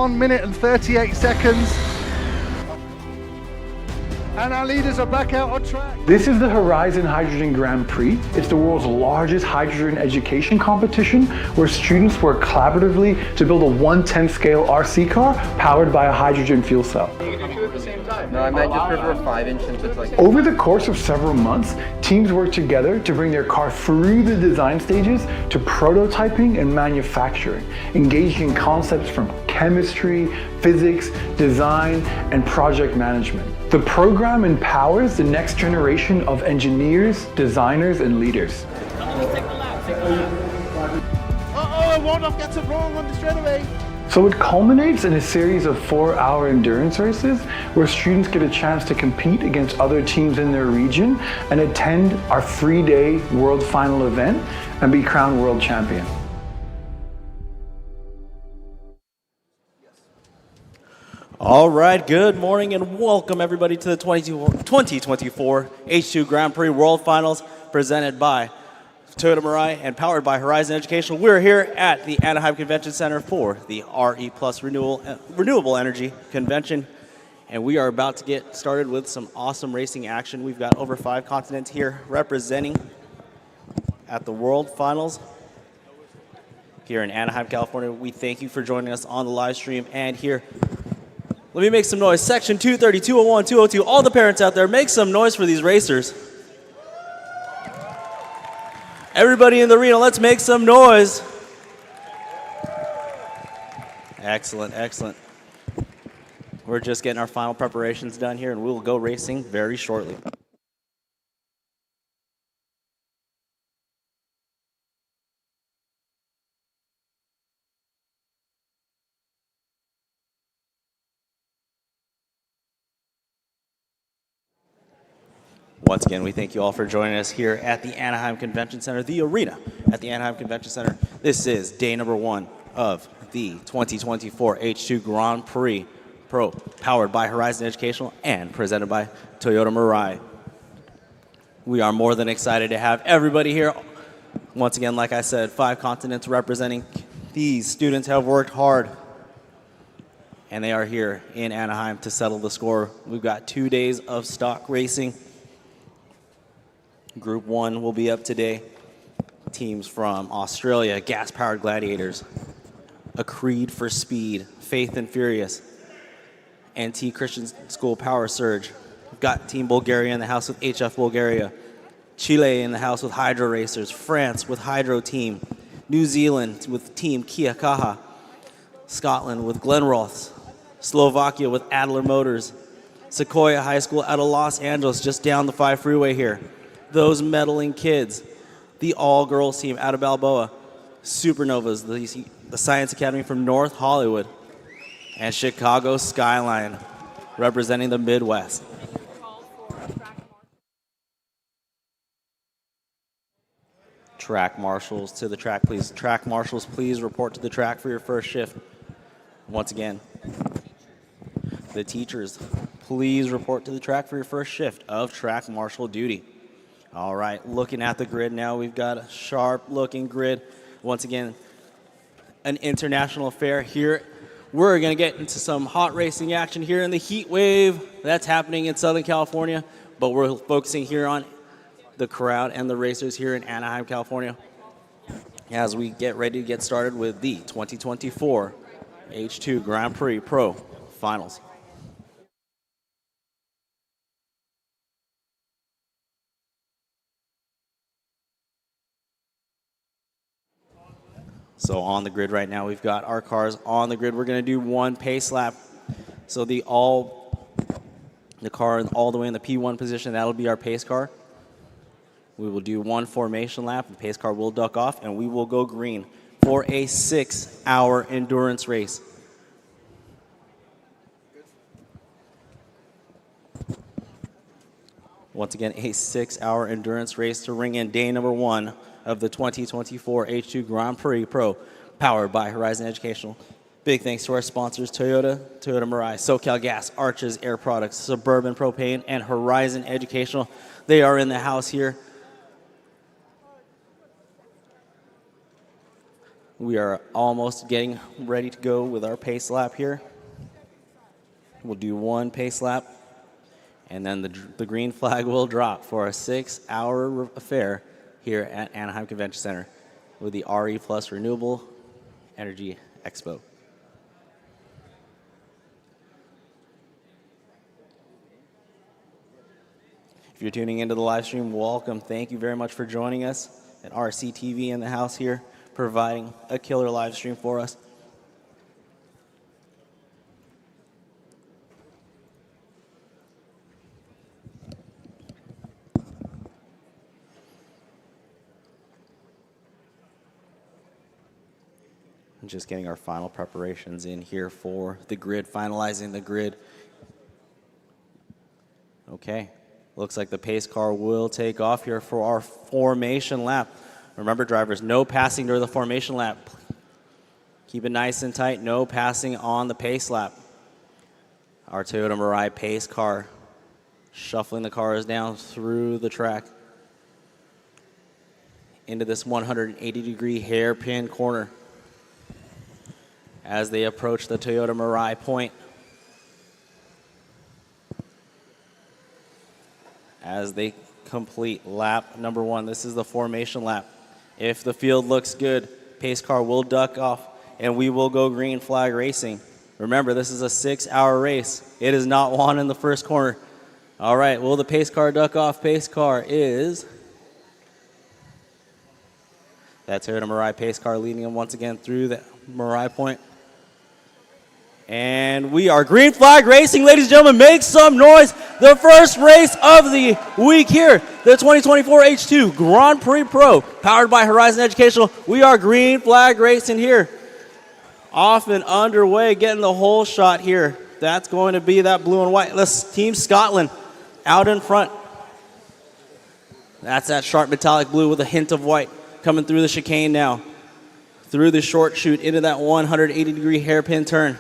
1 minute and 38 seconds. And our leaders are back out on track. This is the Horizon Hydrogen Grand Prix. It's the world's largest hydrogen education competition where students work collaboratively to build a 1/10 scale RC car powered by a hydrogen fuel cell. You can do two at the same time. No, I meant just for a 5-inch since it's like... Over the course of several months, teams work together to bring their car through the design stages to prototyping and manufacturing, engaging in concepts from chemistry, physics, design, and project management. The program empowers the next generation of engineers, designers, and leaders. Uh-oh, Waldorf gets it wrong on the straightaway. So it culminates in a series of 4-hour endurance races where students get a chance to compete against other teams in their region and attend our 3-day World Final event and be crowned world champion. All right, good morning and welcome everybody to the 2024 H2 Grand Prix World Finals presented by Toyota Mirai and powered by Horizon Educational. We're here at the Anaheim Convention Center for the RE Plus Renewable Energy Convention, and we are about to get started with some awesome racing action. We've got over 5 continents here representing at the World Finals here in Anaheim, California. We thank you for joining us on the live stream and here. Let me make some noise. Section 230, 201, 202, all the parents out there, make some noise for these racers. Everybody in the arena, let's make some noise. Excellent, excellent. We're just getting our final preparations done here and we'll go racing very shortly. Once again, we thank you all for joining us here at the Anaheim Convention Center, the arena at the Anaheim Convention Center. This is day number 1 of the 2024 H2 Grand Prix Pro, powered by Horizon Educational and presented by Toyota Mirai. We are more than excited to have everybody here. Once again, like I said, 5 continents representing. These students have worked hard, and they are here in Anaheim to settle the score. We've got 2 days of stock racing. Group 1 will be up today. Teams from Australia, Gas-Powered Gladiators, A Creed for Speed, Faith and Furious, NT Christian School Power Surge. We've got Team Bulgaria in the house with HF Bulgaria, Chile in the house with Hydro Racers, France with Hydro Team, New Zealand with Team Kia Kaha, Scotland with Glenroths, Slovakia with Adler Motors, Sequoia High School out of Los Angeles, just down the 5 freeway here. Those meddling kids, the all-girls team out of Balboa, Supernovas, the Science Academy from North Hollywood, and Chicago Skyline representing the Midwest. Track marshals to the track, please. Track marshals, please report to the track for your first shift. Once again, the teachers, please report to the track for your first shift of track marshal duty. All right, looking at the grid now, we've got a sharp-looking grid. Once again, an international affair here. We're going to get into some hot racing action here in the heat wave that's happening in Southern California, but we're focusing here on the crowd and the racers here in Anaheim, California, as we get ready to get started with the 2024 H2 Grand Prix Pro Finals. So on the grid right now, we've got our cars on the grid. We're going to do 1 pace lap. So the car all the way in the P1 position, that'll be our pace car. We will do 1 formation lap. The pace car will duck off, and we will go green for a 6-hour endurance race. Once again, a 6-hour endurance race to ring in day number 1 of the 2024 H2 Grand Prix Pro, powered by Horizon Educational. Big thanks to our sponsors, Toyota, Toyota Mirai, SoCal Gas, Arches Air Products, Suburban Propane, and Horizon Educational. They are in the house here. We are almost getting ready to go with our pace lap here. We'll do 1 pace lap, and then the green flag will drop for a 6-hour affair here at Anaheim Convention Center with the RE Plus Renewable Energy Expo. If you're tuning into the live stream, welcome. Thank you very much for joining us at RCTV in the house here, providing a killer live stream for us. Just getting our final preparations in here for the grid, finalizing the grid. Okay, looks like the pace car will take off here for our formation lap. Remember, drivers, no passing during the formation lap. Keep it nice and tight, no passing on the pace lap. Our Toyota Mirai pace car shuffling the cars down through the track into this 180-degree hairpin corner as they approach the Toyota Mirai point. As they complete lap number 1, this is the formation lap. If the field looks good, pace car will duck off and we will go green flag racing. Remember, this is a 6-hour race. It is not won in the first corner. All right, will the pace car duck off? Pace car is that Toyota Mirai pace car leading them once again through the Mirai point. And we are green flag racing, ladies and gentlemen. Make some noise. The first race of the week here, the 2024 H2 Grand Prix Pro, powered by Horizon Educational. We are green flag racing here. Off and underway, getting the whole shot here. That's going to be that blue and white. Let's Team Scotland out in front. That's that sharp metallic blue with a hint of white coming through the chicane now. Through the short chute into that 180-degree hairpin turn.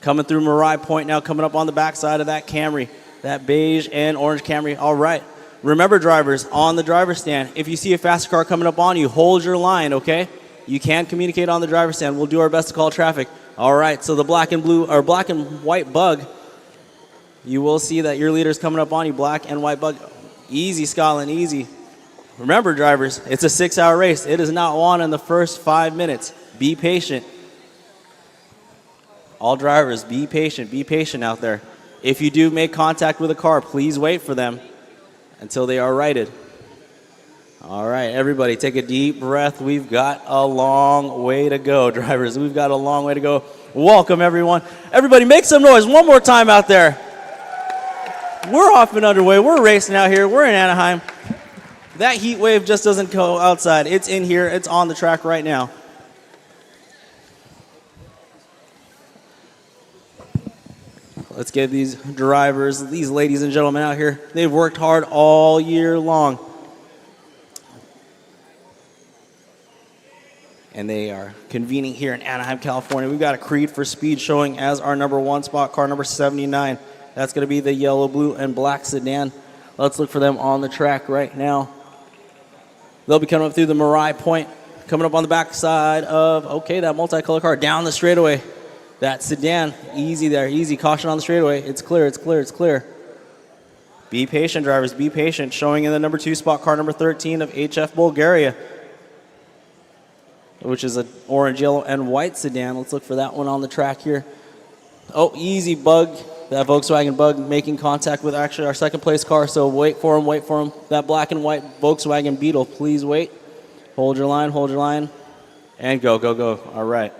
Coming through Mirai Point now, coming up on the backside of that Camry, that beige and orange Camry. All right, Remember, drivers, on the driver's stand, if you see a fast car coming up on you, hold your line, okay? You can communicate on the driver's stand. We'll do our best to call traffic. All right, so the black and white bug, you will see that your leader's coming up on you, black and white bug. Easy, Scotland, easy. Remember, drivers, it's a 6-hour race. It is not won in the first 5 minutes. Be patient. All drivers, be patient out there. If you do make contact with a car, please wait for them until they are righted. All right, everybody, take a deep breath. We've got a long way to go, drivers. We've got a long way to go. Welcome, everyone. Everybody, make some noise one more time out there. We're off and underway. We're racing out here. We're in Anaheim. That heat wave just doesn't go outside. It's in here. It's on the track right now. Let's get these drivers, these ladies and gentlemen out here. They've worked hard all year long. And they are convening here in Anaheim, California. We've got a Creed for Speed showing as our number 1 spot, car number 79. That's going to be the yellow, blue, and black sedan. Let's look for them on the track right now. They'll be coming up through the Marai Point, coming up on the backside of, okay, that multicolored car down the straightaway. That sedan, easy there, easy. Caution on the straightaway. It's clear, it's clear, it's clear. Be patient, drivers, be patient. Showing in the number 2 spot, car number 13 of HF Bulgaria, which is an orange, yellow, and white sedan. Let's look for that one on the track here. Oh, easy bug. That Volkswagen Bug making contact with actually our second place car, so wait for him, wait for him. That black and white Volkswagen Beetle, please wait. Hold your line, and go, go, go. All right.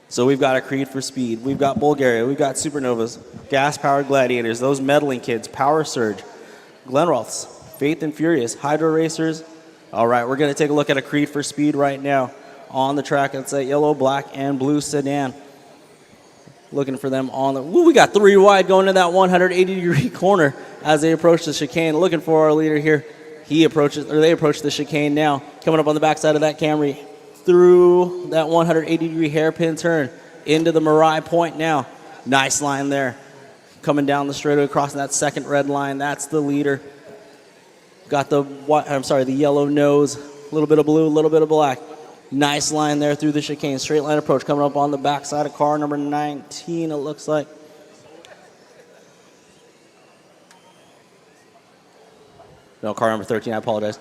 So we've got a Creed for Speed. We've got Bulgaria. We've got Supernovas, gas-powered Gladiators, those meddling kids, Power Surge, Glenroths, Faith and Furious, Hydro Racers. All right, we're going to take a look at a Creed for Speed right now on the track. It's a yellow, black, and blue sedan. Looking for them on the... Ooh, we got 3 wide going to that 180-degree corner as they approach the chicane. Looking for our leader here. They approach the chicane now. Coming up on the backside of that Camry through that 180-degree hairpin turn into the Marai Point now. Nice line there. Coming down the straightaway, crossing that second red line. That's the leader. Got the yellow nose, a little bit of blue, a little bit of black. Nice line there through the chicane. Straight line approach coming up on the backside of car number 19, it looks like. No, car number 13, I apologize.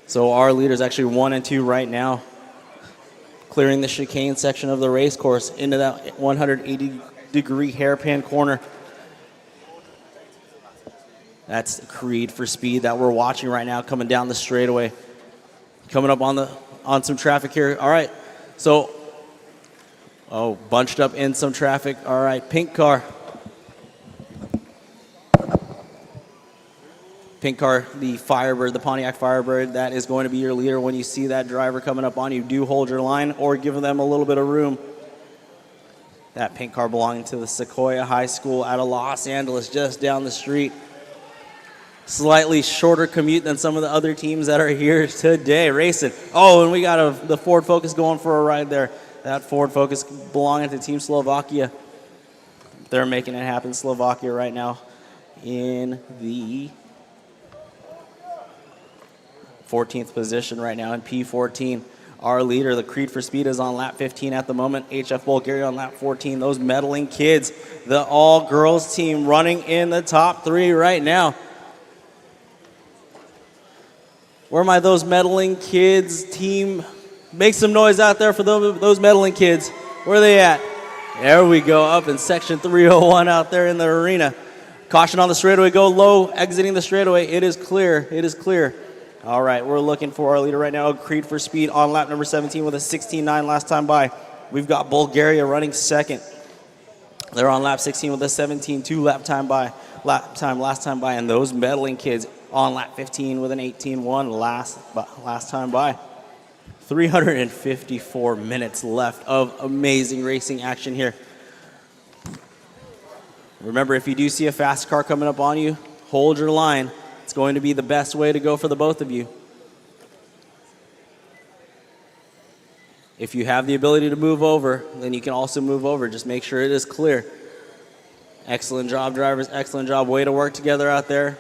So our leader's actually 1 and 2 right now, clearing the chicane section of the race course into that 180-degree hairpin corner. That's the Creed for Speed that we're watching right now coming down the straightaway. Coming up on some traffic here. All right, so, bunched up in some traffic. All right, pink car. Pink car, the Firebird, the Pontiac Firebird, that is going to be your leader. When you see that driver coming up on you, do hold your line or give them a little bit of room. That pink car belonging to the Sequoia High School out of Los Angeles, just down the street. Slightly shorter commute than some of the other teams that are here today racing. Oh, and we got the Ford Focus going for a ride there. That Ford Focus belonging to Team Slovakia. They're making it happen. Slovakia right now in the 14th position right now in P14. Our leader, the Creed for Speed, is on lap 15 at the moment. HF Bulgaria on lap 14. Those meddling kids, the all-girls team running in the top 3 right now. Where am I, those meddling kids team? Make some noise out there for those meddling kids. Where are they at? There we go, up in section 301 out there in the arena. Caution on the straightaway, go low, exiting the straightaway. It is clear, it is clear. All right, we're looking for our leader right now, Creed for Speed on lap number 17 with a 16.9 last time by. We've got Bulgaria running second. They're on lap 16 with a 17.2 last time by, and those meddling kids on lap 15 with an 18.1 last time by. 354 minutes left of amazing racing action here. Remember, if you do see a fast car coming up on you, hold your line. It's going to be the best way to go for the both of you. If you have the ability to move over, then you can also move over. Just make sure it is clear. Excellent job, drivers. Excellent job. Way to work together out there.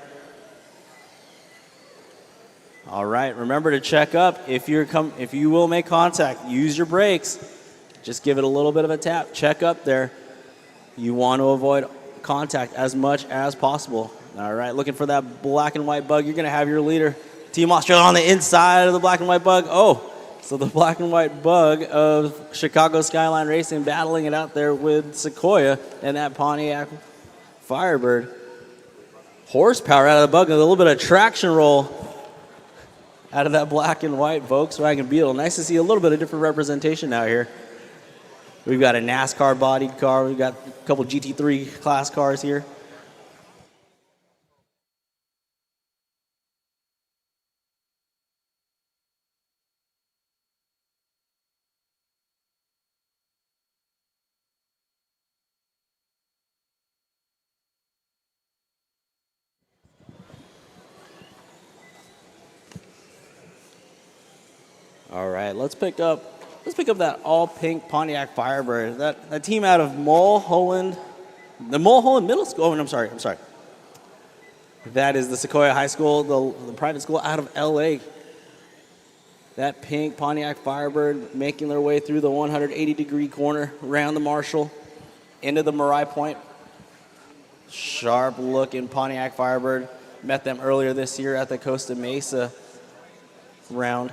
All right, remember to check up. If you will make contact, use your brakes. Just give it a little bit of a tap. Check up there. You want to avoid contact as much as possible. All right, looking for that black and white bug. You're going to have your leader, Team Australia, on the inside of the black and white bug. Oh, so the black and white bug of Chicago Skyline Racing battling it out there with Sequoia and that Pontiac Firebird. Horsepower out of the bug, and a little bit of traction roll out of that black and white Volkswagen Beetle. Nice to see a little bit of different representation out here. We've got a NASCAR bodied car. We've got a couple GT3 class cars here. All right, let's pick up that all pink Pontiac Firebird. That team out of Mulholland, the Mulholland Middle School. Oh, I'm sorry. That is the Sequoia High School, the private school out of LA. That pink Pontiac Firebird making their way through the 180-degree corner, around the Marshall, into the Marai Point. Sharp-looking Pontiac Firebird. Met them earlier this year at the Costa Mesa round.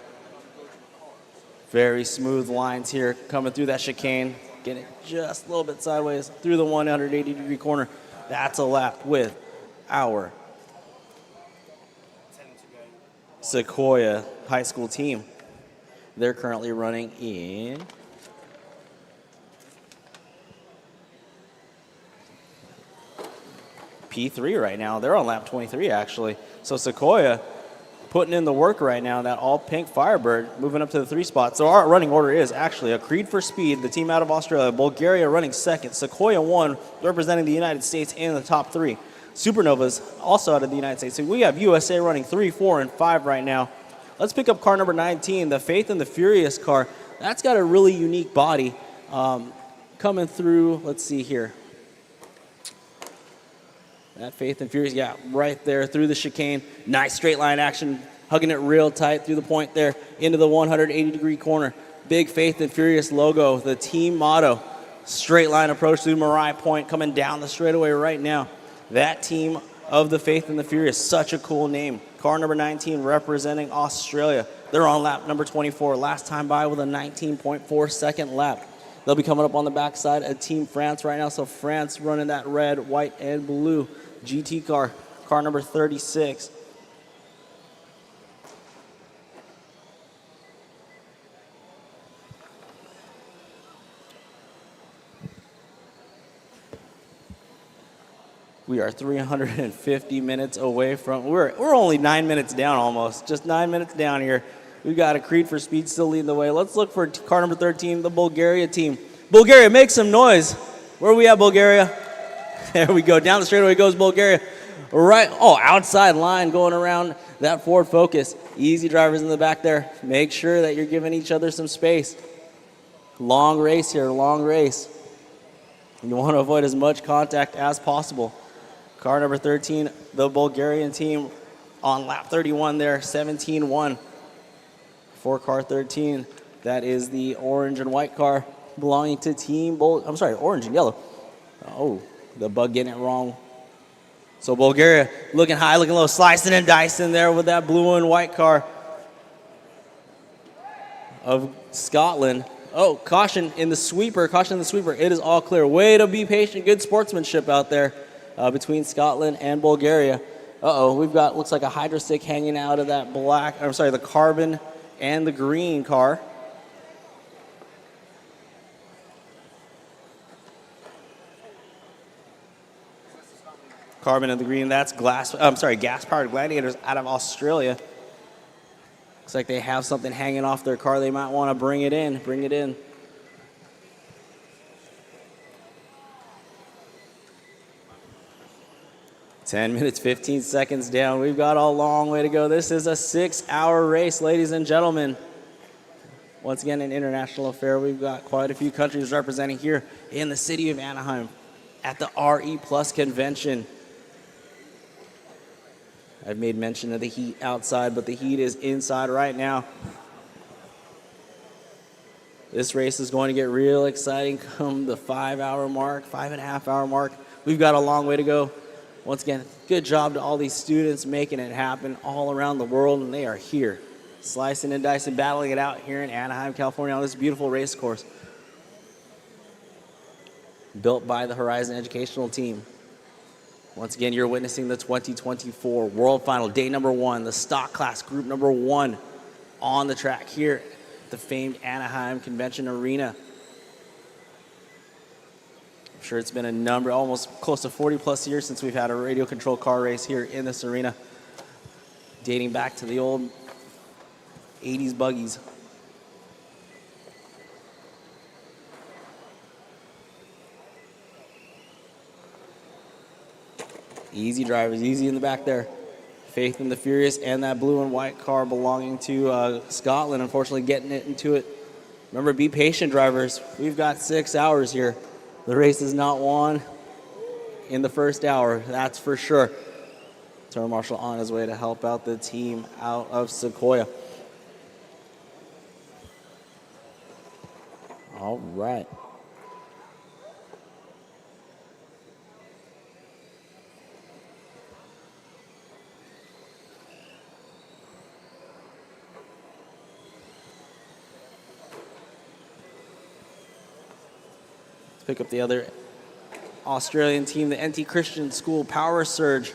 Very smooth lines here, coming through that chicane, getting just a little bit sideways through the 180-degree corner. That's a lap with our Sequoia High School team. They're currently running in P3 right now. They're on lap 23, actually. So Sequoia putting in the work right now, that all-pink Firebird moving up to the 3 spot. So our running order is actually a Creed for Speed, the team out of Australia, Bulgaria running second, Sequoia 1 representing the United States in the top 3. Supernovas also out of the United States. So we have USA running 3, 4, and 5 right now. Let's pick up car number 19, the Faith and the Furious car. That's got a really unique body coming through. Let's see here. That Faith and Furious, yeah, right there through the chicane. Nice straight line action, hugging it real tight through the point there into the 180-degree corner. Big Faith and Furious logo, the team motto. Straight line approach through Marai Point, coming down the straightaway right now. That team of the Faith and the Furious, such a cool name. Car number 19 representing Australia. They're on lap number 24. Last time by with a 19.4 second lap. They'll be coming up on the backside of Team France right now. So France running that red, white, and blue GT car, car number 36. We are 350 minutes away from, we're only 9 minutes down almost, just 9 minutes down here. We've got a Creed for Speed still leading the way. Let's look for car number 13, the Bulgaria team. Bulgaria, make some noise. Where are we at, Bulgaria? There we go, down the straightaway goes Bulgaria. Right, outside line going around that Ford Focus. Easy drivers in the back there. Make sure that you're giving each other some space. Long race here, long race. You want to avoid as much contact as possible. Car number 13, the Bulgarian team on lap 31 there, 17-1. For car 13, that is the orange and white car belonging to Team orange and yellow. Oh, the bug getting it wrong. So Bulgaria looking high, looking low, slicing and dicing there with that blue and white car of Scotland. Oh, caution in the sweeper, caution in the sweeper. It is all clear. Way to be patient, good sportsmanship out there between Scotland and Bulgaria. We've got, looks like a hydro stick hanging out of that the carbon and the green car. Carbon and the green, that's gas-powered Gladiators out of Australia. Looks like they have something hanging off their car. They might want to bring it in. 10 minutes, 15 seconds down. We've got a long way to go. This is a 6-hour race, ladies and gentlemen. Once again, an international affair. We've got quite a few countries representing here in the city of Anaheim at the RE Plus convention. I've made mention of the heat outside, but the heat is inside right now. This race is going to get real exciting come the 5-hour mark, 5.5-hour mark. We've got a long way to go. Once again, good job to all these students making it happen all around the world, and they are here, slicing and dicing, battling it out here in Anaheim, California on this beautiful race course built by the Horizon Educational Team. Once again, you're witnessing the 2024 World Final, day number 1, the stock class, group number 1 on the track here at the famed Anaheim Convention Arena. I'm sure it's been a number, almost close to 40 plus years since we've had a radio controlled car race here in this arena, dating back to the old 80s buggies. Easy drivers, easy in the back there. Faith in the Furious and that blue and white car belonging to Scotland, unfortunately getting it into it. Remember, be patient, drivers. We've got 6 hours here. The race is not won in the first hour, that's for sure. Turner Marshall on his way to help out the team out of Sequoia. All right. Pick up the other Australian team, the NT Christian School Power Surge.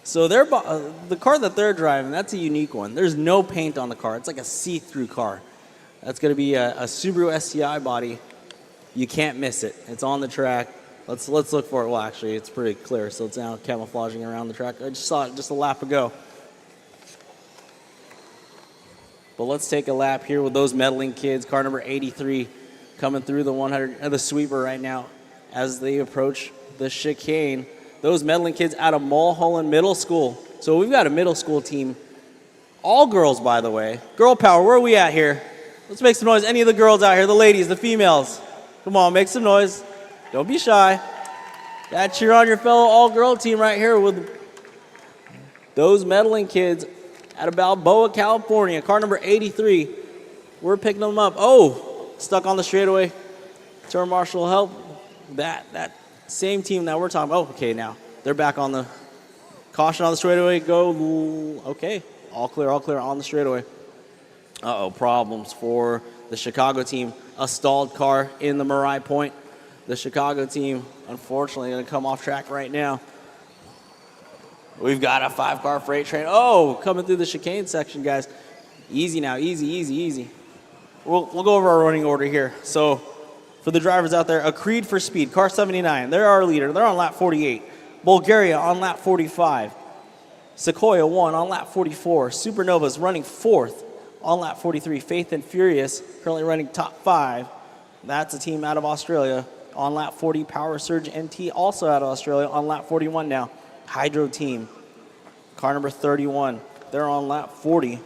So the car that they're driving, that's a unique one. There's no paint on the car. It's like a see-through car. That's going to be a Subaru STI body. You can't miss it. It's on the track. Let's look for it. Well, actually, it's pretty clear, so it's now camouflaging around the track. I just saw it just a lap ago. But let's take a lap here with those medaling kids. Car number 83 coming through the sweeper right now as they approach the chicane. Those medaling kids out of Mulholland Middle School. So we've got a middle school team. All girls, by the way. Girl power, where are we at here? Let's make some noise. Any of the girls out here, the ladies, the females. Come on, make some noise. Don't be shy. Gotta cheer on your fellow all-girl team right here with those medaling kids out of Balboa, California. Car number 83. We're picking them up. Oh, stuck on the straightaway. Turner Marshall help. That same team that we're talking about. Oh, okay, now they're back on the caution on the straightaway. Go. Okay, all clear on the straightaway. Uh-oh, problems for the Chicago team. A stalled car in the Marai Point. The Chicago team, unfortunately, going to come off track right now. We've got a 5-car freight train. Oh, coming through the chicane section, guys. Easy now, easy. We'll go over our running order here. So for the drivers out there, a Creed for Speed, car 79. They're our leader. They're on lap 48. Bulgaria on lap 45. Sequoia 1 on lap 44. Supernova's running 4th on lap 43. Faith and Furious currently running top 5. That's a team out of Australia on lap 40. Power Surge NT also out of Australia on lap 41 now. Hydro team, car number 31. They're on lap 40.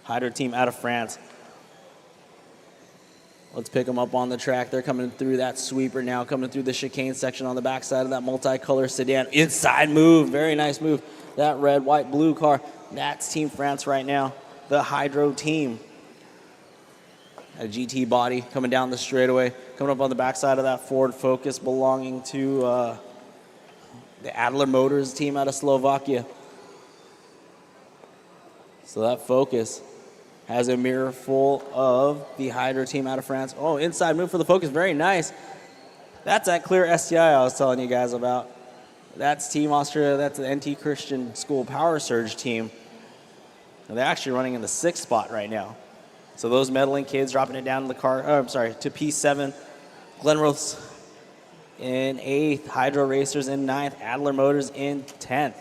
Hydro team out of France. Let's pick them up on the track. They're coming through that sweeper now, coming through the chicane section on the backside of that multicolor sedan. Inside move, very nice move. That red, white, blue car, that's Team France right now. The Hydro team. A GT body coming down the straightaway, coming up on the backside of that Ford Focus belonging to the Adler Motors team out of Slovakia. So that Focus has a mirror full of the Hydro team out of France. Oh, inside move for the Focus, very nice. That's that clear STI I was telling you guys about. That's Team Australia, that's the NT Christian School Power Surge team. And they're actually running in the 6th spot right now. So those medaling kids dropping it down to the car, to P7. Glenrose in 8th, Hydro Racers in 9th, Adler Motors in 10th.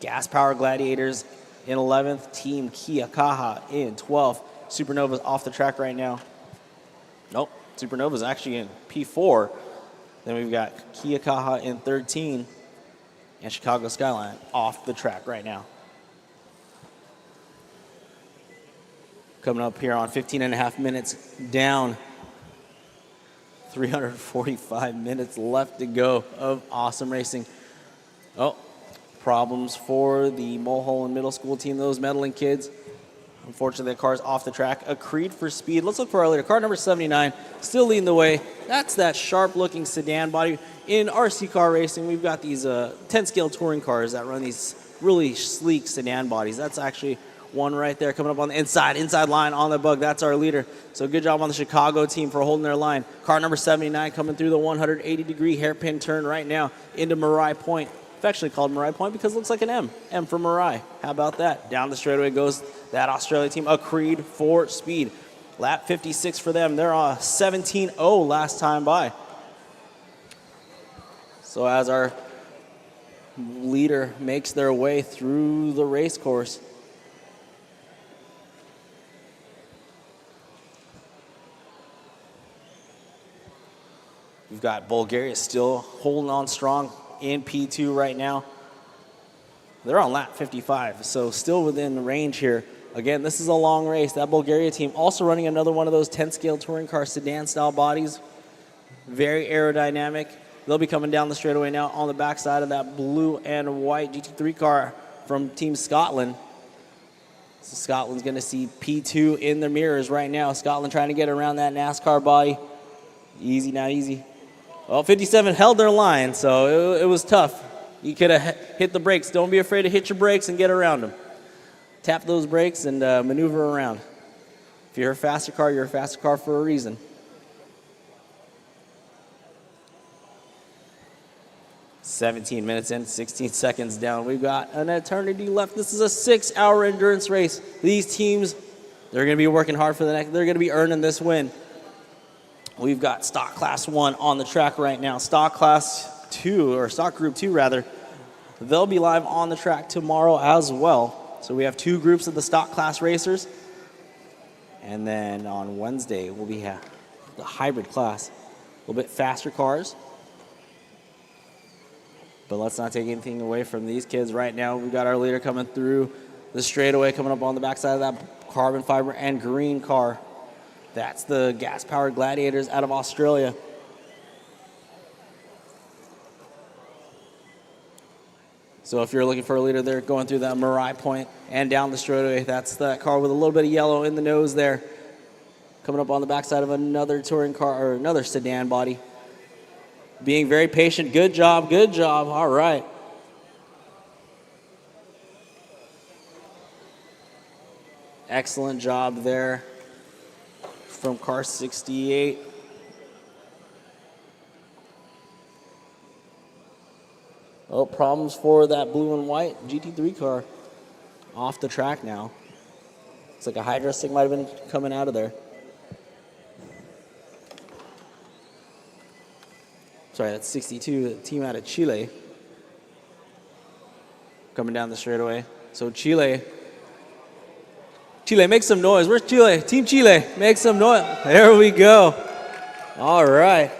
Gas Power Gladiators in 11th, Team Kia Kaha in 12th. Supernova's off the track right now. Nope, Supernova's actually in P4. Then we've got Kia Kaha in 13 and Chicago Skyline off the track right now. Coming up here on 15.5 minutes down. 345 minutes left to go of awesome racing. Oh, problems for the Mulholland Middle School team, those meddling kids. Unfortunately, the car's off the track. A Creed for speed. Let's look for our leader. Car number 79, still leading the way. That's that sharp-looking sedan body. In RC car racing, we've got these 10-scale touring cars that run these really sleek sedan bodies. That's actually one right there coming up on the inside line on the bug. That's our leader. So good job on the Chicago team for holding their line. Car number 79 coming through the 180-degree hairpin turn right now into Marai Point. Affectionately called Marai Point because it looks like an M. M for Marai. How about that? Down the straightaway goes that Australia team. A Creed for speed. Lap 56 for them. They're 17-0 last time by. So as our leader makes their way through the race course, we've got Bulgaria still holding on strong in P2 right now. They're on lap 55, so still within the range here. Again, this is a long race. That Bulgaria team also running another one of those 10-scale touring car sedan-style bodies. Very aerodynamic. They'll be coming down the straightaway now on the backside of that blue and white GT3 car from Team Scotland. So Scotland's going to see P2 in the mirrors right now. Scotland trying to get around that NASCAR body. Easy, not easy. Well, 57 held their line, so it was tough. You could have hit the brakes. Don't be afraid to hit your brakes and get around them. Tap those brakes and maneuver around. If you're a faster car for a reason. "17 minutes in, 16 seconds down. We've got an eternity left. This is a 6-hour endurance race. These teams, they're going to be working hard for the next. They're going to be earning this win. We've got Stock Class 1 on the track right now. Stock Class 2, or Stock Group 2 rather, they'll be live on the track tomorrow as well. So we have two groups of the Stock Class racers. And then on Wednesday, we'll be the hybrid class. A little bit faster cars. But let's not take anything away from these kids right now. We've got our leader coming through the straightaway, coming up on the backside of that carbon fiber and green car. That's the gas-powered Gladiators out of Australia. So if you're looking for a leader, they're going through that Marai Point and down the straightaway. That's that car with a little bit of yellow in the nose there. Coming up on the backside of another touring car, or another sedan body. Being very patient. Good job, good job. All right. Excellent job there from car 68. Oh, problems for that blue and white GT3 car. Off the track now. Looks like a hydro stick might have been coming out of there. Sorry, that's 62, the team out of Chile. Coming down the straightaway. So Chile, make some noise. Where's Chile? Team Chile, make some noise. There we go. All right.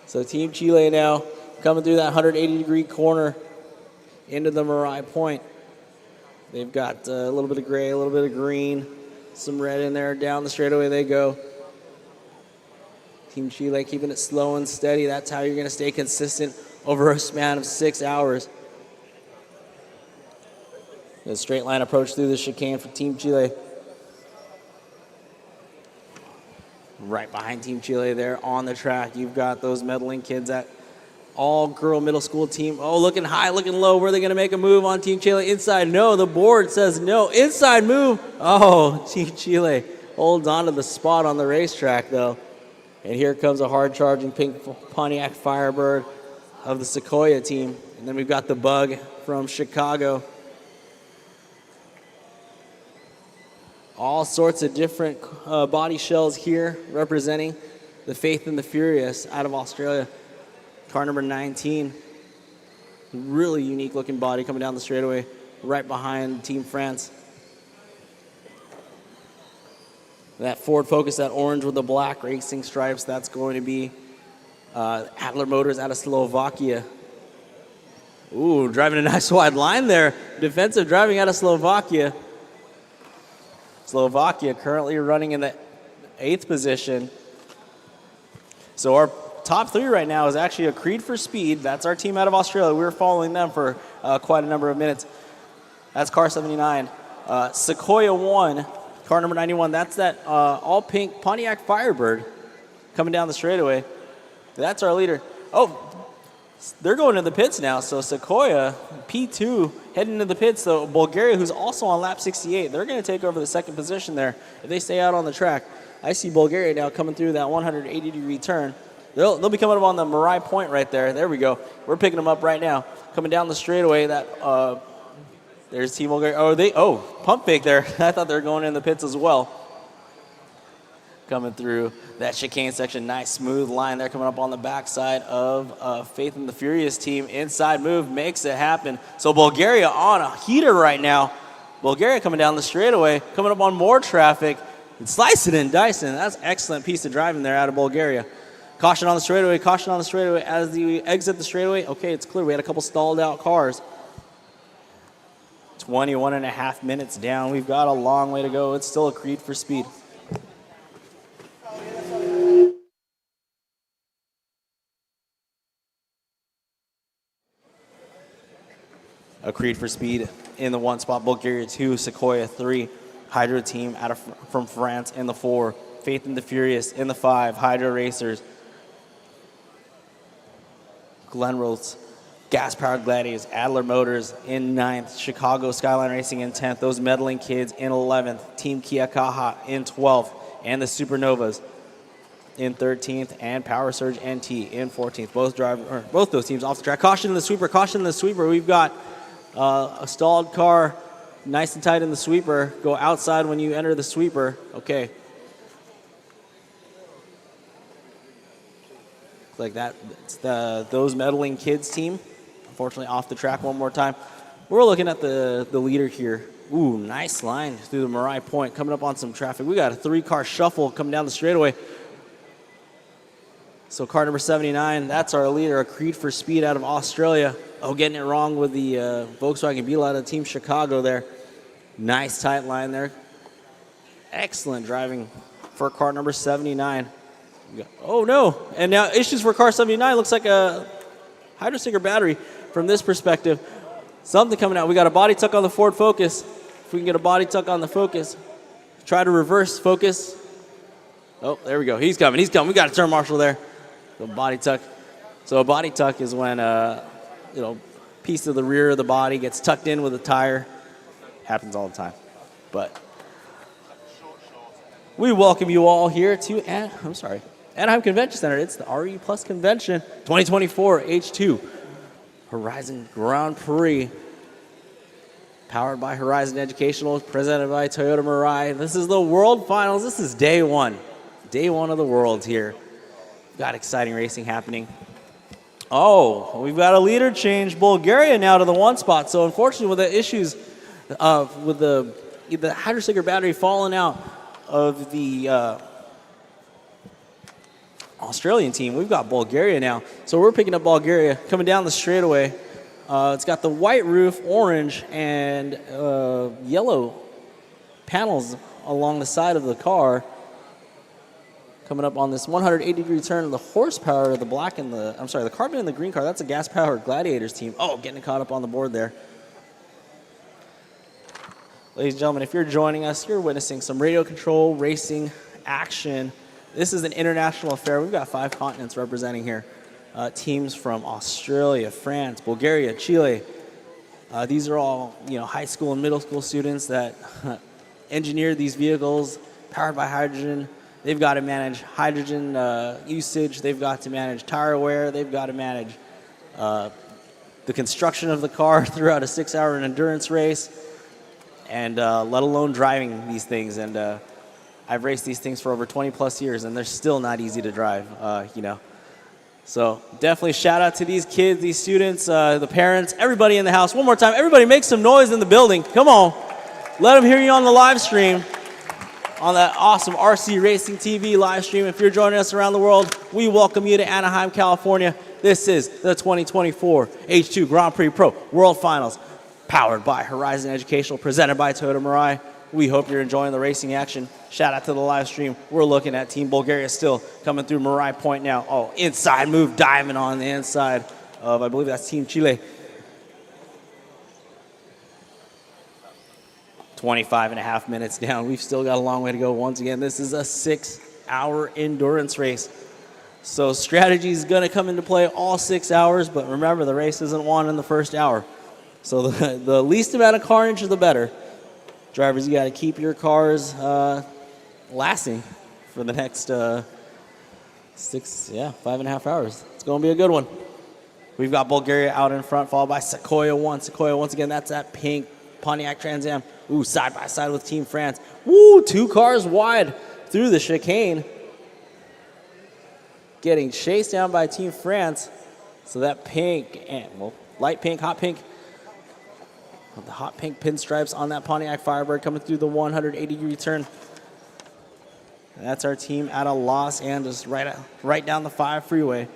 So Team Chile now coming through that 180-degree corner into the Marai Point. They've got a little bit of gray, a little bit of green, some red in there. Down the straightaway they go. Team Chile keeping it slow and steady. That's how you're going to stay consistent over a span of 6 hours. The straight line approach through the chicane for Team Chile. Right behind Team Chile there on the track. You've got those meddling kids at all-girl middle school team. Oh, looking high, looking low. Were they going to make a move on Team Chile? Inside, no. The board says no. Inside move. Oh, Team Chile holds on to the spot on the racetrack, though. And here comes a hard-charging pink Pontiac Firebird of the Sequoia team. And then we've got the Bug from Chicago. All sorts of different body shells here representing the Faith and the Furious out of Australia. Car number 19. Really unique looking body coming down the straightaway right behind Team France. That Ford Focus, that orange with the black racing stripes, that's going to be Adler Motors out of Slovakia. Ooh, driving a nice wide line there. Defensive driving out of Slovakia. Slovakia currently running in the 8th position. So our top three right now is actually a Creed for Speed. That's our team out of Australia. We were following them for quite a number of minutes. That's car 79. Sequoia 1, car number 91. That's that all-pink Pontiac Firebird coming down the straightaway. That's our leader. Oh, they're going to the pits now. So Sequoia, P2, heading to the pits. So Bulgaria, who's also on lap 68, they're going to take over the second position there if they stay out on the track. I see Bulgaria now coming through that 180-degree turn. They'll be coming up on the Marai Point right there. There we go. We're picking them up right now. Coming down the straightaway, there's Team Bulgaria. Pump fake there. I thought they were going in the pits as well. Coming through that chicane section. Nice smooth line there coming up on the backside of Faith and the Furious team. Inside move makes it happen. So Bulgaria on a heater right now. Bulgaria coming down the straightaway, coming up on more traffic. And slicing and dicing. That's an excellent piece of driving there out of Bulgaria. Caution on the straightaway, caution on the straightaway. As we exit the straightaway, okay, it's clear. We had a couple stalled out cars. 21 and a half minutes down. We've got a long way to go. It's still a Creed for Speed. A Creed for Speed in the 1 spot. Bulgaria 2, Sequoia 3. Hydro team from France in the 4. Faith and the Furious in the 5. Hydro Racers. Glenrose, Gas Powered Gladiators, Adler Motors in 9th. Chicago Skyline Racing in 10th. Those meddling kids in 11th. Team Kia Kaha in 12th. And the Supernovas in 13th. And Power Surge NT in 14th. Both those teams off the track. Caution in the sweeper. Caution in the sweeper. We've got a stalled car nice and tight in the sweeper. Go outside when you enter the sweeper. Okay. Like that. It's those meddling kids team. Unfortunately off the track one more time. We're looking at the leader here. Ooh, nice line through the Marai Point. Coming up on some traffic. We got a 3-car shuffle coming down the straightaway. So car number 79, that's our leader, a Creed for Speed out of Australia. Oh, getting it wrong with the Volkswagen Beetle out of Team Chicago there. Nice tight line there. Excellent driving for car number 79. Oh, no. And now issues for car 79. Looks like a hydro sticker battery from this perspective. Something coming out. We got a body tuck on the Ford Focus. If we can get a body tuck on the Focus. Try to reverse focus. Oh, there we go. He's coming. He's coming. We got a turn marshal there. The body tuck. So a body tuck is when piece of the rear of the body gets tucked in with a tire. Happens all the time. But we welcome you all here to Anaheim Convention Center. It's the RE Plus Convention 2024 H2 Horizon Grand Prix. Powered by Horizon Educational, presented by Toyota Mirai. This is the World Finals. This is day one. Day one of the Worlds here. We've got exciting racing happening. Oh, we've got a leader change. Bulgaria now to the 1 spot. So unfortunately with the issues with the hydro sticker battery falling out of the Australian team, we've got Bulgaria now. So we're picking up Bulgaria coming down the straightaway. It's got the white roof, orange, and yellow panels along the side of the car. Coming up on this 180-degree turn, the horsepower of the the carbon and the green car, that's a gas-powered Gladiators team. Oh, getting caught up on the board there. Ladies and gentlemen, if you're joining us, you're witnessing some radio control racing action. This is an international affair. We've got 5 continents representing here. Teams from Australia, France, Bulgaria, Chile. These are all high school and middle school students that engineered these vehicles powered by hydrogen. They've got to manage hydrogen usage. They've got to manage tire wear. They've got to manage the construction of the car throughout a 6-hour endurance race, and let alone driving these things. And I've raced these things for over 20 plus years, and they're still not easy to drive, So definitely shout out to these kids, these students, the parents, everybody in the house. One more time, everybody make some noise in the building. Come on. Let them hear you on the live stream, on that awesome RC Racing TV live stream. If you're joining us around the world, we welcome you to Anaheim, California. This is the 2024 H2 Grand Prix Pro World Finals, powered by Horizon Educational, presented by Toyota Mirai. We hope you're enjoying the racing action. Shout out to the live stream. We're looking at Team Bulgaria still coming through Marai Point now. Oh, inside move, diving on the inside of, I believe that's Team Chile. 25.5 minutes down. We've still got a long way to go. Once again, this is a 6-hour endurance race. So strategy is going to come into play all 6 hours, but remember, the race isn't won in the first hour. So the least amount of carnage, the better. Drivers, you got to keep your cars lasting for the next 5.5 hours. It's going to be a good one. We've got Bulgaria out in front, followed by Sequoia 1. Sequoia, once again, that's that pink Pontiac Trans Am. Ooh, side by side with Team France. Woo, 2 cars wide through the chicane. Getting chased down by Team France. So that pink, and well, light pink, hot pink. The hot pink pinstripes on that Pontiac Firebird coming through the 180-degree turn. And that's our team out of Los Angeles, right down the 5 freeway.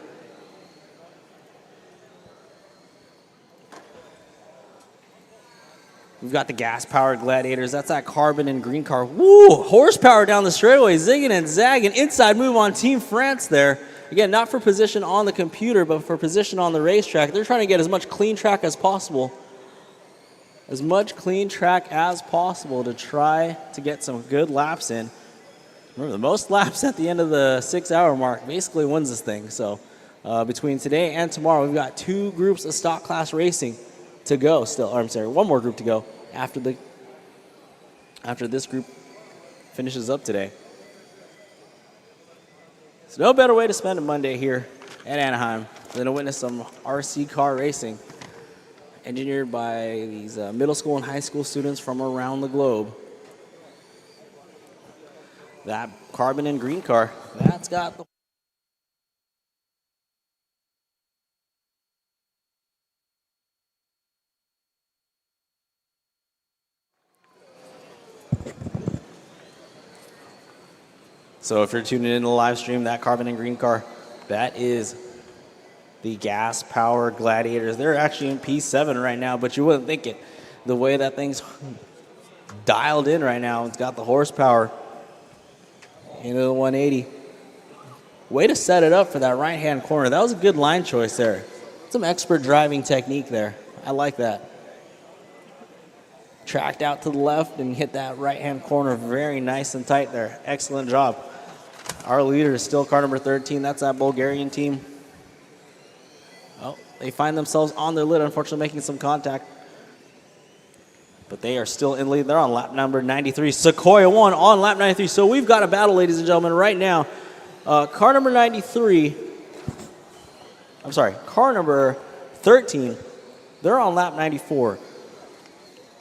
We've got the gas-powered Gladiators. That's that carbon and green car. Woo! Horsepower down the straightaway, zigging and zagging. Inside move on Team France there. Again, not for position on the computer, but for position on the racetrack. They're trying to get as much clean track as possible. As much clean track as possible to try to get some good laps in. Remember, the most laps at the end of the 6-hour mark basically wins this thing. So between today and tomorrow, we've got 2 groups of stock class racing to go still. Or I'm sorry, 1 more group to go after this group finishes up today. So no better way to spend a Monday here at Anaheim than to witness some RC car racing engineered by these middle school and high school students from around the globe. That carbon and green car, that's got the So if you're tuning in to the live stream, that carbon and green car, that is the gas-powered Gladiators. They're actually in P7 right now, but you wouldn't think it. The way that thing's dialed in right now, it's got the horsepower into the 180. Way to set it up for that right-hand corner. That was a good line choice there. Some expert driving technique there. I like that. Tracked out to the left and hit that right-hand corner very nice and tight there. Excellent job. Our leader is still car number 13. That's that Bulgarian team. Oh, they find themselves on their lid, unfortunately making some contact. But they are still in lead. They're on lap number 93. Sequoia 1 on lap 93. So we've got a battle, ladies and gentlemen, right now. Car number 93, I'm sorry, car number 13, they're on lap 94.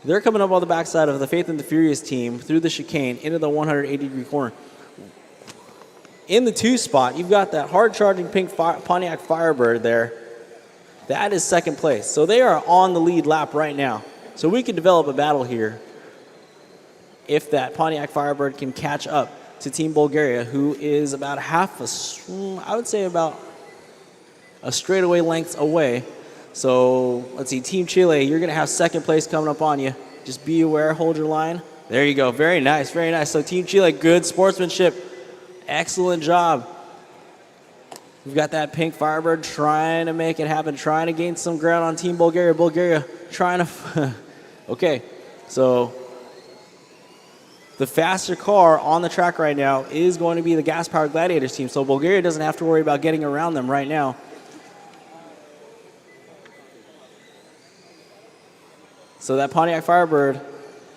They're coming up on the backside of the Faith and the Furious team through the chicane into the 180-degree corner. In the 2 spot, you've got that hard-charging pink Pontiac Firebird there. That is second place. So they are on the lead lap right now. So we can develop a battle here if that Pontiac Firebird can catch up to Team Bulgaria, who is about I would say about a straightaway length away. So let's see, Team Chile, you're going to have second place coming up on you. Just be aware, hold your line. There you go. Very nice, very nice. So Team Chile, good sportsmanship. Excellent job. We've got that pink Firebird trying to make it happen, trying to gain some ground on Team Bulgaria. Bulgaria trying to... Okay, so the faster car on the track right now is going to be the gas-powered Gladiators team. So Bulgaria doesn't have to worry about getting around them right now. So that Pontiac Firebird,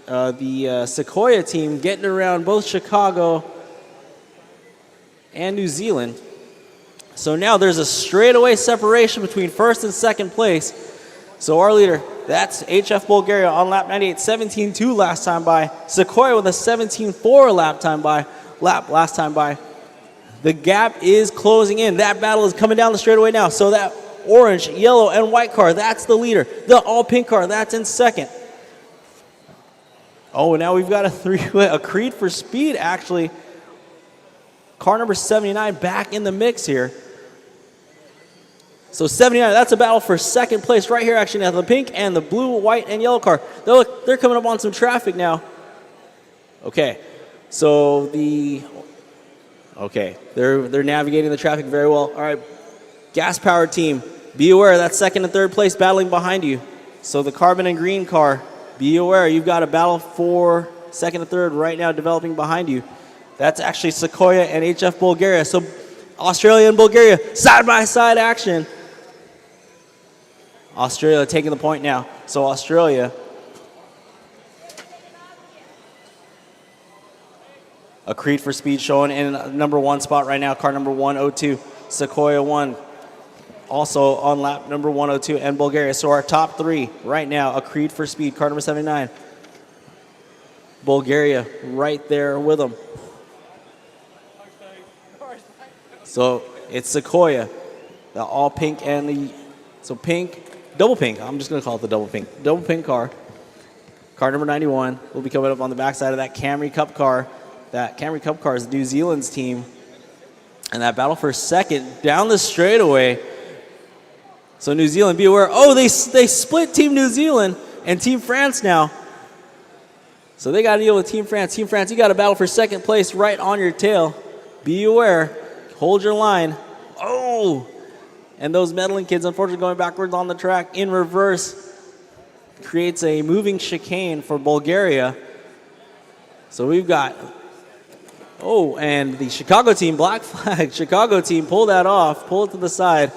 the Sequoia team getting around both Chicago and New Zealand. So now there's a straightaway separation between first and second place. So our leader, that's HF Bulgaria on lap 98, 17.2 last time by. Sequoia with a 17.4 last time by. The gap is closing in. That battle is coming down the straightaway now. So that orange, yellow, and white car, that's the leader. The all-pink car, that's in second. Oh, now we've got a Creed for Speed, actually. Car number 79 back in the mix here. So 79, that's a battle for second place right here, actually. Now the pink and the blue, white, and yellow car. They're coming up on some traffic now. Okay, so they're navigating the traffic very well. All right, gas-powered team, be aware that's second and third place battling behind you. So the carbon and green car, be aware you've got a battle for second and third right now developing behind you. That's actually Sequoia and HF Bulgaria. So Australia and Bulgaria, side-by-side action. Australia taking the point now. So Australia, a Creed for Speed showing in number 1 spot right now, car number 102. Sequoia 1, also on lap number 102, and Bulgaria. So our top 3 right now, a Creed for Speed, car number 79. Bulgaria right there with them. So it's Sequoia, the all pink and the, so pink, double pink. I'm just going to call it the double pink. Double pink car. Car number 91 will be coming up on the backside of that Camry Cup car. That Camry Cup car is New Zealand's team. And that battle for second down the straightaway. So New Zealand, be aware. Oh, they split Team New Zealand and Team France now. So they got to deal with Team France. Team France, you got a battle for second place right on your tail. Be aware. Hold your line. Oh! And those meddling kids, unfortunately, going backwards on the track in reverse creates a moving chicane for Bulgaria. So we've got, oh, and the Chicago team, black flag, Chicago team, pull that off, pull it to the side.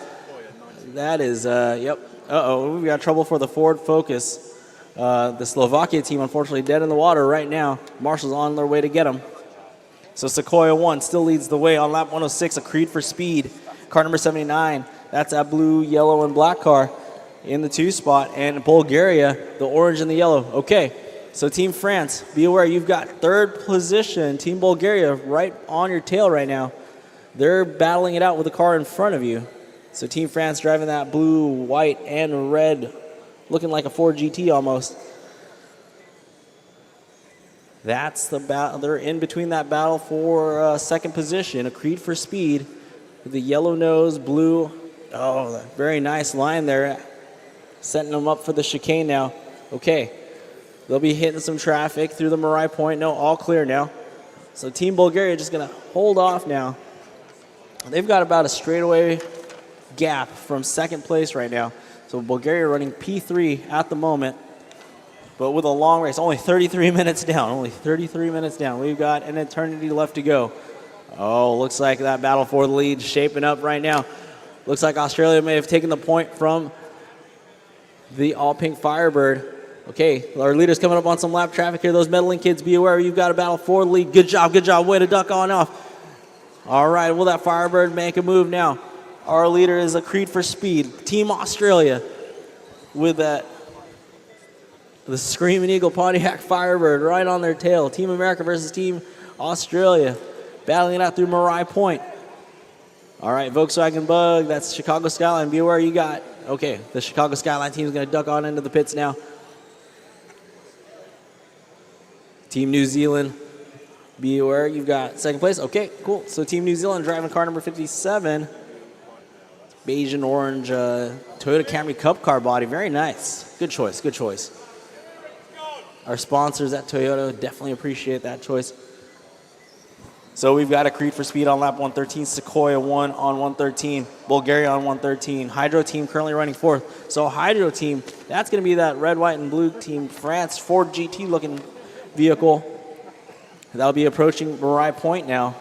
That is, yep. Uh-oh, we've got trouble for the Ford Focus. The Slovakia team, unfortunately, dead in the water right now. Marshall's on their way to get them. So Sequoia 1 still leads the way on lap 106, a Creed for Speed. Car number 79, that's that blue, yellow, and black car in the 2 spot. And Bulgaria, the orange and the yellow. Okay, so Team France, be aware you've got third position. Team Bulgaria right on your tail right now. They're battling it out with the car in front of you. So Team France driving that blue, white, and red, looking like a Ford GT almost. That's the battle. They're in between that battle for second position. A Creed for Speed with the yellow nose, blue. Oh, very nice line there. Setting them up for the chicane now. Okay. They'll be hitting some traffic through the Marai Point. No, all clear now. So Team Bulgaria just going to hold off now. They've got about a straightaway gap from second place right now. So Bulgaria running P3 at the moment. But with a long race, only 33 minutes down. Only 33 minutes down. We've got an eternity left to go. Oh, looks like that battle for the lead shaping up right now. Looks like Australia may have taken the point from the all-pink Firebird. Okay, our leader's coming up on some lap traffic here. Those meddling kids, be aware. You've got a battle for the lead. Good job, good job. Way to duck on off. All right, will that Firebird make a move now? Our leader is a Creed for Speed. Team Australia with that. The Screaming Eagle Pontiac Firebird right on their tail. Team America versus Team Australia. Battling it out through Marai Point. All right, Volkswagen Bug, that's Chicago Skyline. Be aware you got, okay, the Chicago Skyline team is going to duck on into the pits now. Team New Zealand, be aware you've got second place. Okay, cool. So Team New Zealand driving car number 57. Beige and orange Toyota Camry Cup car body. Very nice. Good choice, good choice. Our sponsors at Toyota definitely appreciate that choice. So we've got a Creed for Speed on lap 113, Sequoia 1 on 113, Bulgaria on 113, Hydro team currently running fourth. So Hydro team, that's going to be that red, white, and blue team France Ford GT looking vehicle. That'll be approaching Marai Point now. All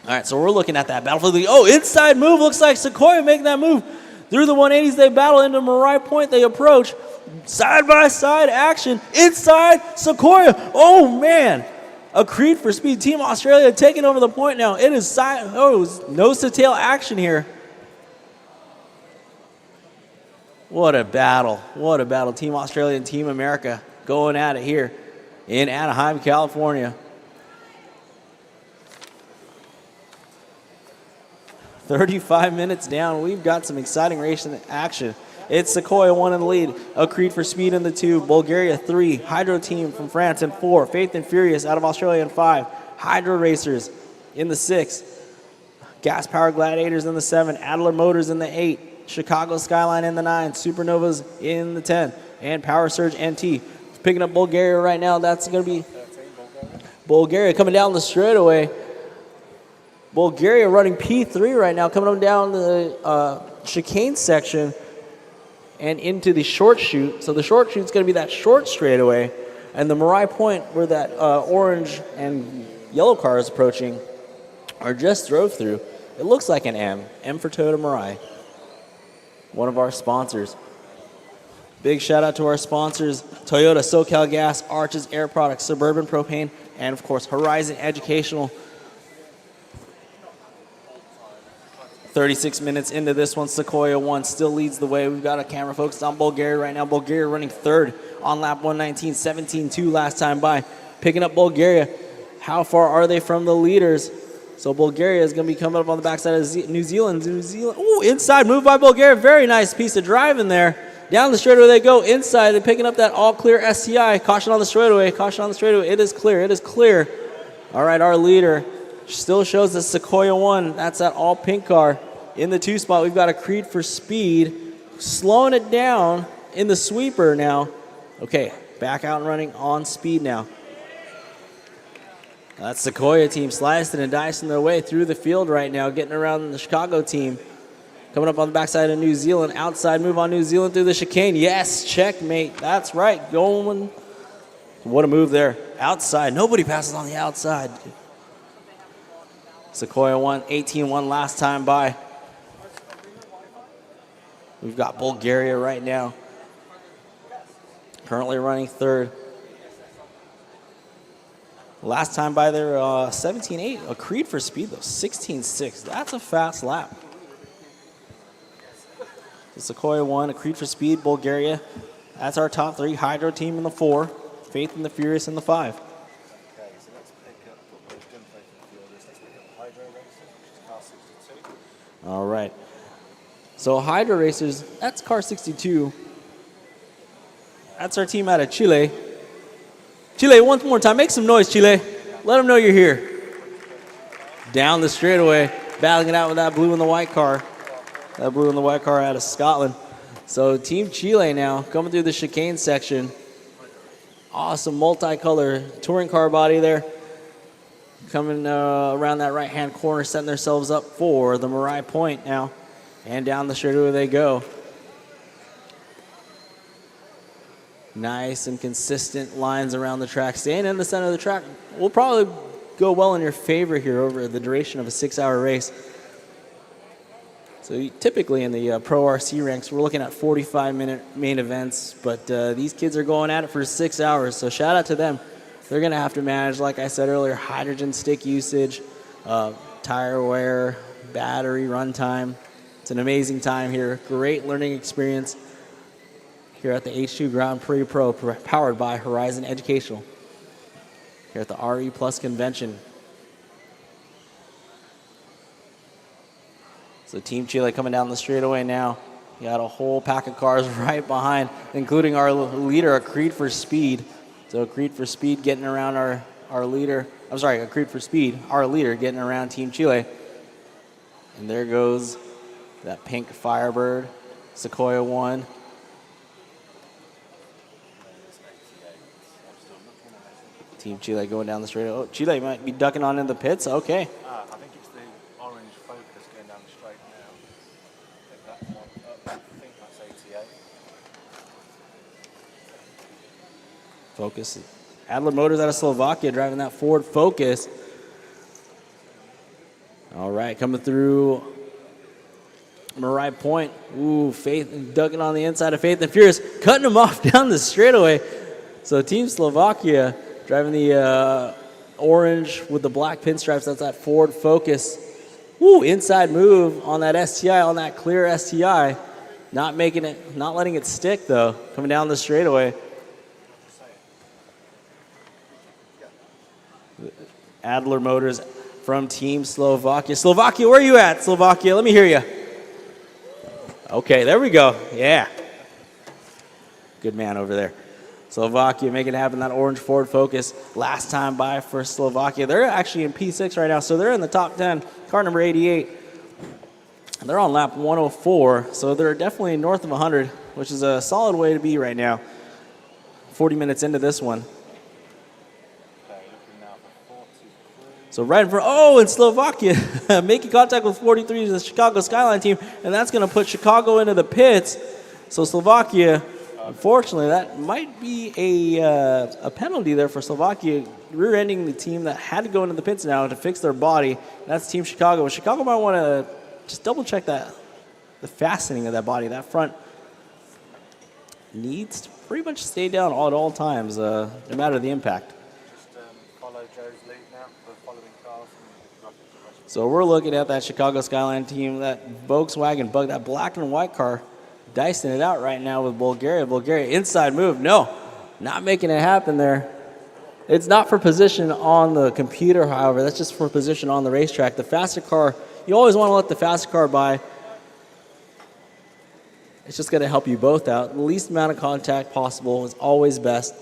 right, so we're looking at that battle for the, oh, inside move. Looks like Sequoia making that move. Through the 180s, they battle into Marai Point. They approach. Side-by-side action inside Sequoia. Oh, man. A Creed for Speed. Team Australia taking over the point now. It is nose-to-tail action here. What a battle. What a battle. Team Australia and Team America going at it here in Anaheim, California. 35 minutes down. We've got some exciting racing action. It's Sequoia 1 in the lead, a Creed for Speed in the 2, Bulgaria 3, Hydro team from France in 4, Faith and Furious out of Australia in 5, Hydro Racers in the 6, Gas Power Gladiators in the 7, Adler Motors in the 8, Chicago Skyline in the 9, Supernovas in the 10, and Power Surge NT. Picking up Bulgaria right now, that's going to be Bulgaria coming down the straightaway. Bulgaria running P3 right now, coming on down the chicane section and into the short chute. So the short chute's going to be that short straightaway, and the Marai Point, where that orange and yellow car is approaching, or just drove through. It looks like an M. M for Toyota Marai, one of our sponsors. Big shout out to our sponsors: Toyota, SoCal Gas, Arches Air Products, Suburban Propane, and of course Horizon Educational. 36 minutes into this one, Sequoia 1 still leads the way. We've got a camera focused on Bulgaria right now. Bulgaria running third on lap 119, 17-2 last time by. Picking up Bulgaria. How far are they from the leaders? So Bulgaria is going to be coming up on the backside of New Zealand. Ooh, inside move by Bulgaria. Very nice piece of driving there. Down the straightaway they go. Inside, they're picking up that all-clear STI. Caution on the straightaway. Caution on the straightaway. It is clear. It is clear. All right, our leader still shows the Sequoia 1. That's that all-pink car. In the 2 spot, we've got a Creed for Speed. Slowing it down in the sweeper now. Okay, back out and running on speed now. That Sequoia team slicing and dicing their way through the field right now, getting around the Chicago team. Coming up on the backside of New Zealand. Outside move on New Zealand through the chicane. Yes, checkmate. That's right. Going. What a move there. Outside. Nobody passes on the outside. Sequoia 1, 18-1 last time by. We've got Bulgaria right now. Currently running third. Last time by there, 17-8. A Creed for Speed, though, 16-6. That's a fast lap. The Sequoia 1, a Creed for Speed, Bulgaria. That's our top 3. Hydro team in the 4. Faith in the Furious in the 5. All right. So Hydro Racers, that's car 62. That's our team out of Chile. Chile, one more time. Make some noise, Chile. Let them know you're here. Down the straightaway, battling it out with that blue and the white car. That blue and the white car out of Scotland. So Team Chile now coming through the chicane section. Awesome multicolor touring car body there. Coming around that right-hand corner, setting themselves up for the Marai Point now. And down the straightaway they go. Nice and consistent lines around the track. Staying in the center of the track will probably go well in your favor here over the duration of a 6-hour race. So typically in the Pro RC ranks, we're looking at 45-minute main events, but these kids are going at it for 6 hours, so shout out to them. They're going to have to manage, like I said earlier, hydrogen stick usage, tire wear, battery runtime. It's an amazing time here. Great learning experience here at the H2 Grand Prix Pro, powered by Horizon Educational, here at the RE Plus Convention. So Team Chile coming down the straightaway now. You got a whole pack of cars right behind, including our leader, a Creed for Speed. So Creed for Speed getting around our leader. I'm sorry, a Creed for Speed, our leader getting around Team Chile. And there goes that pink Firebird, Sequoia 1. Team Chile going down the straightaway. Oh, Chile might be ducking on in the pits. Okay. I think it's the orange Focus going down the straight now. I think that's ATA. Focus. Adler Motors out of Slovakia driving that Ford Focus. All right, coming through Marai Point. Ooh, Faith ducking on the inside of Faith and Furious, cutting them off down the straightaway. So Team Slovakia driving the orange with the black pinstripes. That's that Ford Focus. Ooh, inside move on that STI, on that clear STI. Not letting it stick though. Coming down the straightaway. Adler Motors from Team Slovakia. Slovakia, where are you at, Slovakia? Let me hear you. Okay, there we go. Yeah. Good man over there. Slovakia making it happen, that orange Ford Focus. Last time by for Slovakia. They're actually in P6 right now, so they're in the top 10. Car number 88. They're on lap 104, so they're definitely north of 100, which is a solid way to be right now. 40 minutes into this one. Okay, looking now for So right in front, oh, in Slovakia, making contact with 43 is the Chicago Skyline team, and that's going to put Chicago into the pits. So Slovakia, unfortunately, that might be a penalty there for Slovakia, rear-ending the team that had to go into the pits now to fix their body. That's Team Chicago. Chicago might want to just double-check that, the fastening of that body. That front needs to pretty much stay down at all times, no matter the impact. Just follow Joe's lead now for following cars. So we're looking at that Chicago Skyline team, that Volkswagen Bug, that black and white car, dicing it out right now with Bulgaria. Bulgaria, inside move. No, not making it happen there. It's not for position on the computer, however. That's just for position on the racetrack. The faster car, you always want to let the faster car by. It's just going to help you both out. The least amount of contact possible is always best.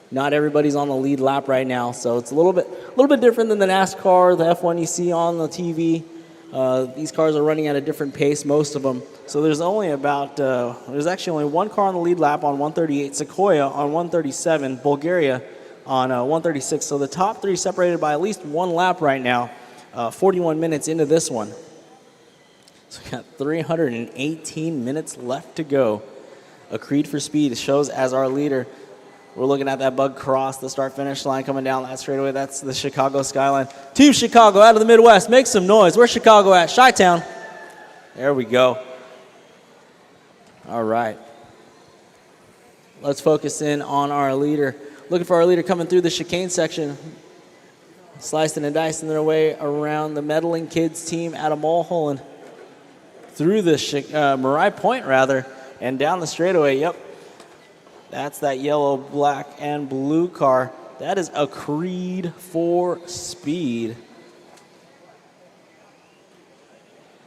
Not everybody's on the lead lap right now, so it's a little bit different than the NASCAR, the F1 you see on the TV. These cars are running at a different pace, most of them. So there's only about, there's actually only one car on the lead lap on 138, Sequoia on 137, Bulgaria on 136. So the top three separated by at least one lap right now, 41 minutes into this one. So we got 318 minutes left to go. A Creed for Speed shows as our leader. We're looking at that Bug Cross, the start-finish line coming down that straightaway. That's the Chicago Skyline. Team Chicago out of the Midwest. Make some noise. Where's Chicago at? Chi-Town. There we go. All right. Let's focus in on our leader. Looking for our leader coming through the chicane section. Slicing and dicing their way around the Meddling Kids team out of Mulholland. Through the Mariah Point, rather, and down the straightaway. Yep. That's that yellow, black, and blue car. That is a Creed for Speed.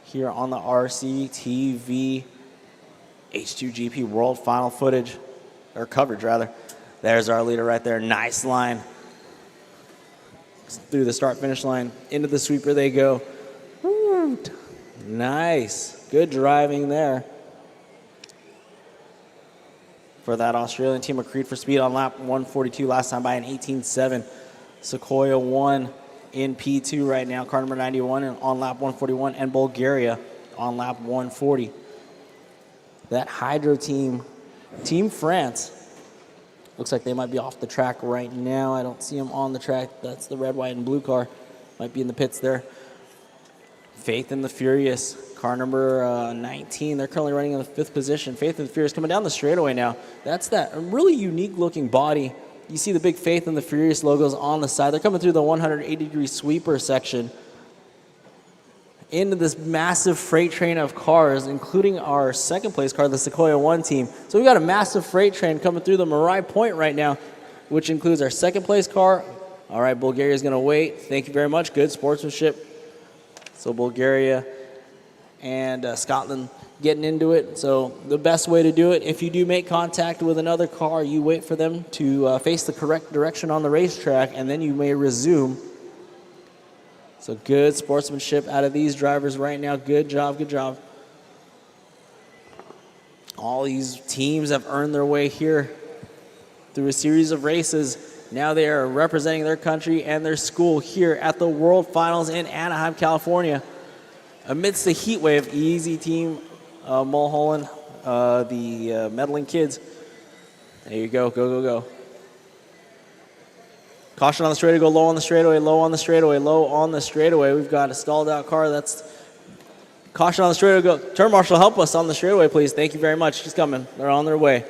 Here on the RCTV H2GP World Final footage, or coverage rather. There's our leader right there. Nice line. Through the start-finish line. Into the sweeper they go. Woo. Nice. Good driving there for that Australian team of Creed for Speed on lap 142 last time by an 18.7. Sequoia 1 in P2 right now, car number 91 on lap 141, and Bulgaria on lap 140. That Hydro team, Team France, looks like they might be off the track right now. I don't see them on the track. That's the red, white, and blue car. Might be in the pits there. Faith and the Furious, car number 19. They're currently running in the 5th position. Faith and the Furious coming down the straightaway now. That's that really unique looking body. You see the big Faith and the Furious logos on the side. They're coming through the 180-degree sweeper section into this massive freight train of cars, including our second place car, the Sequoia 1 team. So we've got a massive freight train coming through the Mariah Point right now, which includes our second place car. All right, Bulgaria's going to wait. Thank you very much. Good sportsmanship. So Bulgaria and Scotland getting into it. So the best way to do it, if you do make contact with another car, you wait for them to face the correct direction on the racetrack, and then you may resume. So good sportsmanship out of these drivers right now. Good job, good job. All these teams have earned their way here through a series of races. Now they are representing their country and their school here at the World Finals in Anaheim, California. Amidst the heat wave, easy team, Mulholland, the Meddling Kids. There you go, go, go, go. Caution on the straightaway, go low on the straightaway, low on the straightaway, low on the straightaway. We've got a stalled out car. That's caution on the straightaway, go. Turn marshal, help us on the straightaway, please. Thank you very much. She's coming. They're on their way.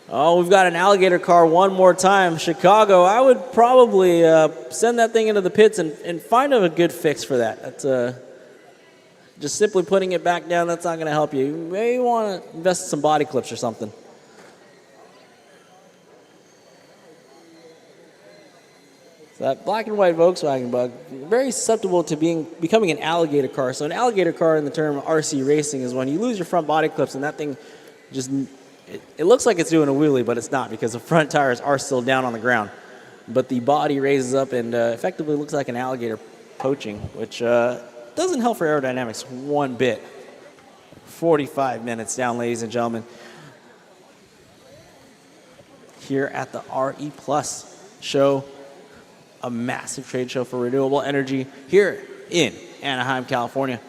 Oh, we've got an alligator car one more time. Chicago, I would probably send that thing into the pits and find a good fix for that. That's just simply putting it back down, that's not going to help you. You may want to invest in some body clips or something. So that black and white Volkswagen Bug, very susceptible to becoming an alligator car. So an alligator car in the term RC racing is when you lose your front body clips and that thing just, it looks like it's doing a wheelie, but it's not because the front tires are still down on the ground. But the body raises up and effectively looks like an alligator poaching, which doesn't help for aerodynamics one bit. 45 minutes down, ladies and gentlemen. Here at the RE Plus show. a massive trade show for renewable energy here in Anaheim, California.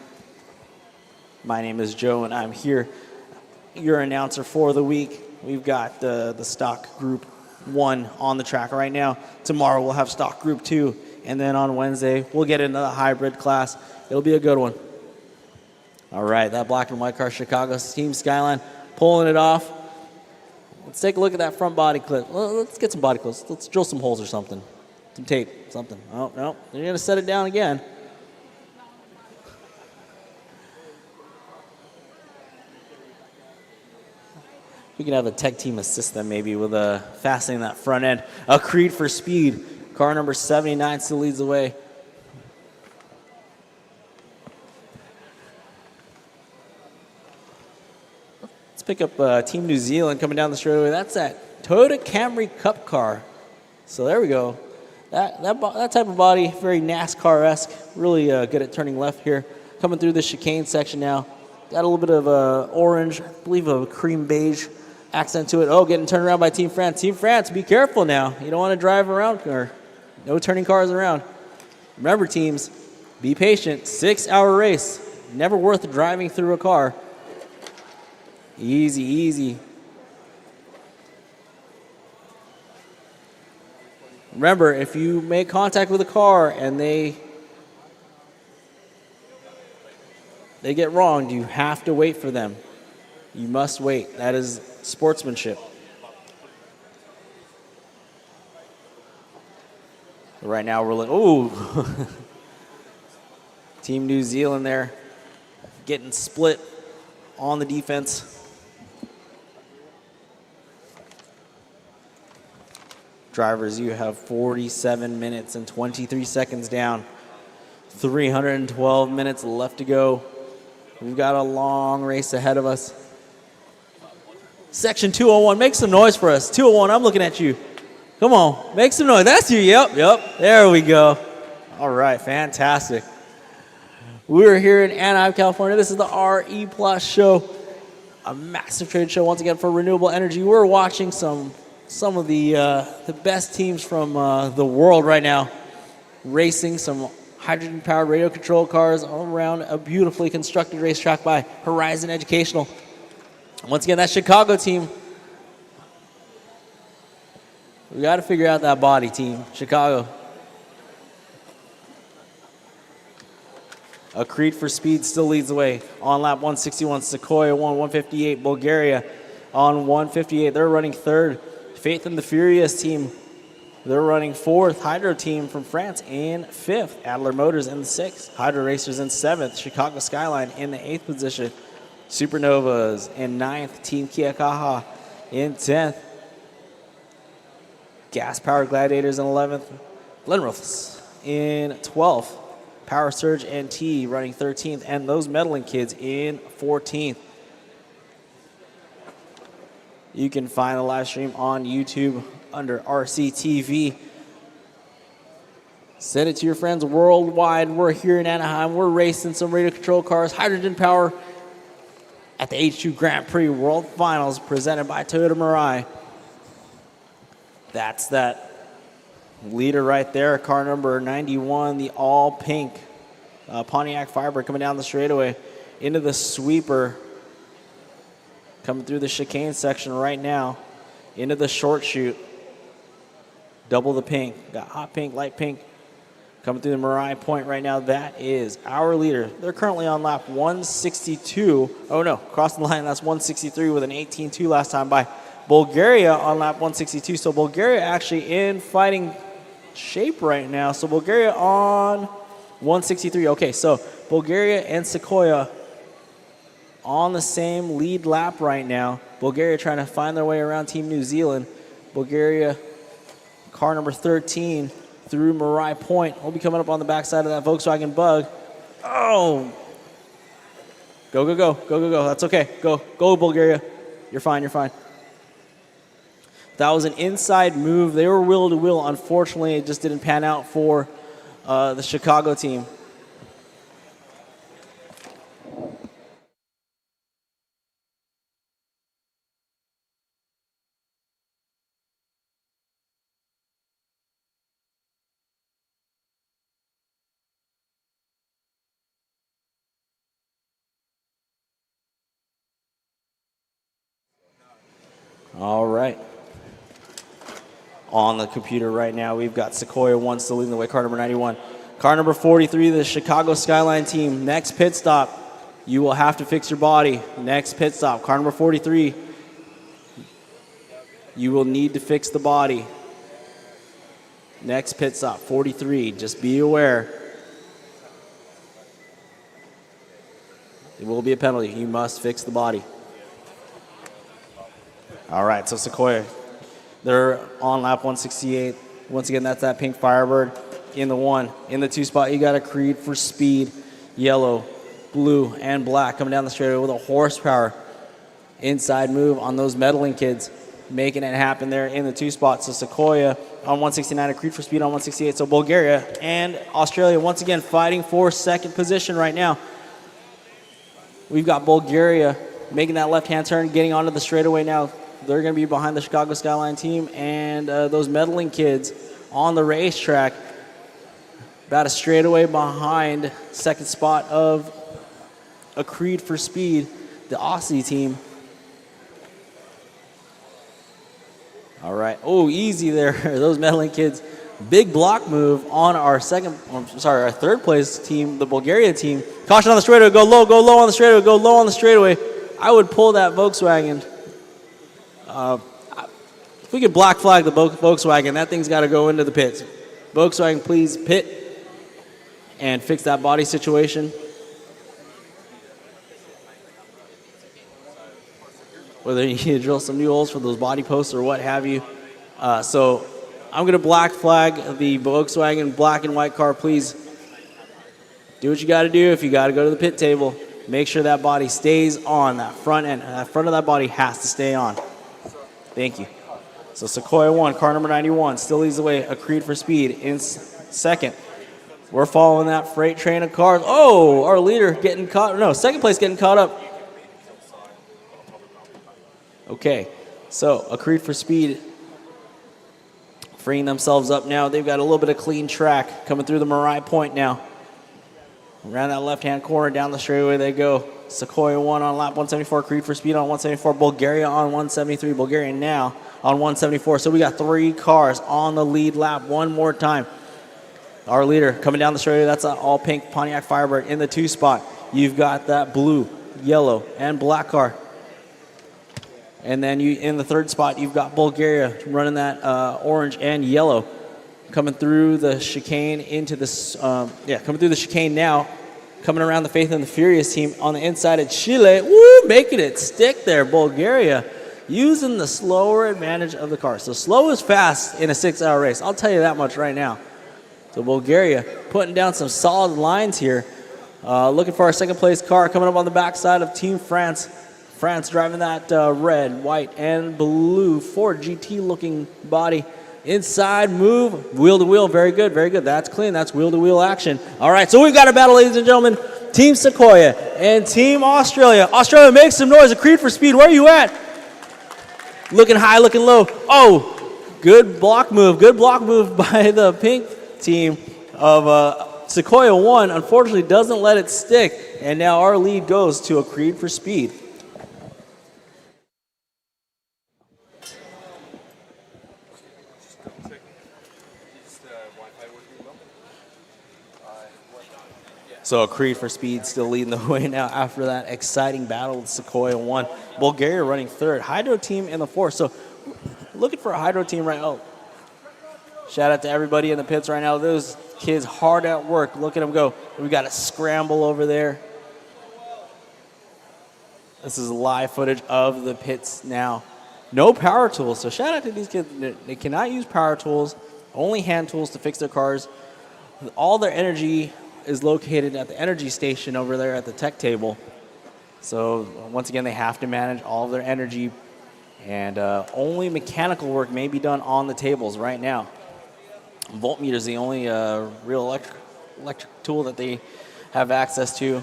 My name is Joe, and I'm here, your announcer for the week. We've got the stock group 1 on the track right now. Tomorrow we'll have stock group 2, and then on Wednesday we'll get into the hybrid class. It'll be a good one. All right, that black and white car, Chicago Team Skyline, pulling it off. Let's take a look at that front body clip. Well, let's get some body clips. Let's drill some holes or something. Some tape, something. Oh, no, you're going to set it down again. We can have the tech team assist them maybe with fastening that front end. A Creed for speed. Car number 79 still leads the way. Let's pick up Team New Zealand coming down the straightaway. That's that Toyota Camry Cup car. So there we go. That type of body, very NASCAR-esque. Really good at turning left here. Coming through the chicane section now. Got a little bit of orange, I believe a cream beige accent to it. Oh, getting turned around by Team France. Team France, be careful now. You don't want to drive around, or no turning cars around. Remember, teams, be patient. 6-hour race. Never worth driving through a car. Easy, easy. Remember, if you make contact with a car and they get wronged, you have to wait for them. You must wait. That is sportsmanship. Right now we're like, oh, Team New Zealand there getting split on the defense. Drivers, you have 47 minutes and 23 seconds down. 312 minutes left to go. We've got a long race ahead of us. Section 201, make some noise for us. 201, I'm looking at you. Come on, make some noise. That's you. Yep. There we go. All right, fantastic. We're here in Anaheim, California. This is the RE Plus show, a massive trade show once again for renewable energy. We're watching some of the best teams from the world right now, racing some hydrogen-powered radio-controlled cars all around a beautifully constructed racetrack by Horizon Educational. Once again, that Chicago team. We got to figure out that body team, Chicago. A Creed for speed still leads the way. On lap 161, Sequoia won 158. Bulgaria on 158. They're running third. Faith and the Furious team, they're running fourth. Hydro team from France in fifth. Adler Motors in sixth. Hydro Racers in seventh. Chicago Skyline in the eighth position. Supernovas in ninth. Team Kia Kaha in 10th. Gas-powered Gladiators in 11th. Glenrothes in 12th. Power Surge NT running 13th. And those Medaling Kids in 14th. You can find the live stream on YouTube under RCTV. Send it to your friends worldwide. We're here in Anaheim. We're racing some radio control cars, hydrogen power at the H2 Grand Prix World Finals presented by Toyota Mirai. That's that leader right there, car number 91, the all pink Pontiac Firebird coming down the straightaway into the sweeper. Coming through the chicane section right now into the short chute. Double the pink. Got hot pink, light pink. Coming through the Mirai point right now. That is our leader. They're currently on lap 162. Oh, no. Crossing the line, that's 163 with an 18.2 last time by Bulgaria on lap 162. So Bulgaria actually in fighting shape right now. So Bulgaria on 163. Okay, so Bulgaria and Sequoia on the same lead lap right now. Bulgaria trying to find their way around Team New Zealand. Bulgaria, car number 13 through Mirai Point. We'll be coming up on the backside of that Volkswagen Bug. Oh! Go, go, go. Go, go, go. That's okay. Go. Go, Bulgaria. You're fine. You're fine. That was an inside move. They were wheel to wheel. Unfortunately, it just didn't pan out for the Chicago team. All right. On the computer right now, we've got Sequoia 1 still leading the way, car number 91. Car number 43, the Chicago Skyline team. Next pit stop, you will have to fix your body. Next pit stop, car number 43, you will need to fix the body. Next pit stop, 43, just be aware. It will be a penalty. You must fix the body. All right, so Sequoia, they're on lap 168. Once again, that's that pink Firebird in the 1. In the 2 spot, you got a Creed for speed. Yellow, blue, and black coming down the straightaway with a horsepower inside move on those meddling kids, making it happen there in the 2 spot. So Sequoia on 169, a Creed for speed on 168. So Bulgaria and Australia once again fighting for second position right now. We've got Bulgaria making that left-hand turn, getting onto the straightaway now. They're going to be behind the Chicago Skyline team and those meddling kids on the racetrack. About a straightaway behind second spot of a Creed for speed, the Aussie team. All right. Oh, easy there. Those meddling kids. Big block move on our our third place team, the Bulgaria team. Caution on the straightaway. Go low on the straightaway. Go low on the straightaway. I would pull that Volkswagen. If we could black flag the Volkswagen, that thing's got to go into the pits. Volkswagen, please pit and fix that body situation. Whether you need to drill some new holes for those body posts or what have you. So I'm going to black flag the Volkswagen black and white car. Please do what you got to do. If you got to go to the pit table, make sure that body stays on. That front end, that front of that body has to stay on. Thank you. So Sequoia 1, car number 91, still leads the way. A Creed for speed in second. We're following that freight train of cars. Oh, our leader getting caught. No, second place getting caught up. Okay, so a Creed for speed freeing themselves up now. They've got a little bit of clean track coming through the Marai Point now. Around that left-hand corner, down the straightaway they go. Sequoia 1 on lap 174, Creed for speed on 174, Bulgaria on 173, Bulgaria now on 174. So we got 3 cars on the lead lap one more time. Our leader coming down the straightaway, that's an all-pink Pontiac Firebird in the 2 spot. You've got that blue, yellow, and black car. And then you in the 3rd spot, you've got Bulgaria running that orange and yellow. Coming through the chicane into this, coming through the chicane now. Coming around the Faith and the Furious team on the inside of Chile. Woo, making it stick there. Bulgaria using the slower advantage of the car. So slow is fast in a 6-hour race. I'll tell you that much right now. So Bulgaria putting down some solid lines here. Looking for our 2nd place car coming up on the backside of Team France. France driving that red, white, and blue Ford GT looking body. Inside move, wheel to wheel, very good, very good. That's clean, that's wheel to wheel action. All right, so we've got a battle, ladies and gentlemen. Team Sequoia and Team Australia. Australia, make some noise, a Creed for speed. Where are you at? Looking high, looking low. Oh, good block move by the pink team of Sequoia 1. Unfortunately, doesn't let it stick. And now our lead goes to a Creed for speed. So a Creed for speed still leading the way now after that exciting battle with Sequoia 1. Bulgaria running 3rd. Hydro team in the 4th. So looking for a Hydro team right now. Shout out to everybody in the pits right now. Those kids hard at work. Look at them go. We got a scramble over there. This is live footage of the pits now. No power tools. So shout out to these kids. They cannot use power tools. Only hand tools to fix their cars. All their energy is located at the energy station over there at the tech table. So once again, they have to manage all of their energy, and only mechanical work may be done on the tables right now. Voltmeter is the only real electric tool that they have access to.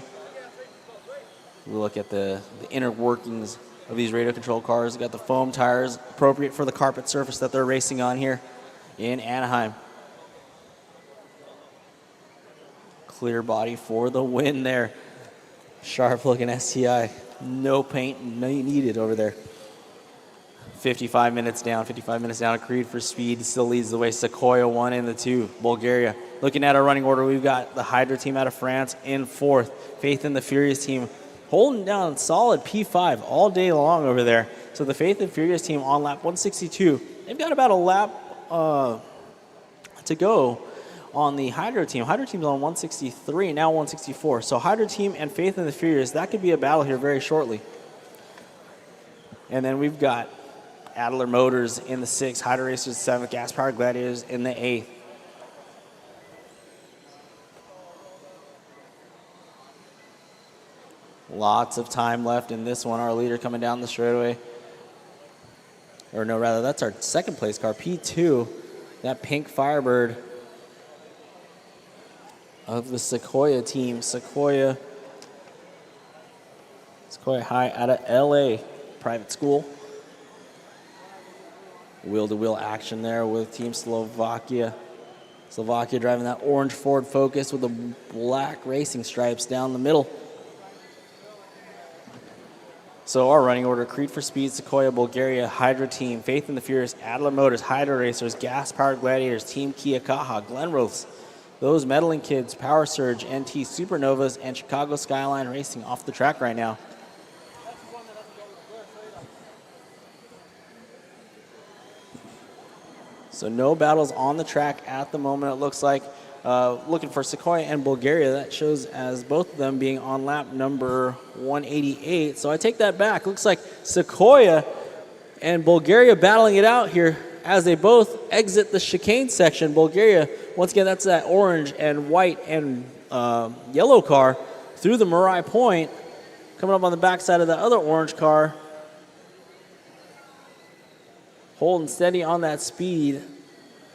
We look at the inner workings of these radio control cars. We've got the foam tires appropriate for the carpet surface that they're racing on here in Anaheim. Clear body for the win there. Sharp looking STI. No paint needed over there. 55 minutes down. Creed for Speed still leads the way. Sequoia 1 in the 2. Bulgaria. Looking at our running order, we've got the Hydra team out of France in 4th. Faith and the Furious team holding down solid P5 all day long over there. So the Faith and Furious team on lap 162. They've got about a lap to go on the Hydra team. Hydra team's on 163, now 164. So Hydra team and Faith and the Furious, that could be a battle here very shortly. And then we've got Adler Motors in the 6th, Hydra Racers 7th, Gas Powered Gladiators in the 8th. Lots of time left in this one. Our leader coming down the straightaway. Or no, rather, that's our second place car, P2. That pink Firebird of the Sequoia team. Sequoia High out of LA, private school. Wheel-to-wheel action there with Team Slovakia. Slovakia driving that orange Ford Focus with the black racing stripes down the middle. So our running order: Creed for Speed, Sequoia, Bulgaria, Hydra team, Faith and the Furious, Adler Motors, Hydra Racers, Gas Powered Gladiators, Team Kia Kaha, Glenrothes, Those Meddling Kids, Power Surge, NT Supernovas, and Chicago Skyline Racing off the track right now. So no battles on the track at the moment, it looks like. Looking for Sequoia and Bulgaria. That shows as both of them being on lap number 188. So I take that back. Looks like Sequoia and Bulgaria battling it out here as they both exit the chicane section. Bulgaria, once again, that's that orange and white and yellow car through the Marai Point. Coming up on the backside of the other orange car. Holding steady on that speed.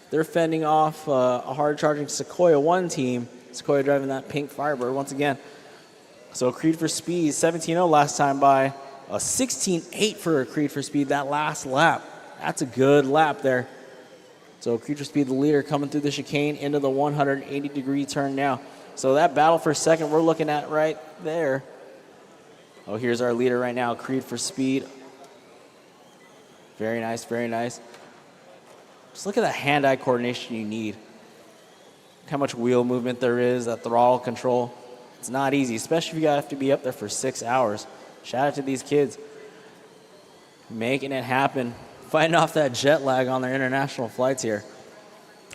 They're fending off a hard-charging Sequoia 1 team. Sequoia driving that pink Firebird once again. So Creed for Speed, 17-0 last time by. A 16-8 for Creed for Speed that last lap. That's a good lap there. So Creed for Speed, the leader, coming through the chicane into the 180-degree turn now. So that battle for second we're looking at right there. Oh, here's our leader right now, Creed for Speed. Very nice, very nice. Just look at the hand-eye coordination you need. How much wheel movement there is, that throttle control. It's not easy, especially if you have to be up there for 6 hours. Shout out to these kids. Making it happen. Fighting off that jet lag on their international flights here.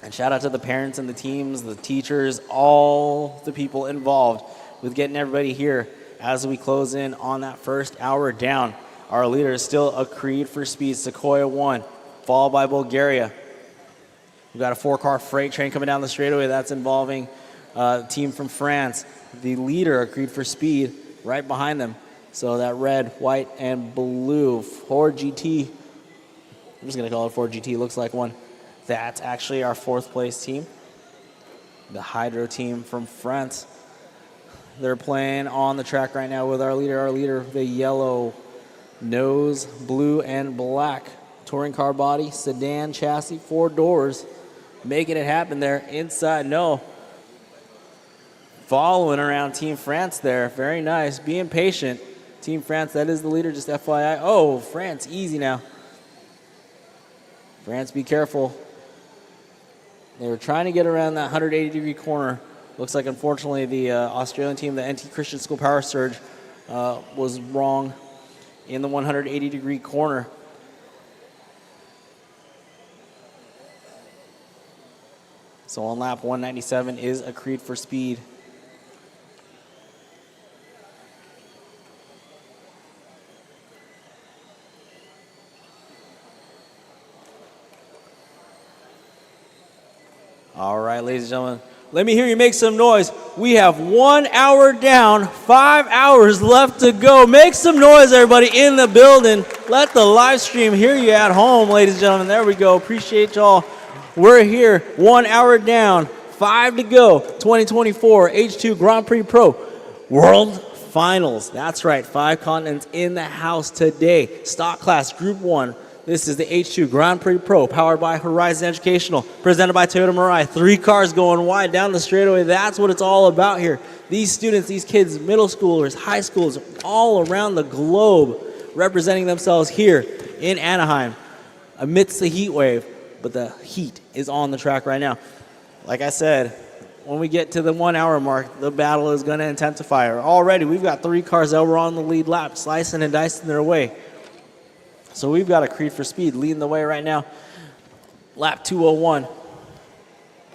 And shout out to the parents and the teams, the teachers, all the people involved with getting everybody here as we close in on that first hour down. Our leader is still a Creed for Speed, Sequoia 1, followed by Bulgaria. We've got a 4-car freight train coming down the straightaway. That's involving a team from France. The leader, a Creed for Speed, right behind them. So that red, white, and blue Ford GT. I'm just going to call it Ford GT. Looks like one. That's actually our 4th place team. The Hydro team from France. They're playing on the track right now with our leader, the yellow nose, blue, and black touring car body, sedan chassis, 4 doors. Making it happen there inside. No. Following around Team France there. Very nice. Being patient. Team France, that is the leader, just FYI. Oh, France, easy now. France, be careful. They were trying to get around that 180-degree corner. Looks like, unfortunately, the Australian team, the NT Christian School Power Surge, was wrong in the 180-degree corner. So on lap 197 is a Creed for Speed. All right, ladies and gentlemen, let me hear you make some noise. We have 1 hour down, 5 hours left to go. Make some noise, everybody in the building. Let the live stream hear you at home, ladies and gentlemen. There we go. Appreciate y'all. We're here, 1 hour down, 5 to go. 2024 H2 Grand Prix Pro World Finals. That's right, 5 continents in the house today. Stock class, Group 1. This is the H2 Grand Prix Pro, powered by Horizon Educational, presented by Toyota Mirai. 3 cars going wide down the straightaway. That's what it's all about here. These students, these kids, middle schoolers, high schoolers, all around the globe representing themselves here in Anaheim amidst the heat wave. But the heat is on the track right now. Like I said, when we get to the 1 hour mark, the battle is going to intensify. Already, we've got 3 cars that were on the lead lap, slicing and dicing their way. So we've got a Creed for Speed leading the way right now. Lap 201.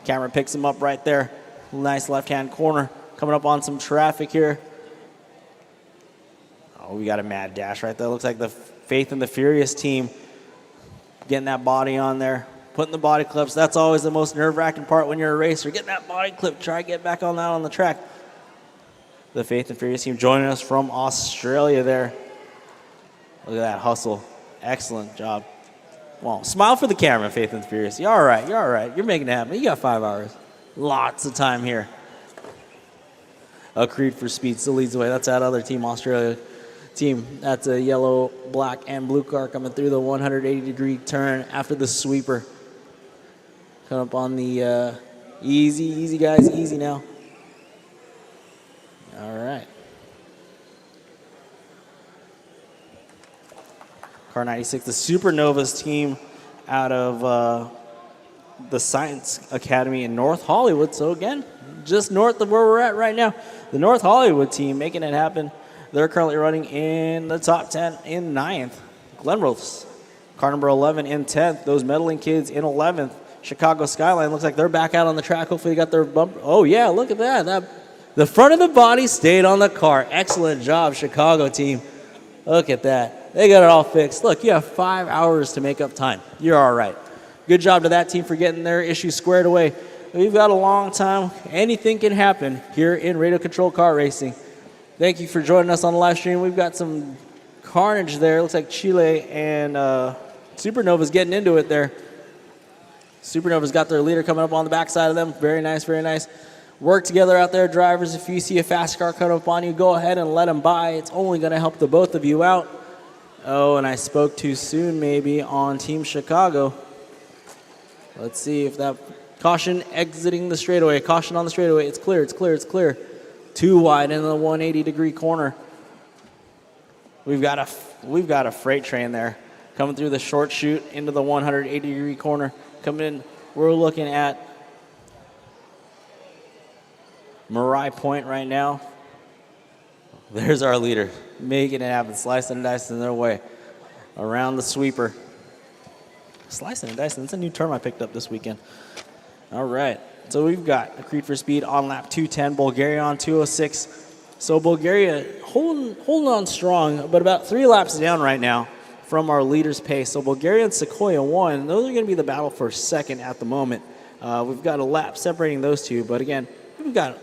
Camera picks him up right there. Nice left-hand corner. Coming up on some traffic here. Oh, we got a mad dash right there. Looks like the Faith and the Furious team getting that body on there. Putting the body clips. That's always the most nerve-wracking part when you're a racer. Getting that body clip. Try to get back on that on the track. The Faith and Furious team joining us from Australia there. Look at that hustle. Excellent job. Well, smile for the camera, Faith and Furious. You're all right. You're all right. You're making it happen. You got 5 hours. Lots of time here. A Creed for Speed still leads the way. That's that other team, Australia team. That's a yellow, black, and blue car coming through the 180-degree turn after the sweeper. Coming up on the easy, guys, easy now. All right. Car 96, the Supernovas team out of the Science Academy in North Hollywood. So again, just north of where we're at right now. The North Hollywood team making it happen. They're currently running in the top 10 in 9th. Glenrose, car number 11 in 10th. Those medaling kids in 11th. Chicago Skyline looks like they're back out on the track. Hopefully they got their bumper. Oh yeah, look at that. The front of the body stayed on the car. Excellent job, Chicago team. Look at that. They got it all fixed. Look, you have 5 hours to make up time. You're all right. Good job to that team for getting their issues squared away. We've got a long time. Anything can happen here in radio control car racing. Thank you for joining us on the live stream. We've got some carnage there. Looks like Chile and Supernova's getting into it there. Supernova's got their leader coming up on the backside of them. Very nice, very nice. Work together out there, drivers. If you see a fast car come up on you, go ahead and let them by. It's only going to help the both of you out. Oh, and I spoke too soon maybe on Team Chicago. Let's see if that caution exiting the straightaway. Caution on the straightaway. It's clear, it's clear, it's clear. Too wide in the 180-degree corner. We've got a freight train there coming through the short chute into the 180-degree corner. Coming in, we're looking at Marai Point right now. There's our leader, making it happen, slicing and dicing their way around the sweeper. Slicing and dicing, that's a new term I picked up this weekend. All right, so we've got a Creed for Speed on lap 210, Bulgaria on 206. So Bulgaria holding on strong, but about 3 laps down right now from our leader's pace. So Bulgaria and Sequoia won. Those are going to be the battle for second at the moment. We've got a lap separating those two, but again, we've got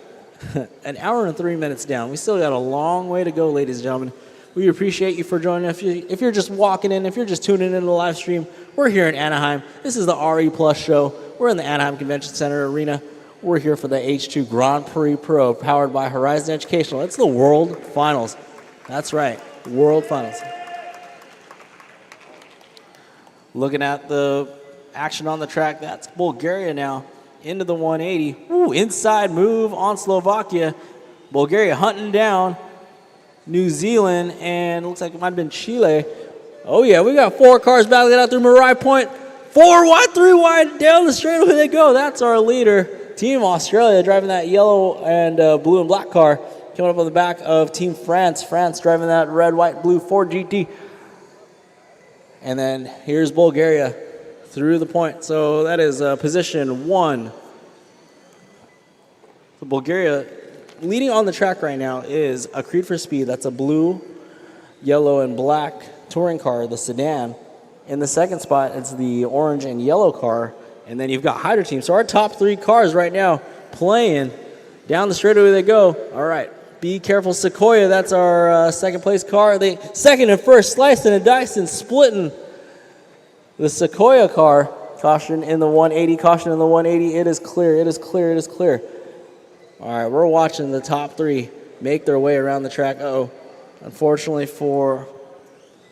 an hour and 3 minutes down. We still got a long way to go, ladies and gentlemen. We appreciate you for joining us. If you're just walking in, if you're just tuning into the live stream, we're here in Anaheim. This is the RE Plus show. We're in the Anaheim Convention Center Arena. We're here for the H2 Grand Prix Pro, powered by Horizon Educational. It's the World Finals. That's right, World Finals. Looking at the action on the track, that's Bulgaria now into the 180. Ooh, inside move on Slovakia. Bulgaria hunting down New Zealand, and it looks like it might have been Chile. Oh yeah, we got 4 cars battling out through Marai Point. 4 wide, 3 wide, down the straightaway they go. That's our leader. Team Australia driving that yellow and blue and black car. Coming up on the back of Team France. France driving that red, white, blue Ford GT. And then here's Bulgaria through the point. So that is position 1. So Bulgaria leading on the track right now is a Creed for Speed. That's a blue, yellow, and black touring car, the sedan. In the second spot, it's the orange and yellow car. And then you've got Hydra Team. So our top 3 cars right now playing. Down the straightaway they go. All right. Be careful, Sequoia. That's our second place car. They second and first, slicing and dicing, splitting the Sequoia car. Caution in the 180. Caution in the 180. It is clear. It is clear. It is clear. All right. We're watching the top 3 make their way around the track. Uh-oh. Unfortunately for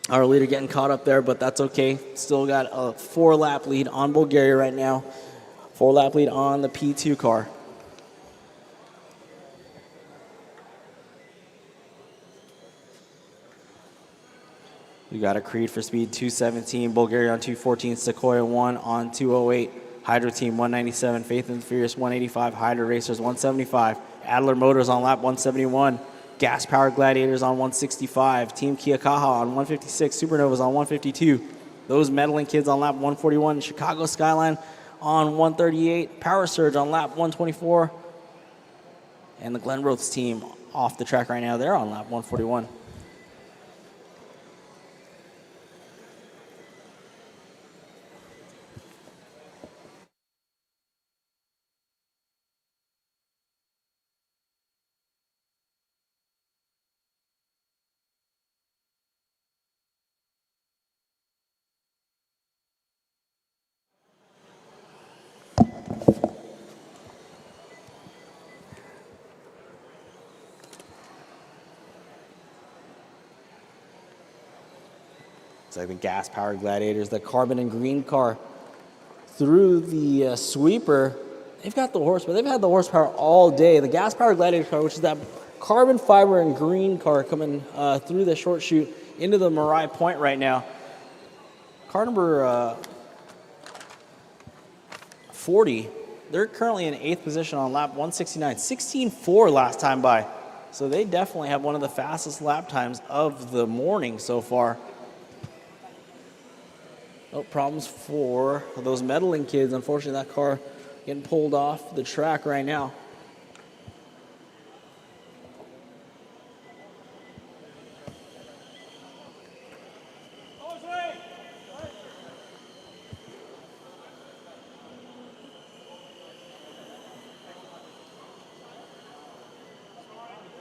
our leader getting caught up there, but that's okay. Still got a 4-lap lead on Bulgaria right now. 4-lap lead on the P2 car. We got a Creed for speed 217, Bulgaria on 214, Sequoia 1 on 208, Hydra Team 197, Faith and Furious 185, Hydra Racers 175, Adler Motors on lap 171, Gas Powered Gladiators on 165, Team Kiakaha on 156, Supernovas on 152, those Meddling Kids on lap 141, Chicago Skyline on 138, Power Surge on lap 124, and the Glenrothes team off the track right now, they're on lap 141. It's like the gas-powered Gladiators, the carbon and green car through the sweeper. They've got the horsepower. They've had the horsepower all day. The gas-powered Gladiator car, which is that carbon fiber and green car coming through the short chute into the Marai Point right now. Car number 40, they're currently in 8th position on lap 169. 16.4 last time by. So they definitely have one of the fastest lap times of the morning so far. Oh, problems for those Meddling Kids. Unfortunately, that car getting pulled off the track right now.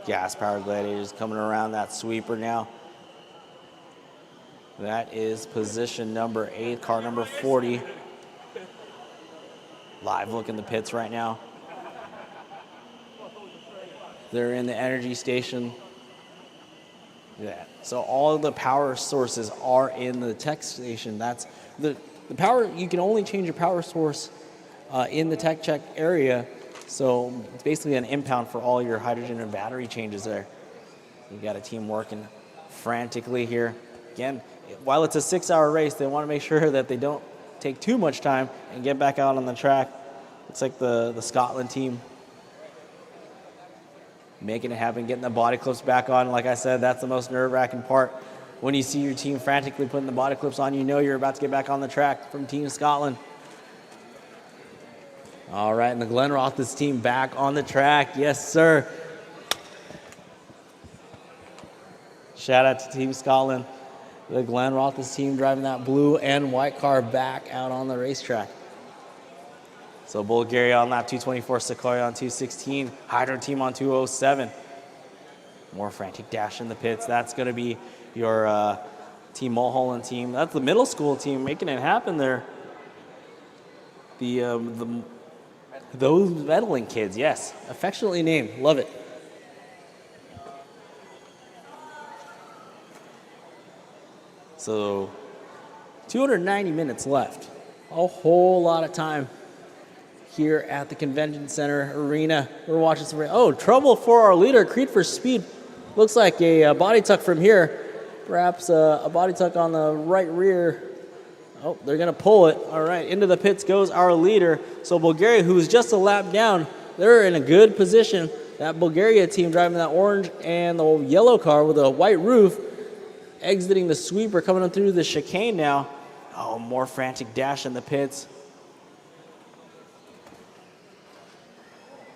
Gas-powered Gladiators coming around that sweeper now. That is position number 8, car number 40. Live look in the pits right now. They're in the energy station. Yeah. So all of the power sources are in the tech station. That's the power. You can only change your power source in the tech check area. So it's basically an impound for all your hydrogen and battery changes there. You've got a team working frantically here. Again, while it's a 6-hour race, they want to make sure that they don't take too much time and get back out on the track. Looks like the Scotland team making it happen, getting the body clips back on. Like I said, that's the most nerve-wracking part. When you see your team frantically putting the body clips on, you know you're about to get back on the track from Team Scotland. All right, and the Glenrothes team back on the track. Yes, sir. Shout out to Team Scotland. The Glenrothes team driving that blue and white car back out on the racetrack. So Bulgaria on lap 224, Sequoia on 216, Hydro team on 207. More frantic dash in the pits. That's going to be your Team Mulholland team. That's the middle school team making it happen there. Those Meddling Kids, yes, affectionately named. Love it. So 290 minutes left. A whole lot of time here at the Convention Center Arena. We're watching some, oh, trouble for our leader, Creed for Speed. Looks like a body tuck from here. Perhaps a body tuck on the right rear. Oh, they're going to pull it. All right, into the pits goes our leader. So Bulgaria, who's just a lap down, they're in a good position. That Bulgaria team driving that orange and the yellow car with a white roof, exiting the sweeper, coming on through the chicane now. Oh, more frantic dash in the pits.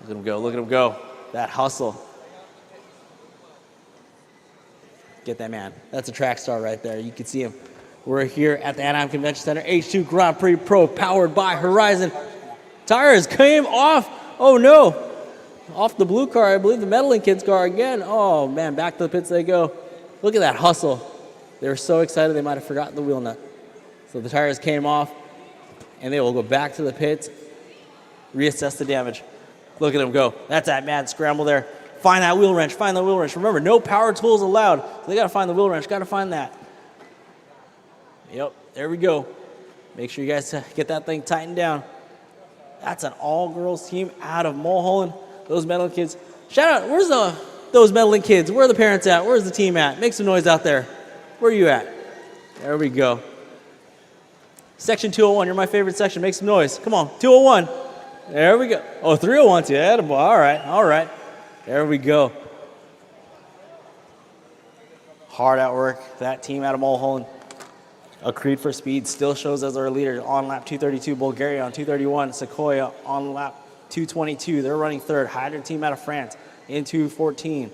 Look at him go, look at him go. That hustle. Get that man. That's a track star right there. You can see him. We're here at the Anaheim Convention Center. H2 Grand Prix Pro powered by Horizon. Tires came off. Oh, no. Off the blue car, I believe the Meddling Kids car again. Oh, man, back to the pits they go. Look at that hustle. They were so excited they might have forgotten the wheel nut. So the tires came off, and they will go back to the pits, reassess the damage. Look at them go. That's that mad scramble there. Find that wheel wrench. Find the wheel wrench. Remember, no power tools allowed. So they got to find the wheel wrench. Got to find that. Yep, there we go. Make sure you guys get that thing tightened down. That's an all-girls team out of Mulholland. Those Meddling Kids. Shout out, where's those Meddling Kids? Where are the parents at? Where's the team at? Make some noise out there. Where are you at? There we go. Section 201, you're my favorite section. Make some noise. Come on, 201. There we go. Oh, 301 too. Attaboy. All right, all right. There we go. Hard at work. That team out of Mulholland. A Creed for Speed still shows as our leader on lap 232. Bulgaria on 231. Sequoia on lap 222. They're running third. Hydra team out of France in 214.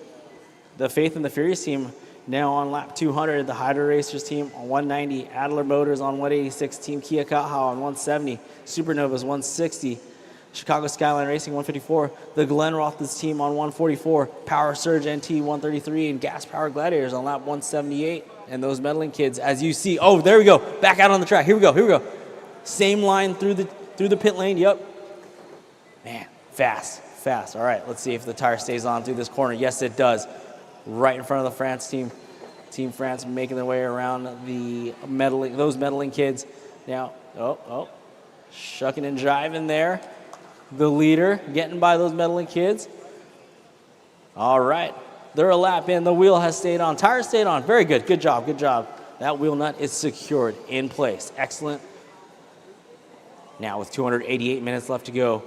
The Faith and the Furious team now on lap 200. The Hydra Racers team on 190. Adler Motors on 186. Team Kia Kaha on 170. Supernovas 160. Chicago Skyline Racing 154. The Glenn Roth's team on 144. Power Surge NT 133. And Gas Power Gladiators on lap 178. And those medaling kids, as you see, oh, there we go. Back out on the track. Here we go. Here we go. Same line through the pit lane. Yep. Man, fast, fast. All right, let's see if the tire stays on through this corner. Yes, it does. Right in front of the France team. Team France making their way around those medaling kids. Now, shucking and jiving there. The leader getting by those medaling kids. All right. They're a lap in. The wheel has stayed on. Tire stayed on. Very good. Good job. Good job. That wheel nut is secured in place. Excellent. Now with 288 minutes left to go,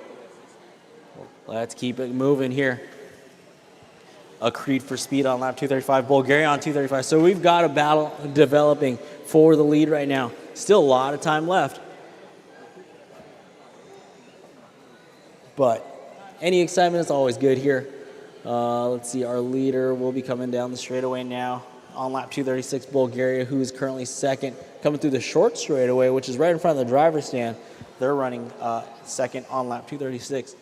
let's keep it moving here. A Creed for Speed on lap 235. Bulgaria on 235. So we've got a battle developing for the lead right now. Still a lot of time left. But any excitement is always good here. Let's see, our leader will be coming down the straightaway now on lap 236, Bulgaria, who is currently second, coming through the short straightaway, which is right in front of the driver's stand. They're running second on lap 236.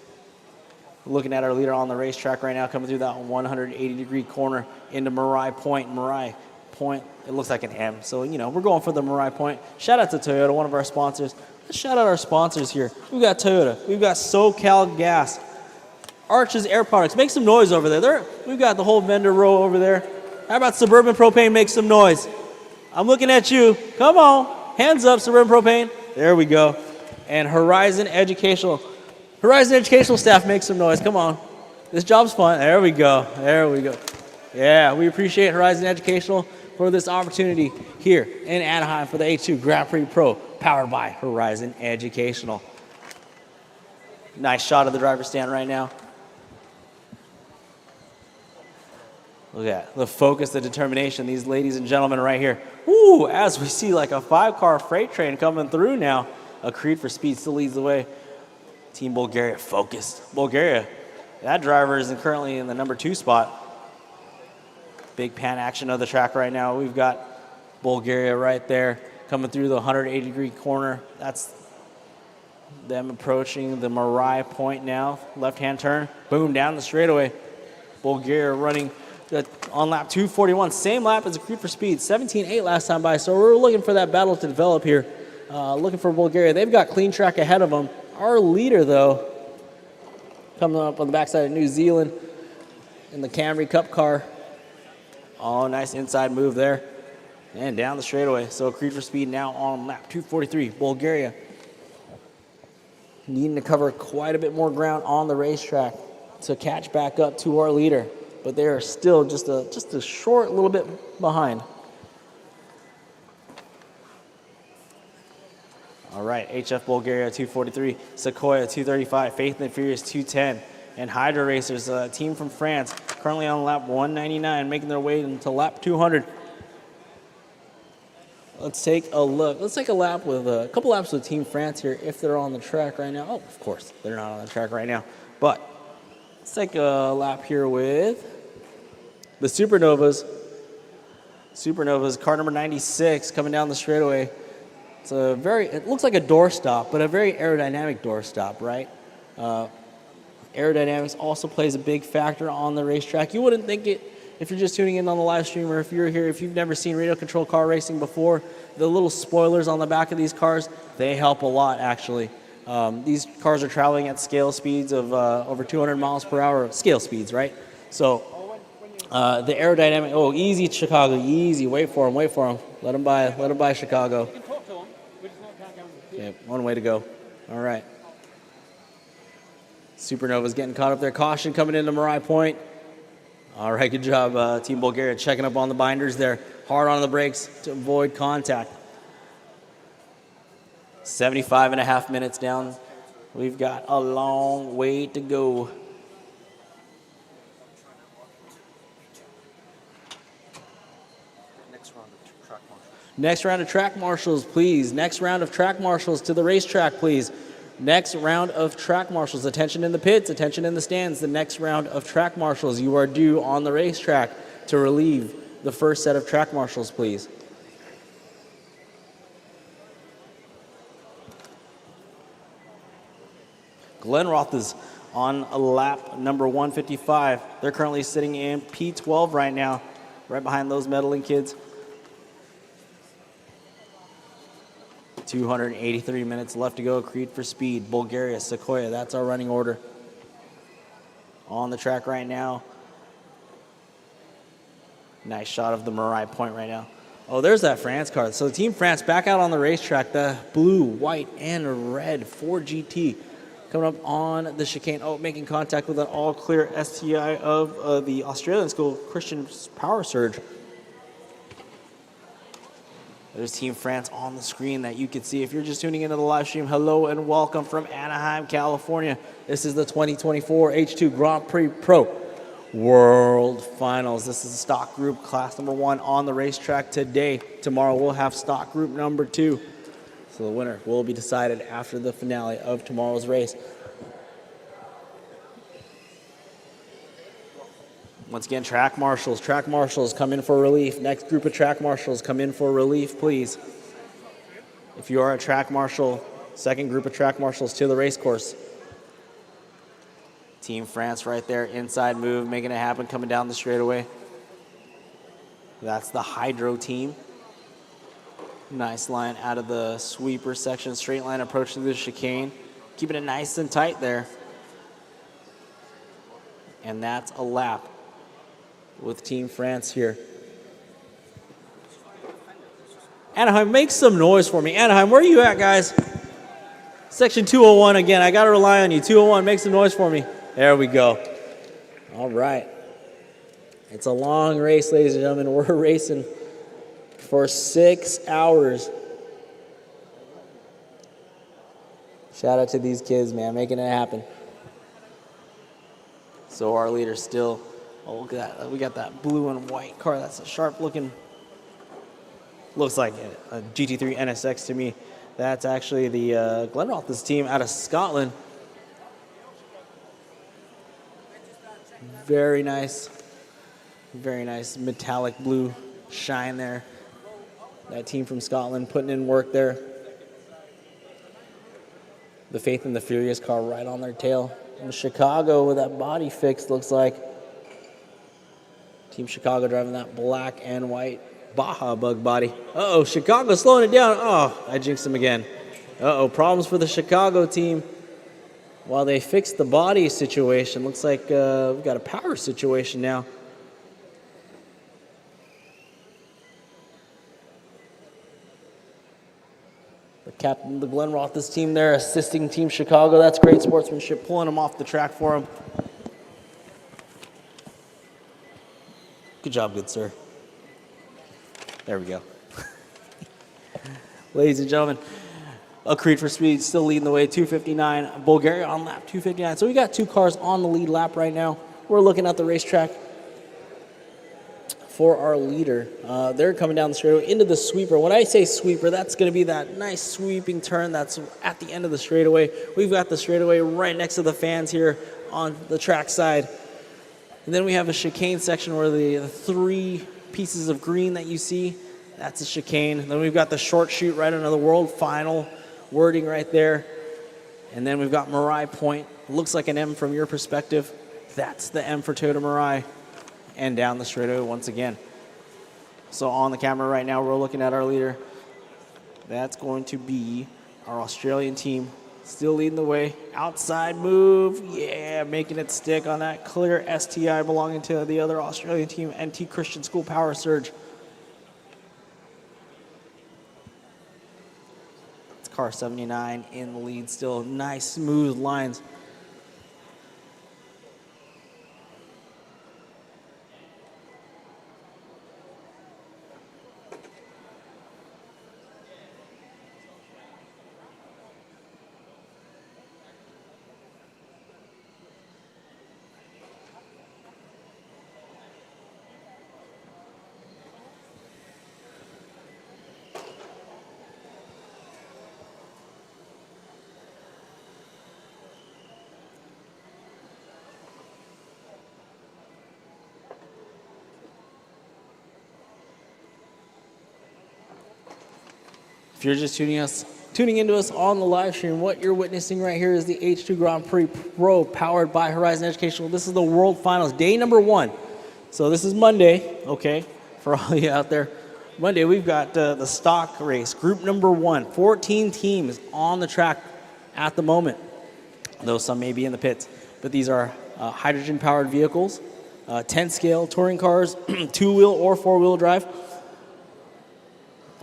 Looking at our leader on the racetrack right now, coming through that 180-degree corner into Marai Point. Marai Point, it looks like an M, so, you know, we're going for the Marai Point. Shout out to Toyota, one of our sponsors. Let's shout out our sponsors here. We've got Toyota. We've got SoCal Gas. Arches Air Products. Make some noise over there. We've got the whole vendor row over there. How about Suburban Propane? Make some noise. I'm looking at you. Come on. Hands up, Suburban Propane. There we go. And Horizon Educational staff, make some noise. Come on. This job's fun. There we go. There we go. Yeah, we appreciate Horizon Educational for this opportunity here in Anaheim for the H2 Grand Prix Pro, powered by Horizon Educational. Nice shot of the driver's stand right now. Look at the focus, the determination, these ladies and gentlemen right here. Woo, as we see like a 5-car freight train coming through now. A Creed for Speed still leads the way. Team Bulgaria focused. Bulgaria, that driver is currently in the number 2 spot. Big pan action of the track right now. We've got Bulgaria right there coming through the 180-degree corner. That's them approaching the Marai Point now. Left-hand turn, boom, down the straightaway. Bulgaria running on lap 241, same lap as a Creed for Speed, 17.8 last time by. So we're looking for that battle to develop here. Looking for Bulgaria. They've got clean track ahead of them. Our leader, though, coming up on the backside of New Zealand in the Camry Cup car. Oh, nice inside move there. And down the straightaway. So Creed for Speed now on lap 243. Bulgaria needing to cover quite a bit more ground on the racetrack to catch back up to our leader. But they are still just a short little bit behind. All right, HF Bulgaria 243, Sequoia 235, Faith and Furious 210, and Hydra Racers, a team from France, currently on lap 199, making their way into lap 200. Let's take a look. Let's take a couple laps with Team France here if they're on the track right now. Oh, of course, they're not on the track right now. But let's take a lap here with the Supernovas. Supernovas, car number 96, coming down the straightaway. It looks like a doorstop, but a very aerodynamic doorstop, right? Aerodynamics also plays a big factor on the racetrack. You wouldn't think it if you're just tuning in on the live stream, or if you're here, if you've never seen radio control car racing before. The little spoilers on the back of these cars, they help a lot, actually. These cars are traveling at scale speeds of over 200 miles per hour, scale speeds, right? So the aerodynamic, oh, easy Chicago, easy, wait for him. Let him by Chicago. Yeah, one way to go. All right. Supernova's getting caught up there. Caution coming into Marai Point. All right, good job, Team Bulgaria, checking up on the binders there. Hard on the brakes to avoid contact. 75.5 minutes down. We've got a long way to go. Next round of track marshals, please. Next round of track marshals to the racetrack, please. Next round of track marshals. Attention in the pits, attention in the stands. The next round of track marshals. You are due on the racetrack to relieve the first set of track marshals, please. Glenroth is on lap number 155. They're currently sitting in P12 right now, right behind those medaling kids. 283 minutes left to go. Creed for speed. Bulgaria, Sequoia. That's our running order. On the track right now. Nice shot of the Marais Point right now. Oh, there's that France car. So Team France back out on the racetrack. The blue, white, and red Ford GT coming up on the chicane. Oh, making contact with an all-clear STI of the Australian school, Christian Power Surge. There's Team France on the screen that you can see. If you're just tuning into the live stream, hello and welcome from Anaheim, California. This is the 2024 H2 Grand Prix Pro World Finals. This is stock group class number 1 on the racetrack today. Tomorrow we'll have stock group number 2. So the winner will be decided after the finale of tomorrow's race. Once again, track marshals come in for relief. Next group of track marshals come in for relief, please. If you are a track marshal, second group of track marshals to the race course. Team France right there, inside move, making it happen, coming down the straightaway. That's the Hydro team. Nice line out of the sweeper section, straight line approach to the chicane. Keeping it nice and tight there. And that's a lap with Team France here. Anaheim, make some noise for me. Anaheim, where are you at, guys? Section 201 again. I got to rely on you. 201, make some noise for me. There we go. All right. It's a long race, ladies and gentlemen. We're racing for 6 hours. Shout out to these kids, man, making it happen. So our leader still, oh, look at that. We got that blue and white car. That's a sharp looking, looks like a GT3 NSX to me. That's actually the Glenroth's team out of Scotland. Very nice metallic blue shine there. That team from Scotland putting in work there. The Faith and the Furious car right on their tail. And Chicago with that body fix, looks like. Team Chicago driving that black and white Baja bug body. Uh-oh, Chicago slowing it down. Oh, I jinxed him again. Uh-oh, problems for the Chicago team. While they fix the body situation, looks like we've got a power situation now. The captain of the Glenroth's team there assisting Team Chicago. That's great sportsmanship, pulling them off the track for him. Good job, good sir. There we go. Ladies and gentlemen, a Creed for speed still leading the way, 259. Bulgaria on lap 259. So we got 2 cars on the lead lap right now. We're looking at the racetrack for our leader. They're coming down the straightaway into the sweeper. When I say sweeper, that's going to be that nice sweeping turn that's at the end of the straightaway. We've got the straightaway right next to the fans here on the track side. And then we have a chicane section where the 3 pieces of green that you see, that's a chicane. And then we've got the short chute right under the World Final wording right there. And then we've got Marais Point. Looks like an M from your perspective. That's the M for Toyota Marais. And down the straightaway once again. So on the camera right now, we're looking at our leader. That's going to be our Australian team. Still leading the way. Outside move. Yeah, making it stick on that clear STI belonging to the other Australian team, NT Christian School Power Surge. It's car 79 in the lead still. Nice, smooth lines. If you're just tuning into us on the live stream, what you're witnessing right here is the H2 Grand Prix Pro powered by Horizon Educational. This is the World Finals, day number 1. So this is Monday, okay, for all you out there. Monday, we've got the stock race, group number 1, 14 teams on the track at the moment, though some may be in the pits. But these are hydrogen-powered vehicles, 10-scale touring cars, 2-wheel or 4-wheel drive.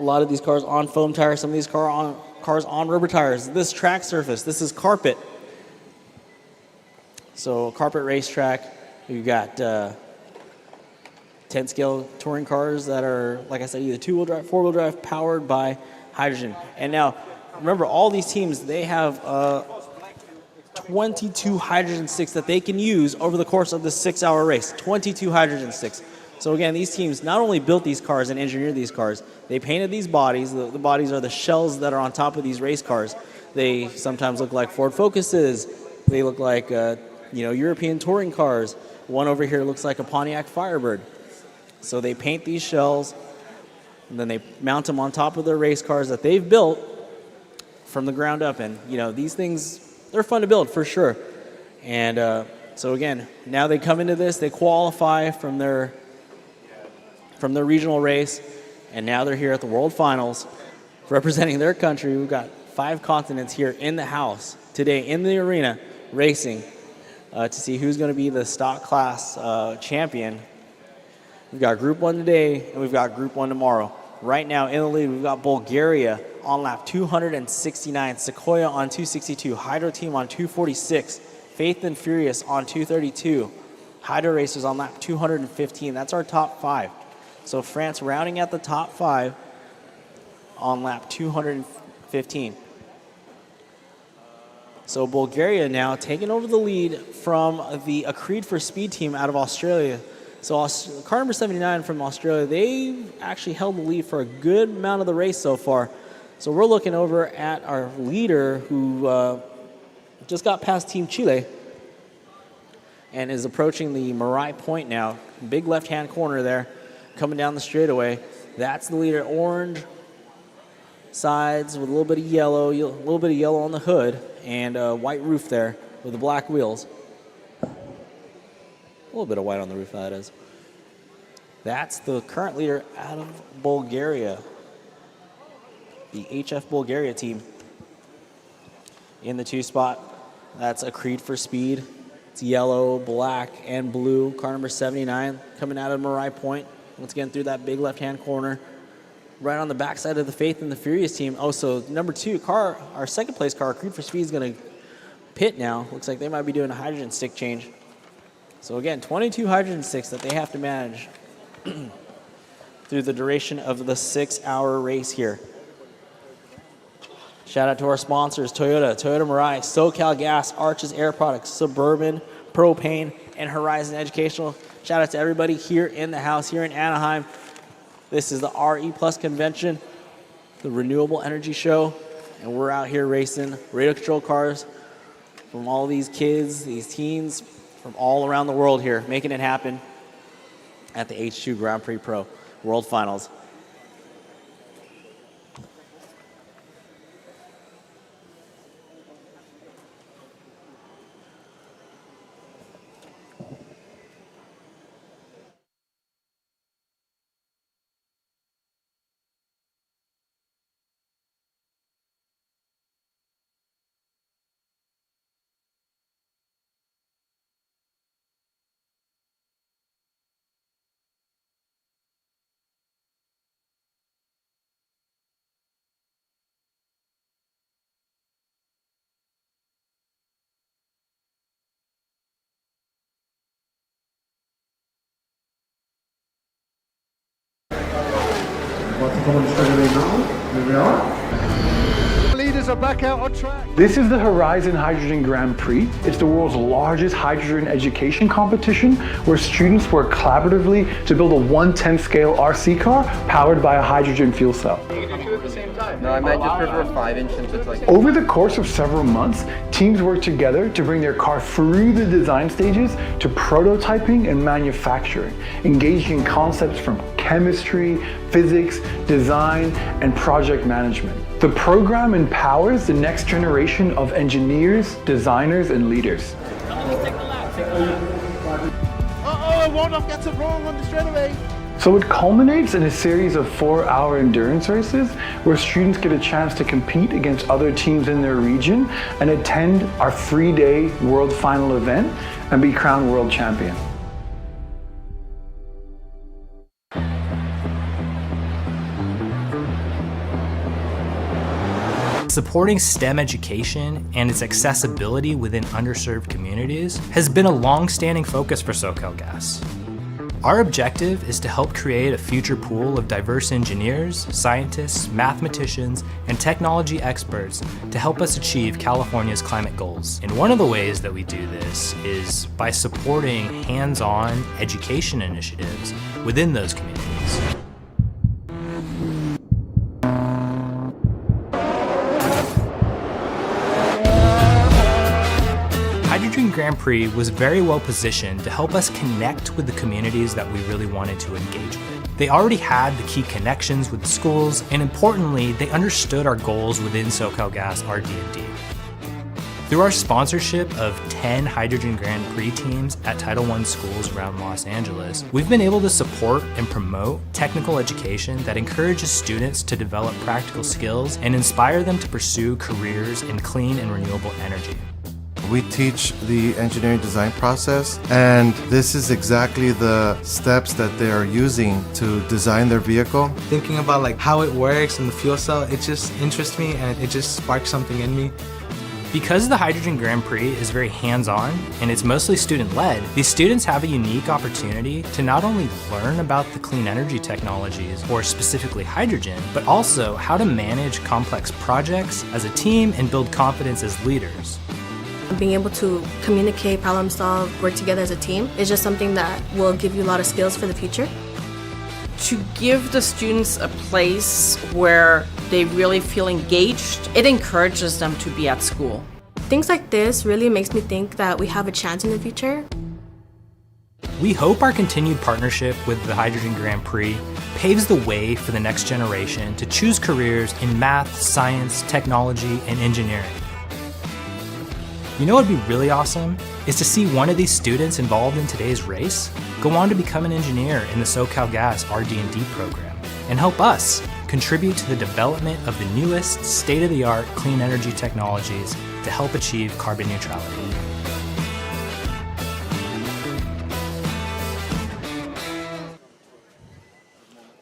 A lot of these cars on foam tires, some of these cars on rubber tires. This track surface, this is carpet. So carpet racetrack, we've got 10-scale touring cars that are, like I said, either 2-wheel drive, 4-wheel drive, powered by hydrogen. And now, remember, all these teams, they have 22 hydrogen sticks that they can use over the course of the 6-hour race. 22 hydrogen sticks. So again, these teams not only built these cars and engineered these cars, they painted these bodies. The bodies are the shells that are on top of these race cars. They sometimes look like Ford Focuses. They look like European touring cars. One over here looks like a Pontiac Firebird. So they paint these shells, and then they mount them on top of their race cars that they've built from the ground up. And these things, they're fun to build for sure. And so again, now they come into this, they qualify from their regional race, and now they're here at the World Finals representing their country. We've got 5 continents here in the house today in the arena racing to see who's going to be the stock class champion. We've got Group 1 today, and we've got Group 1 tomorrow. Right now in the lead, we've got Bulgaria on lap 269, Sequoia on 262, Hydro Team on 246, Faith and Furious on 232, Hydro Racers on lap 215. That's our top 5. So France rounding at the top 5 on lap 215. So Bulgaria now taking over the lead from the Creed for Speed team out of Australia. So car number 79 from Australia, they actually held the lead for a good amount of the race so far. So we're looking over at our leader who just got past Team Chile and is approaching the Marai Point now. Big left-hand corner there. Coming down the straightaway, that's the leader. Orange sides with a little bit of yellow on the hood, and a white roof there with the black wheels. A little bit of white on the roof, that is. That's the current leader out of Bulgaria, the HF Bulgaria team. In the 2 spot, that's a Creed for Speed. It's yellow, black, and blue. Car number 79 coming out of Marai Point. Once again, through that big left-hand corner. Right on the backside of the Faith and the Furious team. Oh, so number 2 car, our second place car, Creed for Speed, is going to pit now. Looks like they might be doing a hydrogen stick change. So again, 22 hydrogen sticks that they have to manage through the duration of the 6-hour race here. Shout out to our sponsors, Toyota Mirai, SoCal Gas, Arches Air Products, Suburban, Propane, and Horizon Educational. Shout out to everybody here in the house, here in Anaheim. This is the RE Plus convention, the Renewable Energy Show, and we're out here racing radio control cars from all these kids, these teens, from all around the world here, making it happen at the H2 Grand Prix Pro World Finals. Leaders are back out on track. This is the Horizon Hydrogen Grand Prix. It's the world's largest hydrogen education competition where students work collaboratively to build a 1/10 scale RC car powered by a hydrogen fuel cell. No, I might just prefer 5-inch since it's like... Over the course of several months, teams work together to bring their car through the design stages to prototyping and manufacturing, engaging concepts from chemistry, physics, design, and project management. The program empowers the next generation of engineers, designers, and leaders. Uh-oh, Waldorf gets it wrong on the straightaway. So it culminates in a series of 4-hour endurance races where students get a chance to compete against other teams in their region and attend our 3-day World Final event and be crowned world champion. Supporting STEM education and its accessibility within underserved communities has been a long-standing focus for SoCalGas. Our objective is to help create a future pool of diverse engineers, scientists, mathematicians, and technology experts to help us achieve California's climate goals. And one of the ways that we do this is by supporting hands-on education initiatives within those communities. H2GP Grand Prix was very well positioned to help us connect with the communities that we really wanted to engage with. They already had the key connections with the schools, and importantly, they understood our goals within SoCalGas RD&D. Through our sponsorship of 10 H2GP Grand Prix teams at Title I schools around Los Angeles, we've been able to support and promote technical education that encourages students to develop practical skills and inspire them to pursue careers in clean and renewable energy. We teach the engineering design process, and this is exactly the steps that they are using to design their vehicle. Thinking about like how it works and the fuel cell, it just interests me and it just sparks something in me. Because the H2GP Grand Prix is very hands-on and it's mostly student-led, these students have a unique opportunity to not only learn about the clean energy technologies, or specifically hydrogen, but also how to manage complex projects as a team and build confidence as leaders. Being able to communicate, problem solve, work together as a team is just something that will give you a lot of skills for the future. To give the students a place where they really feel engaged, it encourages them to be at school. Things like this really makes me think that we have a chance in the future. We hope our continued partnership with the H2GP Grand Prix paves the way for the next generation to choose careers in math, science, technology, and engineering. You know what would be really awesome? Is to see one of these students involved in today's race go on to become an engineer in the SoCalGas RD&D program and help us contribute to the development of the newest state-of-the-art clean energy technologies to help achieve carbon neutrality.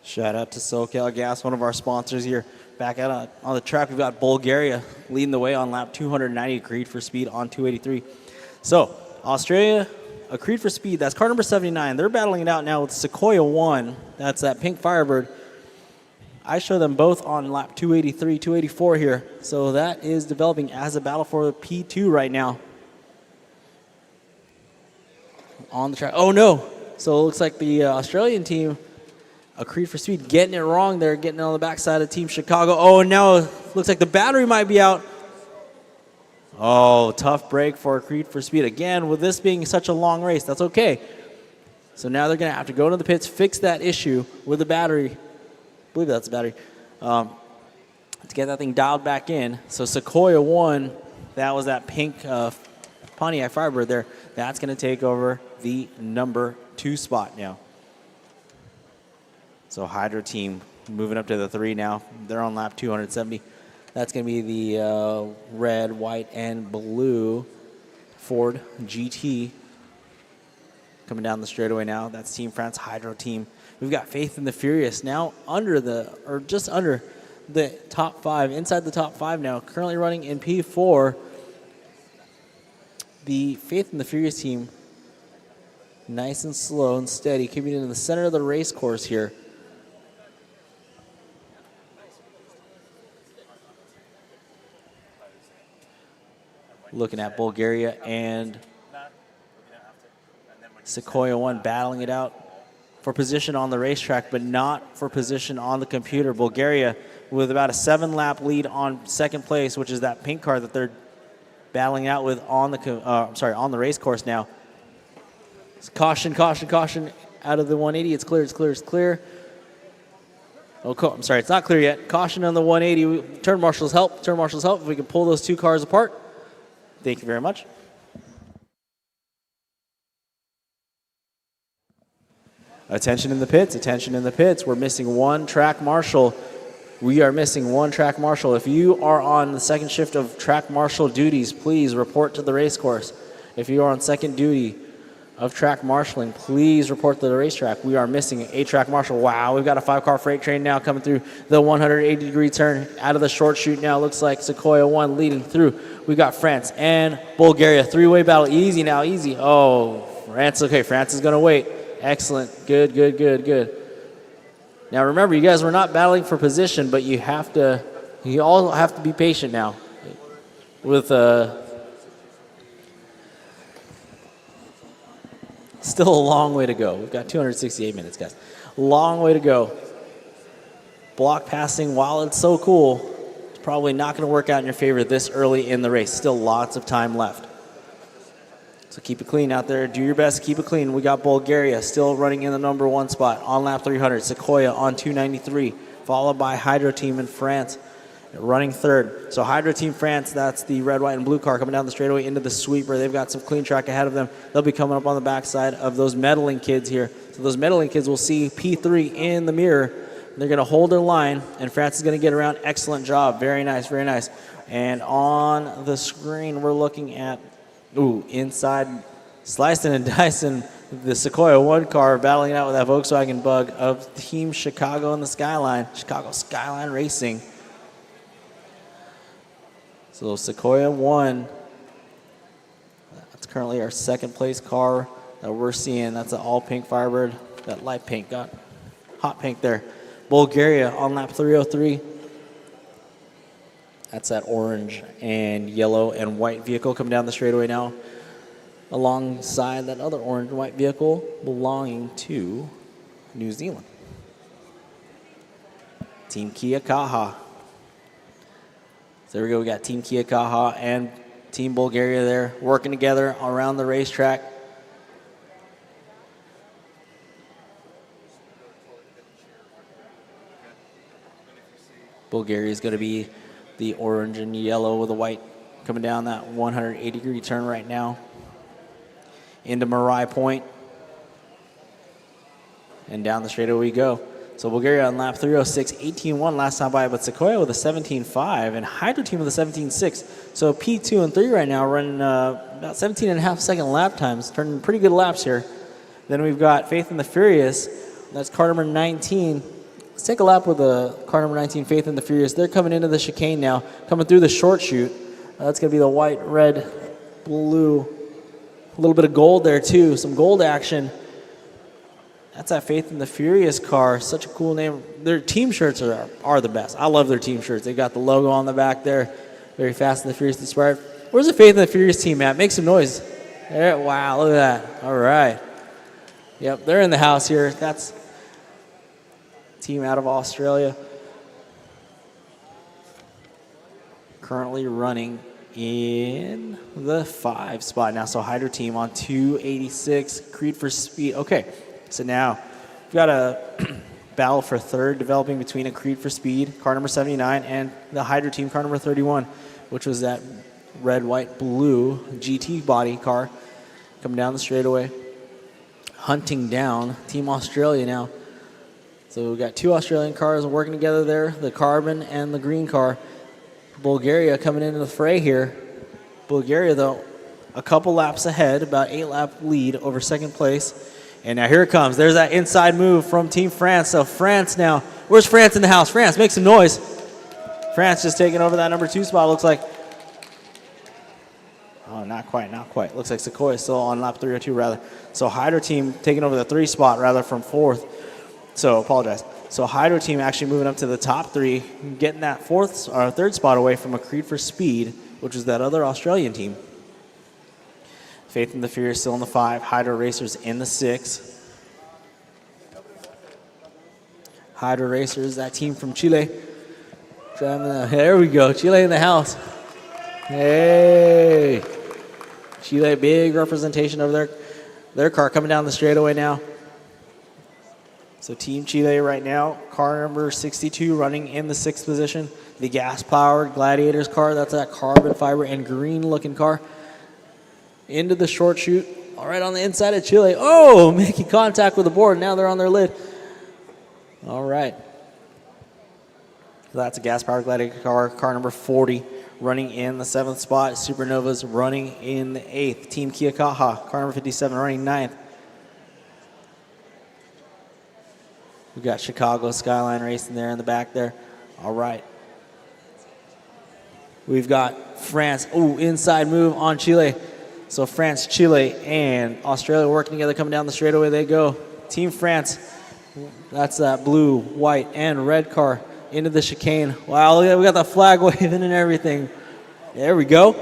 Shout out to SoCalGas, one of our sponsors here. Back out on the track, we've got Bulgaria leading the way on lap 290, Creed for speed on 283. So, Australia, a Creed for speed, that's car number 79. They're battling it out now with Sequoia 1. That's that pink Firebird. I show them both on lap 283, 284 here. So that is developing as a battle for P2 right now. On the track. Oh no! So it looks like the Australian team, a Creed for speed, getting it wrong. They're getting on the backside of Team Chicago. Oh, now it looks like the battery might be out. Oh, tough break for a Creed for speed. Again, with this being such a long race, that's okay. So now they're going to have to go to the pits, fix that issue with the battery. I believe that's the battery. To get that thing dialed back in. So Sequoia 1, that was that pink Pontiac Firebird there. That's going to take over the number 2 spot now. So Hydro team moving up to the 3 now. They're on lap 270. That's going to be the red, white, and blue Ford GT coming down the straightaway now. That's Team France Hydro team. We've got Faith and the Furious now just under the top 5, inside the top 5 now. Currently running in P4. The Faith and the Furious team, nice and slow and steady, keeping it in the center of the race course here. Looking at Bulgaria and Sequoia 1 battling it out for position on the racetrack, but not for position on the computer. Bulgaria with about a 7-lap lead on second place, which is that pink car that they're battling out with on the race course now. Caution, caution, caution out of the 180. It's clear, it's clear, it's clear. Oh, cool. I'm sorry, it's not clear yet. Caution on the 180. Turn marshal's help. Turn marshal's help. If we can pull those two cars apart. Thank you very much. Attention in the pits. Attention in the pits. We're missing one track marshal. We are missing one track marshal. If you are on the second shift of track marshal duties, please report to the race course. If you are on second duty of track marshaling, please report to the racetrack. We are missing a track marshal. Wow, we've got a 5-car freight train now coming through the 180-degree turn out of the short chute now. Looks like Sequoia 1 leading through. We got France and Bulgaria. 3-way battle. Easy now, easy. Oh, France. Okay, France is going to wait. Excellent. Good, good, good, good. Now remember, you guys were not battling for position, but you all have to be patient now with still a long way to go. We've got 268 minutes, guys. Long way to go. Block passing, while it's so cool, it's probably not going to work out in your favor this early in the race. Still lots of time left. So keep it clean out there. Do your best to keep it clean. We got Bulgaria still running in the number 1 spot on lap 300. Sequoia on 293, followed by Hydro Team in France running third. So Hydro Team France, that's the red, white, and blue car coming down the straightaway into the sweeper. They've got some clean track ahead of them. They'll be coming up on the backside of those medaling kids here. So those medaling kids will see P3 in the mirror. They're going to hold their line, and France is going to get around. Excellent job. Very nice, very nice. And on the screen, we're looking at inside, slicing and dicing the Sequoia 1 car, battling it out with that Volkswagen Bug of Team Chicago in the Skyline, Chicago Skyline Racing. So Sequoia 1, that's currently our second place car that we're seeing. That's an all pink Firebird, that light pink, got hot pink there. Bulgaria on lap 303. That's that orange and yellow and white vehicle coming down the straightaway now, alongside that other orange and white vehicle belonging to New Zealand. Team Kia Kaha. So there we go. We got Team Kia Kaha and Team Bulgaria there working together around the racetrack. Bulgaria is going to be the orange and yellow with the white coming down that 180-degree turn right now into Marai Point. And down the straightaway we go. So Bulgaria on lap 306, 18-1 last time by, but Sequoia with a 17.5 and Hydro Team with a 17.6. So P2 and 3 right now running about 17.5-second lap times, turning pretty good laps here. Then we've got Faith in the Furious. That's car number 19. Let's take a lap with the car number 19, Faith in the Furious. They're coming into the chicane now, coming through the short chute. That's going to be the white, red, blue. A little bit of gold there, too. Some gold action. That's that Faith in the Furious car. Such a cool name. Their team shirts are the best. I love their team shirts. They got the logo on the back there. Very Fast and the Furious inspired. Where's the Faith in the Furious team at? Make some noise. There, wow, look at that. All right. Yep, they're in the house here. That's team out of Australia. Currently running in the 5 spot now. So Hydro Team on 286. Creed for Speed. Okay, so now we've got a battle for third developing between a Creed for Speed, car number 79, and the Hydro Team, car number 31, which was that red, white, blue GT body car coming down the straightaway, hunting down Team Australia now. So we've got 2 Australian cars working together there, the carbon and the green car. Bulgaria coming into the fray here. Bulgaria, though, a couple laps ahead, about 8-lap lead over second place. And now here it comes. There's that inside move from Team France. So France now, where's France in the house? France, make some noise. France just taking over that number 2 spot, looks like. Oh, not quite, not quite. Looks like Sequoia is still on lap 302, rather. So Hydro Team taking over the 3 spot, rather, from 4th. So, apologize. So Hydro Team actually moving up to the top 3, getting that 3rd spot away from a Creed for Speed, which is that other Australian team. Faith in the Furious still in the 5. Hydro Racers in the 6. Hydro Racers, that team from Chile. There we go. Chile in the house. Hey. Chile, big representation of their car coming down the straightaway now. So Team Chile right now, car number 62 running in the 6th position. The gas-powered Gladiators car, that's that carbon fiber and green-looking car. Into the short chute, all right on the inside of Chile. Oh, making contact with the board. Now they're on their lid. All right. So that's a gas-powered Gladiator car, car number 40, running in the 7th spot. Supernovas running in the 8th. Team Kiakaha, car number 57, running 9th. We've got Chicago Skyline Racing there in the back there. All right. We've got France. Oh, inside move on Chile. So France, Chile, and Australia working together, coming down the straightaway they go. Team France, that's that blue, white, and red car into the chicane. Wow, look at that, we got the flag waving and everything. There we go.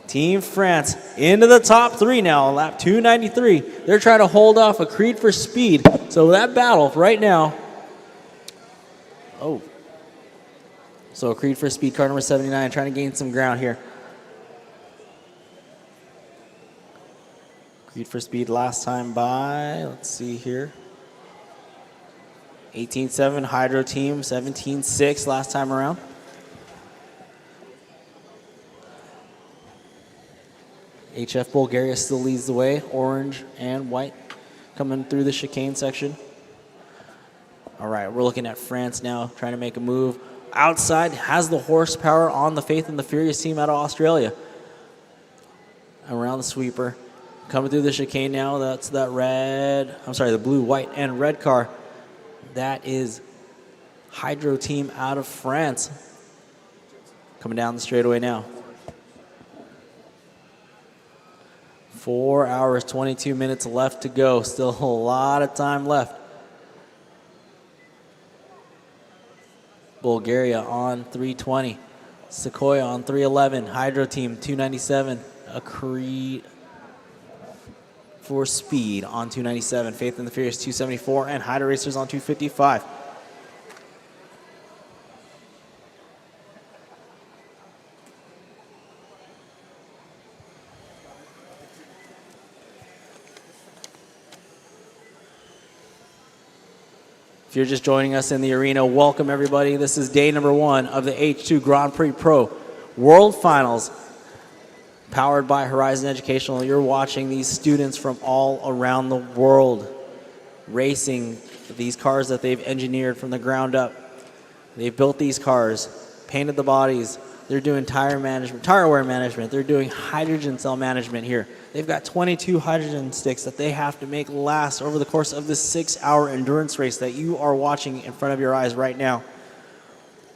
Team France into the top 3 now, lap 293. They're trying to hold off a Creed for Speed. So that battle right now. Oh. So a Creed for Speed, car number 79, trying to gain some ground here. Creed for Speed last time by, let's see here. 18.7, Hydro Team, 17.6 last time around. HF Bulgaria still leads the way, orange and white coming through the chicane section. All right, we're looking at France now, trying to make a move. Outside, has the horsepower on the Faith and the Furious team out of Australia. Around the sweeper. Coming through the chicane now, that's that red, I'm sorry, the blue, white, and red car. That is Hydro Team out of France. Coming down the straightaway now. 4 hours, 22 minutes left to go. Still a lot of time left. Bulgaria on 320. Sequoia on 311. Hydro Team 297. A Creed for Speed on 297. Faith and the Furious 274. And Hydro Racers on 255. If you're just joining us in the arena, welcome everybody. This is day number 1 of the H2 Grand Prix Pro World Finals, powered by Horizon Educational. You're watching these students from all around the world racing these cars that they've engineered from the ground up. They've built these cars, painted the bodies. They're doing tire management, tire wear management. They're doing hydrogen cell management here. They've got 22 hydrogen sticks that they have to make last over the course of this 6-hour endurance race that you are watching in front of your eyes right now.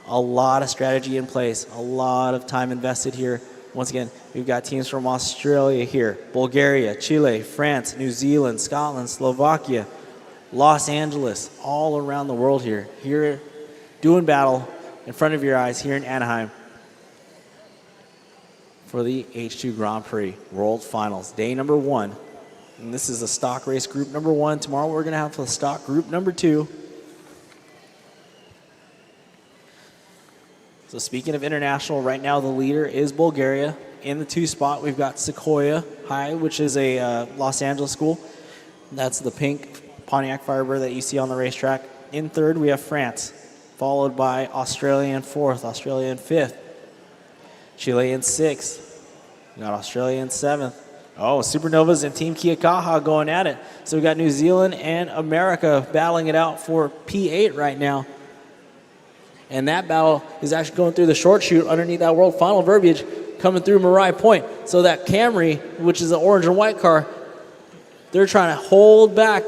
A lot of strategy in place, a lot of time invested here. Once again, we've got teams from Australia here, Bulgaria, Chile, France, New Zealand, Scotland, Slovakia, Los Angeles, all around the world here. Here, doing battle in front of your eyes here in Anaheim for the H2 Grand Prix World Finals, day number 1. And this is the stock race group number 1. Tomorrow we're going to have the stock group number 2. So speaking of international, right now the leader is Bulgaria. In the 2 spot, we've got Sequoia High, which is a Los Angeles school. That's the pink Pontiac Firebird that you see on the racetrack. In 3rd, we have France, followed by Australia in 4th, Australia in 5th. Chile in 6th. We got Australia in 7th. Oh, Supernovas and Team Kiakaha going at it. So we got New Zealand and America battling it out for P8 right now. And that battle is actually going through the short chute underneath that World Final verbiage, coming through Mariah Point. So that Camry, which is the orange and white car, they're trying to hold back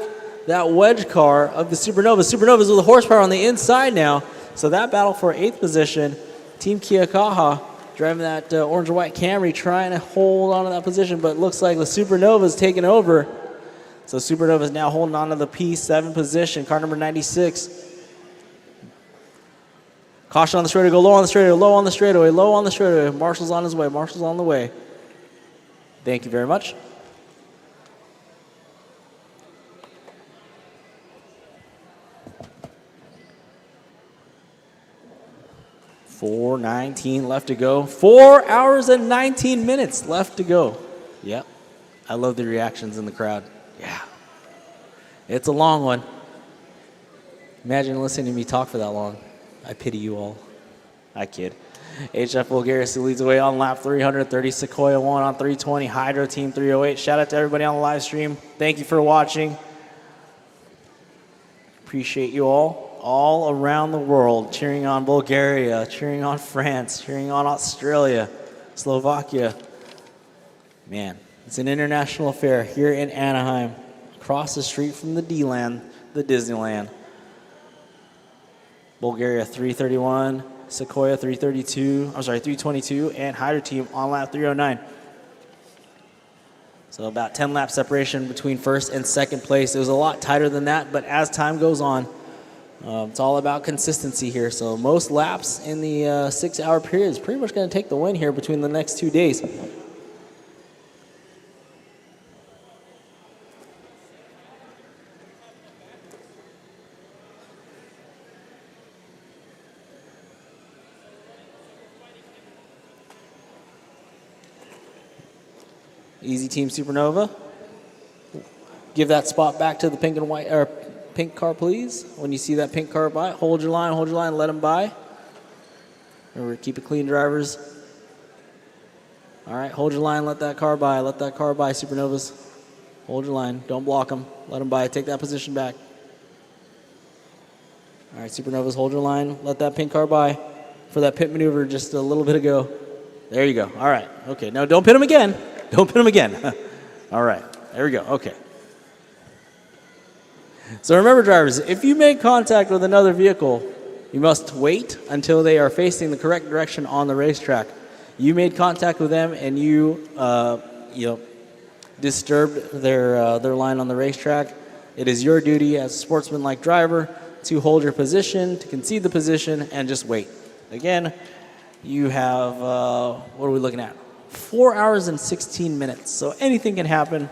that wedge car of the Supernovas. Supernovas with the horsepower on the inside now. So that battle for 8th position, Team Kiakaha driving that orange and white Camry, trying to hold on to that position, but it looks like the Supernova's taking over. So Supernova's now holding on to the P7 position, car number 96. Caution on the straightaway, go low on the straightaway, low on the straightaway, low on the straightaway. Marshall's on his way, Marshall's on the way. Thank you very much. .4:19 left to go. 4 hours and 19 minutes left to go. Yep. I love the reactions in the crowd. Yeah. It's a long one. Imagine listening to me talk for that long. I pity you all. I kid. HF Bulgaria still leads the way on lap 330. Sequoia 1 on 320. Hydro Team 308. Shout out to everybody on the live stream. Thank you for watching. Appreciate you all around the world, cheering on Bulgaria, cheering on France, cheering on Australia, Slovakia. Man, it's an international affair here in Anaheim, across the street from the D-Land, the Disneyland. Bulgaria 331, Sequoia 322, and Hydro Team on lap 309. So about 10 lap separation between first and second place. It was a lot tighter than that, but as time goes on, it's all about consistency here. So most laps in the 6-hour period is pretty much going to take the win here between the next 2 days. Easy Team Supernova. Give that spot back to the pink and white, or pink car, please. When you see that pink car by, hold your line, let them by. Remember, keep it clean, drivers. All right, hold your line, let that car by, Supernovas. Hold your line, don't block them, let them by, take that position back. All right, Supernovas, hold your line, let that pink car by. For that pit maneuver just a little bit ago. There you go, all right, okay, now don't pit them again. Don't pit them again. All right, there we go, okay. So remember, drivers, if you make contact with another vehicle, you must wait until they are facing the correct direction on the racetrack. You made contact with them and you disturbed their line on the racetrack. It is your duty as a sportsman-like driver to hold your position, to concede the position, and just wait. Again, you have, what are we looking at? 4 hours and 16 minutes, so anything can happen.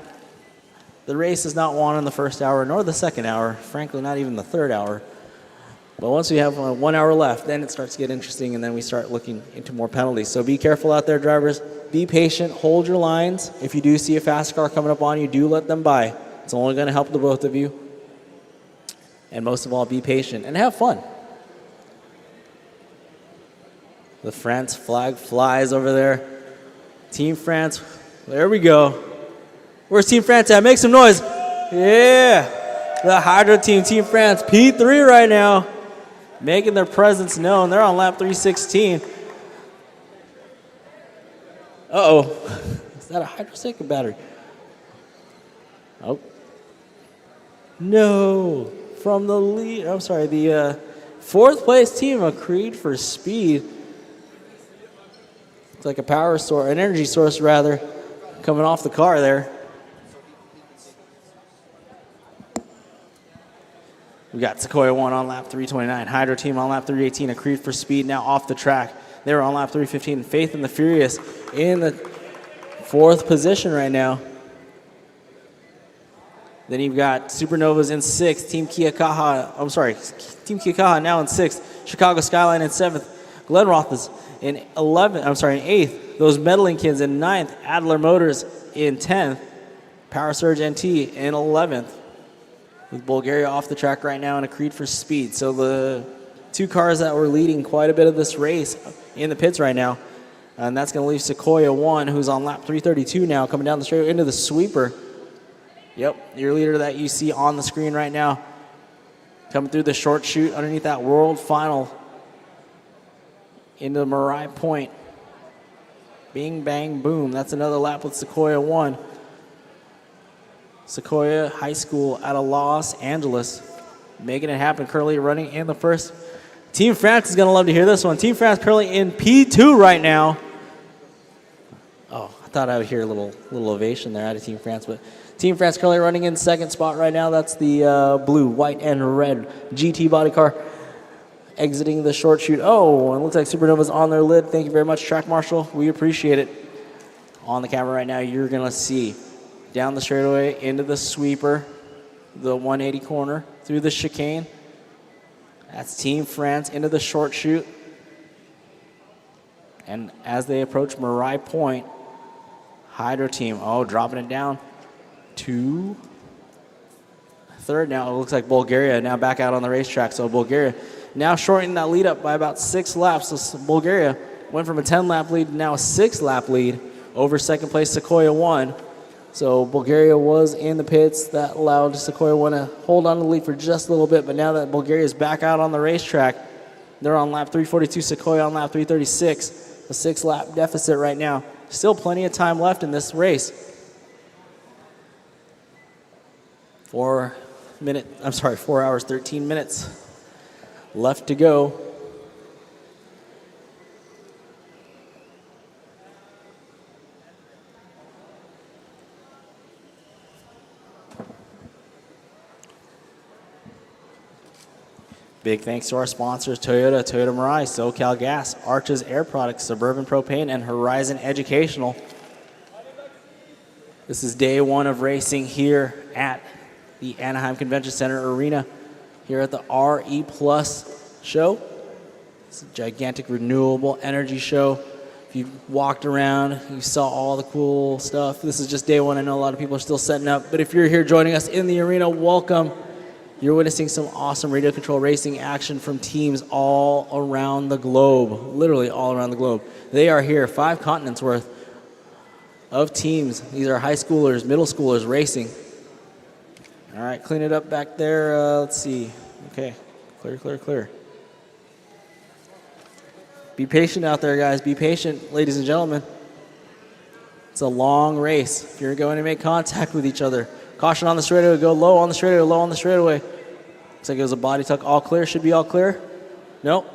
The race is not won in the first hour nor the second hour, frankly not even the third hour. But once we have 1 hour left, then it starts to get interesting and then we start looking into more penalties. So be careful out there, drivers. Be patient, hold your lines. If you do see a fast car coming up on you, do let them by. It's only going to help the both of you. And most of all, be patient and have fun. The France flag flies over there. Team France, there we go. Where's Team France at? Make some noise. Yeah. The Hydro Team, Team France, P3 right now. Making their presence known. They're on lap 316. Uh-oh. Is that a hydrostick or battery? Oh. No. From the lead, I'm sorry, the fourth place team, a Creed for Speed. It's like a power source, an energy source rather, coming off the car there. We got Sequoia 1 on lap 329, Hydro Team on lap 318, a Creed for Speed now off the track. They were on lap 315, Faith and the Furious in the fourth position right now. Then you've got Supernovas in sixth, Team Kiakaha now in sixth, Chicago Skyline in seventh, Glenroth is in eighth, those meddling kids in ninth, Adler Motors in 10th, Power Surge NT in 11th, with Bulgaria off the track right now and a Creed for Speed. So the two cars that were leading quite a bit of this race in the pits right now, and that's going to leave Sequoia 1, who's on lap 332 now, coming down the straight into the sweeper. Yep, your leader that you see on the screen right now, coming through the short chute underneath that World Final into Marai Point. Bing, bang, boom. That's another lap with Sequoia 1. Sequoia High School out of Los Angeles. Making it happen, currently running in the first. Team France is going to love to hear this one. Team France currently in P2 right now. Oh, I thought I would hear a little ovation there out of Team France, but Team France currently running in second spot right now. That's the blue, white, and red GT body car exiting the short chute. Oh, and it looks like Supernova's on their lid. Thank you very much, Track Marshal. We appreciate it. On the camera right now, you're going to see down the straightaway into the sweeper, the 180 corner, through the chicane. That's Team France into the short chute. And as they approach Marai Point, Hydro Team, dropping it down to third now. It looks like Bulgaria now back out on the racetrack. So Bulgaria now shortening that lead up by about 6 laps. So Bulgaria went from a 10-lap lead to now a 6-lap lead over second place Sequoia 1. So Bulgaria was in the pits. That allowed Sequoia 1 to hold on to the lead for just a little bit. But now that Bulgaria is back out on the racetrack, they're on lap 342, Sequoia on lap 336. A 6-lap deficit right now. Still plenty of time left in this race. 4 hours, 13 minutes left to go. Big thanks to our sponsors, Toyota, Toyota Mirai, SoCal Gas, Arches Air Products, Suburban Propane, and Horizon Educational. This is day one of racing here at the Anaheim Convention Center Arena, here at the RE Plus show. It's a gigantic renewable energy show. If you walked around, you saw all the cool stuff. This is just day one. I know a lot of people are still setting up, but if you're here joining us in the arena, welcome. You're witnessing some awesome radio control racing action from teams all around the globe, literally all around the globe. They are here, 5 continents worth of teams. These are high schoolers, middle schoolers racing. All right, clean it up back there. Let's see. Okay, clear. Be patient out there, guys. Be patient, ladies and gentlemen. It's a long race. If you're going to make contact with each other, caution on the straightaway, go low on the straightaway, low on the straightaway. Looks like it was a body tuck. All clear, should be all clear. Nope.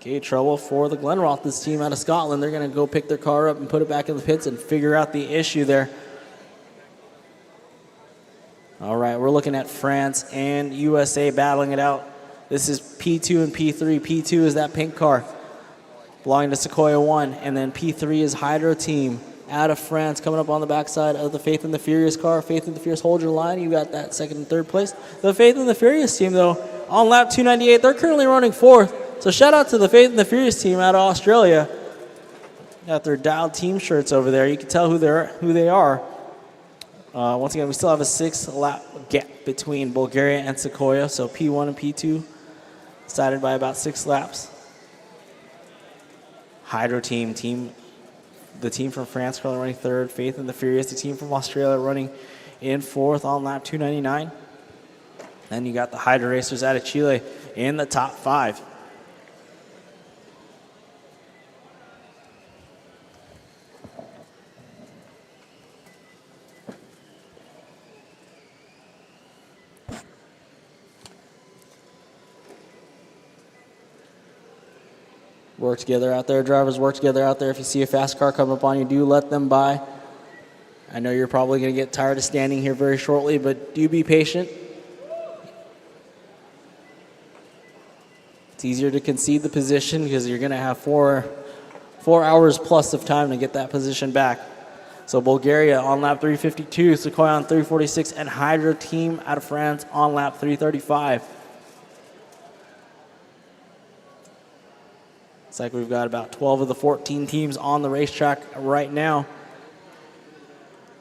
Okay, trouble for the Glenroth, this team out of Scotland. They're going to go pick their car up and put it back in the pits and figure out the issue there. All right, we're looking at France and USA battling it out. This is P2 and P3. P2 is that pink car belonging to Sequoia 1, and then P3 is Hydro Team out of France, coming up on the backside of the Faith and the Furious car. Faith and the Furious, hold your line. You got that second and third place. The Faith and the Furious team, though, on lap 298, they're currently running 4th. So shout out to the Faith and the Furious team out of Australia. Got their dialed team shirts over there. You can tell who they are. Once again, we still have a 6-lap gap between Bulgaria and Sequoia. So P1 and P2 decided by about 6 laps. Hydro team, the team from France currently running 3rd. Faith and the Furious, the team from Australia, running in 4th on lap 299. Then you got the Hydro Racers out of Chile in the top 5. Work together out there, drivers, work together out there. If you see a fast car come up on you, do let them by. I know you're probably going to get tired of standing here very shortly, but do be patient. It's easier to concede the position because you're going to have 4 hours plus of time to get that position back. So Bulgaria on lap 352, Sequoia on 346, and Hydro Team out of France on lap 335. Looks like we've got about 12 of the 14 teams on the racetrack right now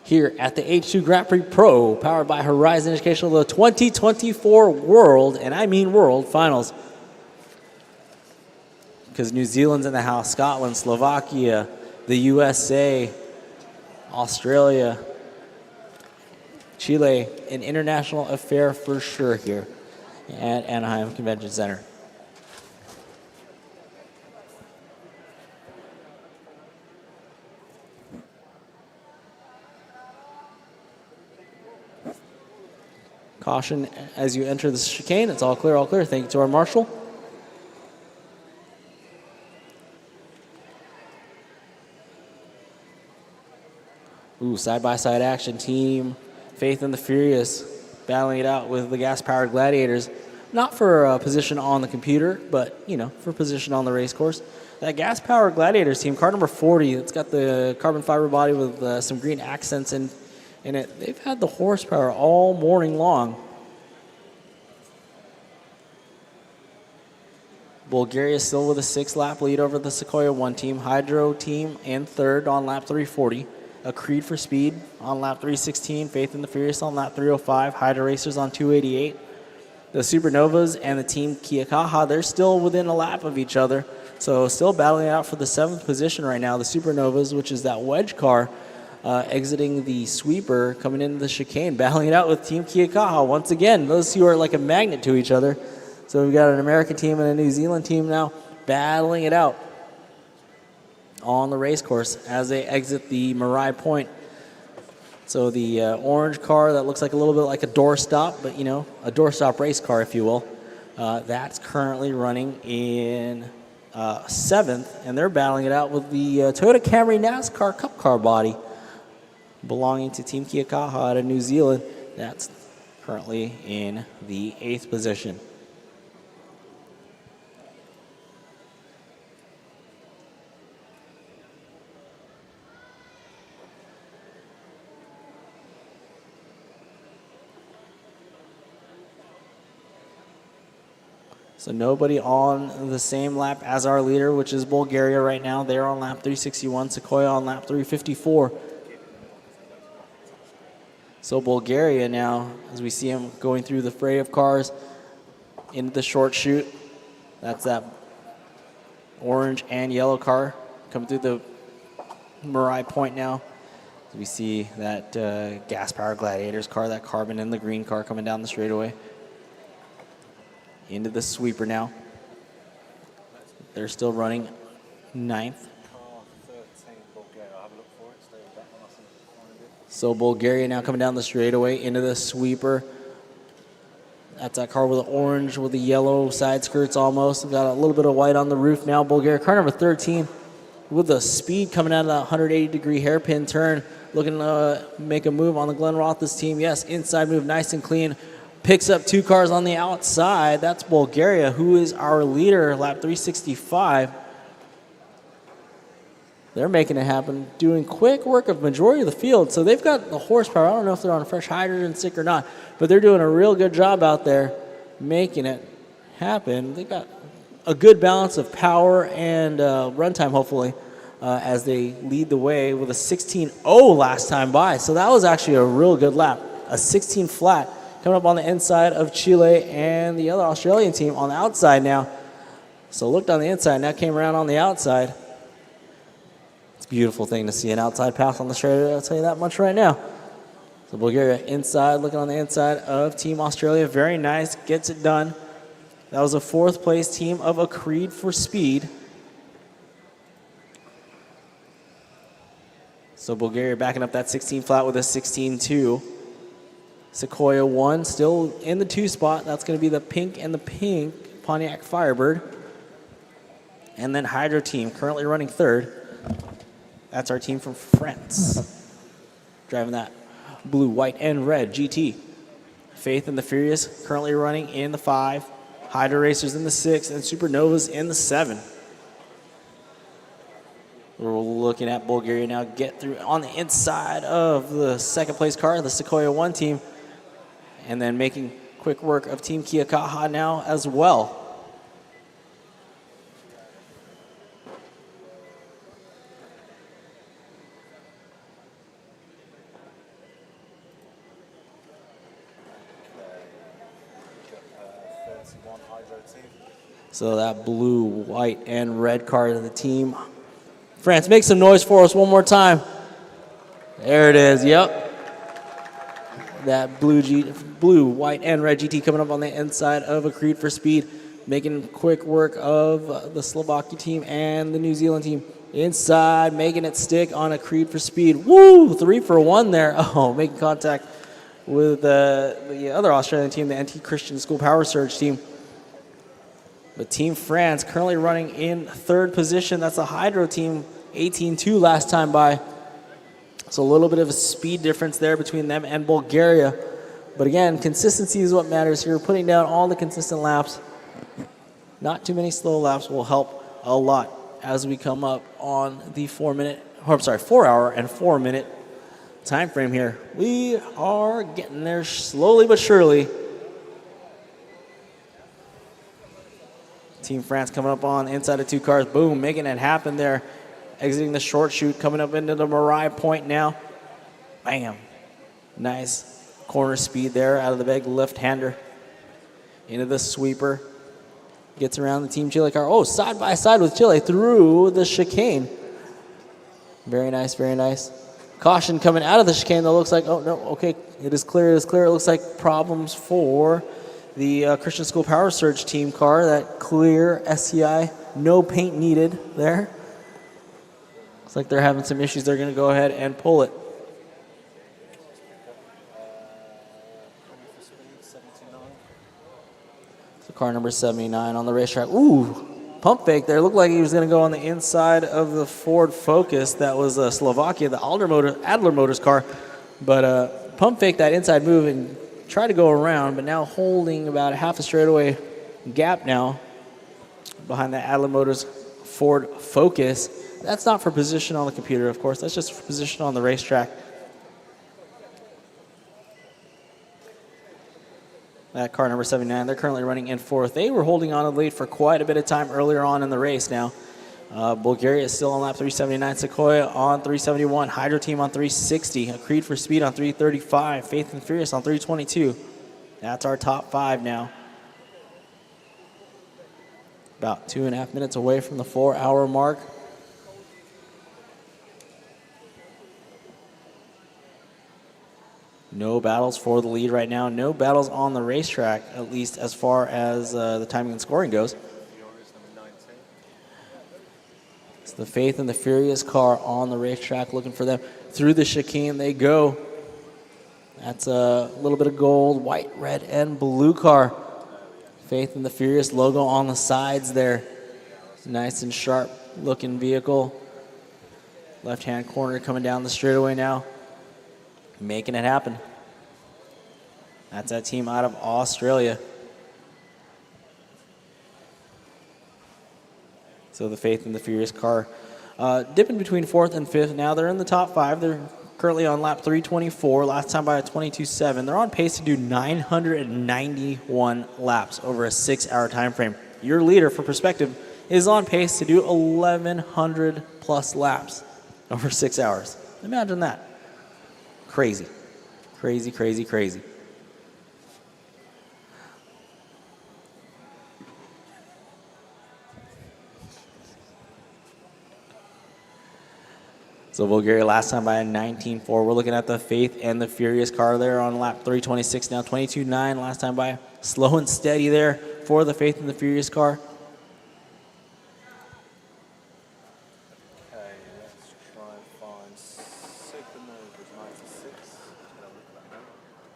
here at the H2 Grand Prix Pro, powered by Horizon Educational, the 2024 World, and I mean World Finals. Because New Zealand's in the house, Scotland, Slovakia, the USA, Australia, Chile, an international affair for sure here at Anaheim Convention Center. Caution as you enter the chicane. It's all clear, all clear. Thank you to our marshal. Ooh, side-by-side action. Team Faith and the Furious battling it out with the gas-powered Gladiators. Not for a position on the computer, but, you know, for position on the race course. That gas-powered Gladiators team, car number 40, it's got the carbon fiber body with some green accents in it. They've had the horsepower all morning long. Bulgaria still with a 6-lap lead over the Sequoia 1 team. Hydro team in 3rd on lap 340. a Creed for Speed on lap 316, Faith and the Furious on lap 305, Hydra Racers on 288. The Supernovas and the Team Kiakaha, they're still within a lap of each other, so still battling it out for the 7th position right now. The Supernovas, which is that wedge car, exiting the sweeper, coming into the chicane, battling it out with Team Kiakaha. Once again, those two are like a magnet to each other. So we've got an American team and a New Zealand team now battling it out on the race course as they exit the Marai Point. So the orange car that looks like a little bit like a doorstop, but you know, a doorstop race car, if you will, that's currently running in 7th, and they're battling it out with the Toyota Camry NASCAR Cup car body belonging to Team Kiakaha out of New Zealand. That's currently in the 8th position. So nobody on the same lap as our leader, which is Bulgaria right now. They're on lap 361, Sequoia on lap 354. So Bulgaria now, as we see them going through the fray of cars into the short chute. That's that orange and yellow car coming through the Marai Point now. We see that gas-powered Gladiators car, that carbon and the green car coming down the straightaway. Into the sweeper now. They're still running 9th. So Bulgaria now coming down the straightaway into the sweeper. That's that car with the orange with the yellow side skirts almost. We've got a little bit of white on the roof now. Bulgaria, car number 13, with the speed coming out of that 180-degree hairpin turn, looking to make a move on the Glenn Roth's team. Yes, inside move, nice and clean. Picks up 2 cars on the outside. That's Bulgaria, who is our leader, lap 365. They're making it happen, doing quick work of majority of the field. So they've got the horsepower. I don't know if they're on a fresh hydrogen stick or not, but they're doing a real good job out there making it happen. They've got a good balance of power and runtime, hopefully, as they lead the way with a 16.0 last time by. So that was actually a real good lap, a 16 flat. Coming up on the inside of Chile and the other Australian team on the outside now. So looked on the inside, now came around on the outside. It's a beautiful thing to see an outside pass on the straightaway, I'll tell you that much right now. So Bulgaria inside, looking on the inside of Team Australia. Very nice, gets it done. That was a 4th place team of a Creed for Speed. So Bulgaria backing up that 16 flat with a 16.2. Sequoia 1 still in the 2 spot. That's going to be the pink and the pink Pontiac Firebird. And then Hydro team currently running 3rd. That's our team from France. Driving that blue, white, and red GT. Faith and the Furious currently running in the 5. Hydro Racers in the 6 and Supernovas in the 7. We're looking at Bulgaria now get through on the inside of the 2nd place car, the Sequoia 1 team. And then making quick work of Team Kiakaha now as well. So that blue, white, and red car to the team. France, make some noise for us one more time. There it is, yep. That blue, white, and red GT coming up on the inside of a Creed for Speed, making quick work of the Slovakia team and the New Zealand team. Inside, making it stick on a Creed for Speed. Woo! 3 for 1 there. Oh, making contact with the other Australian team, the NT Christian School Power Surge team. But Team France currently running in 3rd position. That's a Hydro team, 18.2 last time by. So a little bit of a speed difference there between them and Bulgaria. But again, consistency is what matters here. Putting down all the consistent laps. Not too many slow laps will help a lot as we come up on the 4 hour and 4 minute time frame here. We are getting there slowly but surely. Team France coming up on the inside of 2 cars. Boom, making it happen there exiting the short chute, coming up into the Mirai point now. Bam. Nice corner speed there out of the big left-hander. Into the sweeper. Gets around the Team Chile car. Oh, side by side with Chile through the chicane. Very nice, very nice. Caution coming out of the chicane, though. Looks like, oh, no, okay, it is clear, it is clear. It looks like problems for the Christian School Power Surge team car. That clear SCI, no paint needed there. Looks like they're having some issues. They're going to go ahead and pull it. So car number 79 on the racetrack. Ooh. Pump fake there. Looked like he was going to go on the inside of the Ford Focus. That was Slovakia, the Adler Motors car. But pump fake that inside move and try to go around, but now holding about a half a straightaway gap now behind the Adler Motors Ford Focus. That's not for position on the computer, of course. That's just for position on the racetrack. That car number 79, they're currently running in fourth. They were holding on to the lead for quite a bit of time earlier on in the race now. Bulgaria is still on lap 379, Sequoia on 371, Hydro Team on 360, a Creed for Speed on 335, Faith and Furious on 322. That's our top five now. About 2.5 minutes away from the 4-hour mark. No battles for the lead right now. No battles on the racetrack, at least as far as the timing and scoring goes. It's the Faith and the Furious car on the racetrack looking for them. Through the chicane they go. That's a little bit of gold, white, red, and blue car. Faith and the Furious logo on the sides there. Nice and sharp looking vehicle. Left-hand corner coming down the straightaway now. Making it happen. That's that team out of Australia. So the Faith and the Furious car dipping between fourth and fifth. Now they're in the top five. They're currently on lap 324. Last time by a 22.7. They're on pace to do 991 laps over a 6-hour time frame. Your leader, for perspective, is on pace to do 1,100 plus laps over 6 hours. Imagine that. Crazy. Crazy, crazy, crazy. So Bulgaria last time by a 19.4. We're looking at the Faith and the Furious car there on lap 326 now. 22.9 last time by. Slow and steady there for the Faith and the Furious car.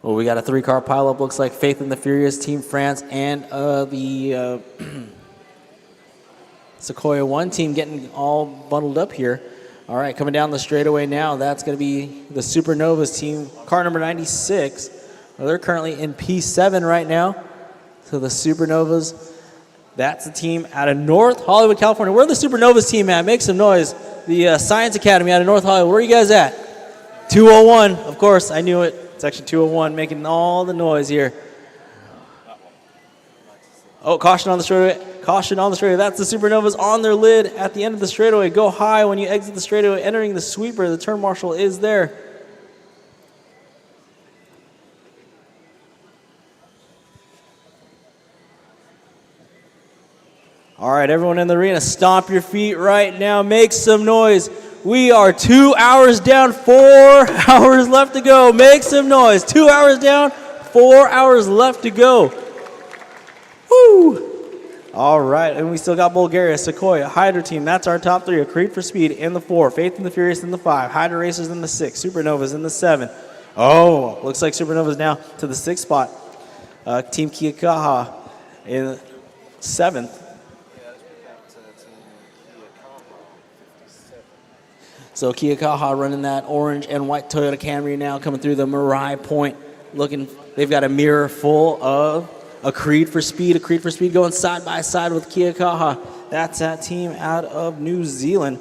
Well, we got a 3-car pileup. Looks like Faith and the Furious, Team France, and the Sequoia 1 team getting all bundled up here. All right, coming down the straightaway now, that's going to be the Supernovas team, car number 96. Well, they're currently in P7 right now. So the Supernovas, that's the team out of North Hollywood, California. Where are the Supernovas team at? Make some noise. The Science Academy out of North Hollywood. Where are you guys at? 201, of course, I knew it. Section 201 making all the noise here. Oh, caution on the straightaway. Caution on the straightaway. That's the Supernovas on their lid at the end of the straightaway. Go high when you exit the straightaway. Entering the sweeper, the turn marshal is there. All right, everyone in the arena, stomp your feet right now. Make some noise. We are 2 hours down, 4 hours left to go. Make some noise. 2 hours down, 4 hours left to go. Woo! All right, and we still got Bulgaria, Sequoia, Hydra team. That's our top three. A Creed for Speed in the 4, Faith and the Furious in the 5, Hydra Racers in the 6, Supernovas in the 7. Oh, looks like Supernovas now to the 6th spot. Team Kiyakaha in 7th. So Kiyakaha running that orange and white Toyota Camry now coming through the Mirai point. Looking, they've got a mirror full of a Creed for Speed going side by side with Kiyakaha. That's that team out of New Zealand.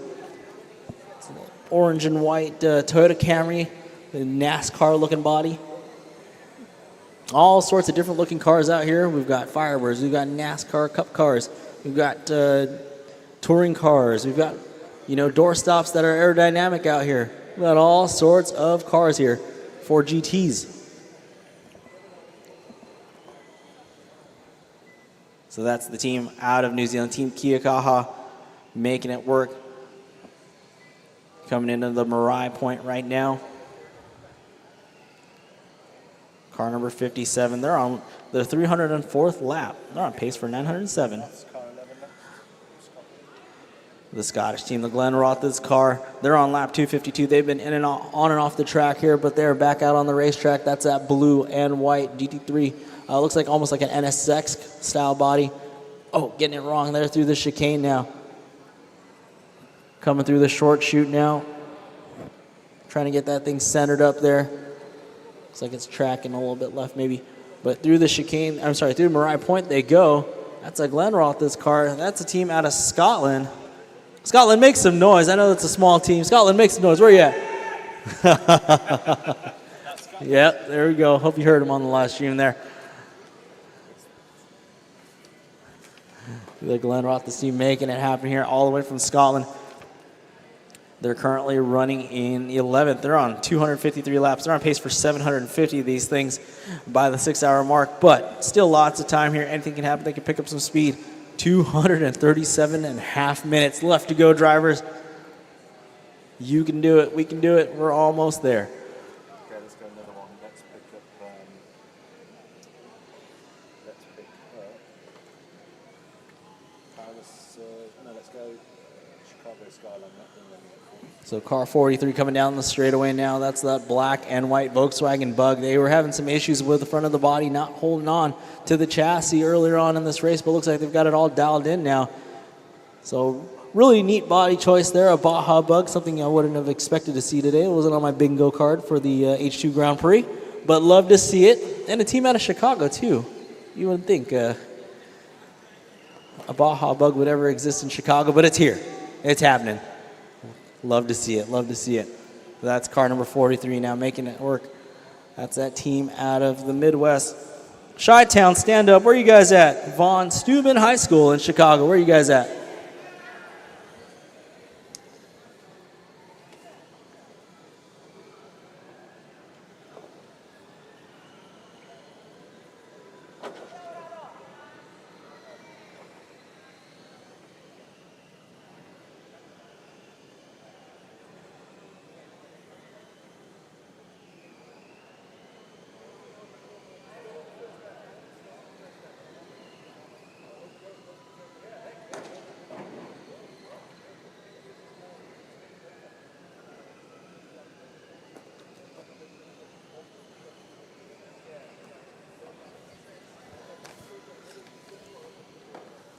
Orange and white Toyota Camry, the NASCAR looking body. All sorts of different looking cars out here. We've got Firebirds, we've got NASCAR Cup cars, we've got touring cars, we've got you know, doorstops that are aerodynamic out here. We got all sorts of cars here for GTs. So that's the team out of New Zealand, Team Kiakaha, making it work. Coming into the Mirai point right now. Car number 57, they're on the 304th lap. They're on pace for 907. The Scottish team, the Glenrothes car, they're on lap 252. They've been in and on and off the track here, but they're back out on the racetrack. That's that blue and white GT3. Looks like almost like an NSX style body. Oh, getting it wrong there through the chicane now. Coming through the short chute now. Trying to get that thing centered up there. Looks like it's tracking a little bit left maybe. But through the chicane, I'm sorry, through Mirai Point they go. That's a Glenrothes car. That's a team out of Scotland. Scotland, make some noise. I know that's a small team. Scotland, make some noise. Where are you at? Yep, there we go. Hope you heard him on the live stream there. The Glenrothes team making it happen here all the way from Scotland. They're currently running in 11th. They're on 253 laps. They're on pace for 750 of these things by the 6-hour mark, but still lots of time here. Anything can happen. They can pick up some speed. 237.5 minutes left to go, drivers. You can do it. We can do it. We're almost there. Okay, let's go another one. Let's pick up. Let's go Chicago Skyline. So car 43 coming down the straightaway now. That's that black and white Volkswagen Bug. They were having some issues with the front of the body, not holding on to the chassis earlier on in this race, but looks like they've got it all dialed in now. So really neat body choice there, a Baja Bug, something I wouldn't have expected to see today. It wasn't on my bingo card for the H2 Grand Prix, but love to see it. And a team out of Chicago too. You wouldn't think a Baja Bug would ever exist in Chicago, but it's here. It's happening. Love to see it. Love to see it. That's car number 43 now making it work. That's that team out of the Midwest. Chi-Town, stand up. Where are you guys at? Von Steuben High School in Chicago. Where are you guys at?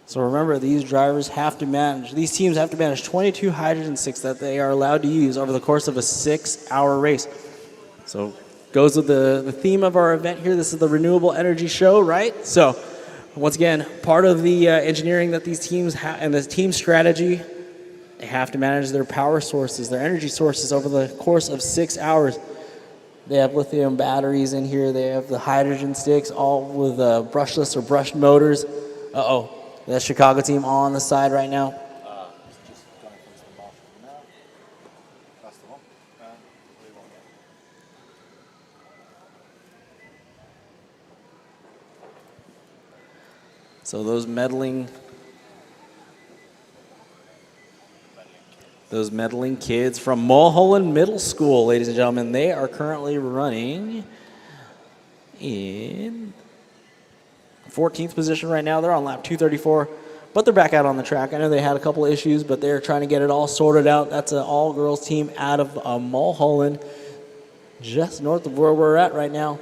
So remember, these drivers have to manage, these teams have to manage 22 hydrogen sticks that they are allowed to use over the course of a 6-hour race. So goes with the theme of our event here. This is the Renewable Energy Show, right? So once again, part of the engineering that these teams have and the team strategy, they have to manage their power sources, their energy sources over the course of 6 hours. They have lithium batteries in here. They have the hydrogen sticks, all with brushless or brushed motors. Uh-oh. That Chicago team on the side right now. Just going for the marshal now. That's the one. So those meddling kids from Mulholland Middle School, ladies and gentlemen, they are currently running in 14th position right now. They're on lap 234, but they're back out on the track. I know they had a couple of issues, but they're trying to get it all sorted out. That's an all-girls team out of Mulholland, just north of where we're at right now.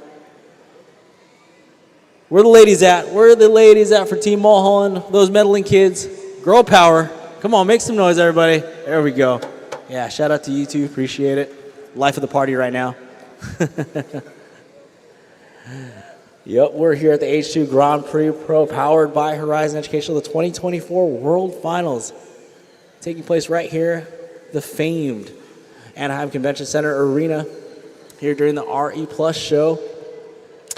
Where are the ladies at? Where are the ladies at for Team Mulholland? Those meddling kids. Girl power. Come on, make some noise, everybody. There we go. Yeah, shout out to you two. Appreciate it. Life of the party right now. Yep, we're here at the H2 Grand Prix Pro, powered by Horizon Educational, the 2024 World Finals. Taking place right here, the famed Anaheim Convention Center Arena, here during the RE Plus show.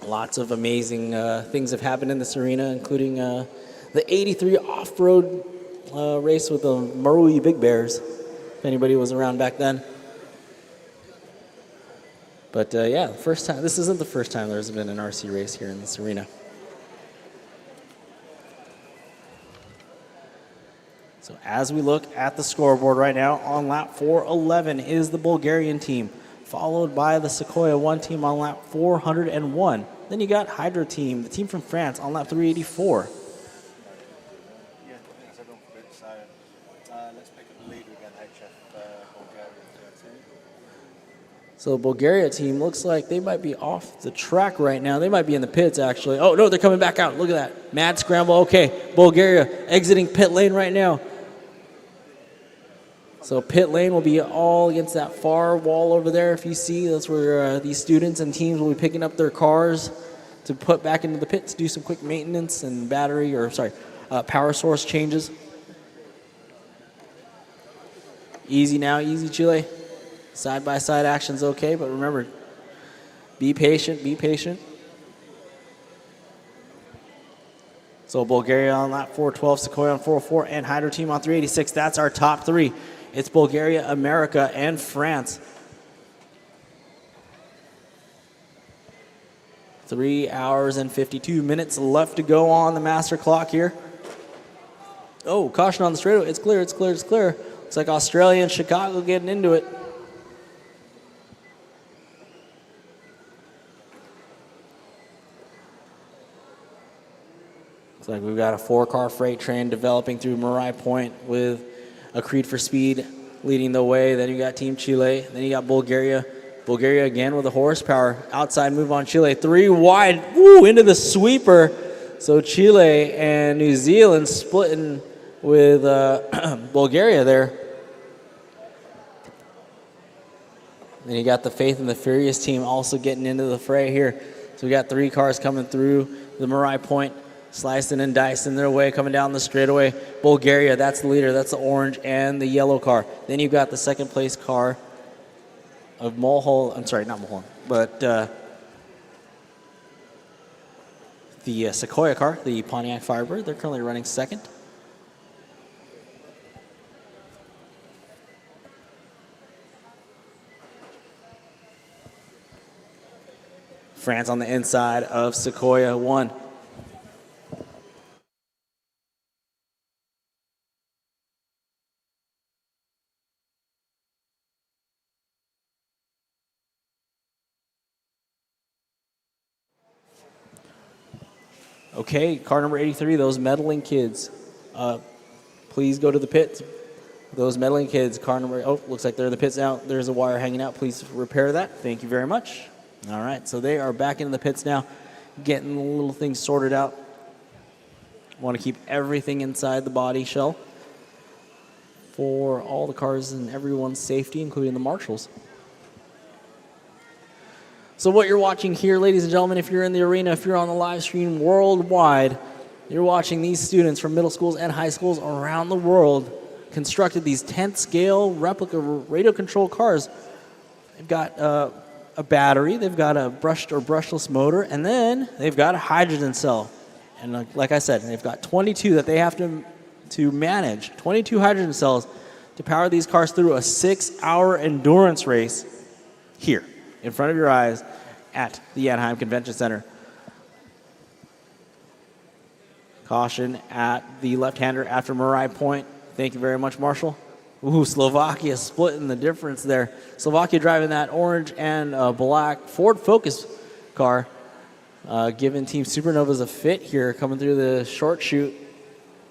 Lots of amazing things have happened in this arena, including the 83 off-road race with the Marui Big Bears. if anybody was around back then. But yeah, first time. This isn't the first time there's been an RC race here in this arena. So as we look at the scoreboard right now, on lap 411 is the Bulgarian team, followed by the Sequoia 1 team on lap 401. Then you got Hydro team, the team from France, on lap 384. Yeah, I think I said on for it, so let's pick up the leader again, HF Bulgaria. So the Bulgaria team looks like they might be off the track right now. They might be in the pits, actually. Oh, no, they're coming back out. Look at that. Mad scramble. Okay, Bulgaria exiting pit lane right now. So pit lane will be all against that far wall over there. If you see, that's where these students and teams will be picking up their cars to put back into the pit to do some quick maintenance and power source changes. Easy now, easy Chile. Side-by-side action's okay, but remember, be patient, be patient. So Bulgaria on lap 412, Sequoia on 404, and Hydro team on 386. That's our top three. It's Bulgaria, America, and France. 3 hours and 52 minutes left to go on the master clock here. Oh, caution on the straightaway. It's clear, it's clear, it's clear. Looks like Australia and Chicago getting into it. Looks like we've got a 4-car freight train developing through Marai Point with a Creed for Speed leading the way. Then you got Team Chile. Then you got Bulgaria. Bulgaria again with a horsepower. Outside move on Chile. 3 wide. Woo, into the sweeper. So Chile and New Zealand splitting with Bulgaria there. Then you got the Faith and the Furious team also getting into the fray here. So we got 3 cars coming through the Marai Point, slicing and dicing their way, coming down the straightaway. Bulgaria, that's the leader. That's the orange and the yellow car. Then you've got the second place car of Mulholland. I'm sorry, not Mulholland, but the Sequoia car, the Pontiac Firebird. They're currently running second. France on the inside of Sequoia 1. Okay, car number 83, those meddling kids. Please go to the pits. Those meddling kids, car number, oh, looks like they're in the pits now. There's a wire hanging out. Please repair that. Thank you very much. All right, so they are back in the pits now, getting the little things sorted out. Want to keep everything inside the body shell for all the cars and everyone's safety, including the marshals. So what you're watching here, ladies and gentlemen, if you're in the arena, if you're on the live stream worldwide, you're watching these students from middle schools and high schools around the world constructed these 10th scale replica radio control cars. They've got a battery, they've got a brushed or brushless motor, and then they've got a hydrogen cell. And like I said, they've got 22 that they have to manage, 22 hydrogen cells to power these cars through a 6-hour endurance race here in front of your eyes at the Anaheim Convention Center. Caution at the left-hander after Marai Point. Thank you very much, Marshall. Ooh, Slovakia splitting the difference there. Slovakia driving that orange and black Ford Focus car, giving Team Supernovas a fit here, coming through the short chute.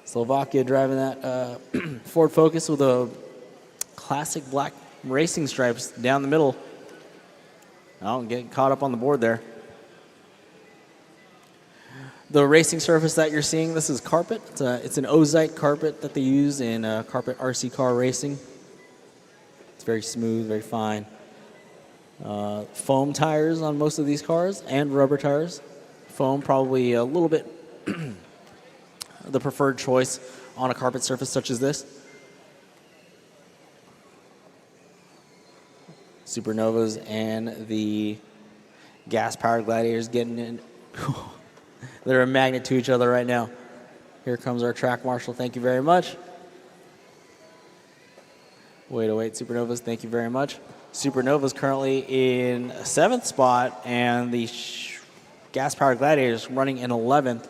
Slovakia driving that Ford Focus with a classic black racing stripes down the middle. Oh, getting caught up on the board there. The racing surface that you're seeing, this is carpet. It's an ozite carpet that they use in carpet RC car racing. It's very smooth, very fine. Foam tires on most of these cars and rubber tires. Foam probably a little bit the preferred choice on a carpet surface such as this. Supernovas and the gas-powered Gladiators getting in. They're a magnet to each other right now. Here comes our track marshal. Thank you very much. Way to wait, Supernovas. Thank you very much. Supernovas currently in 7th spot, and the gas-powered Gladiators running in 11th.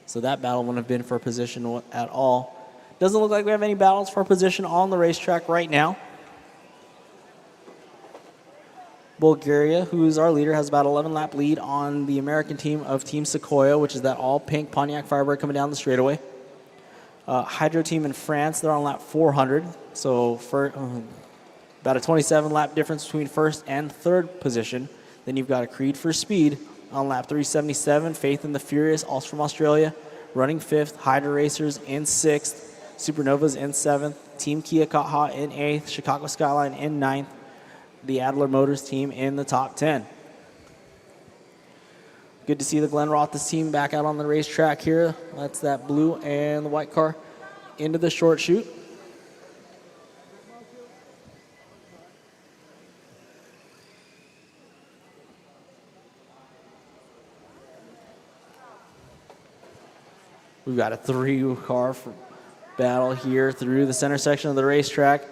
So that battle wouldn't have been for position at all. Doesn't look like we have any battles for position on the racetrack right now. Bulgaria, who's our leader, has about 11-lap lead on the American team of Team Sequoia, which is that all-pink Pontiac Firebird coming down the straightaway. Hydro team in France, they're on lap 400. So for about a 27-lap difference between first and third position. Then you've got a Creed for Speed on lap 377. Faith in the Furious, also from Australia, running 5th. Hydro Racers in 6th. Supernovas in 7th. Team Kia Kaha in 8th. Chicago Skyline in 9th. The Adler Motors team in the top 10. Good to see the Glenn Roth's team back out on the racetrack here. That's that blue and the white car into the short chute. We've got a 3-car battle here through the center section of the racetrack.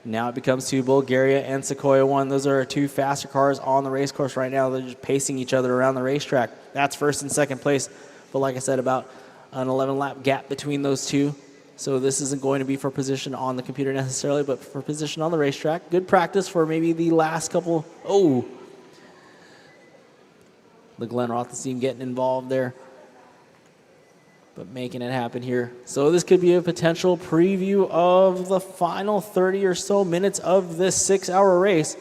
Now it becomes 2, Bulgaria and Sequoia 1. Those are our 2 faster cars on the race course right now. They're just pacing each other around the racetrack. That's first and second place. But like I said, about an 11-lap gap between those 2. So this isn't going to be for position on the computer necessarily, but for position on the racetrack. Good practice for maybe the last couple. Oh! The Glenn Roth team getting involved there, but making it happen here. So this could be a potential preview of the final 30 or so minutes of this 6-hour race.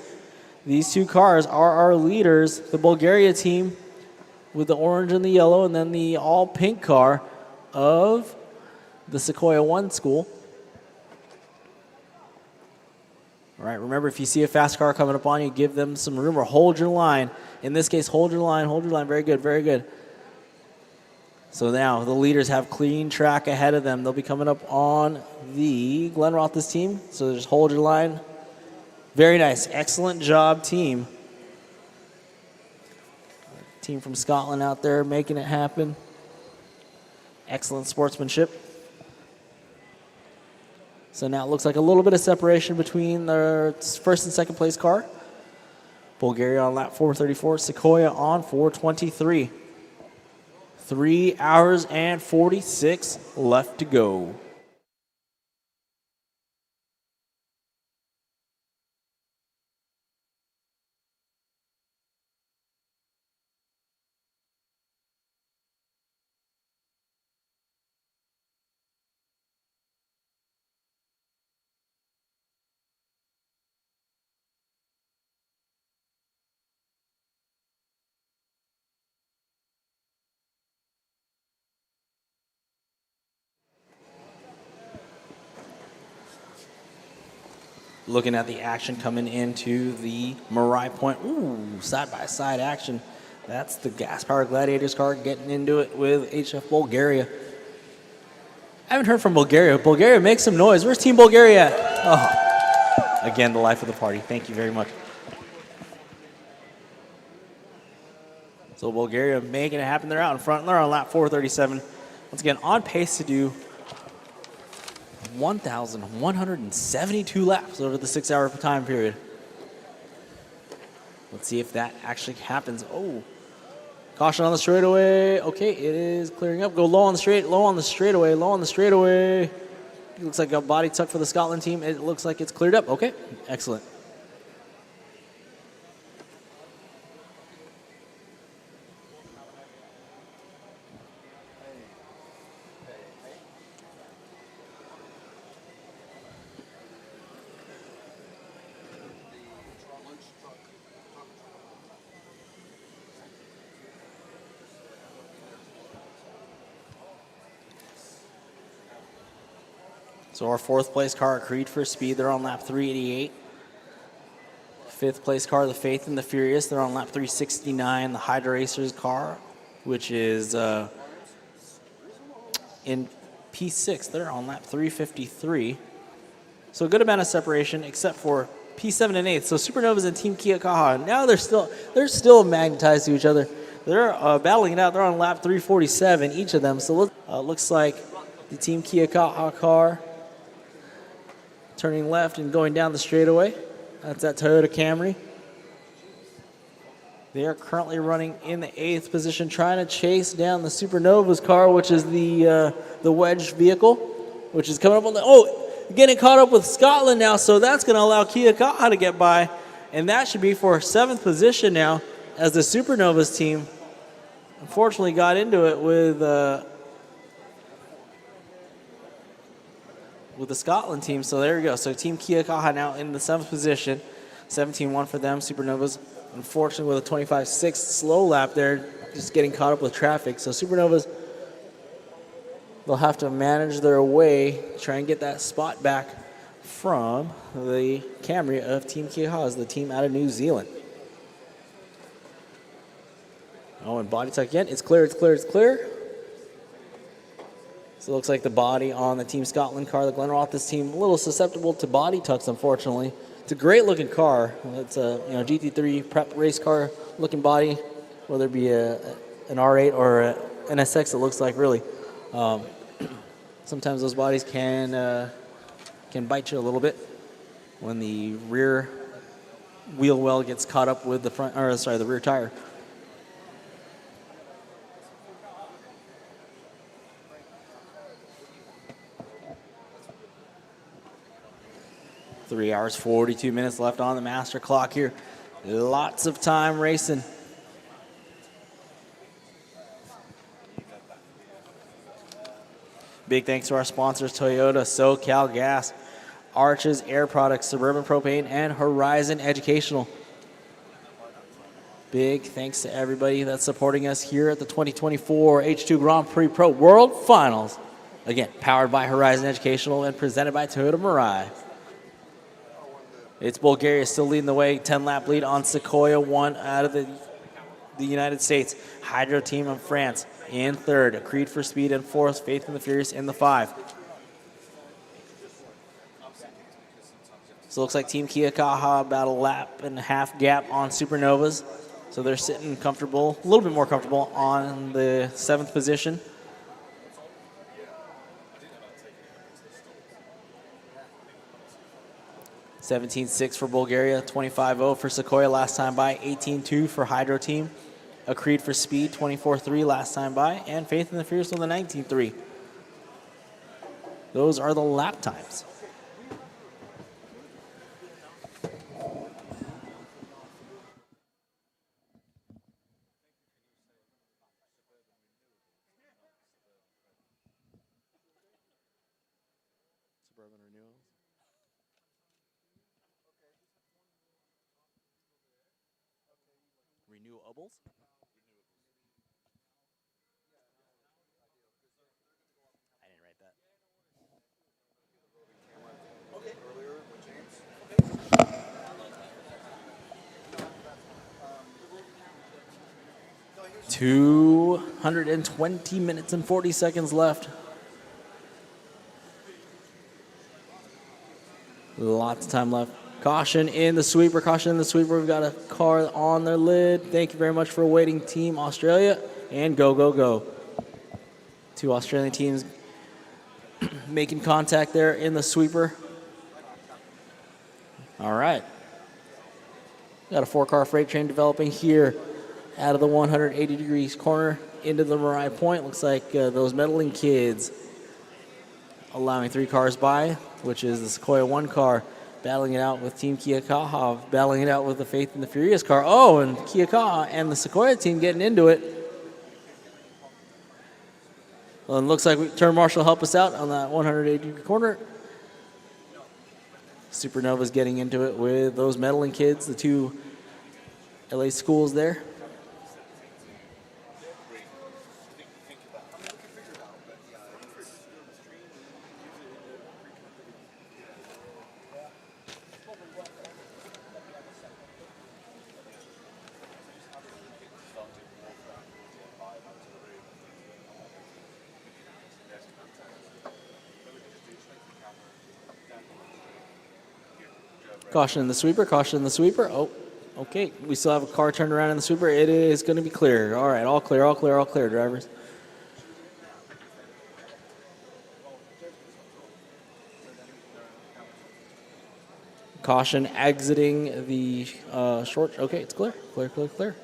These 2 cars are our leaders. The Bulgaria team with the orange and the yellow, and then the all-pink car of the Sequoia 1 school. All right, remember, if you see a fast car coming up on you, give them some room or hold your line. In this case, hold your line, hold your line. Very good, very good. So now the leaders have clean track ahead of them. They'll be coming up on the Glenn Roth's team. So just hold your line. Very nice. Excellent job, team. Team from Scotland out there making it happen. Excellent sportsmanship. So now it looks like a little bit of separation between the first and second place car. Bulgaria on lap 434, Sequoia on 423. 3 hours and 46 left to go. Looking at the action coming into the Marai Point. Ooh, side-by-side action. That's the gas-powered Gladiators car getting into it with HF Bulgaria. I haven't heard from Bulgaria. Bulgaria, make some noise. Where's Team Bulgaria at? Oh, again, the life of the party. Thank you very much. So Bulgaria making it happen. They're out in front. They're on lap 437. Once again, on pace to do 1,172 laps over the 6-hour time period. Let's see if that actually happens. Oh, caution on the straightaway. Okay, it is clearing up. Go low on the straight, low on the straightaway, low on the straightaway. It looks like a body tuck for the Scotland team. It looks like it's cleared up. Okay, excellent. So our 4th place car, Creed for Speed, they're on lap 388. 5th place car, the Faith and the Furious, they're on lap 369. The Hydra Racers car, which is in P6, they're on lap 353. So a good amount of separation, except for P7 and 8th. So Supernovas and Team Kia Kaha, now they're still magnetized to each other. They're battling it out. They're on lap 347, each of them. So looks like the Team Kia Kaha car turning left and going down the straightaway. That's that Toyota Camry. They are currently running in the 8th position, trying to chase down the Supernova's car, which is the wedge vehicle, which is coming up on the, getting caught up with Scotland now, so that's going to allow Kia Kaha to get by, and that should be for 7th position now, as the Supernova's team unfortunately got into it with the Scotland team. So there we go. So Team Kia Kaha now in the 7th position, 17-1 for them. Supernovas, unfortunately, with a 25.6 slow lap there, just getting caught up with traffic. So Supernovas, they'll have to manage their way, try and get that spot back from the Camry of Team Kia Kaha, the team out of New Zealand. Oh, and body tuck again. It's clear, it's clear, it's clear. So it looks like the body on the Team Scotland car, the Glen Roth's team, a little susceptible to body tucks, unfortunately. It's a great looking car. It's a GT3 prep race car looking body, whether it be an R8 or an SX, it looks like, really. Sometimes those bodies can bite you a little bit when the rear wheel well gets caught up with the rear tire. Three hours, 42 minutes left on the master clock here. Lots of time racing. Big thanks to our sponsors, Toyota, SoCal Gas, Arches Air Products, Suburban Propane, and Horizon Educational. Big thanks to everybody that's supporting us here at the 2024 H2 Grand Prix Pro World Finals. Again, powered by Horizon Educational and presented by Toyota Mirai. It's Bulgaria still leading the way, 10-lap lead on Sequoia, 1 out of the United States. Hydro team of France in 3rd. Creed for Speed in 4th. Faith in the Furious in the 5. So it looks like Team Kia Kaha about a lap and a half gap on Supernovas. So they're sitting comfortable, a little bit more comfortable on the 7th position. $17.6 for Bulgaria, $25.0 for Sequoia last time by, $18.2 for Hydro Team. A Creed for Speed, $24.3 last time by, and Faith in the Fierce with a $19.3. Those are the lap times. Suburban Renewals. Renewables. I didn't write that. Okay. 220 minutes and 40 seconds left. Lots of time left. Caution in the sweeper, caution in the sweeper. We've got a car on their lid. Thank you very much for waiting, Team Australia. And go, go, go. 2 Australian teams making contact there in the sweeper. All right. Got a 4-car freight train developing here out of the 180 degrees corner into the Mariah Point. Looks like those meddling kids allowing 3 cars by, which is the Sequoia 1 car. Battling it out with Team Kia Kaha, battling it out with the Faith in the Furious car. Oh, and Kia Kaha and the Sequoia team getting into it. Well, it looks like Turn Marshal help us out on that 180-degree corner. Supernova's getting into it with those meddling kids, the 2 LA schools there. Caution in the sweeper, caution in the sweeper. Oh, okay. We still have a car turned around in the sweeper. It is going to be clear. All right, all clear, all clear, all clear, drivers. Caution exiting the short. Okay, it's clear. Clear.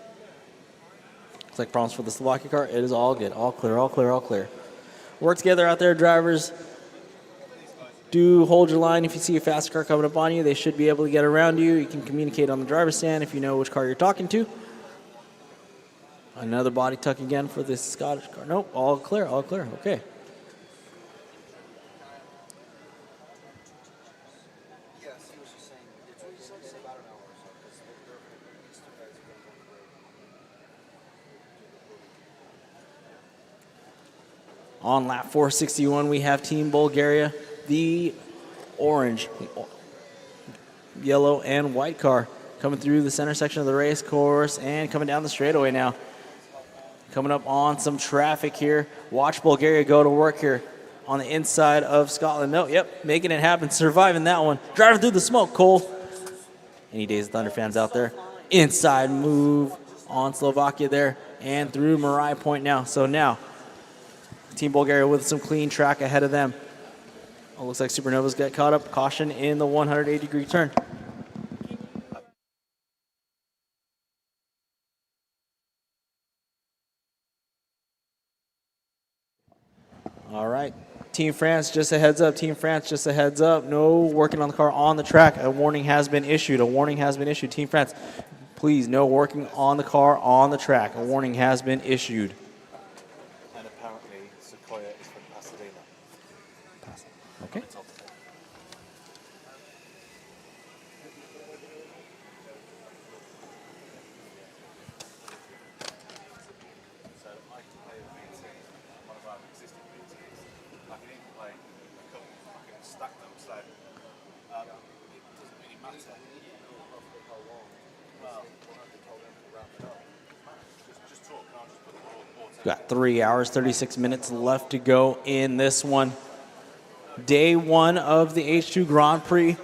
Looks like problems for the Slovakia car. It is all good. All clear. Work together out there, drivers. Do hold your line if you see a fast car coming up on you. They should be able to get around you. You can communicate on the driver's stand if you know which car you're talking to. Another body tuck again for this Scottish car. Nope, all clear. Okay. On lap 461, we have Team Bulgaria, the orange, yellow, and white car coming through the center section of the race course and coming down the straightaway now. Coming up on some traffic here. Watch Bulgaria go to work here on the inside of Scotland. No, yep, making it happen, surviving that one. Driving through the smoke, Cole. Any Days of Thunder fans out there. Inside move on Slovakia there and through Marai Point now. So now, Team Bulgaria with some clean track ahead of them. Oh, looks like Supernovas get caught up. Caution in the 180-degree turn. All right. Team France, just a heads up. No working on the car on the track. A warning has been issued. Team France, please, no working on the car on the track. A warning has been issued. And apparently, Sequoia is from Pasadena. Okay. Got 3 hours, 36 minutes left to go in this one. Day one of the H2 Grand Prix,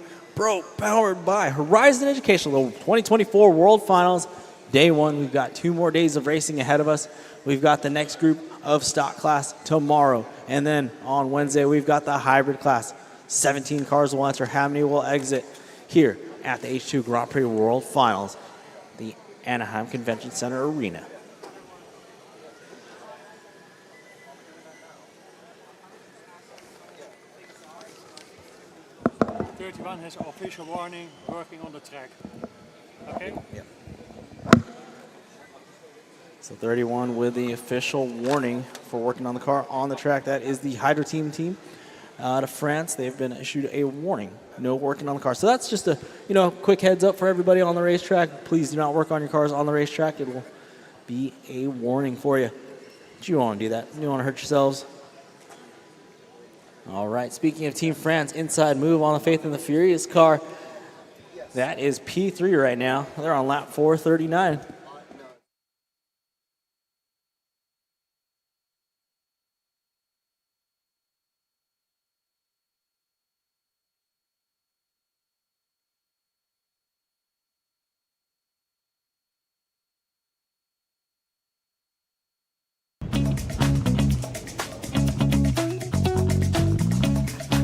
powered by Horizon Educational, the 2024 World Finals. Day one, we've got 2 more days of racing ahead of us. We've got the next group of stock class tomorrow. And then on Wednesday, we've got the hybrid class. 17 cars will enter, how many will exit here at the H2 Grand Prix World Finals, the Anaheim Convention Center Arena. One has official warning, working on the track. Okay? Yep. So 31 with the official warning for working on the car on the track. That is the Hydro team out of France. They've been issued a warning, no working on the car. So that's just a quick heads up for everybody on the racetrack. Please do not work on your cars on the racetrack. It will be a warning for you. But you don't want to do that. You don't want to hurt yourselves. All right, speaking of Team France, inside move on the Faith and the Furious car. That is P3 right now. They're on lap 439.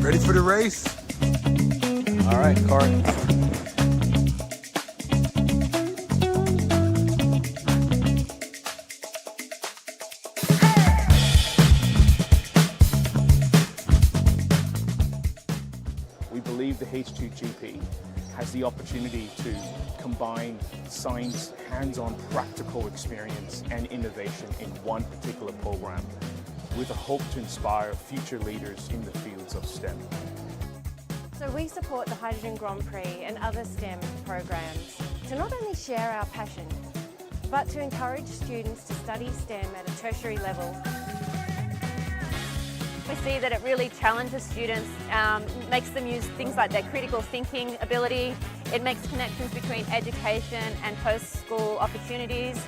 Ready for the race? All right, car. We believe the H2GP has the opportunity to combine science, hands-on practical experience and innovation in one particular program, with a hope to inspire future leaders in the fields of STEM. So we support the Hydrogen Grand Prix and other STEM programs to not only share our passion, but to encourage students to study STEM at a tertiary level. We see that it really challenges students, makes them use things like their critical thinking ability. It makes connections between education and post-school opportunities.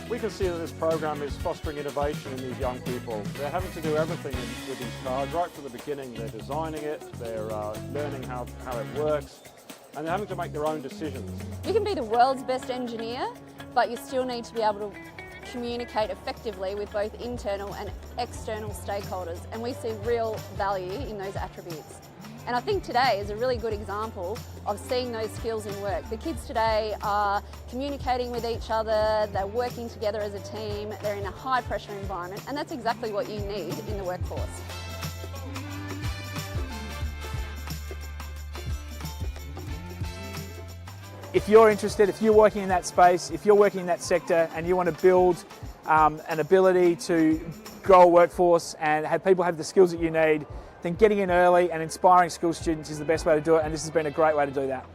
We can see that this program is fostering innovation in these young people. They're having to do everything with these cars right from the beginning. They're designing it, they're learning how it works, and they're having to make their own decisions. You can be the world's best engineer, but you still need to be able to communicate effectively with both internal and external stakeholders, and we see real value in those attributes. And I think today is a really good example of seeing those skills in work. The kids today are communicating with each other, they're working together as a team, they're in a high pressure environment, and that's exactly what you need in the workforce. If you're interested, if you're working in that space, if you're working in that sector and you want to build an ability to grow a workforce and have people have the skills that you need, then getting in early and inspiring school students is the best way to do it, and this has been a great way to do that.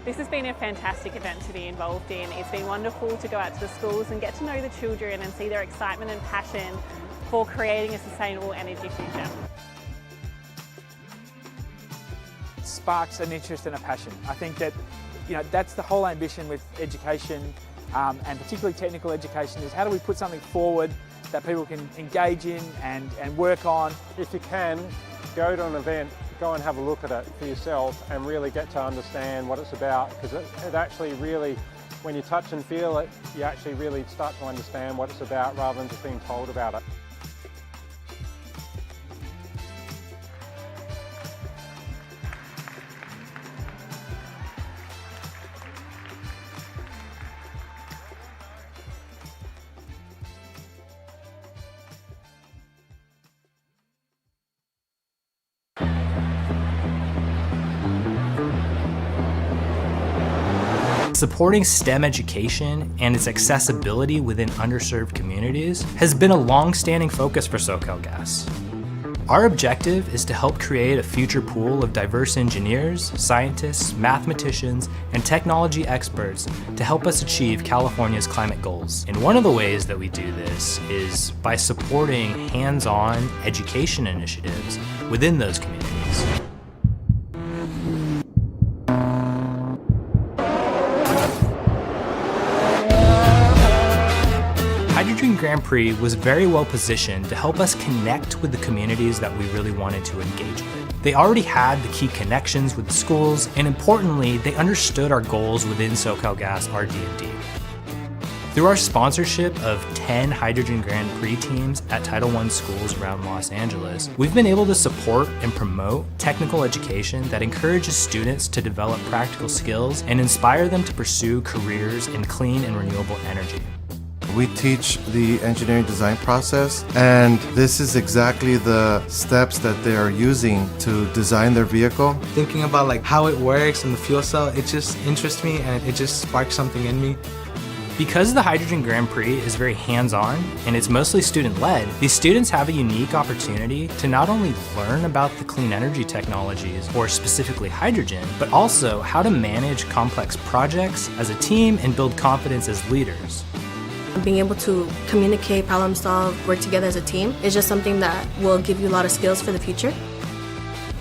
This has been a fantastic event to be involved in. It's been wonderful to go out to the schools and get to know the children and see their excitement and passion for creating a sustainable energy future. Sparks an interest and a passion. I think that that's the whole ambition with education, and particularly technical education, is how do we put something forward that people can engage in and work on. If you can, go to an event, go and have a look at it for yourself and really get to understand what it's about, because it actually really, when you touch and feel it, you actually really start to understand what it's about rather than just being told about it. Supporting STEM education and its accessibility within underserved communities has been a long-standing focus for SoCalGas. Our objective is to help create a future pool of diverse engineers, scientists, mathematicians, and technology experts to help us achieve California's climate goals. And one of the ways that we do this is by supporting hands-on education initiatives within those communities. H2GP Grand Prix was very well positioned to help us connect with the communities that we really wanted to engage with. They already had the key connections with the schools, and importantly, they understood our goals within SoCalGas RD&D. Through our sponsorship of 10 H2GP Grand Prix teams at Title I schools around Los Angeles, we've been able to support and promote technical education that encourages students to develop practical skills and inspire them to pursue careers in clean and renewable energy. We teach the engineering design process, and this is exactly the steps that they are using to design their vehicle. Thinking about like how it works and the fuel cell, it just interests me and it just sparks something in me. Because the H2GP Grand Prix is very hands-on and it's mostly student-led, these students have a unique opportunity to not only learn about the clean energy technologies, or specifically hydrogen, but also how to manage complex projects as a team and build confidence as leaders. Being able to communicate, problem solve, work together as a team is just something that will give you a lot of skills for the future.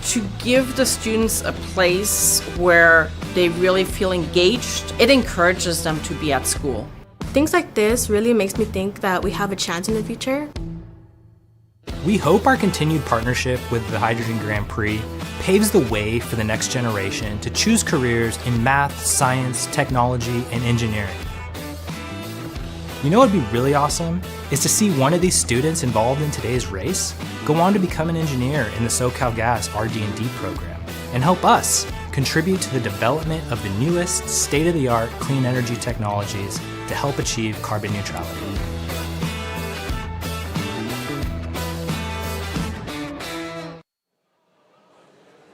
To give the students a place where they really feel engaged, it encourages them to be at school. Things like this really makes me think that we have a chance in the future. We hope our continued partnership with the H2GP Grand Prix paves the way for the next generation to choose careers in math, science, technology, and engineering. You know what would be really awesome? Is to see one of these students involved in today's race go on to become an engineer in the SoCalGas RD&D program and help us contribute to the development of the newest state-of-the-art clean energy technologies to help achieve carbon neutrality.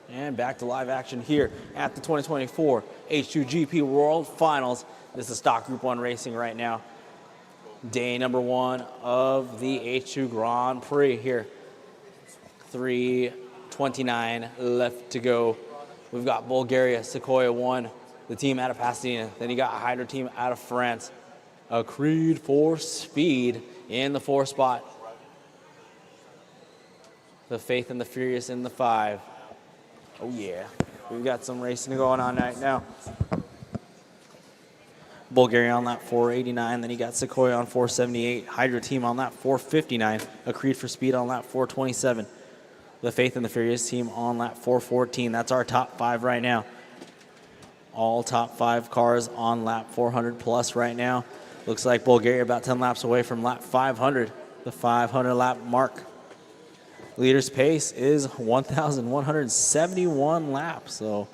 And back to live action here at the 2024 H2GP World Finals. This is stock Group 1 racing right now. Day number 1 of the H2 Grand Prix here. 3:29 left to go. We've got Bulgaria, Sequoia 1, the team out of Pasadena. Then you got a Hydro team out of France. A Creed for Speed in the 4 spot. The Faith and the Furious in the 5. Oh yeah, we've got some racing going on right now. Bulgaria on that 489, then you got Sequoia on 478, Hydro team on that 459, a Creed for Speed on that 427, the Faith and the Furious team on that 414. That's our top 5 right now. All top 5 cars on lap 400 plus right now. Looks like Bulgaria about 10 laps away from lap 500, the 500 lap mark. Leader's pace is 1,171 laps. So,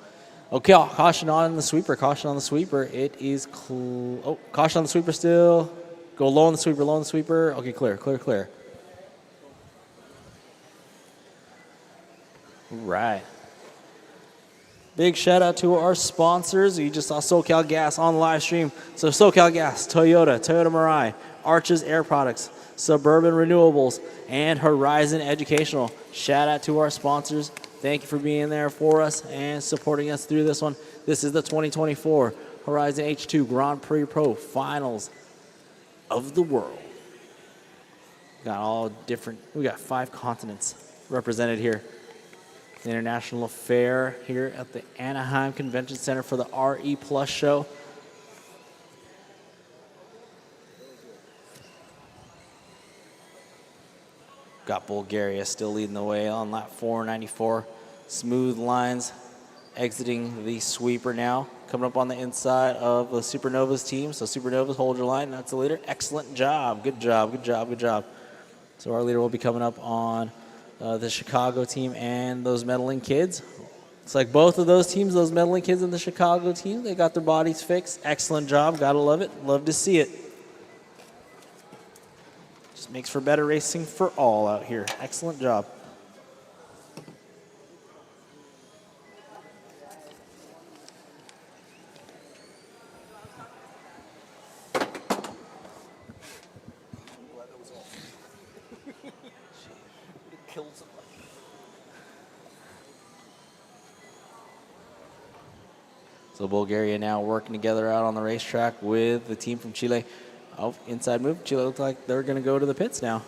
okay, caution on the sweeper. Caution on the sweeper. It is caution on the sweeper still. Go low on the sweeper. Low on the sweeper. Okay, clear. Clear. Right. Big shout out to our sponsors. You just saw SoCal Gas on the live stream. So SoCal Gas, Toyota Mirai, Arches Air Products, Suburban Renewables, and Horizon Educational. Shout out to our sponsors. Thank you for being there for us and supporting us through this one. This is the 2024 Horizon H2 Grand Prix Pro Finals of the world. Got all different, we got 5 continents represented here. The International Affair here at the Anaheim Convention Center for the RE Plus show. Got Bulgaria still leading the way on lap 494. Smooth lines exiting the sweeper now. Coming up on the inside of the Supernovas team. So Supernovas, hold your line. That's the leader. Excellent job. Good job. So our leader will be coming up on the Chicago team and those medaling kids. It's like both of those teams, those medaling kids and the Chicago team, they got their bodies fixed. Excellent job. Gotta love it. Love to see it. Just makes for better racing for all out here. Excellent job. So Bulgaria now working together out on the racetrack with the team from Chile. Oh, inside move. Chile looked like they're going to go to the pits now.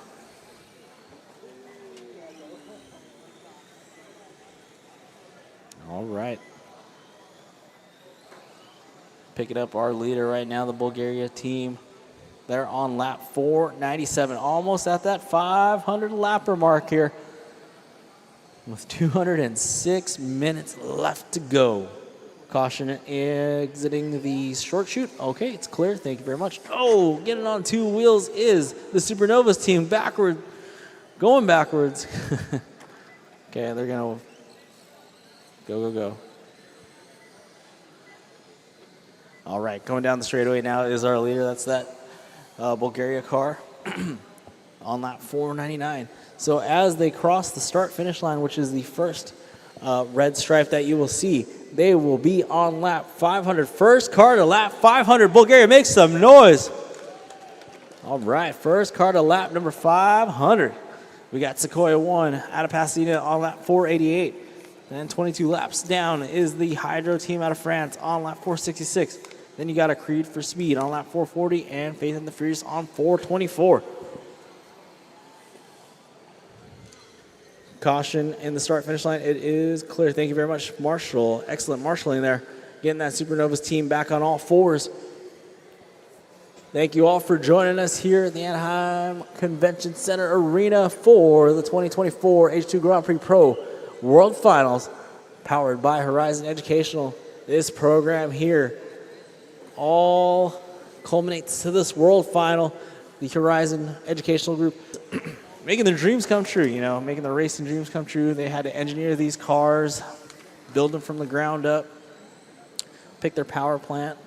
All right. Picking up our leader right now, the Bulgaria team. They're on lap 497, almost at that 500 lapper mark here with 206 minutes left to go. Caution exiting the short chute. Okay, it's clear. Thank you very much. Oh, getting on 2 wheels is the Supernovas team going backwards. Okay, they're going to go. All right, going down the straightaway now is our leader. That's that Bulgaria car on lap 499. So as they cross the start-finish line, which is the first red stripe that you will see, they will be on lap 500. First car to lap 500. Bulgaria, make some noise. All right, first car to lap number 500. We got Sequoia 1 out of Pasadena on lap 488. Then 22 laps down is the Hydro team out of France on lap 466. Then you got a Creed for Speed on lap 440 and Faith and the Furious on 424. Caution in the start-finish line. It is clear. Thank you very much, Marshall. Excellent marshalling there. Getting that Supernovas team back on all fours. Thank you all for joining us here at the Anaheim Convention Center Arena for the 2024 H2 Grand Prix Pro World Finals, powered by Horizon Educational. This program here all culminates to this World Final. The Horizon Educational Group making their dreams come true, making their racing dreams come true. They had to engineer these cars, build them from the ground up, pick their power plant.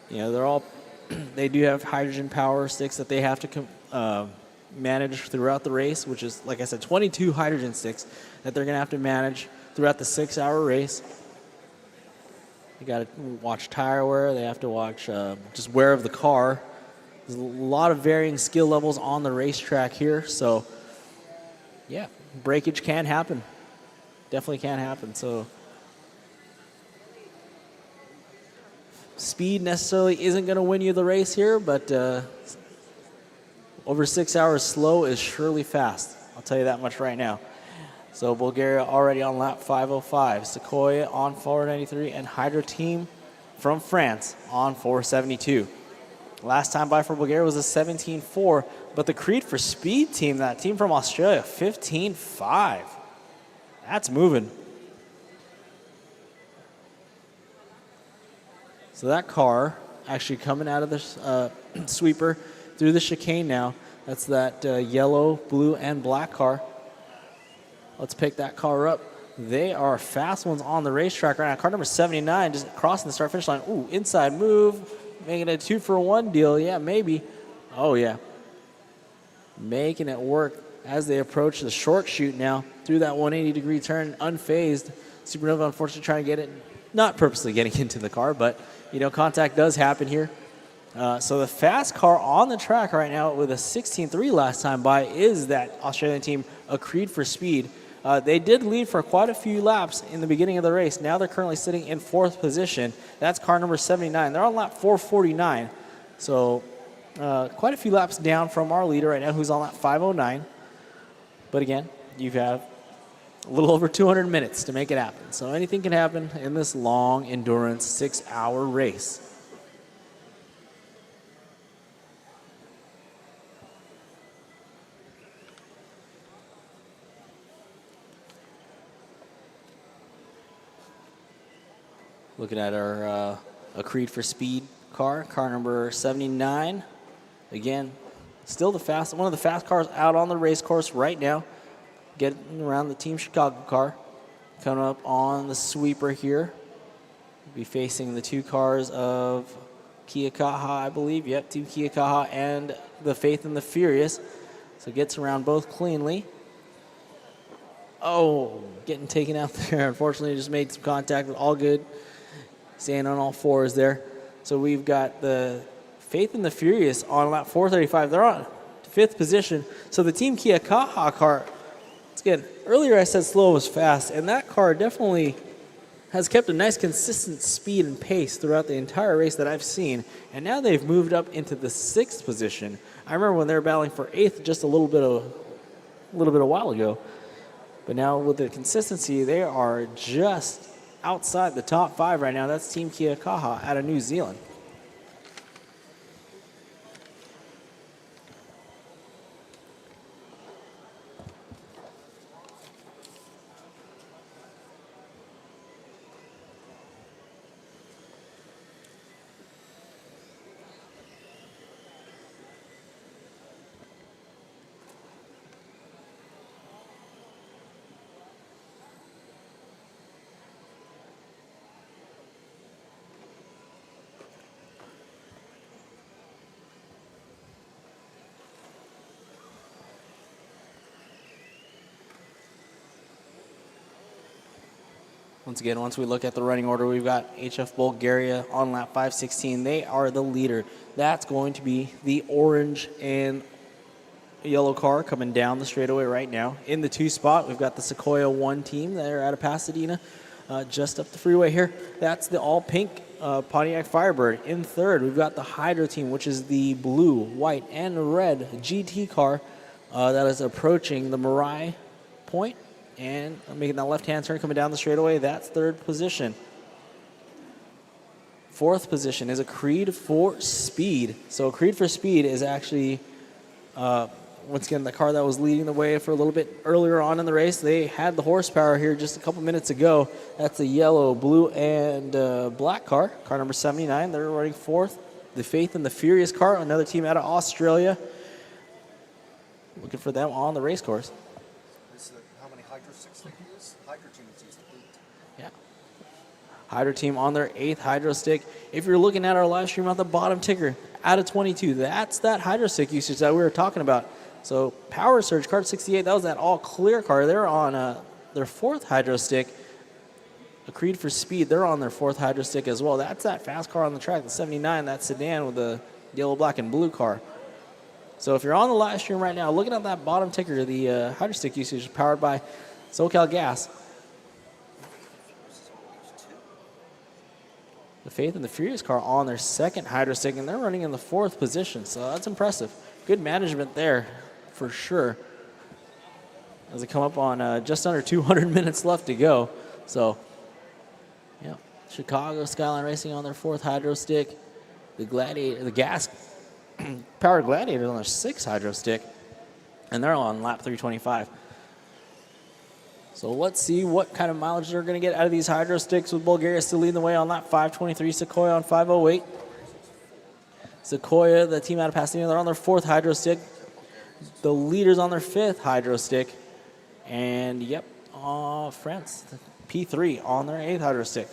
They do have hydrogen power sticks that they have to manage throughout the race, which is, like I said, 22 hydrogen sticks that they're going to have to manage throughout the 6-hour race. You got to watch tire wear. They have to watch just wear of the car. There's a lot of varying skill levels on the racetrack here, so yeah, breakage can happen. Definitely can happen. So speed necessarily isn't going to win you the race here, but over 6 hours slow is surely fast. I'll tell you that much right now. So Bulgaria already on lap 505, Sequoia on 493, and Hydro team from France on 472. Last time by for Bulgaria was a 17.4, but the Creed for Speed team, that team from Australia, 15.5. That's moving. So that car actually coming out of the sweeper through the chicane now. That's that yellow, blue, and black car. Let's pick that car up. They are fast ones on the racetrack right now. Car number 79 just crossing the start-finish line. Ooh, inside move, making it a 2-for-1 deal. Yeah, maybe. Oh, yeah. Making it work as they approach the short chute now through that 180-degree turn, unfazed. Supernova, unfortunately, trying to get it, not purposely getting into the car, but, you know, contact does happen here. So the fast car on the track right now with a 16.3 last time by is that Australian team, A Creed for Speed. They did lead for quite a few laps in the beginning of the race. Now they're currently sitting in 4th position. That's car number 79. They're on lap 449. So quite a few laps down from our leader right now, who's on lap 509. But again, you've had a little over 200 minutes to make it happen. So anything can happen in this long endurance 6-hour race. Looking at our A Creed for Speed car number 79. Again, still one of the fast cars out on the race course right now. Getting around the Team Chicago car. Coming up on the sweeper here. Be facing the 2 cars of Kia Kaha, I believe. Yep, Team Kia Kaha and the Faith and the Furious. So gets around both cleanly. Oh, getting taken out there. Unfortunately, just made some contact, but all good. Staying on all fours there. So we've got the Faith and the Furious on lap 435. They're on 5th position. So the Team Kia Kaha car, again, earlier I said slow was fast, and that car definitely has kept a nice consistent speed and pace throughout the entire race that I've seen. And now they've moved up into the 6th position. I remember when they were battling for 8th just a little bit a while ago. But now with the consistency, they are just outside the top 5 right now. That's Team Kia Kaha out of New Zealand. Once again, once we look at the running order, we've got HF Bulgaria on lap 516. They are the leader. That's going to be the orange and yellow car coming down the straightaway right now. In the 2 spot, we've got the Sequoia 1 team. They're out of Pasadena, just up the freeway here. That's the all-pink Pontiac Firebird. In 3rd, we've got the Hydro team, which is the blue, white, and red GT car that is approaching the Mirai point. And making that left-hand turn coming down the straightaway, that's 3rd position. 4th position is A Creed for Speed. So A Creed for Speed is actually, once again, the car that was leading the way for a little bit earlier on in the race. They had the horsepower here just a couple minutes ago. That's the yellow, blue, and black car number 79. They're running 4th. The Faith and the Furious car, another team out of Australia. Looking for them on the race course. Hydro team on their 8th hydro stick. If you're looking at our live stream at the bottom ticker, out of 22, that's that hydro stick usage that we were talking about. So Power Surge, card 68, that was that all clear car. They're on their 4th hydro stick. A Creed for Speed, they're on their 4th hydro stick as well. That's that fast car on the track, the 79, that sedan with the yellow, black, and blue car. So if you're on the live stream right now, looking at that bottom ticker, the hydro stick usage is powered by SoCal Gas. The Faith and the Furious car on their 2nd hydro stick, and they're running in the 4th position, so that's impressive. Good management there, for sure. As they come up on just under 200 minutes left to go. So, yeah, Chicago Skyline Racing on their 4th hydro stick. The Gladiator, the gas powered Gladiator on their 6th hydro stick, and they're on lap 325. So let's see what kind of mileage they're going to get out of these hydro sticks, with Bulgaria still leading the way on lap 523, Sequoia on 508. Sequoia, the team out of Pasadena, they're on their 4th hydro stick. The leaders on their 5th hydro stick. And yep, France, P3 on their 8th hydro stick.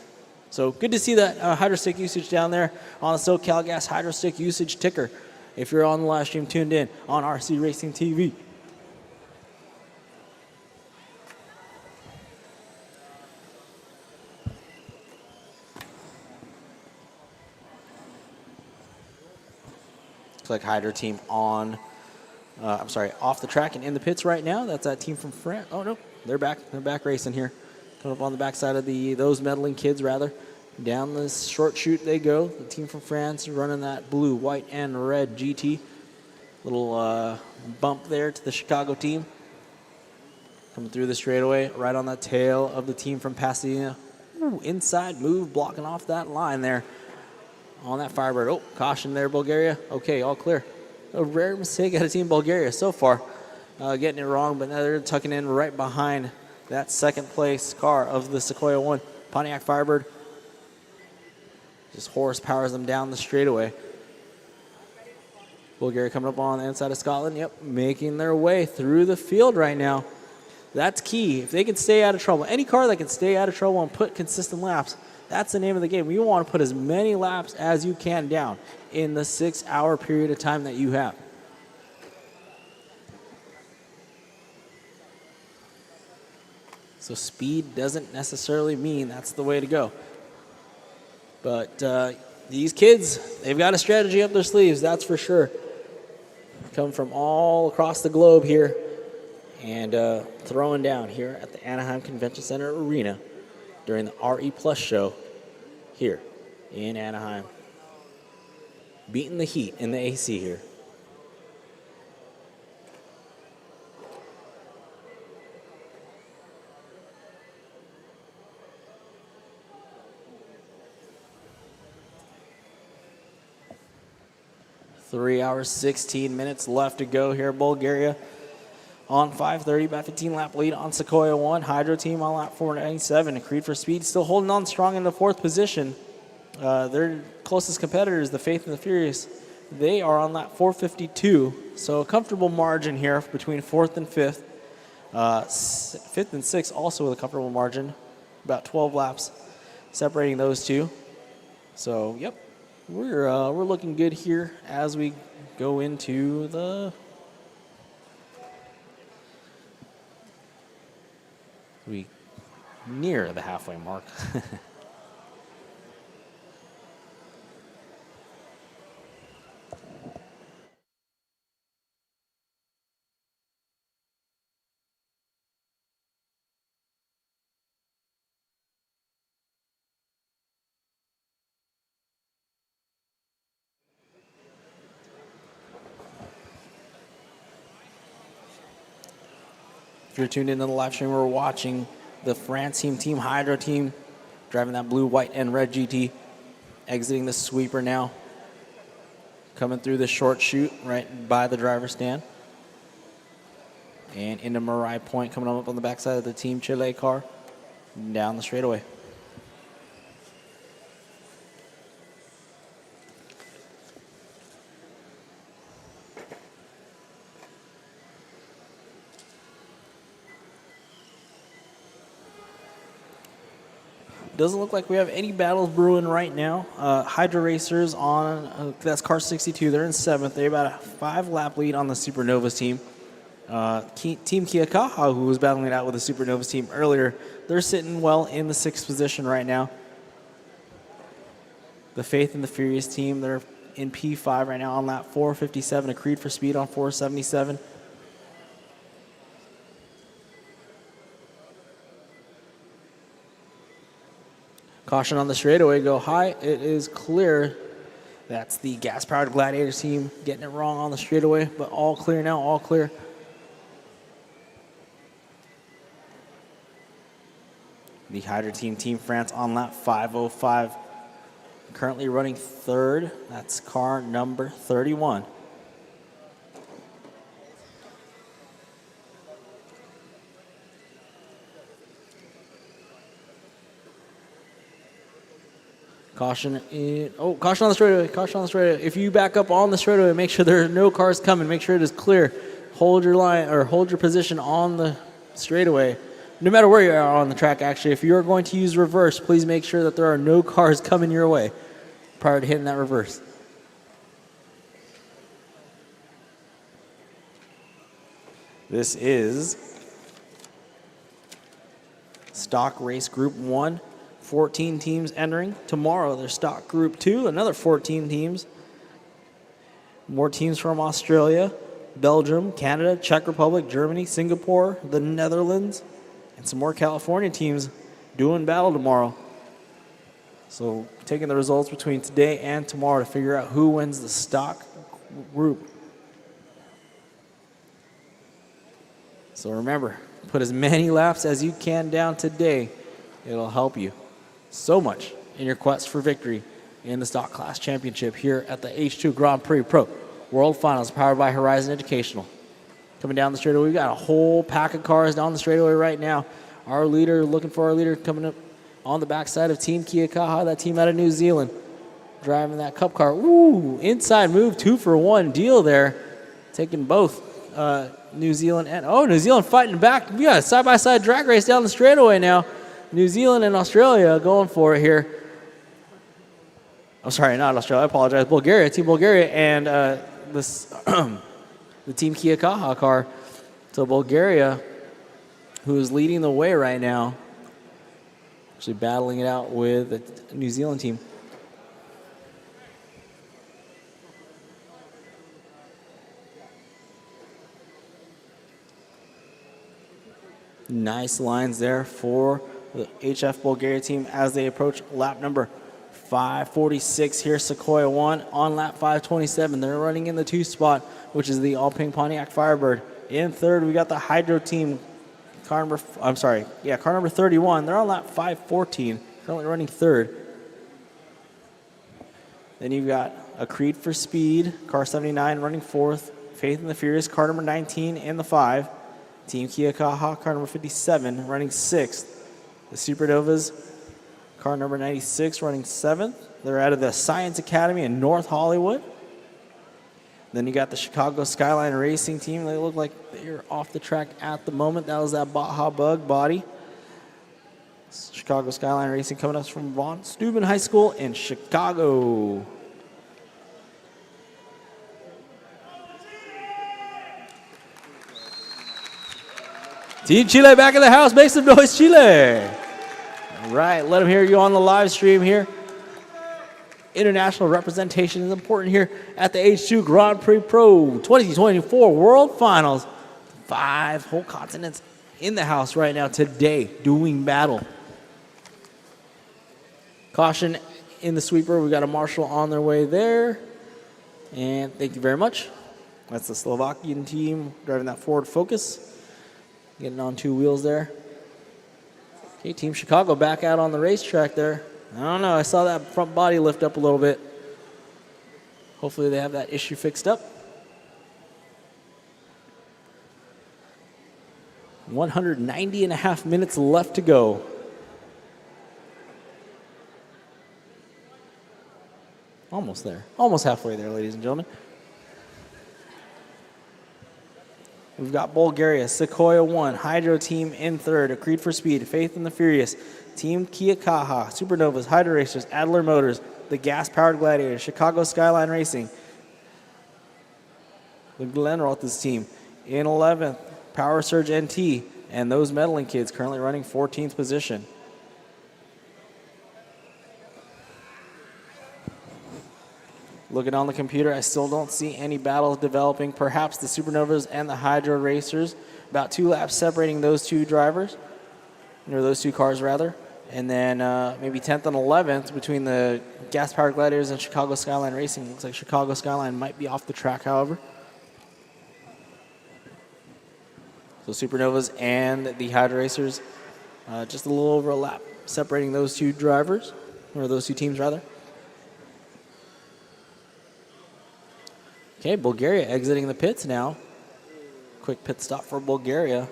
So good to see that hydro stick usage down there on the SoCal Gas hydro stick usage ticker. If you're on the live stream tuned in on RC Racing TV. Looks like Hydro team on, off the track and in the pits right now. That's that team from France. Oh no, they're back. They're back racing here. Coming up on the backside of those medaling kids rather. Down this short chute they go. The team from France running that blue, white, and red GT. Little bump there to the Chicago team. Coming through the straightaway, right on the tail of the team from Pasadena. Ooh, inside move, blocking off that line there. On that Firebird. Oh, caution there, Bulgaria. Okay, all clear. A rare mistake out of Team Bulgaria so far. Getting it wrong, but now they're tucking in right behind that second place car of the Sequoia 1. Pontiac Firebird just horsepowers them down the straightaway. Bulgaria coming up on the inside of Scotland. Yep, making their way through the field right now. That's key. If they can stay out of trouble, any car that can stay out of trouble and put consistent laps, that's the name of the game. You want to put as many laps as you can down in the 6-hour period of time that you have. So speed doesn't necessarily mean that's the way to go. But these kids, they've got a strategy up their sleeves, that's for sure. Come from all across the globe here and throwing down here at the Anaheim Convention Center Arena during the RE Plus show here in Anaheim. Beating the heat in the AC here. Three hours, 16 minutes left to go here. Bulgaria on 5:30, about 15 lap lead on Sequoia 1. Hydro team on lap 497. Creed for Speed still holding on strong in the 4th position. Their closest competitors, the Faith and the Furious, they are on lap 452. So a comfortable margin here between 4th and 5th. 5th and 6th also with a comfortable margin. About 12 laps separating those two. So, yep, we're looking good here as we go into the near the halfway mark. If you're tuned into the live stream, we're watching the France team Hydro team, driving that blue, white, and red GT, exiting the sweeper now, coming through the short chute right by the driver's stand, and into Marai Point, coming up on the backside of the Team Chile car, down the straightaway. Doesn't look like we have any battles brewing right now. Hydro Racers on, that's car 62. They're in 7th. They're about a 5-lap lead on the Supernovas team. Team Kiakaha, who was battling it out with the Supernovas team earlier, they're sitting well in the 6th position right now. The Faith and the Furious team, they're in P5 right now on lap 457. A Creed for Speed on 477. Caution on the straightaway, go high. It is clear. That's the gas-powered Gladiator team getting it wrong on the straightaway, but all clear now, all clear. The Hydro Team France on lap 505. Currently running 3rd. That's car number 31. Caution on the straightaway, caution on the straightaway. If you back up on the straightaway, make sure there are no cars coming. Make sure it is clear. Hold your line or hold your position on the straightaway, no matter where you are on the track, actually, if you're going to use reverse, please make sure that there are no cars coming your way prior to hitting that reverse. This is Stock Race Group 1, 14 teams entering. Tomorrow there's Stock Group 2, another 14 teams. More teams from Australia, Belgium, Canada, Czech Republic, Germany, Singapore, the Netherlands, and some more California teams doing battle tomorrow. So taking the results between today and tomorrow to figure out who wins the stock group. So remember, put as many laps as you can down today. It'll help you so much in your quest for victory in the Stock Class Championship here at the H2 Grand Prix Pro World Finals powered by Horizon Educational. Coming down the straightaway, we've got a whole pack of cars down the straightaway right now. Our leader, looking for our leader, coming up on the backside of Team Kia Kaha, that team out of New Zealand, driving that cup car. Ooh, inside move, 2-for-1 deal there, taking both New Zealand and, New Zealand fighting back. We got a side-by-side drag race down the straightaway now. New Zealand and Australia going for it here. I'm sorry, not Australia, I apologize. Bulgaria, Team Bulgaria, and the Team Kia Kaha car. So Bulgaria, who is leading the way right now, actually battling it out with the New Zealand team. Nice lines there for the HF Bulgaria team as they approach lap number 546 here. Sequoia 1 on lap 527. They're running in the 2 spot, which is the All-Pink Pontiac Firebird. In third, we got the Hydro team, car number 31. They're on lap 514, currently running third. Then you've got a Creed for Speed, car 79 running fourth. Faith in the Furious, car number 19 in the 5. Team Kia Kaha, car number 57, running 6th. The Supernovas, car number 96, running 7th. They're out of the Science Academy in North Hollywood. Then you got the Chicago Skyline Racing team. They look like they're off the track at the moment. That was that Baja Bug body. Chicago Skyline Racing coming up from Von Steuben High School in Chicago. Team Chile back in the house. Make some noise, Chile. All right, let them hear you on the live stream here. International representation is important here at the H2 Grand Prix Pro 2024 World Finals. 5 whole continents in the house right now today doing battle. Caution in the sweeper. We got a marshal on their way there. And thank you very much. That's the Slovakian team driving that Ford Focus. Getting on 2 wheels there. Okay, Team Chicago back out on the racetrack there. I don't know, I saw that front body lift up a little bit. Hopefully they have that issue fixed up. 190.5 minutes left to go. Almost there. Almost halfway there, ladies and gentlemen. We've got Bulgaria, Sequoia 1, Hydro team in third, a Creed for Speed, Faith in the Furious, Team Kia Kaha, Supernovas, Hydro Racers, Adler Motors, the Gas-Powered Gladiator, Chicago Skyline Racing, the Glenn Roth's team in 11th, Power Surge NT, and those medaling kids currently running 14th position. Looking on the computer, I still don't see any battles developing. Perhaps the Supernovas and the Hydro Racers. About 2 laps separating those 2 drivers, or those 2 cars rather. And then maybe 10th and 11th between the Gas-Powered Gladiators and Chicago Skyline Racing. Looks like Chicago Skyline might be off the track, however. So Supernovas and the Hydro Racers, just a little over a lap separating those 2 drivers, or those 2 teams rather. Okay, Bulgaria exiting the pits now. Quick pit stop for Bulgaria.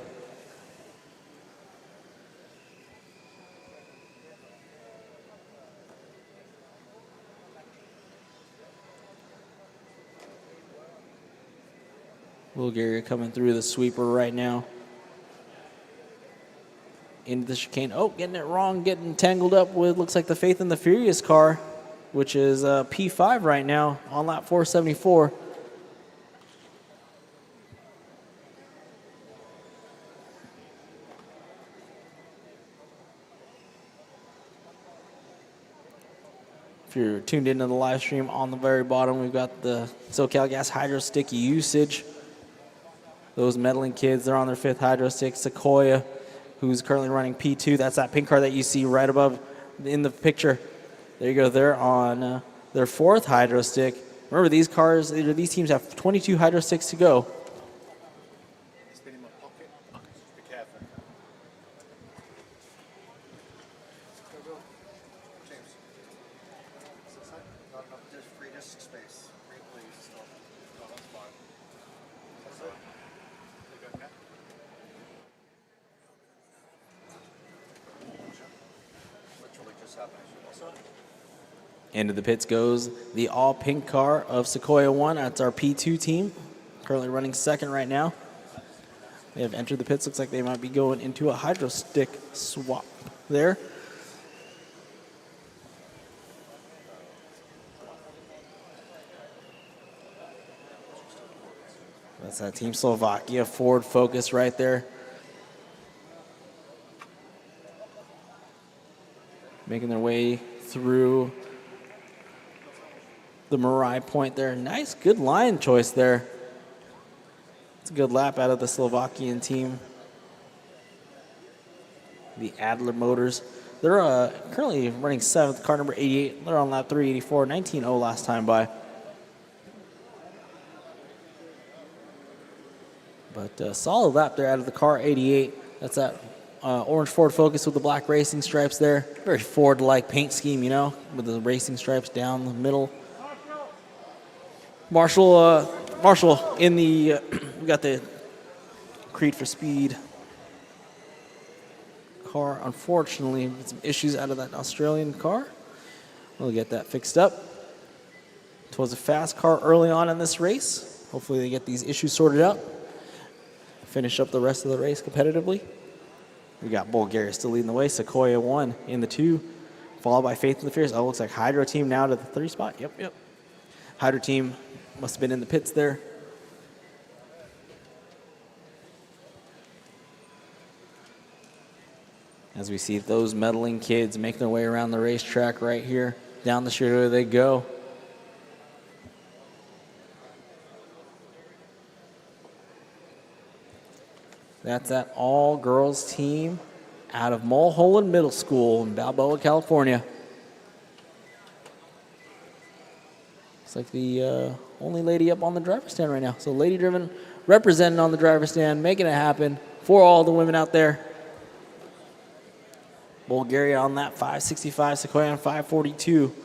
Bulgaria coming through the sweeper right now. into the chicane. Oh, getting it wrong, getting tangled up with, looks like the Faith and the Furious car, which is P5 right now on lap 474. If you're tuned into the live stream, on the very bottom, we've got the SoCal Gas Hydro Stick usage. Those meddling kids, they're on their 5th Hydro Stick. Sequoia, who's currently running P2. That's that pink car that you see right above in the picture. There you go. They're on their 4th Hydro Stick. Remember, these cars, these teams have 22 Hydro Sticks to go. Into the pits goes the all-pink car of Sequoia 1. That's our P2 team, currently running 2nd right now. They have entered the pits. Looks like they might be going into a Hydro Stick swap there. That's that Team Slovakia Ford Focus right there. Making their way through the Marai point there. Nice, good line choice there. It's a good lap out of the Slovakian team. The Adler Motors. They're currently running 7th, car number 88. They're on lap 384, 19.0 last time by. But solid lap there out of the car 88. That's that orange Ford Focus with the black racing stripes there. Very Ford-like paint scheme, you know, with the racing stripes down the middle. Marshall in the, we got the Creed for Speed car. Unfortunately, with some issues out of that Australian car. We'll get that fixed up. It was a fast car early on in this race. Hopefully they get these issues sorted out. Finish up the rest of the race competitively. We got Bulgaria still leading the way. Sequoia 1 in the 2, followed by Faith and the Fierce. Oh, looks like Hydro Team now to the 3 spot. Yep. Hydro Team must have been in the pits there. As we see those meddling kids making their way around the racetrack right here. Down the straightaway they go. That's that all-girls team out of Mulholland Middle School in Balboa, California. Looks like the only lady up on the driver's stand right now. So lady driven, representing on the driver's stand, making it happen for all the women out there. Bulgaria on lap 565, Sequoia on 542,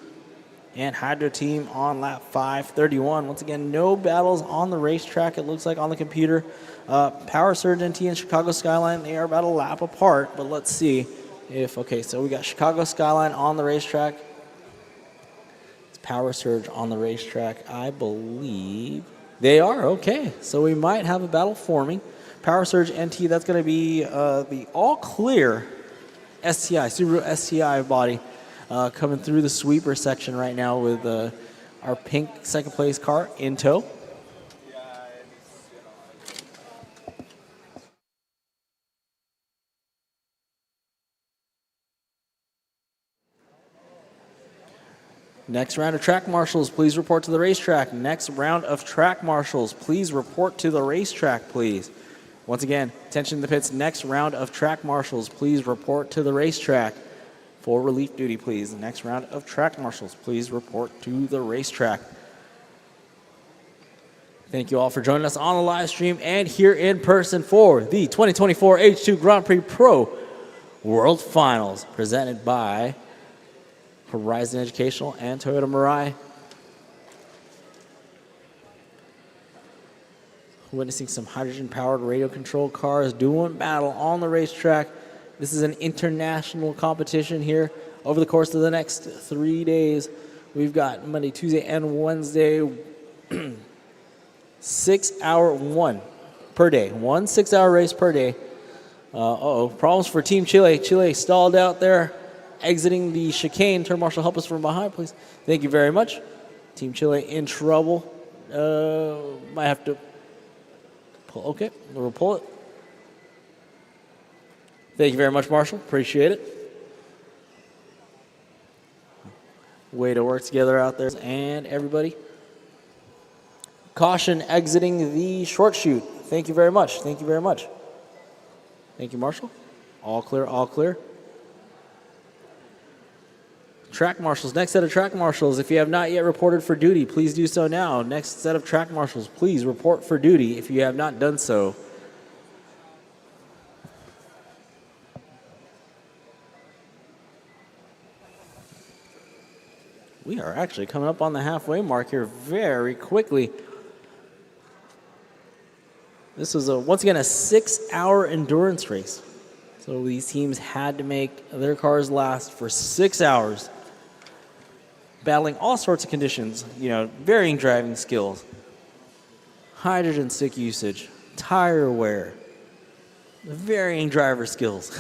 and Hydro Team on lap 531. Once again, no battles on the racetrack, it looks like on the computer. Power Surge NT and Chicago Skyline, they are about a lap apart, but let's see if, okay, so we got Chicago Skyline on the racetrack. It's Power Surge on the racetrack, I believe. They are, okay, so we might have a battle forming. Power Surge NT, that's going to be the all-clear STI, Subaru STI body coming through the sweeper section right now with our pink second place car in tow. Next round of track marshals, please report to the racetrack. Next round of track marshals, please report to the racetrack, please. Once again, attention to the pits. Next round of track marshals, please report to the racetrack for relief duty, please. The next round of track marshals, please report to the racetrack. Thank you all for joining us on the live stream and here in person for the 2024 H2 Grand Prix Pro World Finals, presented by Horizon Educational and Toyota Mirai. Witnessing some hydrogen-powered radio-controlled cars doing battle on the racetrack. This is an international competition here over the course of the next 3 days. We've got Monday, Tuesday, and Wednesday, 6 hour, one per day, 1 6 hour race per day. Problems for Team Chile. Chile stalled out there, exiting the chicane. Turn marshal, help us from behind, please. Thank you very much. Team Chile in trouble. Might have to pull. Okay, we'll pull it. Thank you very much, Marshall. Appreciate it. Way to work together out there, and everybody. Caution exiting the short chute. Thank you very much. Thank you very much. Thank you, Marshall. All clear, all clear. Track marshals, next set of track marshals. If you have not yet reported for duty, please do so now. Next set of track marshals, please report for duty if you have not done so. We are actually coming up on the halfway mark here very quickly. This was, once again, a 6-hour endurance race. So these teams had to make their cars last for 6 hours, battling all sorts of conditions, varying driving skills, hydrogen stick usage, tire wear, varying driver skills.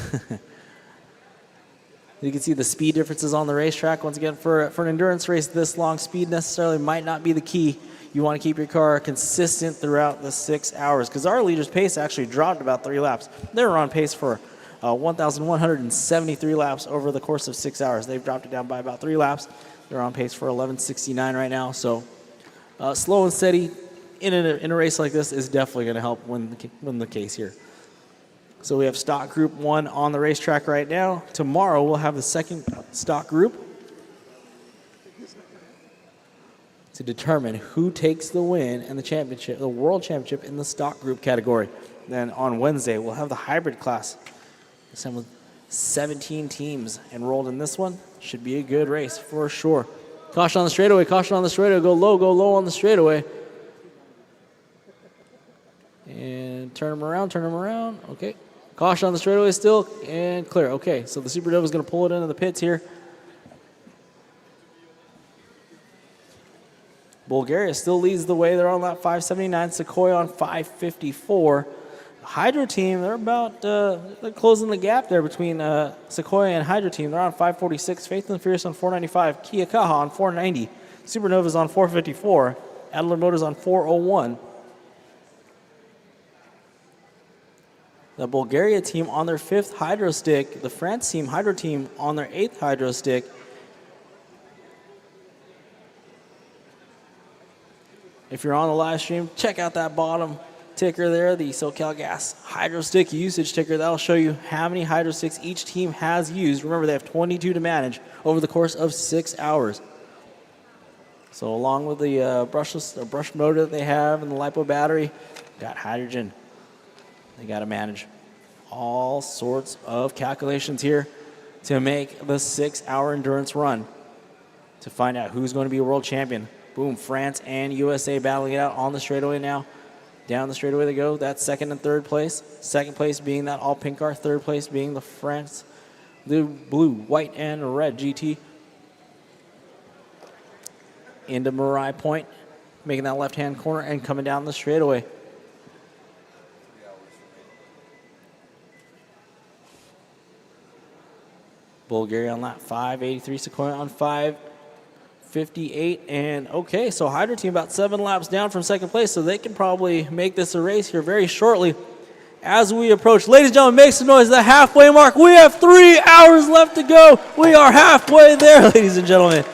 You can see the speed differences on the racetrack. Once again, for an endurance race this long, speed necessarily might not be the key. You want to keep your car consistent throughout the 6 hours, because our leader's pace actually dropped about 3 laps. They were on pace for 1,173 laps over the course of 6 hours. They've dropped it down by about 3 laps. They're on pace for 1169 right now. So slow and steady in a race like this is definitely going to help win the case here. So we have stock group 1 on the racetrack right now. Tomorrow we'll have the second stock group to determine who takes the win and the championship, the world championship in the stock group category. Then on Wednesday we'll have the hybrid class. This time with 17 teams enrolled in this one. Should be a good race for sure. Caution on the straightaway, caution on the straightaway. Go low on the straightaway. And turn them around. Okay. Caution on the straightaway still, and clear. Okay, so the Supernova is going to pull it into the pits here. Bulgaria still leads the way. They're on lap 579. Sequoia on 554. Hydro Team, they're about they're closing the gap there between Sequoia and Hydro Team. They're on 546. Faith and Furious on 495. Kia Kaha on 490. Supernova's on 454. Adler Motors on 401. The Bulgaria team on their 5th hydro stick. The France team, Hydro Team, on their 8th hydro stick. If you're on the live stream, check out that bottom ticker there, the SoCal Gas hydro stick usage ticker. That'll show you how many hydro sticks each team has used. Remember, they have 22 to manage over the course of 6 hours. So along with the brushless motor that they have and the LiPo battery, got hydrogen. They got to manage all sorts of calculations here to make the 6-hour endurance run to find out who's going to be a world champion. Boom, France and USA battling it out on the straightaway now. Down the straightaway they go. That's second and third place. Second place being that all pink car. Third place being the France, the blue, white, and red GT. Into Marai Point, making that left-hand corner and coming down the straightaway. Bulgaria on lap 583, Sequoia on 558, and okay, so Hydro Team about 7 laps down from second place, so they can probably make this a race here very shortly as we approach. Ladies and gentlemen, make some noise, the halfway mark. We have 3 hours left to go. We are halfway there, ladies and gentlemen.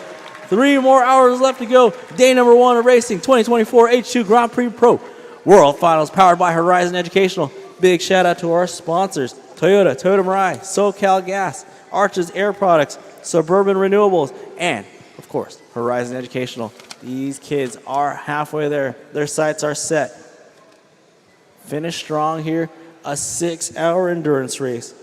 3 more hours left to go. Day number 1 of racing, 2024 H2 Grand Prix Pro World Finals, powered by Horizon Educational. Big shout out to our sponsors, Toyota, Toyota Mirai, SoCal Gas, Arches Air Products, Suburban Renewables, and, of course, Horizon Educational. These kids are halfway there. Their sights are set. Finish strong here, a 6-hour endurance race.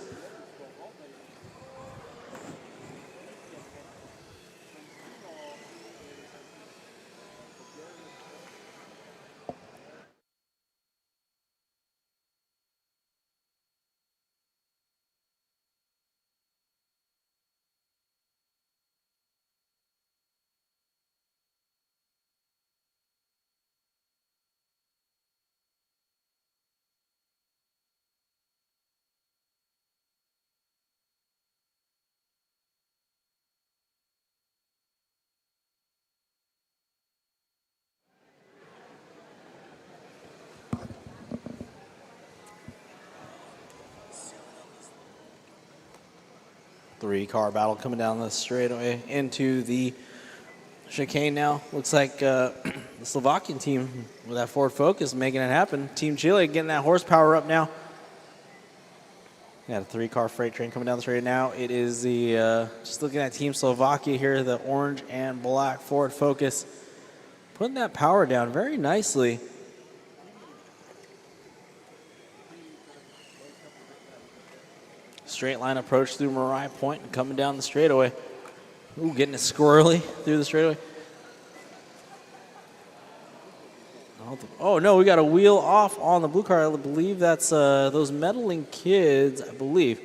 Three-car battle coming down the straightaway into the chicane now. Looks like the Slovakian team with that Ford Focus making it happen. Team Chile getting that horsepower up now. Got a three-car freight train coming down the straight now. It is the, just looking at Team Slovakia here, the orange and black Ford Focus. Putting that power down very nicely. Straight line approach through Mariah Point and coming down the straightaway. Ooh, getting it squirrely through the straightaway. Oh no, we got a wheel off on the blue car. I believe that's those meddling kids, I believe.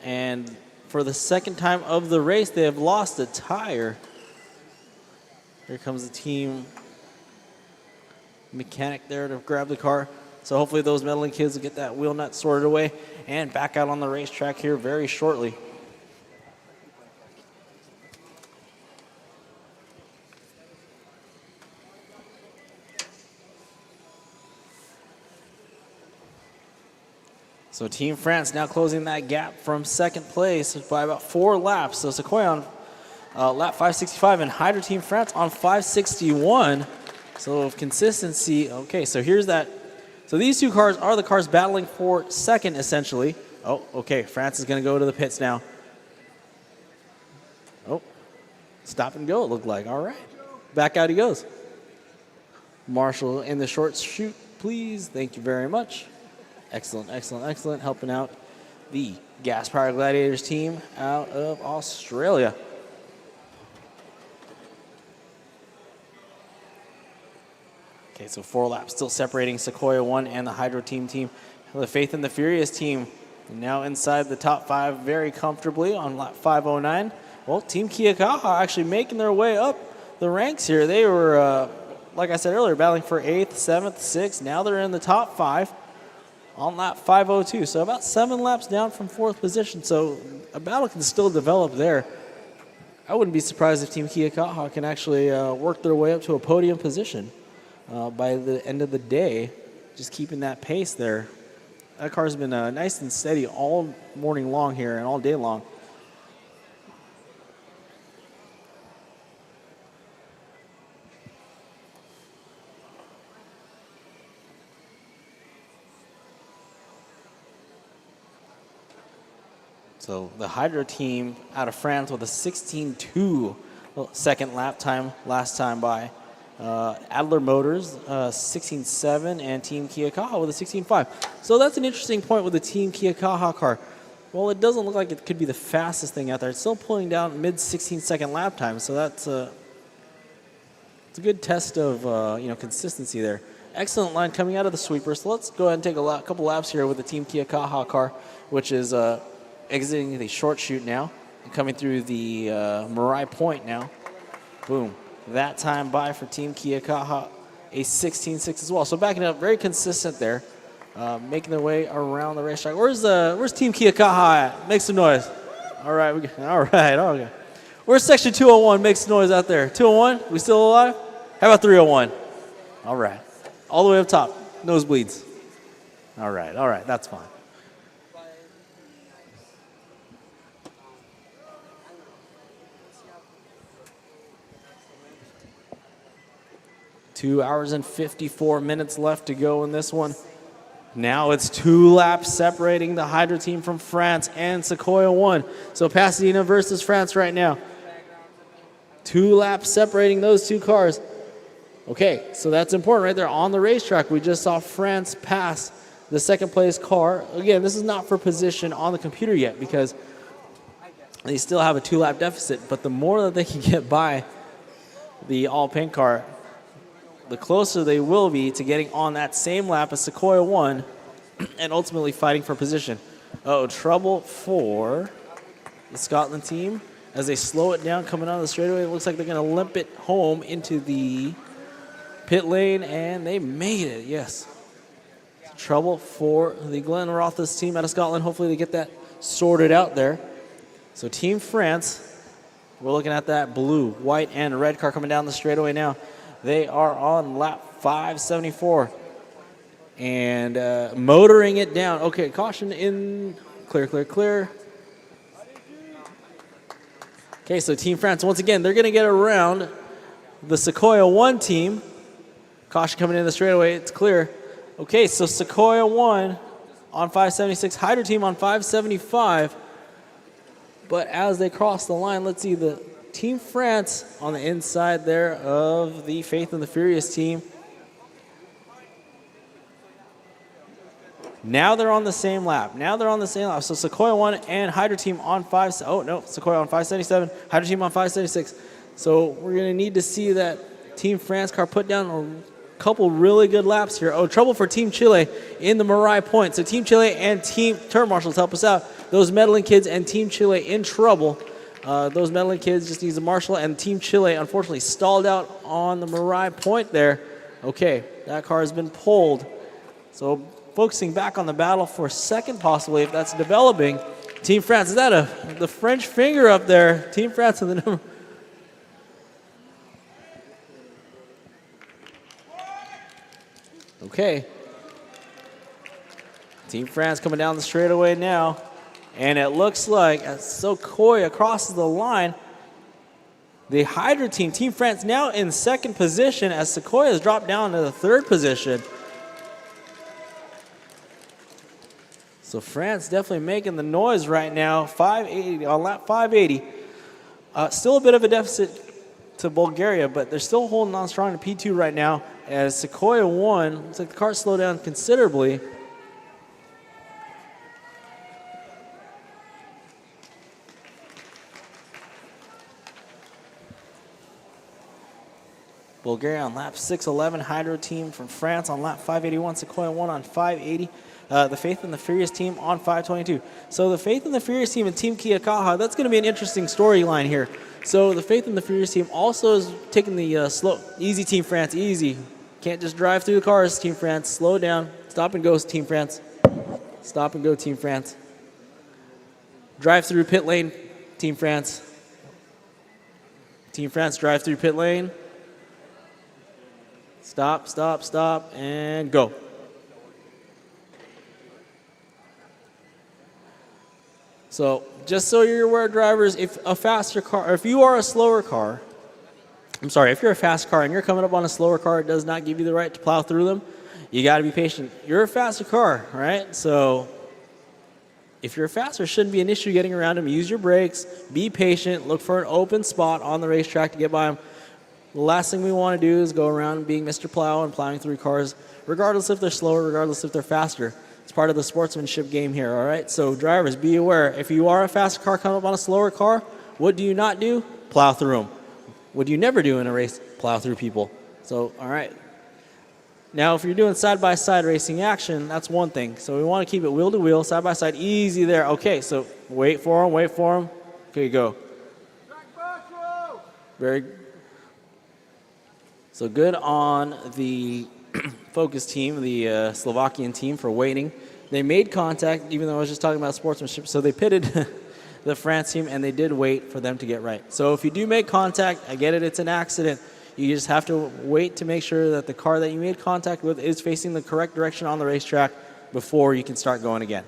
And for the second time of the race, they have lost a tire. Here comes the team mechanic there to grab the car. So hopefully those meddling kids will get that wheel nut sorted away and back out on the racetrack here very shortly. So Team France now closing that gap from second place by about 4 laps. So Sequoia on lap 565 and Hydra Team France on 561. So consistency. Okay, so here's that. So these two cars are the cars battling for second, essentially. Oh, okay, France is going to go to the pits now. Oh, stop and go, it looked like. All right, back out he goes. Marshall in the short chute, please. Thank you very much. Excellent, excellent, excellent. Helping out the Gas Power Gladiators team out of Australia. Okay, so 4 laps still separating Sequoia 1 and the Hydro team. The Faith and the Furious team now inside the top 5 very comfortably on lap 509. Well, Team Kiyakaha actually making their way up the ranks here. They were, like I said earlier, battling for 8th, 7th, 6th. Now they're in the top 5 on lap 502. So about 7 laps down from 4th position. So a battle can still develop there. I wouldn't be surprised if Team Kiyakaha can actually work their way up to a podium position. By the end of the day, just keeping that pace there. That car's been nice and steady all morning long here and all day long. So the Hydro team out of France with a 16.2 second lap time last time by. Adler Motors, 16.7, and Team Kiyakaha with a 16.5. So that's an interesting point with the Team Kiyakaha car. Well, it doesn't look like it could be the fastest thing out there. It's still pulling down mid 16-second lap time, so that's it's a good test of consistency there. Excellent line coming out of the sweeper. So let's go ahead and take a couple laps here with the Team Kiyakaha car, which is exiting the short chute now and coming through the Mariah Point now. Boom. That time by for Team Kiyakaha, a 16.6 as well. So backing up, very consistent there, making their way around the racetrack. Where's Team Kiyakaha at? Make some noise. All right, okay. Where's section 201? Make some noise out there. 201, we still alive? How about 301? All right, all the way up top, nosebleeds. All right, that's fine. 2 hours and 54 minutes left to go in this one. Now it's 2 laps separating the Hydra team from France and Sequoia 1. So Pasadena versus France right now. 2 laps separating those 2 cars. Okay, so that's important right there on the racetrack. We just saw France pass the second place car. Again, this is not for position on the computer yet because they still have a 2-lap deficit. But the more that they can get by the all-pink car, the closer they will be to getting on that same lap as Sequoia 1 and ultimately fighting for position. Oh, trouble for the Scotland team as they slow it down coming out of the straightaway. It looks like they're going to limp it home into the pit lane, and they made it, yes. Trouble for the Glenn Rothas team out of Scotland. Hopefully they get that sorted out there. So Team France, we're looking at that blue, white, and red car coming down the straightaway now. They are on lap 574 and motoring it down. Okay, caution in, clear. Okay, so Team France, once again, they're going to get around the Sequoia 1 team. Caution coming in the straightaway, it's clear. Okay, so Sequoia 1 on 576, Hydra team on 575. But as they cross the line, let's see the Team France on the inside there of the Faith and the Furious team. Now they're on the same lap. So Sequoia 1 and Hydra team on Sequoia on 577, Hydra team on 576. So we're going to need to see that Team France car put down a couple really good laps here. Oh, trouble for Team Chile in the Mirai point. So Team Chile and Team Turn Marshals help us out. Those meddling kids and Team Chile in trouble. Those meddling kids just needs a marshal, and Team Chile unfortunately stalled out on the Mirai point there. Okay, that car has been pulled. So focusing back on the battle for second, possibly, if that's developing. Team France, is that the French finger up there? Team France in the number. Okay. Team France coming down the straightaway now. And it looks like as Sequoia crosses the line, the Hydra team, Team France, now in second position as Sequoia has dropped down to the third position. So France definitely making the noise right now. 580 on lap 580. Still a bit of a deficit to Bulgaria, but they're still holding on strong to P2 right now as Sequoia 1. Looks like the car slowed down considerably. Bulgaria on lap 611, Hydro team from France on lap 581, Sequoia 1 on 580. The Faith and the Furious team on 522. So the Faith and the Furious team and Team Kiakaha, that's going to be an interesting storyline here. So the Faith and the Furious team also is taking the easy Team France, easy. Can't just drive through the cars, Team France. Slow down. Stop and go, Team France. Stop and go, Team France. Drive through pit lane, Team France. Team France, drive through pit lane. Stop, stop, stop, and go. So just so you're aware, drivers, if a faster car, or if you are a slower car, if you're a fast car and you're coming up on a slower car, it does not give you the right to plow through them. You got to be patient. You're a faster car, right? So if you're faster, it shouldn't be an issue getting around them. Use your brakes, be patient, look for an open spot on the racetrack to get by them. The last thing we want to do is go around being Mr. Plow and plowing through cars, regardless if they're slower, regardless if they're faster. It's part of the sportsmanship game here, all right? So drivers, be aware. If you are a faster car coming up on a slower car, what do you not do? Plow through them. What do you never do in a race? Plow through people. So, all right. Now, if you're doing side-by-side racing action, that's one thing. So we want to keep it wheel-to-wheel, side-by-side, easy there. Okay, so wait for them, wait for them. Okay, go. Very good. So good on the Focus team, the Slovakian team, for waiting. They made contact, even though I was just talking about sportsmanship. So they pitted the France team, and they did wait for them to get right. So if you do make contact, I get it, it's an accident. You just have to wait to make sure that the car that you made contact with is facing the correct direction on the racetrack before you can start going again.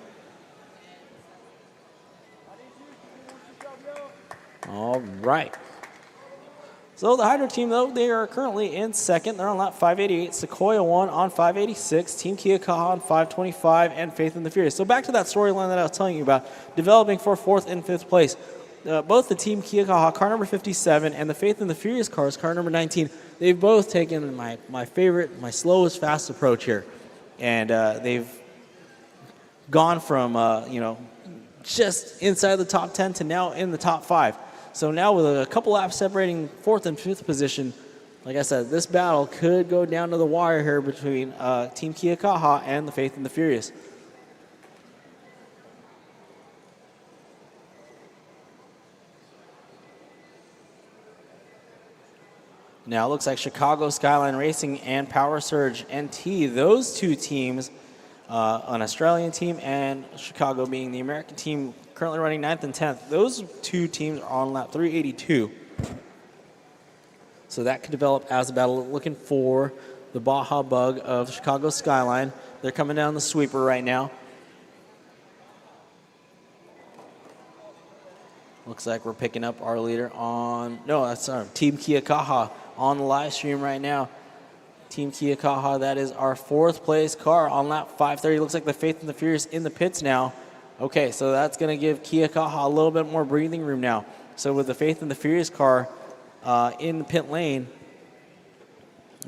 All right. So the Hydro team, though, they are currently in second. They're on lap 588. Sequoia 1 on 586. Team Kiakaha on 525. And Faith and the Furious. So back to that storyline that I was telling you about, developing for fourth and fifth place. Both the Team Kiakaha, car number 57, and the Faith and the Furious cars, car number 19, they've both taken my favorite, my slowest, fast approach here. And they've gone from, just inside the top 10 to now in the top 5. So now with a couple laps separating fourth and fifth position, like I said, this battle could go down to the wire here between Team Kiakaha and the Faith and the Furious. Now it looks like Chicago Skyline Racing and Power Surge NT, those two teams, an Australian team and Chicago being the American team, currently running 9th and 10th. Those two teams are on lap 382. So that could develop as a battle, looking for the Baja Bug of Chicago Skyline. They're coming down the sweeper right now. Looks like we're picking up our leader on, no, that's Team Kiakaha on the live stream right now. Team Kiakaha, that is our 4th place car on lap 530. Looks like the Faith and the Furious in the pits now. Okay, so that's going to give Kiakaha a little bit more breathing room now. So with the Faith and the Furious car in the pit lane,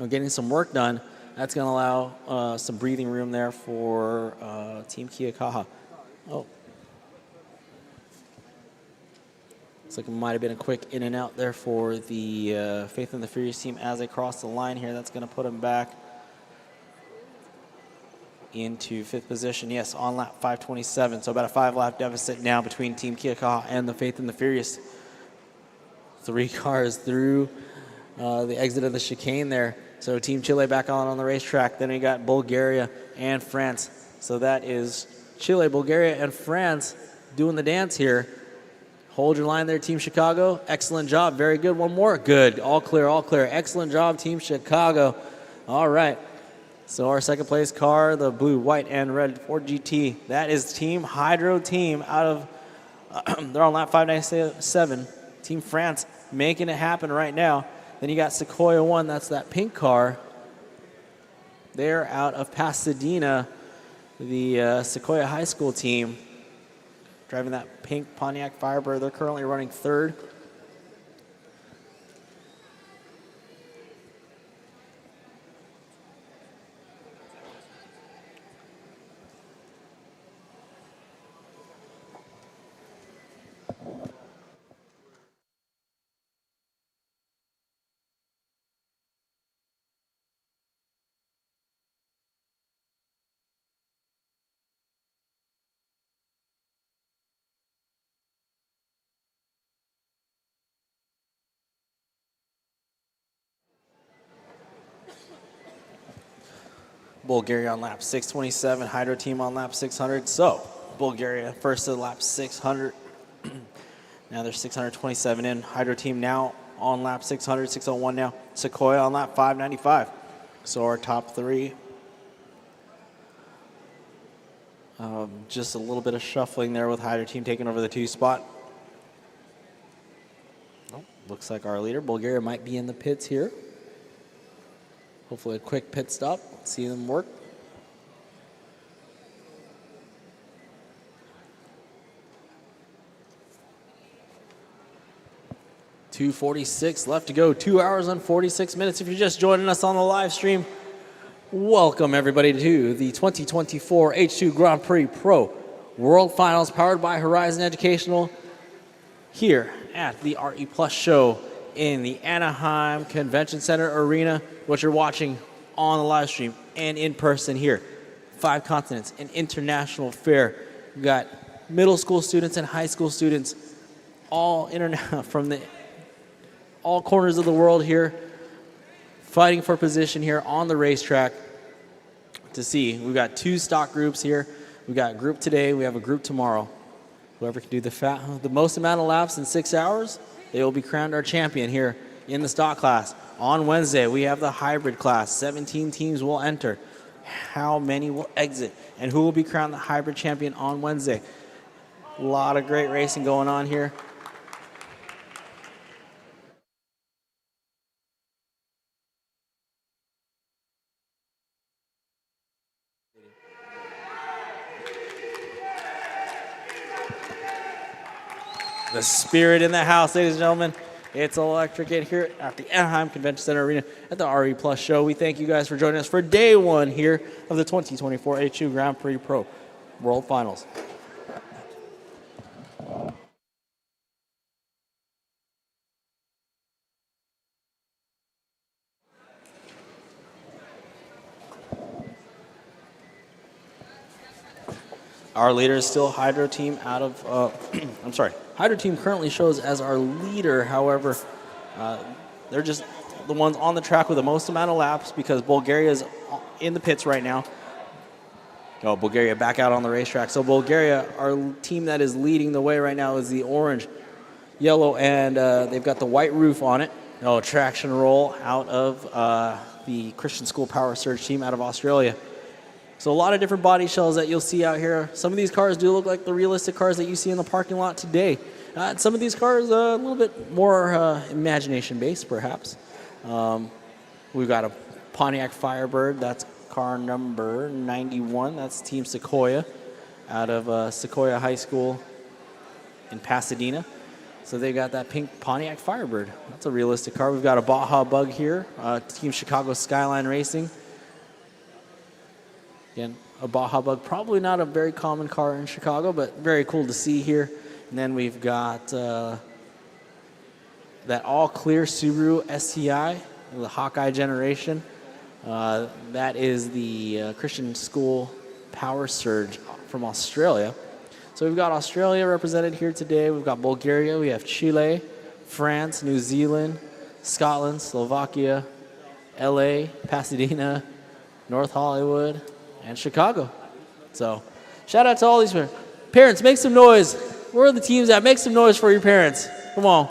getting some work done, that's going to allow some breathing room there for Team Kiakaha. Oh. Looks like it might have been a quick in and out there for the Faith and the Furious team as they cross the line here. That's going to put them back into 5th position. Yes, on lap 527. So about a 5-lap deficit now between Team Kiakaha and the Faith and the Furious. 3 cars through the exit of the chicane there. So Team Chile back on the racetrack. Then we got Bulgaria and France. So that is Chile, Bulgaria, and France doing the dance here. Hold your line there, Team Chicago. Excellent job. Very good. One more. Good. All clear, all clear. Excellent job, Team Chicago. All right. So our 2nd place car, the blue, white, and red Ford GT, that is Team Hydro Team out of, they're on lap 597. Team France making it happen right now. Then you got Sequoia 1, that's that pink car. They're out of Pasadena, the Sequoia High School team, driving that pink Pontiac Firebird. They're currently running 3rd. Bulgaria on lap 627, Hydro Team on lap 600. So Bulgaria first to lap 600. Now they're 627 in. Hydro Team now on lap 600, 601 now. Sequoia on lap 595. So our top 3. Just a little bit of shuffling there with Hydro Team taking over the 2 spot. Oh, looks like our leader, Bulgaria, might be in the pits here. Hopefully a quick pit stop. See them work. .246 left to go. 2 hours and 46 minutes. If you're just joining us on the live stream, welcome everybody to the 2024 H2 Grand Prix Pro World Finals powered by Horizon Educational here at the RE Plus show in the Anaheim Convention Center Arena. What you're watching on the live stream and in person here. 5 continents, an international fair. We've got middle school students and high school students all from all corners of the world here, fighting for position here on the racetrack to see. We've got 2 stock groups here. We've got a group today, we have a group tomorrow. Whoever can do the most amount of laps in 6 hours, they will be crowned our champion here in the stock class. On Wednesday, we have the hybrid class. 17 teams will enter. How many will exit? And who will be crowned the hybrid champion on Wednesday? A lot of great racing going on here. The spirit in the house, ladies and gentlemen. It's electric here at the Anaheim Convention Center Arena at the RE Plus show. We thank you guys for joining us for day 1 here of the 2024 H2 Grand Prix Pro World Finals. Our leader is still Hydro Team out of, I'm sorry, Hydro Team currently shows as our leader. However, they're just the ones on the track with the most amount of laps because Bulgaria is in the pits right now. Oh, Bulgaria back out on the racetrack. So Bulgaria, our team that is leading the way right now is the orange, yellow, and they've got the white roof on it. Oh, traction roll out of the Christian School Power Surge team out of Australia. So a lot of different body shells that you'll see out here. Some of these cars do look like the realistic cars that you see in the parking lot today. Some of these cars a little bit more imagination-based, perhaps. We've got a Pontiac Firebird. That's car number 91. That's Team Sequoia out of Sequoia High School in Pasadena. So they got that pink Pontiac Firebird. That's a realistic car. We've got a Baja Bug here, Team Chicago Skyline Racing. Again, a Baja Bug, probably not a very common car in Chicago, but very cool to see here. And then we've got that all-clear Subaru STI, the Hawkeye generation. That is the Christian School Power Surge from Australia. So we've got Australia represented here today. We've got Bulgaria, we have Chile, France, New Zealand, Scotland, Slovakia, LA, Pasadena, North Hollywood, and Chicago. So shout out to all these parents. Make some noise. Where are the teams at? Make some noise for your parents. Come on.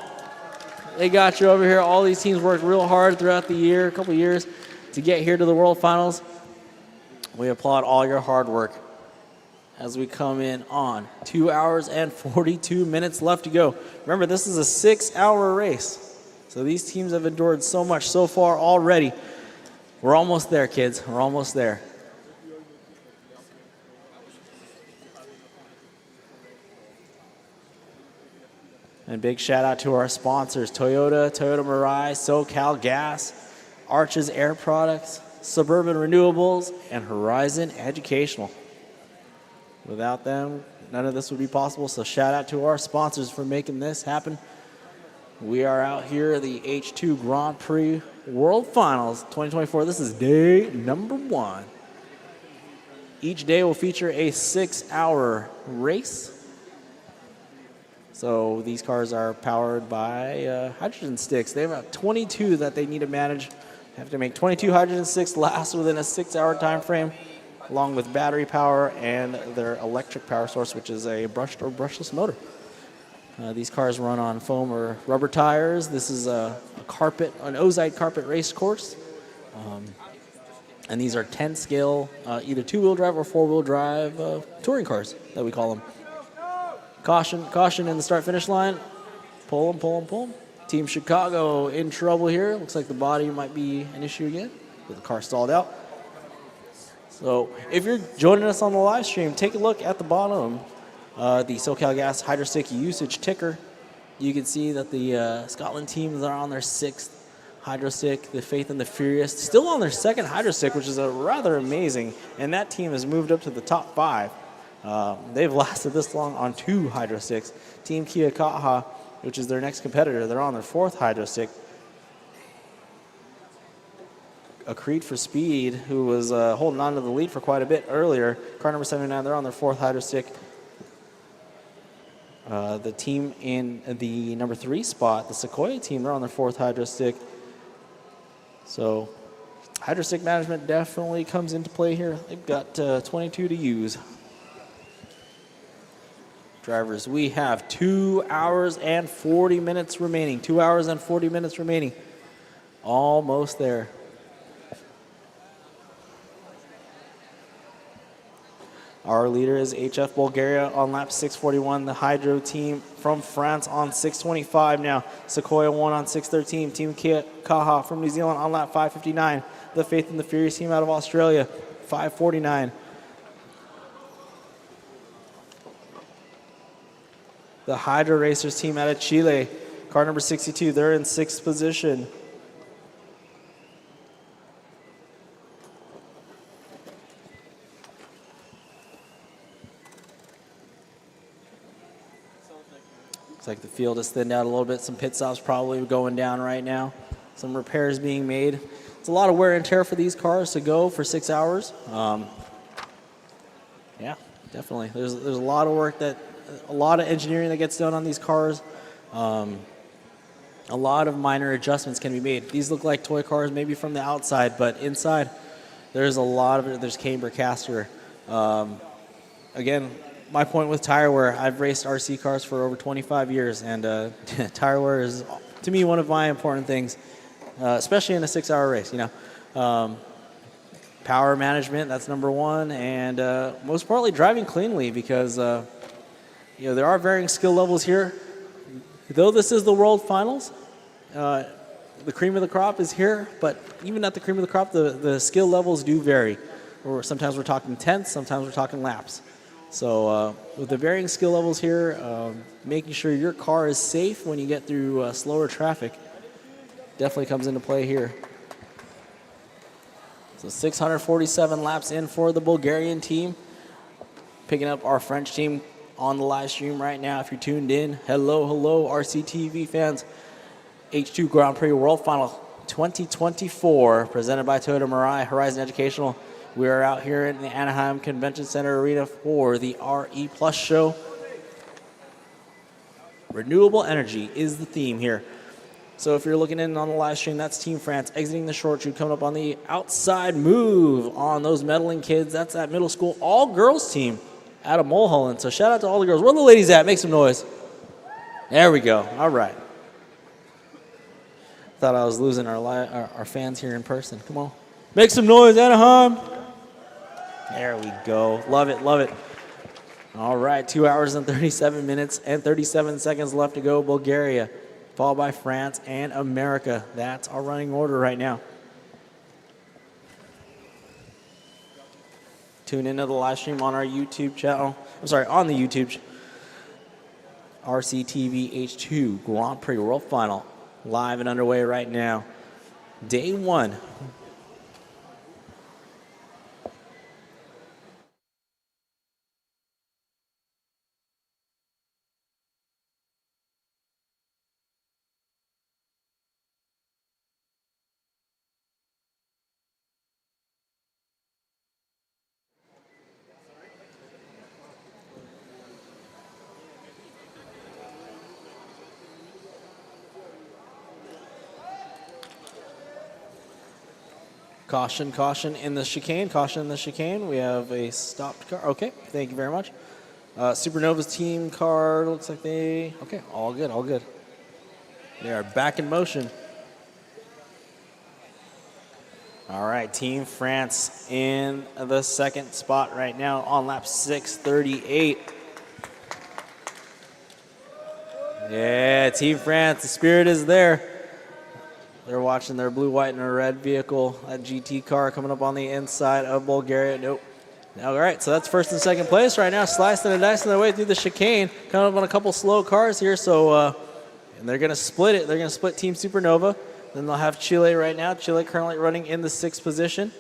They got you over here. All these teams worked real hard throughout the year, a couple years, to get here to the World Finals. We applaud all your hard work as we come in on 2 hours and 42 minutes left to go. Remember, this is a 6-hour race. So these teams have endured so much so far already. We're almost there, kids. We're almost there. And big shout out to our sponsors, Toyota, Toyota Mirai, SoCal Gas, Arches Air Products, Suburban Renewables, and Horizon Educational. Without them, none of this would be possible, so shout out to our sponsors for making this happen. We are out here at the H2 Grand Prix World Finals 2024. This is day number 1. Each day will feature a 6-hour race. So these cars are powered by hydrogen sticks. They have about 22 that they need to manage. They have to make 22 hydrogen sticks last within a 6-hour time frame, along with battery power and their electric power source, which is a brushed or brushless motor. These cars run on foam or rubber tires. This is a carpet, an Ozite carpet race course. And these are 10-scale, either 2-wheel drive or 4-wheel drive touring cars, that we call them. Caution in the start-finish line. Pull them. Team Chicago in trouble here. Looks like the body might be an issue again, with the car stalled out. So if you're joining us on the live stream, take a look at the bottom, the SoCal Gas Hydrostick usage ticker. You can see that the Scotland teams are on their 6th Hydrostick, the Faith and the Furious, still on their 2nd Hydrostick, which is rather amazing, and that team has moved up to the top 5. They've lasted this long on 2 Hydrosticks. Team Kia Kaha, which is their next competitor, they're on their 4th Hydrostick. A Creed for Speed, who was holding on to the lead for quite a bit earlier. Car number 79, they're on their 4th Hydrostick. The team in the number 3 spot, the Sequoia team, they're on their 4th Hydrostick. So Hydrostick management definitely comes into play here. They've got 22 to use. Drivers, we have 2 hours and 40 minutes remaining. 2 hours and 40 minutes remaining. Almost there. Our leader is HF Bulgaria on lap 641. The Hydro team from France on 625 now. Sequoia 1 on 613. Team Kia Kaha from New Zealand on lap 559. The Faith and the Furious team out of Australia, 549. The Hydro Racers team out of Chile, car number 62, they're in 6th position. Looks like the field has thinned out a little bit. Some pit stops probably going down right now. Some repairs being made. It's a lot of wear and tear for these cars to go for 6 hours. Yeah, definitely. There's a lot of work a lot of engineering that gets done on these cars. A lot of minor adjustments can be made. These look like toy cars maybe from the outside, but inside there's a lot of it. There's camber caster. Again, my point with tire wear, I've raced RC cars for over 25 years, and tire wear is, to me, one of my important things, especially in a 6-hour race. Power management, that's number 1, and most importantly, driving cleanly, because there are varying skill levels here. Though this is the World Finals, the cream of the crop is here, but even at the cream of the crop, the skill levels do vary. Or sometimes we're talking tenths, sometimes we're talking laps. So with the varying skill levels here, making sure your car is safe when you get through slower traffic definitely comes into play here. So 647 laps in for the Bulgarian team. Picking up our French team on the live stream right now. If you're tuned in, hello, hello, RCTV fans. H2 Grand Prix World Final 2024, presented by Toyota Mirai Horizon Educational. We are out here in the Anaheim Convention Center Arena for the RE Plus show. Renewable energy is the theme here. So if you're looking in on the live stream, that's Team France exiting the short chute, coming up on the outside move on those medaling kids. That's that middle school all-girls team out of Mulholland. So shout out to all the girls. Where are the ladies at? Make some noise. There we go. All right. Thought I was losing our fans here in person. Come on. Make some noise, Anaheim. There we go. Love it, love it. All right, 2 hours and 37 minutes and 37 seconds left to go. Bulgaria, followed by France and America. That's our running order right now. Tune into the live stream on our YouTube channel. I'm sorry, on the YouTube. RCTV H2 Grand Prix World Final. Live and underway right now. Day one. Caution, caution in the chicane. Caution in the chicane. We have a stopped car. Okay, thank you very much. Supernova's team car looks like they... Okay, all good, all good. They are back in motion. All right, Team France in the second spot right now on lap 6:38. Yeah, Team France, the spirit is there. They're watching their blue, white, and red vehicle, that GT car coming up on the inside of Bulgaria. Nope. All right, so that's first and second place right now, slicing and dicing their way through the chicane, coming up on a couple slow cars here. So, and they're going to split it. They're going to split Team Supernova. Then they'll have Chile right now. Chile currently running in the 6th position.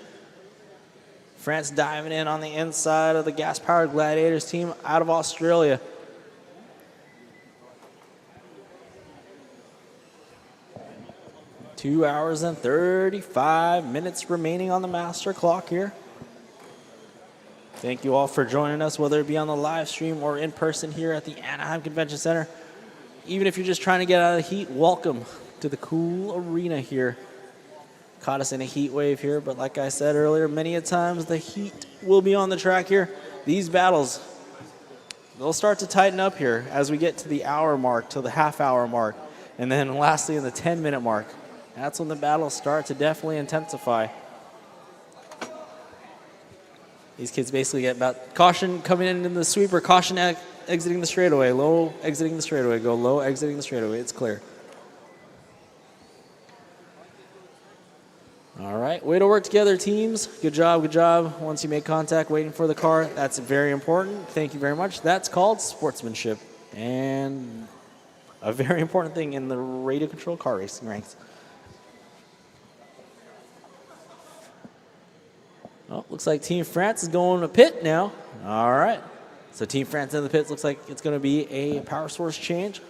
France diving in on the inside of the gas-powered Gladiators team out of Australia. Two hours and 35 minutes remaining on the master clock here. Thank you all for joining us, whether it be on the live stream or in person here at the Anaheim Convention Center. Even if you're just trying to get out of the heat, welcome to the cool arena here. Caught us in a heat wave here, but like I said earlier, many a times the heat will be on the track here. These battles, they'll start to tighten up here as we get to the hour mark, to the half-hour mark, and then lastly in the 10-minute mark. That's when the battles start to definitely intensify. These kids basically get about caution coming in the sweeper, caution exiting the straightaway, low exiting the straightaway, go low exiting the straightaway. It's clear. All right, way to work together, teams. Good job, good job. Once you make contact, waiting for the car, that's very important. Thank you very much. That's called sportsmanship and a very important thing in the radio control car racing ranks. Oh, looks like Team France is going to pit now. All right. So Team France in the pits looks like it's going to be a power source change.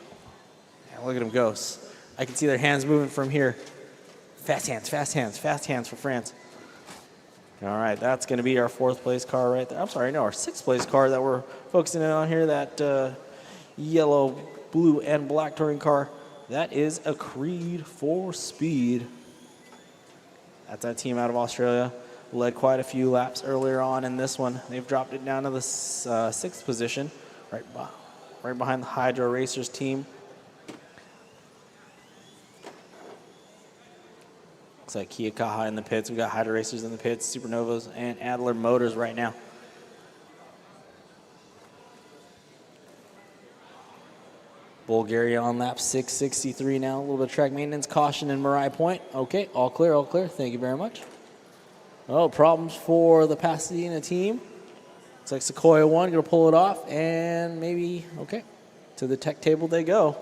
Yeah, look at them go. I can see their hands moving from here. Fast hands, fast hands, fast hands for France. All right, that's going to be our 4th place car right there. I'm sorry, no, our 6th place car that we're focusing in on here, that yellow, blue, and black touring car. That is a Creed 4-speed. That's that team out of Australia. Led quite a few laps earlier on in this one. They've dropped it down to the 6th position, right behind the Hydro Racers team. Looks like Kia Kaha in the pits. We've got Hydro Racers in the pits, Supernovas, and Adler Motors right now. Bulgaria on lap 663 now. A little bit of track maintenance, caution in Mariah Point. Okay, all clear, all clear. Thank you very much. Oh, problems for the Pasadena team. Looks like Sequoia 1 going to pull it off, and maybe, okay, to the tech table they go.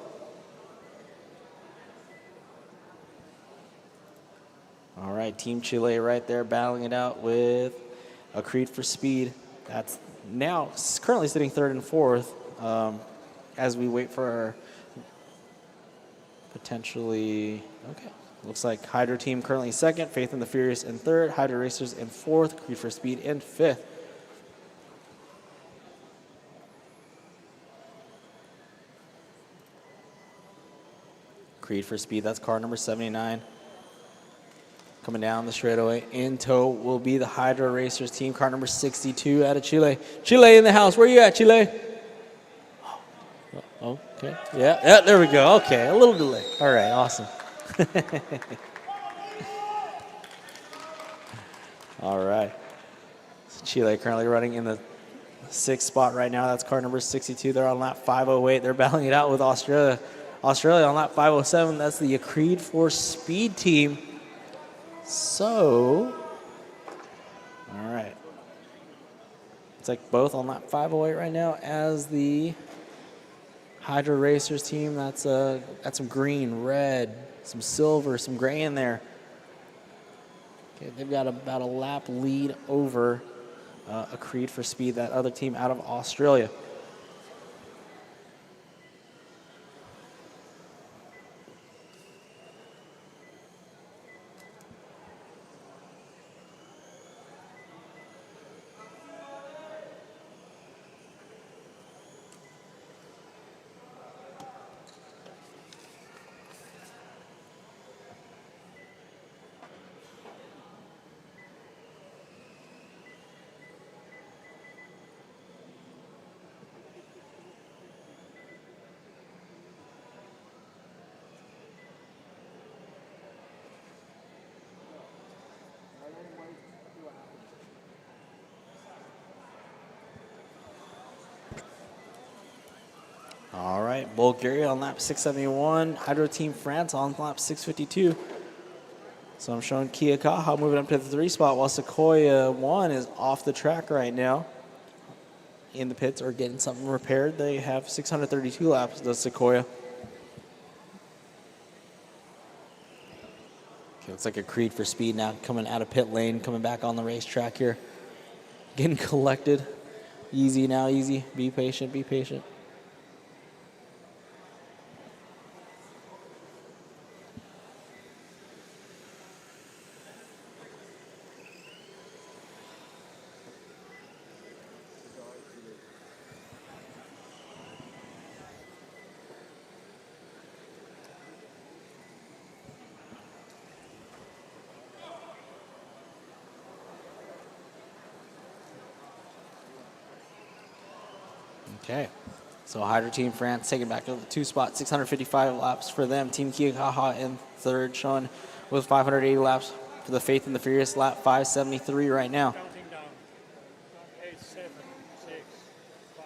All right, Team Chile right there battling it out with a Creed for Speed. That's now currently sitting third and fourth as we wait for our potentially, okay. Looks like Hydro Team currently second, Faith and the Furious in third, Hydro Racers in fourth, Creed for Speed in fifth. Creed for Speed, that's car number 79. Coming down the straightaway. In tow will be the Hydro Racers team, car number 62 out of Chile. Chile in the house. Where you at, Chile? Oh, okay. Yeah, there we go. Okay, a little delay. All right, awesome. All right. So Chile currently running in the sixth spot right now. That's car number 62. They're on lap 508. They're battling it out with Australia. Australia on lap 507. That's the Creed for Speed team. So, all right. It's like both on lap 508 right now as the Hydro Racers team. That's got some green, red, some silver, some gray in there. Okay, they've got about a lap lead over a Creed for Speed, that other team out of Australia. All right, Bulgaria on lap 671, Hydro Team France on lap 652. So I'm showing Kia Kaha moving up to the 3 spot while Sequoia 1 is off the track right now in the pits or getting something repaired. They have 632 laps, does Sequoia. Okay, looks like a Creed for Speed now coming out of pit lane, coming back on the racetrack here. Getting collected. Easy now, easy. Be patient, be patient. Okay, so Hydro Team France taking back to the 2 spot, 655 laps for them. Team Kia Kaha in third, showing with 580 laps for the Faith and the Furious, lap 573 right now. Counting down. 8, 7, 6, 5.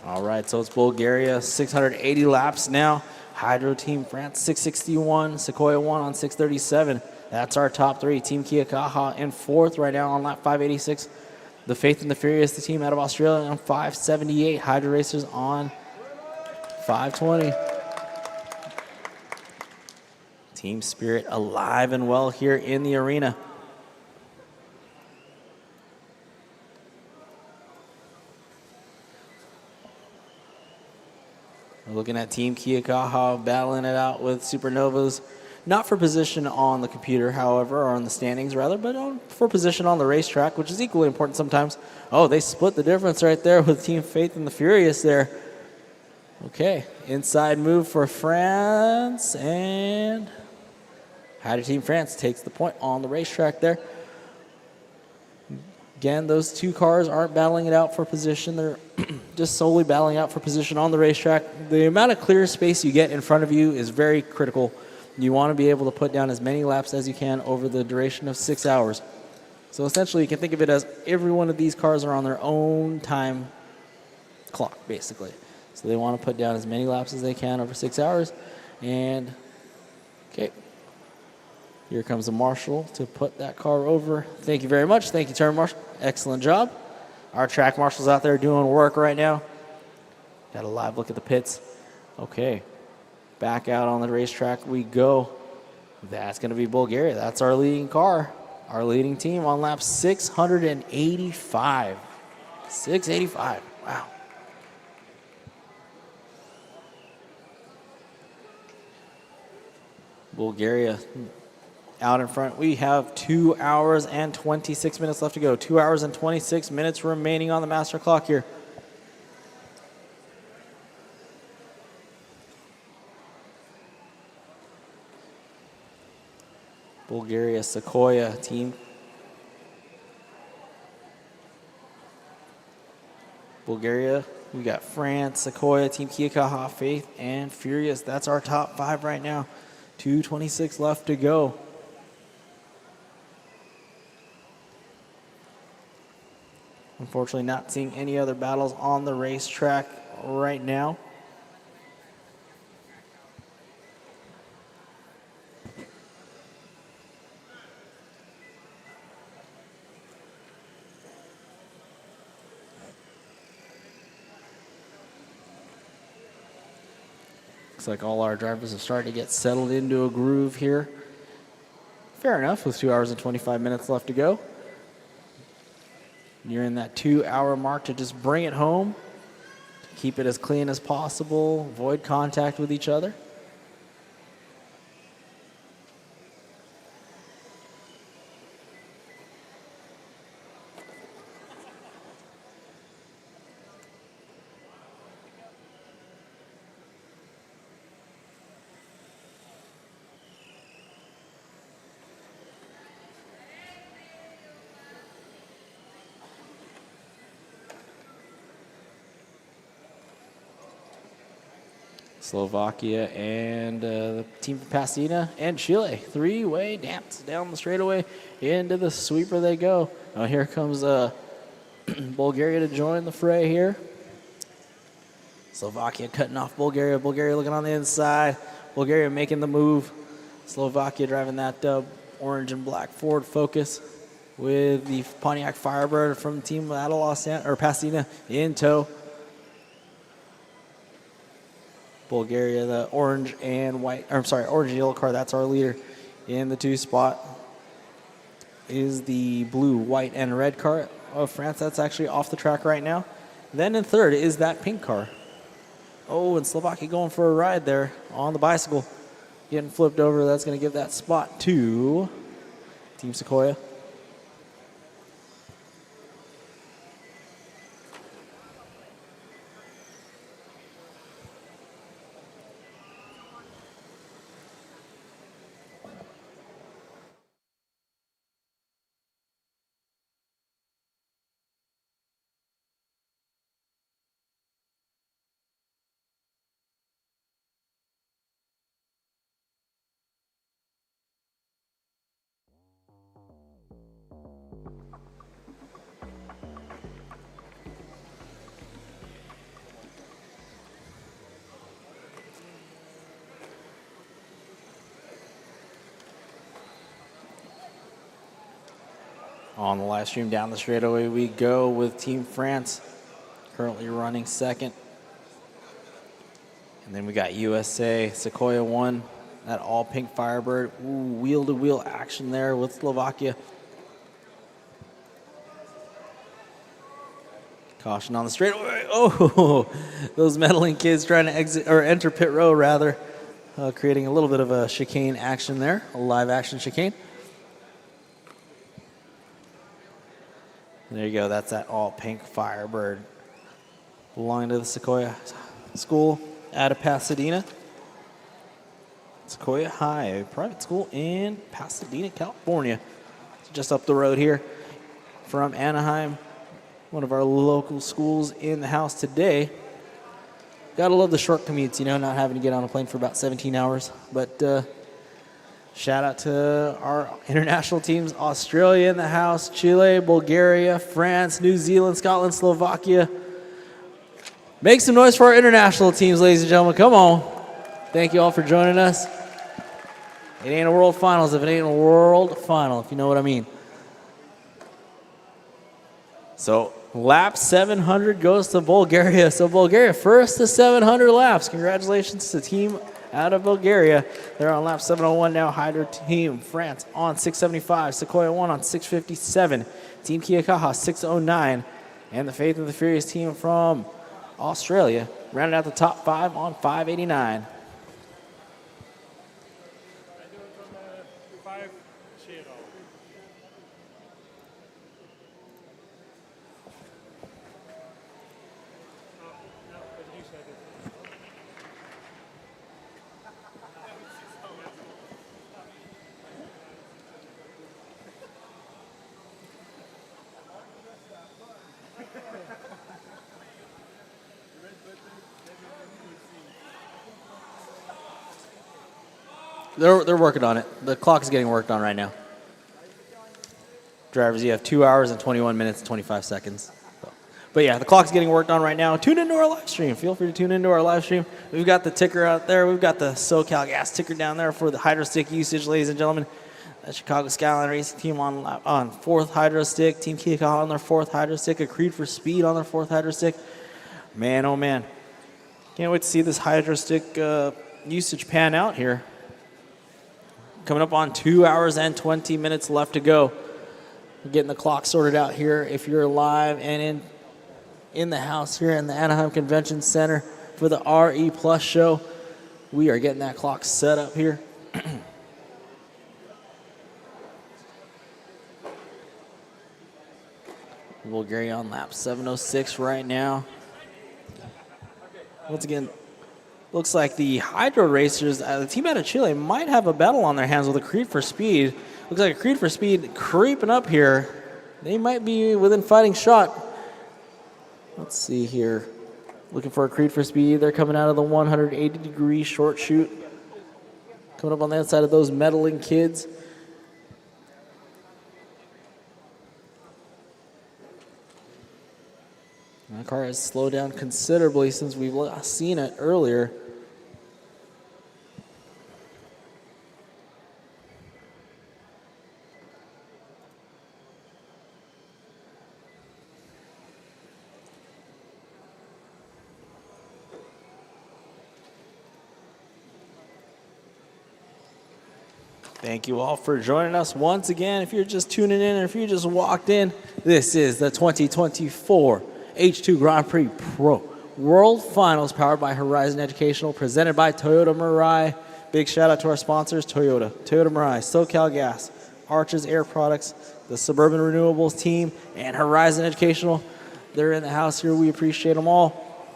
All right, so it's Bulgaria, 680 laps now. Hydro Team France, 661. Sequoia 1 on 637. That's our top three. Team Kia Kaha in fourth right now on lap 586. The Faith and the Furious, the team out of Australia, on 578. Hydro Racers on 520. Team Spirit alive and well here in the arena. We're looking at Team Kia Kaha battling it out with Supernovas. Not for position on the computer, however, or on the standings rather, but for position on the racetrack, which is equally important sometimes. Oh, they split the difference right there with Team Faith and the Furious there. Okay, inside move for France, and Hydro Team France takes the point on the racetrack there. Again, those two cars aren't battling it out for position. They're just solely battling out for position on the racetrack. The amount of clear space you get in front of you is very critical. You want to be able to put down as many laps as you can over the duration of 6 hours. So essentially, you can think of it as every one of these cars are on their own time clock, basically. So they want to put down as many laps as they can over 6 hours. And, okay, here comes the marshal to put that car over. Thank you very much. Thank you, Turn Marshal. Excellent job. Our track marshals out there doing work right now. Got a live look at the pits. Okay. Back out on the racetrack we go. That's going to be Bulgaria. That's our leading car, our leading team on lap 685. 685. Wow. Bulgaria out in front. We have 2 hours and 26 minutes left to go. 2 hours and 26 minutes remaining on the master clock here. Bulgaria, Sequoia team. Bulgaria, we got France, Sequoia, Team Kia Kaha, Faith, and Furious. That's our top five right now. 2:26 left to go. Unfortunately, not seeing any other battles on the racetrack right now. Looks like all our drivers have started to get settled into a groove here. Fair enough, with 2 hours and 25 minutes left to go. You're in that 2 hour mark to just bring it home, keep it as clean as possible, avoid contact with each other. Slovakia and the team from Pasadena and Chile. Three-way dance down the straightaway. Into the sweeper they go. Now here comes Bulgaria to join the fray here. Slovakia cutting off Bulgaria. Bulgaria looking on the inside. Bulgaria making the move. Slovakia driving that orange and black Ford Focus with the Pontiac Firebird from the team out of Pasadena in tow. Bulgaria, the orange and white, orange and yellow car, that's our leader. In the two spot is the blue, white, and red car of France. That's actually off the track right now. Then in third is that pink car. Oh, and Slovakia going for a ride there on the bicycle. Getting flipped over, that's going to give that spot to Team Sequoia. On the live stream down the straightaway we go with Team France, currently running second. And then we got USA, Sequoia 1, that all pink Firebird. Ooh, wheel-to-wheel action there with Slovakia. Caution on the straightaway. Oh, those meddling kids trying to exit or enter pit row rather, creating a little bit of a chicane action there, a live action chicane. There you go. That's that all pink Firebird belonging to the Sequoia School out of Pasadena. Sequoia High, a private school in Pasadena, California. It's just up the road here from Anaheim, one of our local schools in the house today. Gotta love the short commutes, you know, not having to get on a plane for about 17 hours. But shout out to our international teams, Australia in the house, Chile, Bulgaria, France, New Zealand, Scotland, Slovakia. Make some noise for our international teams, ladies and gentlemen. Come on. Thank you all for joining us. It ain't a World Finals if it ain't a World Final, if you know what I mean. So lap 700 goes to Bulgaria. So Bulgaria first to 700 laps. Congratulations to the team out of Bulgaria. They're on lap 701 now. Hydro Team France on 675. Sequoia 1 on 657. Team Kiakaha 609. And the Faith and the Furious team from Australia rounded out the top 5 on 589. They're working on it. The clock is getting worked on right now. Drivers, you have 2 hours and 21 minutes and 25 seconds. But yeah, the clock's getting worked on right now. Tune into our live stream. Feel free to tune into our live stream. We've got the ticker out there. We've got the SoCal Gas ticker down there for the hydro stick usage, ladies and gentlemen. The Chicago Skyline Racing team on fourth hydro stick. Team Kiakaha on their fourth hydro stick. A Creed for Speed on their fourth hydro stick. Man, oh man. Can't wait to see this hydro stick usage pan out here. Coming up on 2 hours and 20 minutes left to go. We're getting the clock sorted out here. If you're live and in the house here in the Anaheim Convention Center for the RE Plus show, we are getting that clock set up here. Bulgaria on lap 706 right now. Once again, looks like the Hydro Racers, the team out of Chile, might have a battle on their hands with a Creed for Speed. Looks like a Creed for Speed creeping up here. They might be within fighting shot. Let's see here. Looking for a Creed for Speed. They're coming out of the 180-degree short chute. Coming up on the outside of those meddling kids. That car has slowed down considerably since we've seen it earlier. Thank you all for joining us once again. If you're just tuning in or if you just walked in, this is the 2024 H2 Grand Prix Pro World Finals powered by Horizon Educational, presented by Toyota Mirai. Big shout out to our sponsors, Toyota Mirai, SoCal Gas, Arches Air Products, the Suburban Renewables team, and Horizon Educational. They're in the house here. We appreciate them all.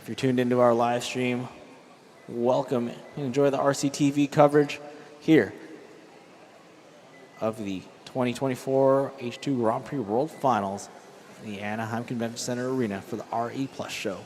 If you're tuned into our live stream, welcome. Enjoy the RCTV coverage here of the 2024 H2 Grand Prix World Finals in the Anaheim Convention Center Arena for the RE Plus show.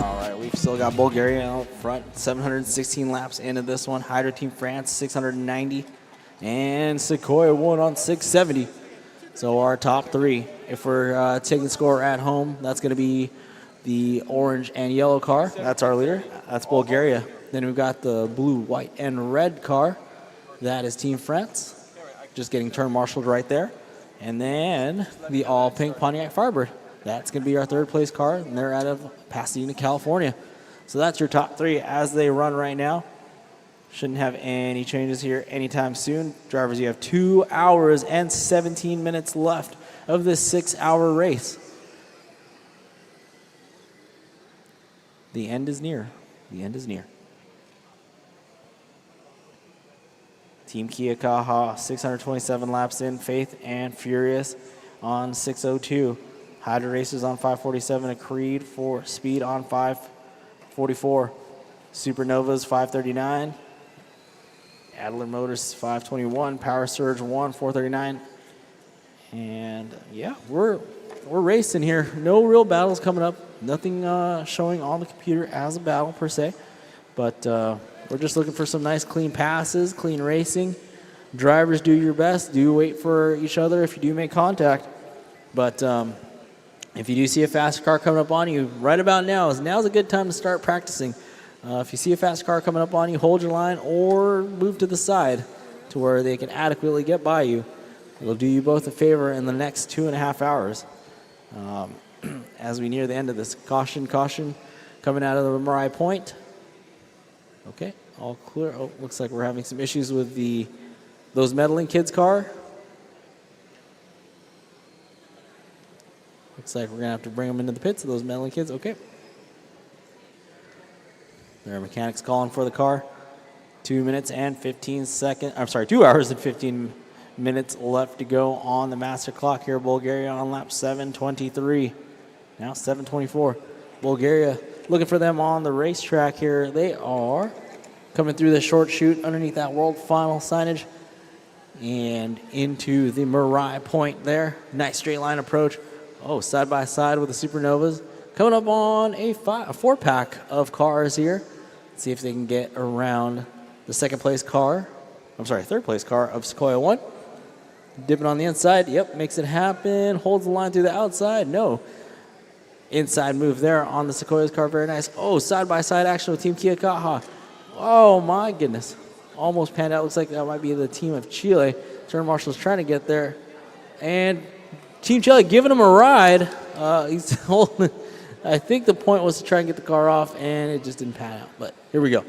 All right, we've still got Bulgaria out front, 716 laps into this one. Hydra Team France, 690. And Sequoia won on 670. So our top three, if we're taking score at home, that's going to be the orange and yellow car. That's our leader. That's Bulgaria. Then we've got the blue, white, and red car. That is Team France. Just getting turn marshaled right there. And then the all-pink Pontiac Firebird. That's going to be our third place car, and they're out of Pasadena, California. So that's your top three as they run right now. Shouldn't have any changes here anytime soon. Drivers, you have 2 hours and 17 minutes left of this 6-hour race. The end is near. The end is near. Team Kia Kaha, 627 laps in. Faith and Furious on 602. Hydra Racers on 547. A Creed for Speed on 544. Supernovas 539. Adler Motors 521. Power Surge 1 439. And yeah, we're racing here. No real battles coming up. Nothing showing on the computer as a battle per se. But we're just looking for some nice clean passes, clean racing. Drivers, do your best. Do wait for each other if you do make contact. But if you do see a fast car coming up on you, right about now's a good time to start practicing. If you see a fast car coming up on you, hold your line or move to the side to where they can adequately get by you. It'll do you both a favor in the next 2.5 hours. As we near the end of this. Caution, caution, coming out of the Mariah Point. Okay, all clear. Oh, looks like we're having some issues with those meddling kids' car. Looks like we're going to have to bring them into the pits, those meddling kids. Okay. Their mechanics calling for the car. 2 minutes and 15 seconds. I'm sorry, 2 hours and 15 minutes left to go on the master clock here. Bulgaria on lap 723. Now 724. Bulgaria looking for them on the racetrack here. They are coming through the short chute underneath that World Final signage and into the Mariah Point there. Nice straight line approach. Oh, side by side with the Supernovas. Coming up on a 4-pack of cars here. Let's see if they can get around the third place car of Sequoia 1. Dipping on the inside. Yep, makes it happen. Holds the line through the outside. No. Inside move there on the Sequoia's car. Very nice. Oh, side-by-side action with Team Kia Kaha. Oh, my goodness. Almost panned out. Looks like that might be the team of Chile. Turn Marshall's trying to get there. And Team Chile giving him a ride. He's holding. I think the point was to try and get the car off, and it just didn't pan out. But here we go.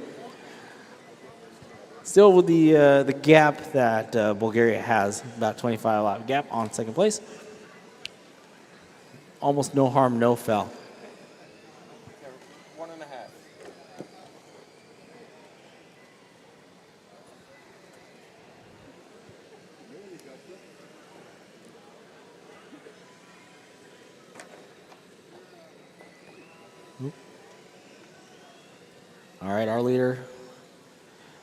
Still with the gap that Bulgaria has, about 25 lap gap on second place. Almost no harm, no foul. 1.5. All right, our leader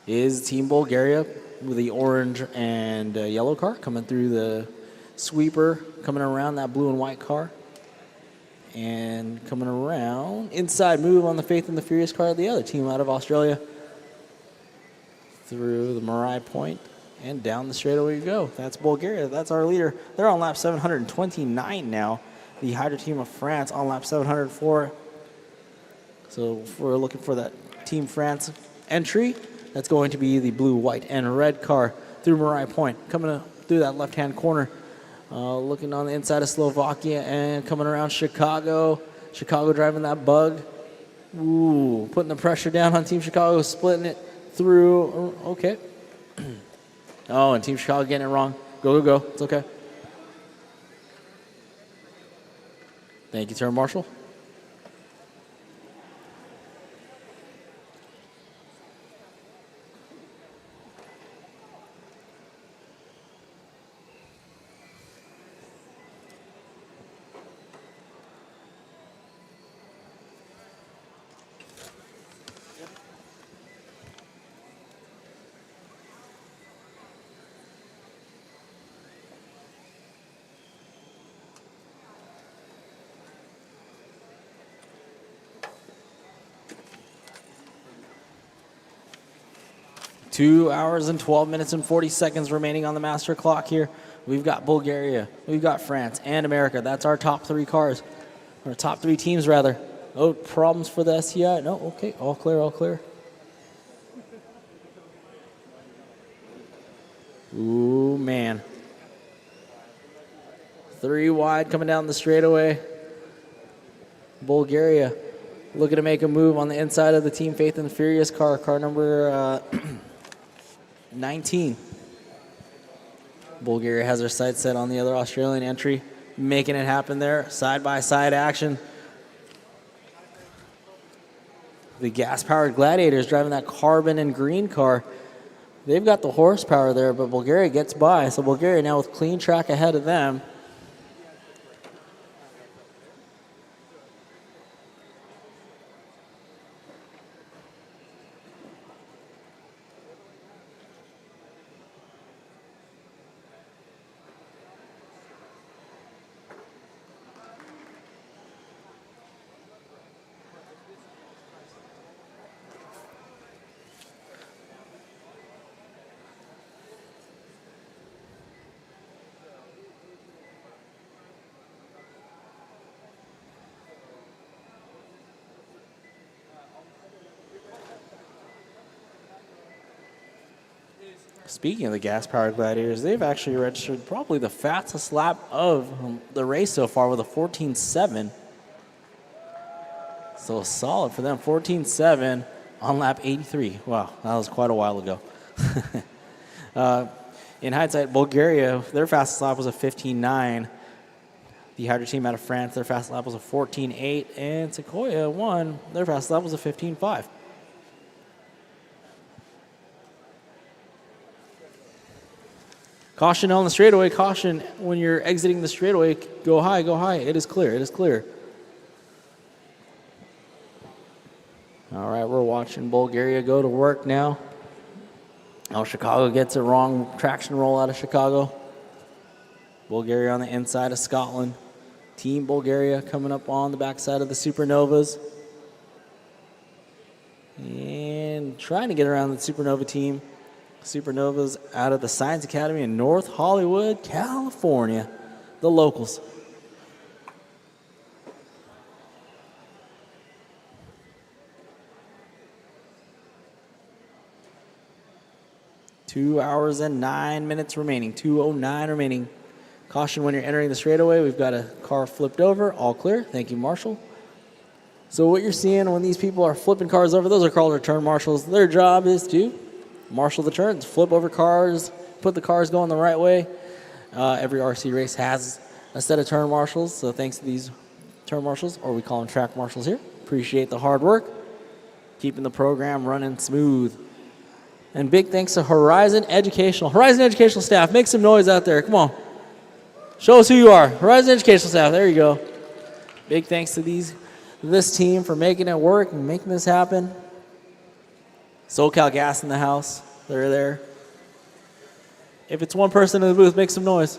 is Team Bulgaria with the orange and yellow car coming through the sweeper, coming around that blue and white car. And coming around, inside move on the Faith and the Furious car, the other team out of Australia. Through the Mariah Point and down the straightaway you go. That's Bulgaria. That's our leader. They're on lap 729 now. The Hydra team of France on lap 704. So if we're looking for that Team France entry, that's going to be the blue, white, and red car through Mariah Point. Coming through that left-hand corner. Looking on the inside of Slovakia and coming around Chicago. Chicago driving that bug. Ooh, putting the pressure down on Team Chicago, splitting it through. Okay. Oh, and Team Chicago getting it wrong. Go, go, go. It's okay. Thank you, Turn Marshal. 2 hours and 12 minutes and 40 seconds remaining on the master clock here. We've got Bulgaria, we've got France, and America. That's our top 3 cars, or top 3 teams, rather. No problems for the SCI? No? Okay, all clear, all clear. Ooh, man. 3 wide coming down the straightaway. Bulgaria looking to make a move on the inside of the Team Faith and Furious car, car number 19. Bulgaria has their sights set on the other Australian entry, making it happen there. Side-by-side action. The gas-powered Gladiators driving that carbon and green car. They've got the horsepower there, but Bulgaria gets by. So Bulgaria now with clean track ahead of them. Speaking of the gas-powered Gladiators, they've actually registered probably the fastest lap of the race so far with a 14.7. So solid for them, 14.7 on lap 83. Wow, that was quite a while ago. In hindsight, Bulgaria, their fastest lap was a 15.9. The Hydra team out of France, their fastest lap was a 14.8. And Sequoia won, their fastest lap was a 15.5. Caution on the straightaway. Caution when you're exiting the straightaway. Go high, go high. It is clear, it is clear. All right, we're watching Bulgaria go to work now. Oh, Chicago gets it wrong. Traction roll out of Chicago. Bulgaria on the inside of Scotland. Team Bulgaria coming up on the backside of the Supernovas. And trying to get around the Supernova team. Supernovas out of the Science Academy in North Hollywood, California. The locals. Two hours and 9 minutes remaining. 2:09 remaining. Caution when you're entering the straightaway. We've got a car flipped over. All clear. Thank you, Marshall. So what you're seeing when these people are flipping cars over, those are called return marshals. Their job is to marshal the turns, flip over cars, put the cars going the right way. Every RC race has a set of turn marshals, so thanks to these turn marshals, or we call them track marshals here. Appreciate the hard work, keeping the program running smooth. And big thanks to Horizon Educational staff. Make some noise out there, come on. Show us who you are. Horizon Educational staff, there you go. Big thanks to this team for making it work and making this happen. SoCal Gas in the house. They're there. If it's one person in the booth, make some noise.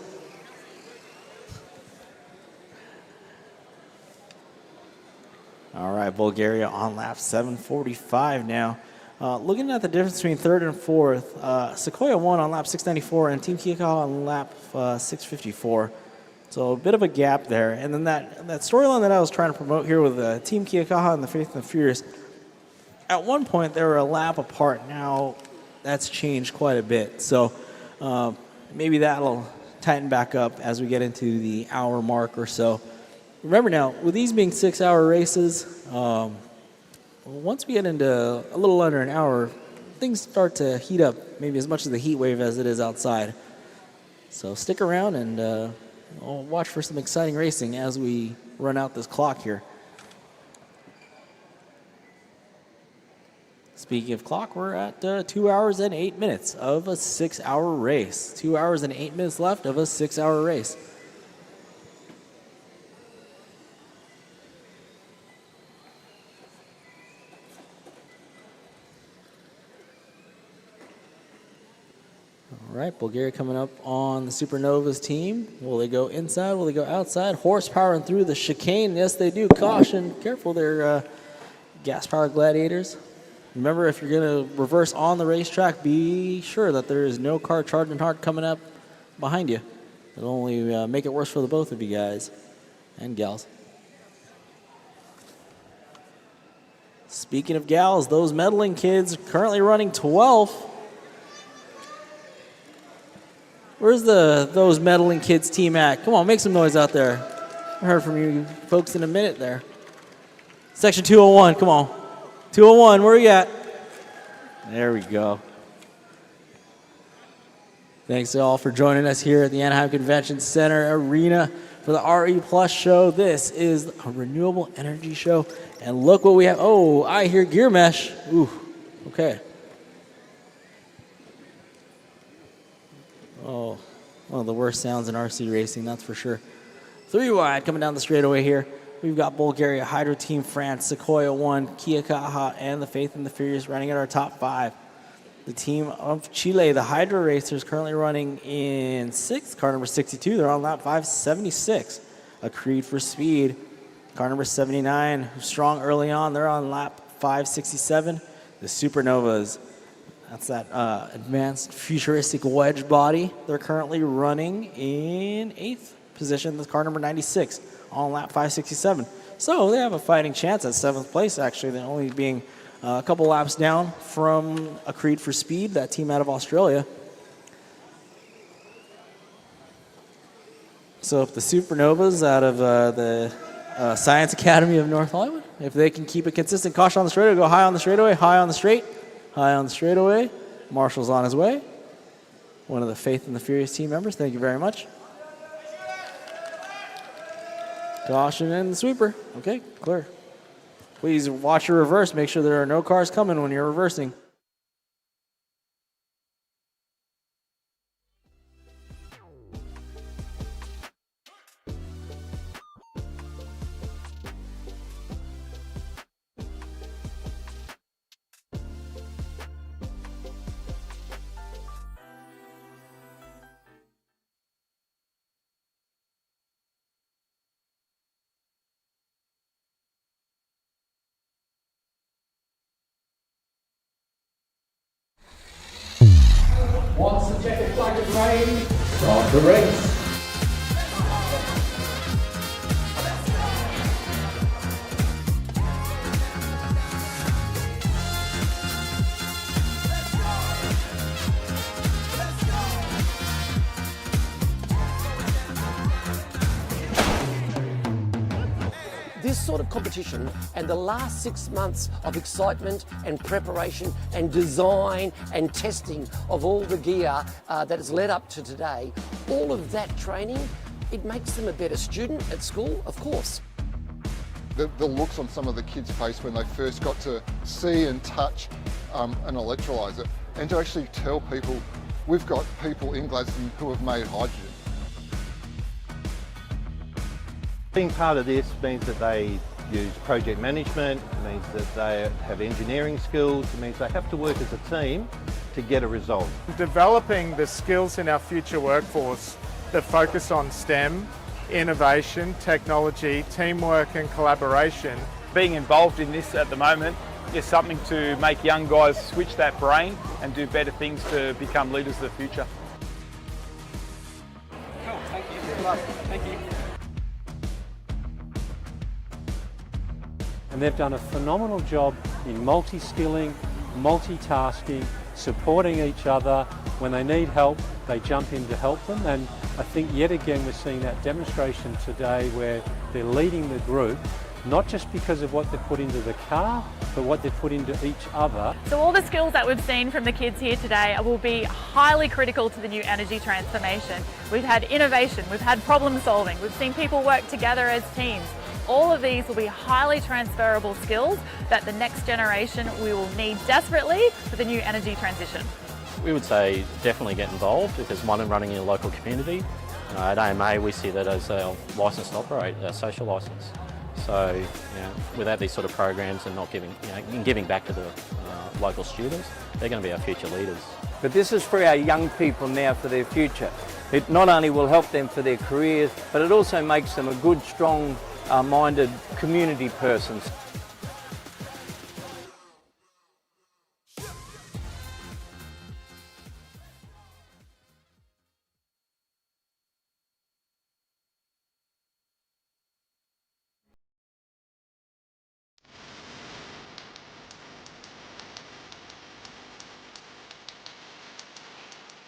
All right, Bulgaria on lap 745 now. Looking at the difference between third and fourth, Sequoia won on lap 694 and Team Kiyakawa on lap 654. So a bit of a gap there. And then that storyline that I was trying to promote here with Team Kiyakawa and the Faith and the Furious, at one point, they were a lap apart. Now, that's changed quite a bit. So maybe that'll tighten back up as we get into the hour mark or so. Remember now, with these being 6-hour races, once we get into a little under an hour, things start to heat up, maybe as much as the heat wave as it is outside. So stick around and watch for some exciting racing as we run out this clock here. Speaking of clock, we're at 2 hours and 8 minutes of a 6-hour race. 2 hours and 8 minutes left of a 6-hour race. All right, Bulgaria coming up on the Supernovas team. Will they go inside? Will they go outside? Horsepower and through the chicane. Yes, they do. Caution. Careful there, gas-powered Gladiators. Remember, if you're going to reverse on the racetrack, be sure that there is no car charging hard coming up behind you. It'll only make it worse for the both of you guys and gals. Speaking of gals, those medaling kids currently running 12th. Where's those medaling kids team at? Come on, make some noise out there. I heard from you folks in a minute there. Section 201, come on. 201, where are you at? There we go. Thanks to all for joining us here at the Anaheim Convention Center Arena for the RE Plus show. This is a renewable energy show. And look what we have. Oh, I hear gear mesh. Ooh, okay. Oh, one of the worst sounds in RC racing, that's for sure. 3 wide coming down the straightaway here. We've got Bulgaria, Hydro Team France, Sequoia 1, Kia Kaha, and the Faith and the Furious running at our top 5. The team of Chile, the Hydro Racers, currently running in 6th, car number 62. They're on lap 576. A Creed for Speed, car number 79, strong early on. They're on lap 567. The Supernovas, that's that advanced futuristic wedge body. They're currently running in 8th position. That's car number 96 on lap 567. So they have a fighting chance at 7th place, actually. They're only being a couple laps down from a Creed for Speed, that team out of Australia. So if the Supernovas out of the Science Academy of North Hollywood, if they can keep a consistent caution on the straightaway, go high on the straightaway, high on the straight, high on the straightaway. Marshall's on his way. One of the Faith and the Furious team members, thank you very much. Caution and the sweeper. Okay, clear. Please watch your reverse. Make sure there are no cars coming when you're reversing. Once the checkered flag is raised, start the race. This sort of competition and the last 6 months of excitement and preparation and design and testing of all the gear that has led up to today, all of that training, it makes them a better student at school, of course. The looks on some of the kids' face when they first got to see and touch an electrolyser, and to actually tell people, we've got people in Gladstone who have made hydrogen. Being part of this means that they use project management, it means that they have engineering skills, it means they have to work as a team to get a result. Developing the skills in our future workforce that focus on STEM, innovation, technology, teamwork and collaboration. Being involved in this at the moment is something to make young guys switch that brain and do better things to become leaders of the future. Cool, thank you. Good luck. Thank you. And they've done a phenomenal job in multi-skilling, multitasking, supporting each other. When they need help, they jump in to help them. And I think yet again we're seeing that demonstration today where they're leading the group, not just because of what they put into the car, but what they put into each other. So all the skills that we've seen from the kids here today will be highly critical to the new energy transformation. We've had innovation, we've had problem solving, we've seen people work together as teams. All of these will be highly transferable skills that the next generation we will need desperately for the new energy transition. We would say definitely get involved because one, in running in a local community. At AMA we see that as a licence to operate, a social licence. So without these sort of programs and not giving back to the local students, they're going to be our future leaders. But this is for our young people now for their future. It not only will help them for their careers, but it also makes them a good, strong minded community persons.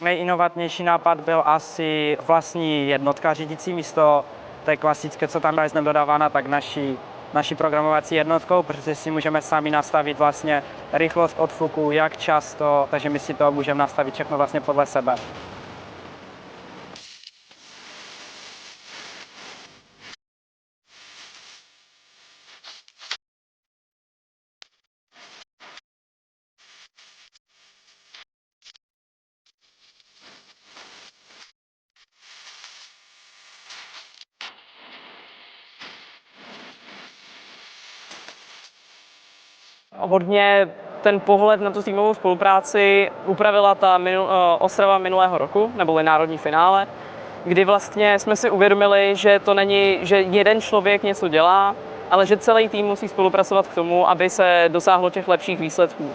Nejinovatnější nápad byl asi vlastní jednotka řídící místo té klasické, co tam je dodávána, tak naší programovací jednotkou, protože si můžeme sami nastavit vlastně rychlost odfuku, jak často, takže my si to můžeme nastavit všechno vlastně podle sebe. Hodně ten pohled na tu týmovou spolupráci upravila ta Ostrava minulého roku, neboli národní finále, kdy vlastně jsme si uvědomili, že to není, že jeden člověk něco dělá, ale že celý tým musí spolupracovat k tomu, aby se dosáhlo těch lepších výsledků.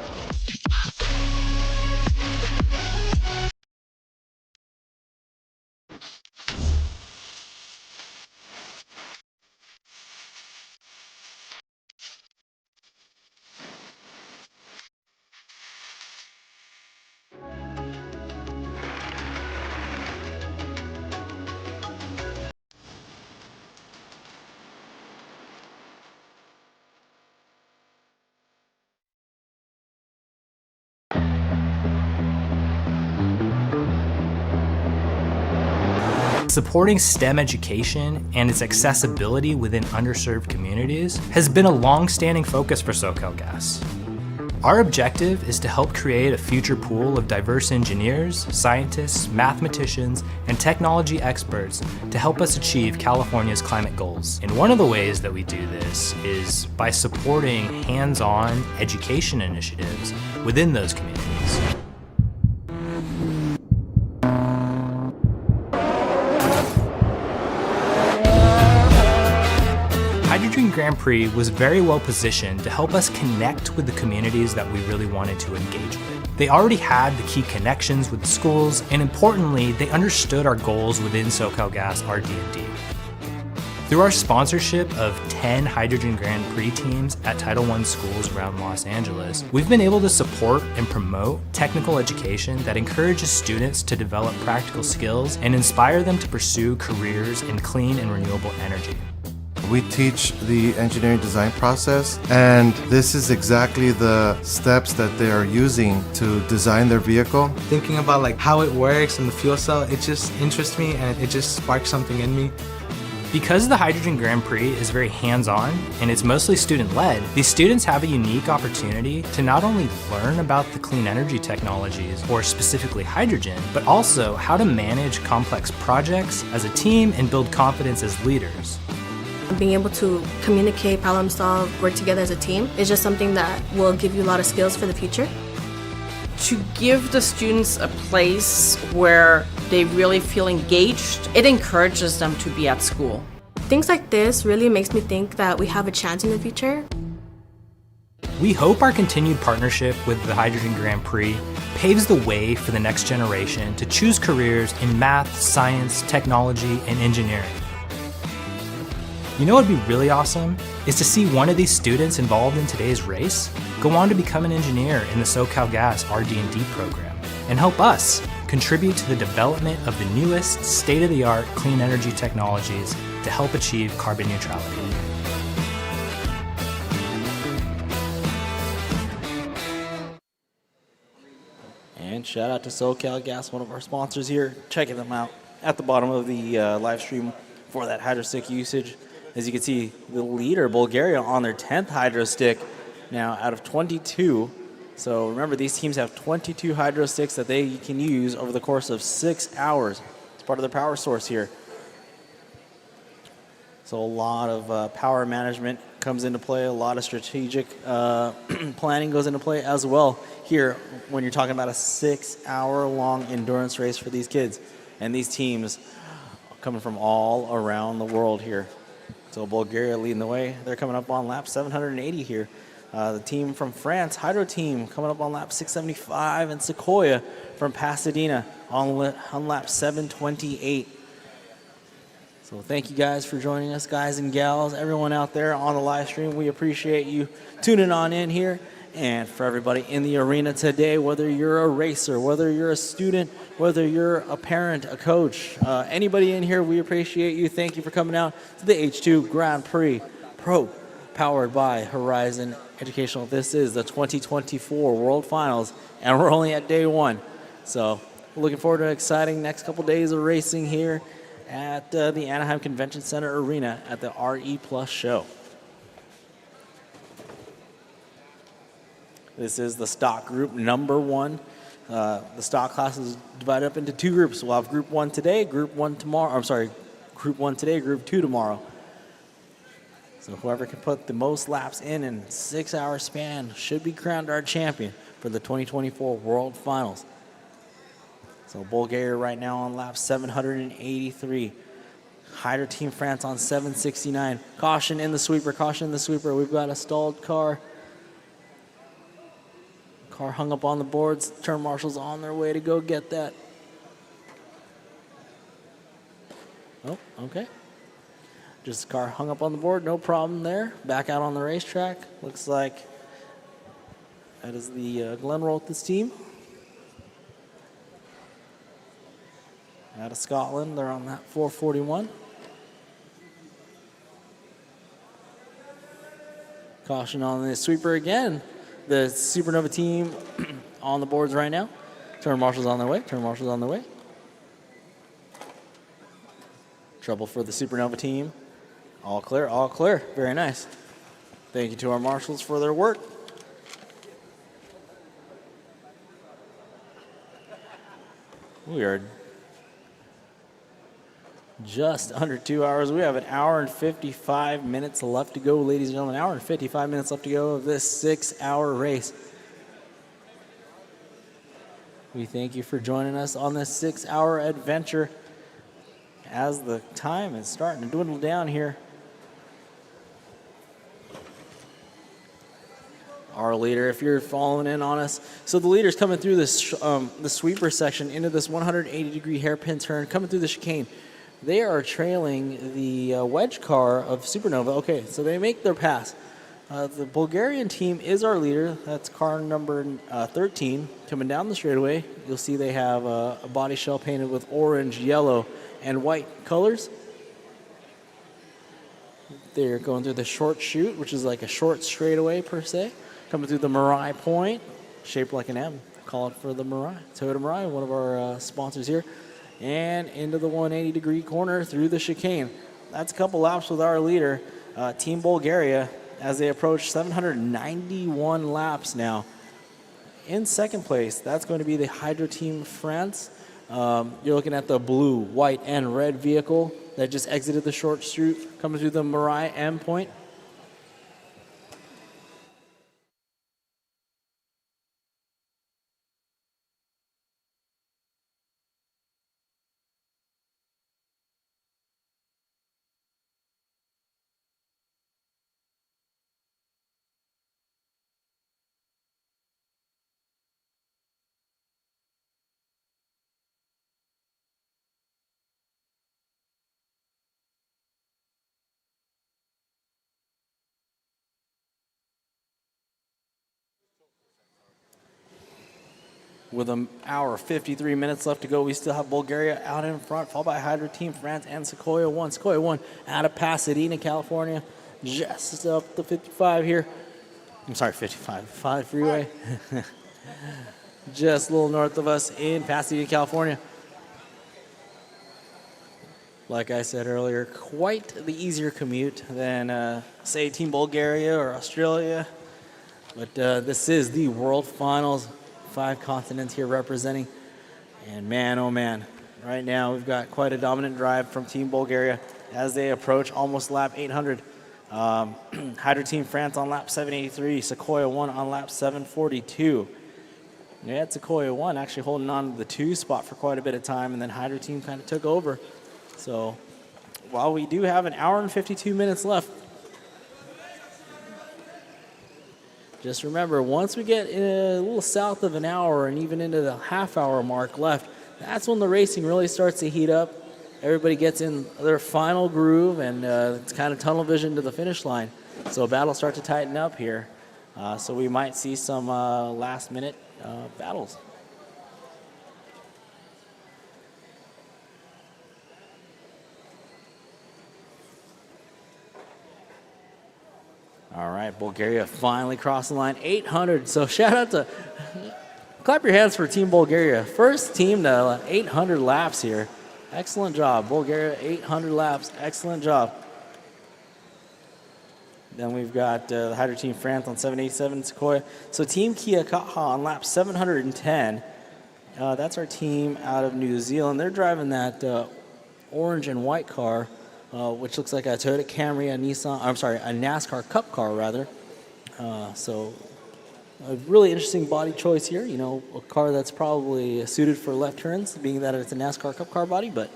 Supporting STEM education and its accessibility within underserved communities has been a long-standing focus for SoCalGas. Our objective is to help create a future pool of diverse engineers, scientists, mathematicians, and technology experts to help us achieve California's climate goals. And one of the ways that we do this is by supporting hands-on education initiatives within those communities. Hydrogen Grand Prix was very well positioned to help us connect with the communities that we really wanted to engage with. They already had the key connections with the schools, and importantly, they understood our goals within SoCalGas RD&D. Through our sponsorship of 10 Hydrogen Grand Prix teams at Title I schools around Los Angeles, we've been able to support and promote technical education that encourages students to develop practical skills and inspire them to pursue careers in clean and renewable energy. We teach the engineering design process, and this is exactly the steps that they are using to design their vehicle. Thinking about like how it works and the fuel cell, it just interests me and it just sparks something in me. Because the Hydrogen Grand Prix is very hands-on and it's mostly student-led, these students have a unique opportunity to not only learn about the clean energy technologies, or specifically hydrogen, but also how to manage complex projects as a team and build confidence as leaders. Being able to communicate, problem solve, work together as a team is just something that will give you a lot of skills for the future. To give the students a place where they really feel engaged, it encourages them to be at school. Things like this really makes me think that we have a chance in the future. We hope our continued partnership with the Hydrogen Grand Prix paves the way for the next generation to choose careers in math, science, technology, and engineering. You know what would be really awesome? Is to see one of these students involved in today's race go on to become an engineer in the SoCalGas RD&D program and help us contribute to the development of the newest state-of-the-art clean energy technologies to help achieve carbon neutrality. And shout out to SoCalGas, one of our sponsors here. Checking them out at the bottom of the live stream for that hydro stick usage. As you can see, the leader, Bulgaria, on their 10th hydro stick now out of 22. So remember, these teams have 22 hydro sticks that they can use over the course of 6 hours. It's part of their power source here. So a lot of power management comes into play. A lot of strategic planning goes into play as well here when you're talking about a 6-hour-long endurance race for these kids. And these teams coming from all around the world here. So Bulgaria leading the way. They're coming up on lap 780 here. The team from France, Hydro Team, coming up on lap 675, and Sequoia from Pasadena on lap 728. So thank you guys for joining us, guys and gals, everyone out there on the live stream. We appreciate you tuning on in here. And for everybody in the arena today, whether you're a racer, whether you're a student, whether you're a parent, a coach, anybody in here, we appreciate you. Thank you for coming out to the H2 Grand Prix Pro, powered by Horizon Educational. This is the 2024 World Finals, and we're only at day one. So looking forward to an exciting next couple days of racing here at the Anaheim Convention Center Arena at the RE Plus show. This is the stock group number 1. The stock class is divided up into 2 groups. We'll have group 1 today, group 1 tomorrow. I'm sorry, group 1 today, group 2 tomorrow. So whoever can put the most laps in a 6-hour span should be crowned our champion for the 2024 World Finals. So Bulgaria right now on lap 783. Hydra Team France on 769. Caution in the sweeper, caution in the sweeper. We've got a stalled car. Car hung up on the boards. Turn marshals on their way to go get that. Oh, okay. Just a car hung up on the board, no problem there. Back out on the racetrack. Looks like that is the Glen Rolth's team. Out of Scotland, they're on that 441. Caution on the sweeper again. The Supernova team on the boards right now. Turn marshals on their way. Turn marshals on their way. Trouble for the Supernova team. All clear, all clear. Very nice. Thank you to our marshals for their work. We are just under 2 hours. We have an hour and 55 minutes left to go, ladies and gentlemen. An hour and 55 minutes left to go of this 6-hour race. We thank you for joining us on this 6-hour adventure as the time is starting to dwindle down here. Our leader, if you're following in on us. So the leader's coming through this the sweeper section into this 180-degree hairpin turn, coming through the chicane. They are trailing the wedge car of Supernova. Okay, so they make their pass. The Bulgarian team is our leader. That's car number 13 coming down the straightaway. You'll see they have a body shell painted with orange, yellow, and white colors. They're going through the short chute, which is like a short straightaway per se. Coming through the Mirai point, shaped like an M. Call it for the Mirai. Toyota Mirai, one of our sponsors here. And into the 180-degree corner through the chicane. That's a couple laps with our leader, Team Bulgaria, as they approach 791 laps now. In second place, that's going to be the Hydra Team France. You're looking at the blue, white, and red vehicle that just exited the short chute, coming through the Mirai M point. With an hour, 53 minutes left to go, we still have Bulgaria out in front, followed by Hydra Team France and Sequoia 1. Sequoia 1 out of Pasadena, California, just up the 55 here. I'm sorry, 5 freeway. Just a little north of us in Pasadena, California. Like I said earlier, quite the easier commute than, say, Team Bulgaria or Australia. But this is the World Finals. 5 continents here representing. And man, oh man, right now we've got quite a dominant drive from Team Bulgaria as they approach almost lap 800. Hydra Team France on lap 783, Sequoia 1 on lap 742. Yeah, Sequoia 1 actually holding on to the 2 spot for quite a bit of time, and then Hydra Team kind of took over. So while we do have an hour and 52 minutes left, just remember, once we get a little south of an hour and even into the half-hour mark left, that's when the racing really starts to heat up. Everybody gets in their final groove, and it's kind of tunnel vision to the finish line. So battle starts to tighten up here. So we might see some last-minute battles. All right, Bulgaria finally crossed the line, 800. So shout out to, clap your hands for Team Bulgaria. First team to 800 laps here. Excellent job, Bulgaria, 800 laps, excellent job. Then we've got the Hydro Team France on 787 Sequoia. So Team Kia Kaha on lap 710. That's our team out of New Zealand. They're driving that orange and white car, which looks like a Toyota Camry, a NASCAR Cup car rather. So a really interesting body choice here. You know, a car that's probably suited for left turns, being that it's a NASCAR Cup car body, but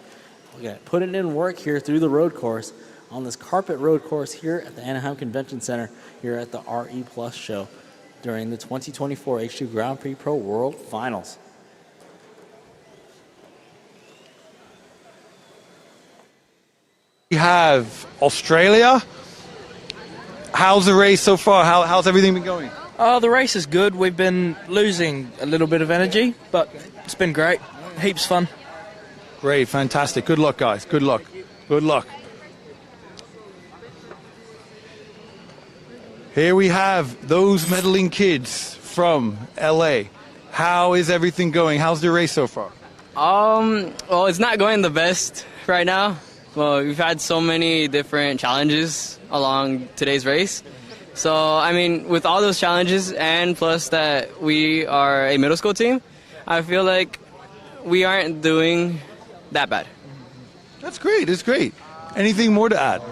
okay, putting in work here through the road course on this carpet road course here at the Anaheim Convention Center here at the RE Plus show during the 2024 H2 Grand Prix Pro World Finals. We have Australia. How's the race so far? How's everything been going? The race is good. We've been losing a little bit of energy, but it's been great. Heaps fun. Great, fantastic. Good luck, guys. Good luck. Good luck. Here we have those medaling kids from LA. How is everything going? How's the race so far? Well, it's not going the best right now. Well, we've had so many different challenges along today's race. So, I mean, with all those challenges and plus that we are a middle school team, I feel like we aren't doing that bad. That's great. That's great. Anything more to add?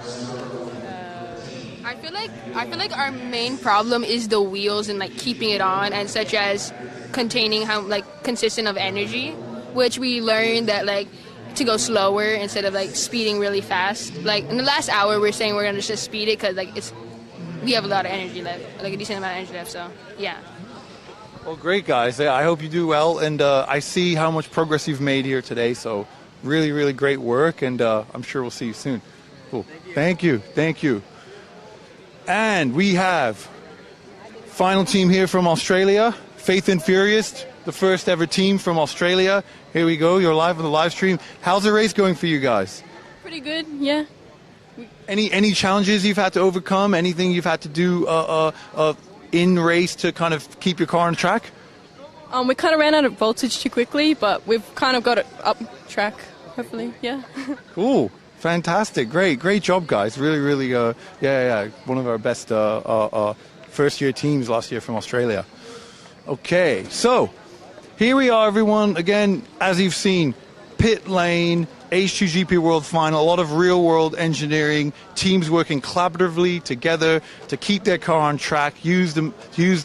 I feel like our main problem is the wheels and like keeping it on, and such as containing how consistent of energy, which we learned that to go slower instead of speeding really fast. Like in the last hour, we're saying we're gonna just speed it because we have a lot of energy left, a decent amount of energy left. So yeah. Well, great guys. I hope you do well, and I see how much progress you've made here today. So really, really great work, and I'm sure we'll see you soon. Cool. Thank you. Thank you. And we have final team here from Australia, Faith and Furious, the first ever team from Australia. Here we go. You're live on the live stream. How's the race going for you guys? Pretty good, yeah. Any challenges you've had to overcome? Anything you've had to do in race to kind of keep your car on track? We kind of ran out of voltage too quickly, but we've kind of got it up track, hopefully, yeah. Cool. Fantastic. Great job, guys. Really, one of our best first-year teams last year from Australia. Okay, so here we are, everyone. Again, as you've seen, pit lane, H2GP World Final, a lot of real-world engineering, teams working collaboratively together to keep their car on track, use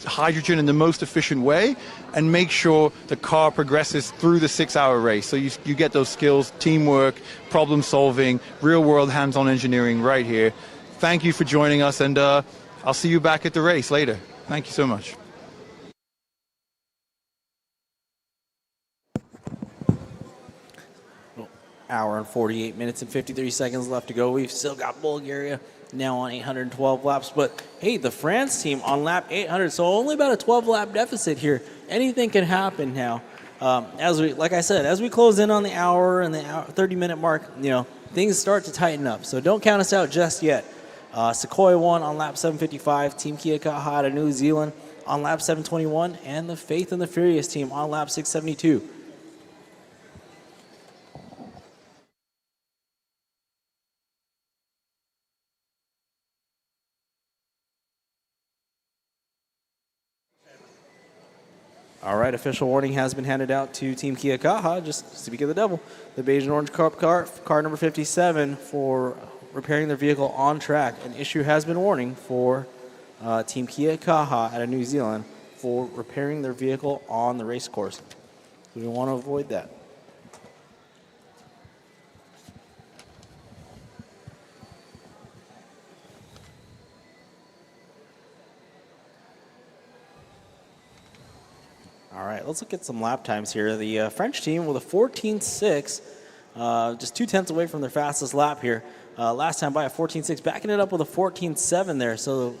hydrogen in the most efficient way, and make sure the car progresses through the 6-hour race. So you get those skills, teamwork, problem solving, real-world hands-on engineering right here. Thank you for joining us, and I'll see you back at the race later. Thank you so much. Hour and 48 minutes and 53 seconds left to go. We've still got Bulgaria now on 812 laps. But, hey, the France team on lap 800, so only about a 12-lap deficit here. Anything can happen now. Like I said, as we close in on the hour and the 30-minute mark, things start to tighten up. So don't count us out just yet. Sequoia won on lap 755. Team Kia Kaha out of New Zealand on lap 721. And the Faith and the Furious team on lap 672. All right, official warning has been handed out to Team Kia Kaha, just speak of the devil. The beige and orange car number 57 for repairing their vehicle on track. An issue has been warning for Team Kia Kaha out of New Zealand for repairing their vehicle on the race course. We want to avoid that. All right, let's look at some lap times here. The French team with a 14.6, just 2/10 away from their fastest lap here. Last time by a 14.6, backing it up with a 14.7 there. So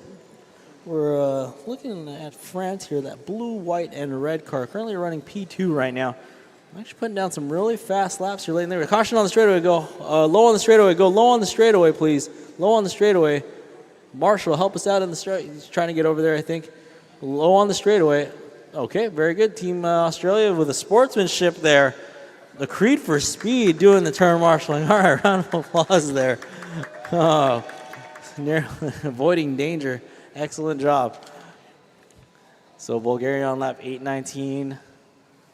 We're looking at France here, that blue, white, and red car. Currently running P2 right now. I'm actually putting down some really fast laps here late in there. Caution on the straightaway, go low on the straightaway. Go low on the straightaway, please. Low on the straightaway. Marshall, help us out in the straight. He's trying to get over there, I think. Low on the straightaway. Okay, very good. Team Australia with a sportsmanship there. The Creed for speed doing the turn marshalling. All right, round of applause there. Oh, narrowly avoiding danger. Excellent job. So Bulgaria on lap 819.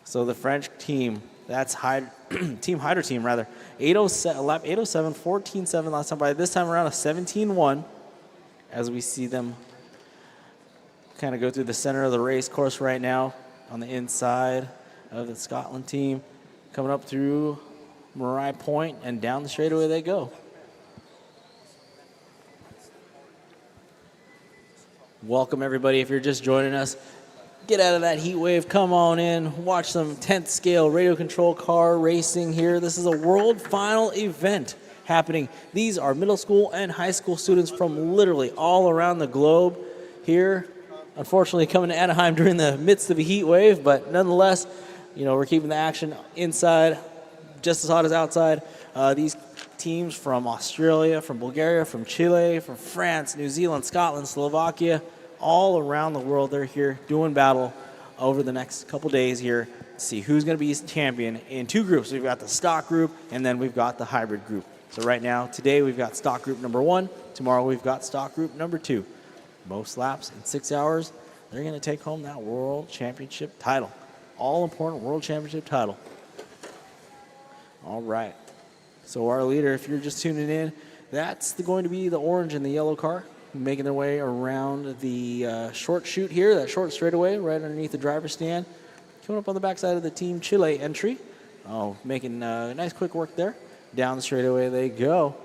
So the French team, that's Team Hyder team rather. 807, lap 807, 14.7 last time. By this time around a 17.1 as we see them kind of go through the center of the race course right now on the inside of the Scotland team. Coming up through Marai Point and down the straightaway they go. Welcome everybody if you're just joining us. Get out of that heat wave, come on in, watch some 10th scale radio control car racing here. This is a world final event happening. These are middle school and high school students from literally all around the globe here. Unfortunately coming to Anaheim during the midst of a heat wave, but nonetheless, you know, we're keeping the action inside just as hot as outside. These teams from Australia, from Bulgaria, from Chile, from France, New Zealand, Scotland, Slovakia, all around the world, they're here doing battle over the next couple days here to see who's going to be champion in two groups. We've got the stock group, and then we've got the hybrid group. So right now, today we've got stock group number 1. Tomorrow we've got stock group number 2. Most laps in 6 hours, they're going to take home that world championship title. All-important world championship title. All right. So our leader, if you're just tuning in, that's going to be the orange and the yellow car making their way around the short chute here, that short straightaway right underneath the driver's stand. Coming up on the backside of the Team Chile entry. Oh, making nice quick work there. Down the straightaway they go.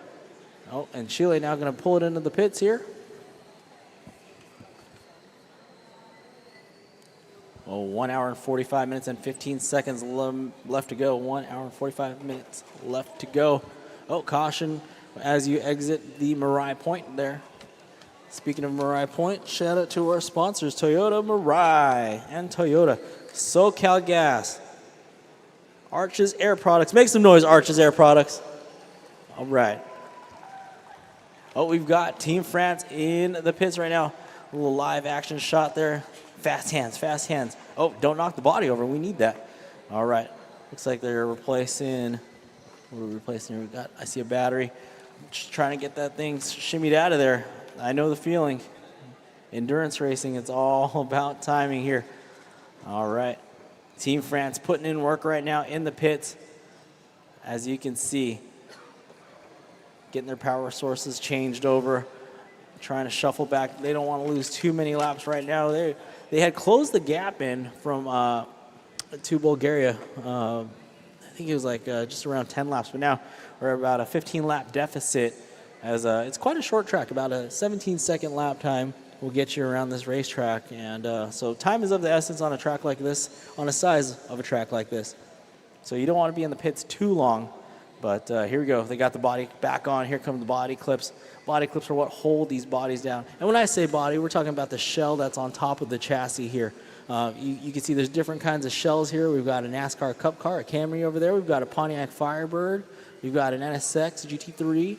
Oh, and Chile now going to pull it into the pits here. Oh, 1 hour and 45 minutes and 15 seconds left to go. 1 hour and 45 minutes left to go. Oh, caution as you exit the Marai Point there. Speaking of Marai Point, shout out to our sponsors, Toyota Marai and Toyota SoCal Gas. Arches Air Products. Make some noise, Arches Air Products. All right. Oh, we've got Team France in the pits right now. A little live action shot there. Fast hands, fast hands. Oh, don't knock the body over. We need that. All right. Looks like they're replacing. What are we replacing here? We got, I see a battery. Just trying to get that thing shimmied out of there. I know the feeling. Endurance racing, it's all about timing here. All right. Team France putting in work right now in the pits. As you can see, getting their power sources changed over. Trying to shuffle back. They don't want to lose too many laps right now. They had closed the gap in from to Bulgaria. I think it was like just around 10 laps, but now we're about a 15-lap deficit. As it's quite a short track, about a 17-second lap time will get you around this racetrack, and so time is of the essence on a track like this, on a size of a track like this. So you don't want to be in the pits too long. But here we go. They got the body back on. Here come the body clips. Body clips are what hold these bodies down. And when I say body, we're talking about the shell that's on top of the chassis here. You can see there's different kinds of shells here. We've got a NASCAR Cup car, a Camry over there. We've got a Pontiac Firebird. We've got an NSX GT3.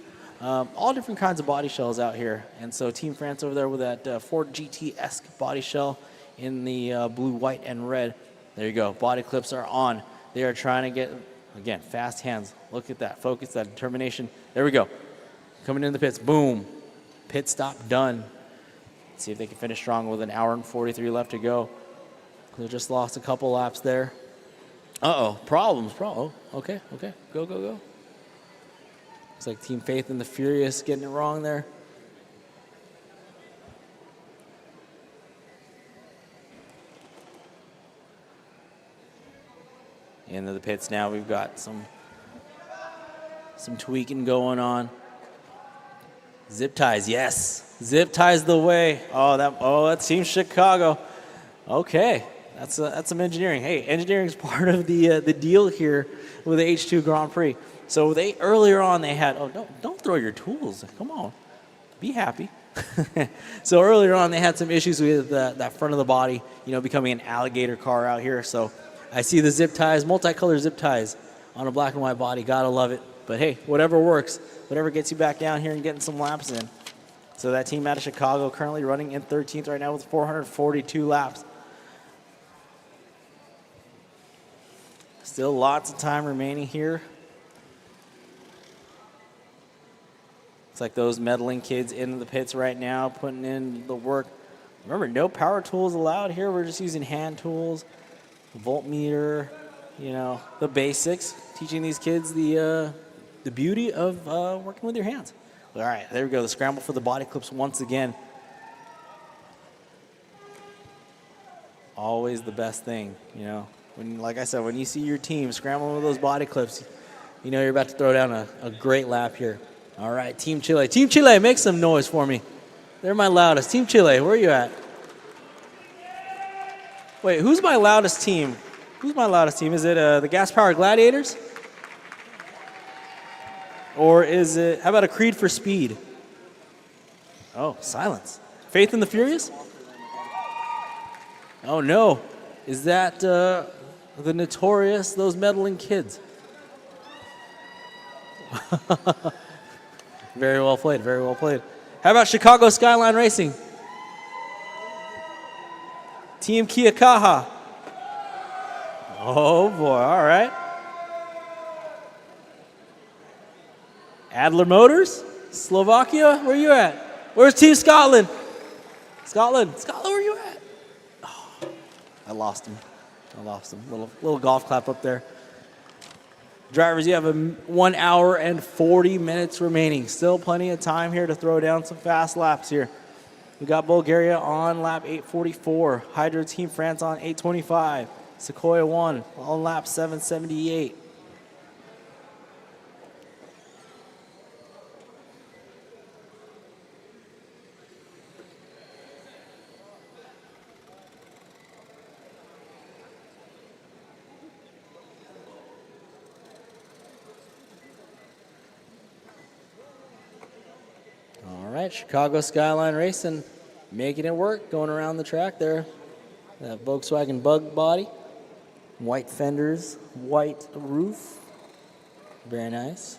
All different kinds of body shells out here. And so Team France over there with that Ford GT-esque body shell in the blue, white, and red. There you go. Body clips are on. They are trying to get, again, fast hands. Look at that focus, that determination. There we go. Coming in the pits. Boom. Pit stop done. Let's see if they can finish strong with an hour and 43 left to go. They just lost a couple laps there. Uh-oh. Problems. Okay. Go. Looks like Team Faith and the Furious getting it wrong there. Into the pits now. We've got some tweaking going on. Zip ties, yes. Zip ties the way. That's Team Chicago. Okay, that's some engineering. Hey, engineering is part of the deal here with the H2 Grand Prix. So earlier on they had, don't throw your tools. Come on, be happy. So earlier on, they had some issues with that front of the body, becoming an alligator car out here. So I see the zip ties, multicolored zip ties on a black and white body. Gotta love it. But hey, whatever works, whatever gets you back down here and getting some laps in. So that team out of Chicago currently running in 13th right now with 442 laps. Still lots of time remaining here. Looks like those meddling kids in the pits right now, putting in the work. Remember, no power tools allowed here. We're just using hand tools, voltmeter, the basics, teaching these kids the beauty of working with your hands. All right, there we go. The scramble for the body clips once again. Always the best thing, like I said, when you see your team scrambling with those body clips, you're about to throw down a great lap here. All right, Team Chile. Team Chile, make some noise for me. They're my loudest. Team Chile, where are you at? Wait, who's my loudest team? Who's my loudest team? Is it the Gas Power Gladiators? Or is it, how about a Creed for Speed? Oh, silence. Faith in the Furious? Oh, no. Is that the notorious, those meddling kids? Very well played, very well played. How about Chicago Skyline Racing? Team Kia Kaha. Oh, boy, all right. Adler Motors, Slovakia, where you at? Where's Team Scotland? Scotland, where you at? Oh, I lost him. Little golf clap up there. Drivers, you have 1 hour and 40 minutes remaining. Still plenty of time here to throw down some fast laps here. We got Bulgaria on lap 844. Hydro Team France on 825. Sequoia 1 on lap 778. All right, Chicago Skyline Racing, making it work, going around the track there. That Volkswagen Bug body, white fenders, white roof. Very nice.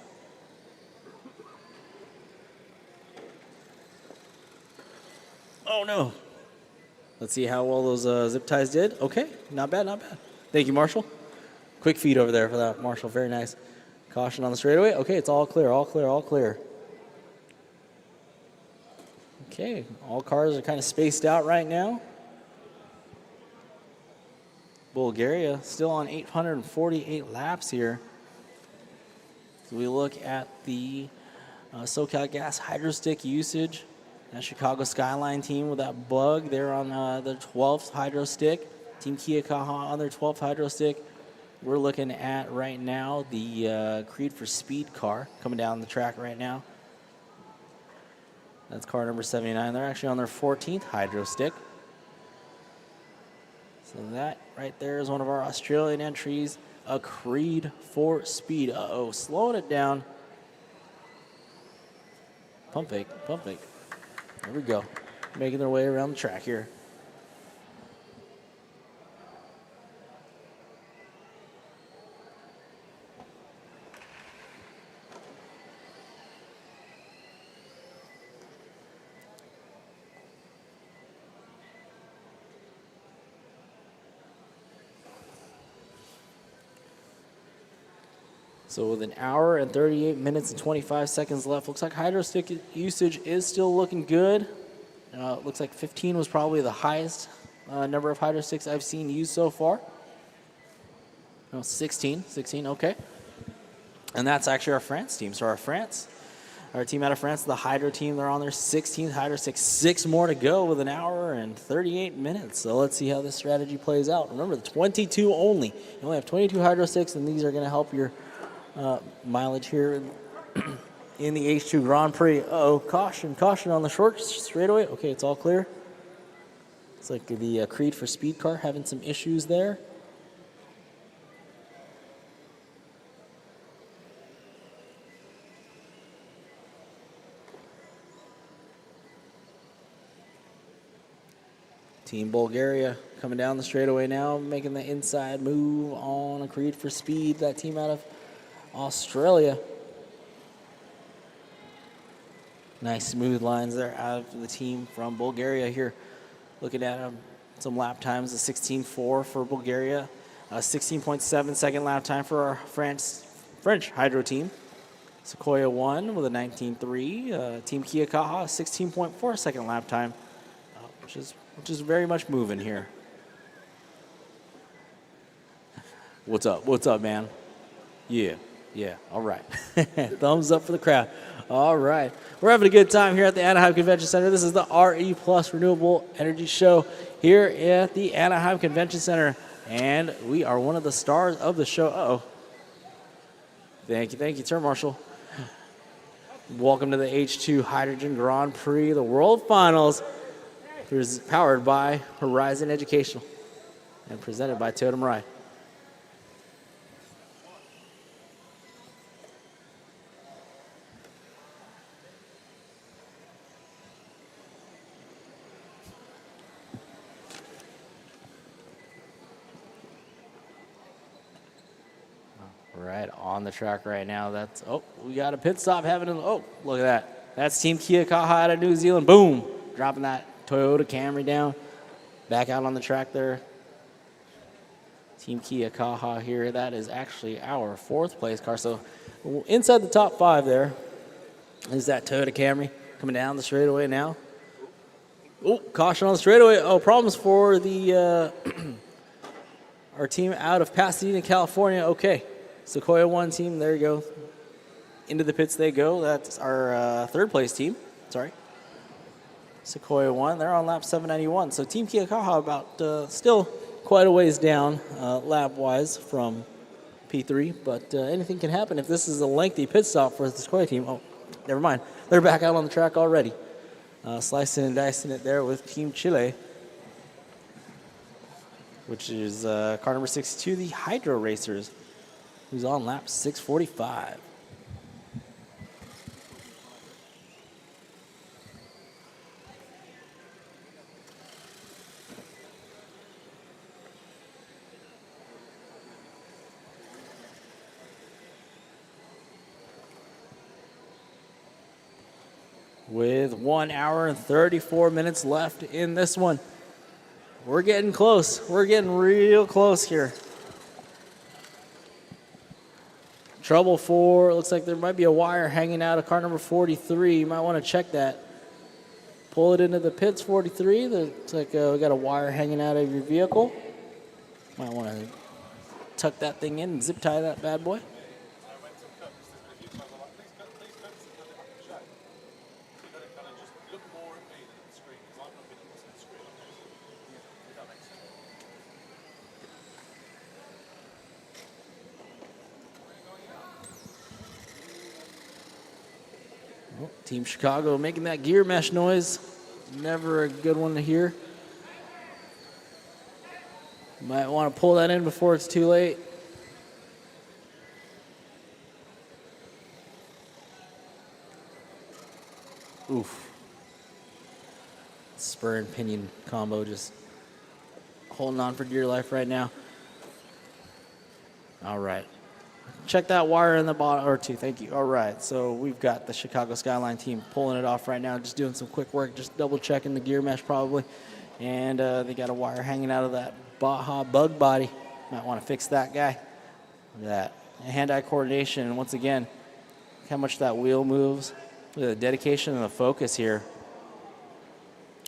Oh no. Let's see how well those zip ties did. Okay, not bad, not bad. Thank you, Marshall. Quick feed over there for that, Marshall. Very nice. Caution on the straightaway. Okay, it's all clear, all clear, all clear. Okay, all cars are kind of spaced out right now. Bulgaria still on 848 laps here. So we look at the SoCal Gas Hydro Stick usage. That Chicago Skyline team with that Bug, they're on their 12th Hydro Stick. Team Kia Kaha on their 12th Hydro Stick. We're looking at right now the Creed for Speed car coming down the track right now. That's car number 79. They're actually on their 14th Hydro Stick. So that right there is one of our Australian entries, a Creed for Speed. Uh-oh, slowing it down. Pump fake, pump fake. There we go. Making their way around the track here. So with an hour and 38 minutes and 25 seconds left, looks like Hydro Stick usage is still looking good. Looks like 15 was probably the highest number of Hydro Sticks I've seen used so far. No, 16, okay. And that's actually our France team. So our team out of France, the Hydro team, they're on their 16th Hydro Stick. 6 more to go with an hour and 38 minutes. So let's see how this strategy plays out. Remember, 22 only. You only have 22 Hydro Sticks, and these are going to help your mileage here in the H2 Grand Prix. Uh-oh, caution on the short straightaway. Okay, it's all clear. It's like the Creed for Speed car having some issues there. Team Bulgaria coming down the straightaway now, making the inside move on a Creed for Speed, that team out of Australia. Nice smooth lines there out of the team from Bulgaria here. Looking at some lap times, a 16.4 for Bulgaria, a 16.7 second lap time for our French hydro team. Sequoia 1 with a 19.3. Team Kia Kaha, 16.4 second lap time, which is very much moving here. What's up, man? Yeah, all right. Thumbs up for the crowd. All right. We're having a good time here at the Anaheim Convention Center. This is the RE Plus Renewable Energy Show here at the Anaheim Convention Center. And we are one of the stars of the show. Uh-oh. Thank you, Turn Marshal. Welcome to the H2 Hydrogen Grand Prix, the World Finals. Powered by Horizon Educational and presented by Toyota Mirai. Right on the track right now. That's we got a pit stop happening. Oh, look at that. That's Team Kia Kaha out of New Zealand. Boom, dropping that Toyota Camry down. Back out on the track there. Team Kia Kaha here. That is actually our 4th place car. So inside the top 5 there is that Toyota Camry coming down the straightaway now. Oh, caution on the straightaway. Oh, problems for the our team out of Pasadena, California. Okay. Sequoia 1 team, there you go. Into the pits they go. That's our 3rd place team. Sorry. Sequoia 1, they're on lap 791. So Team Kia Kaha about still quite a ways down lap-wise from P3, but anything can happen if this is a lengthy pit stop for the Sequoia team. Oh, never mind. They're back out on the track already. Slicing and dicing it there with Team Chile, which is car number 62, the Hydro Racers, who's on lap 645. With 1 hour and 34 minutes left in this one. We're getting close. We're getting real close here. Trouble for, looks like there might be a wire hanging out of car number 43. You might want to check that. Pull it into the pits, 43. Looks like we got a wire hanging out of your vehicle. Might want to tuck that thing in and zip tie that bad boy. Team Chicago making that gear mesh noise. Never a good one to hear. Might want to pull that in before it's too late. Oof. Spur and pinion combo just holding on for dear life right now. All right. Check that wire in the bottom, or two, thank you. All right, so we've got the Chicago Skyline team pulling it off right now, just doing some quick work, just double checking the gear mesh probably. And they got a wire hanging out of that Baja bug body. Might want to fix that guy. Look at that. Hand-eye coordination, and once again, look how much that wheel moves. Look at the dedication and the focus here.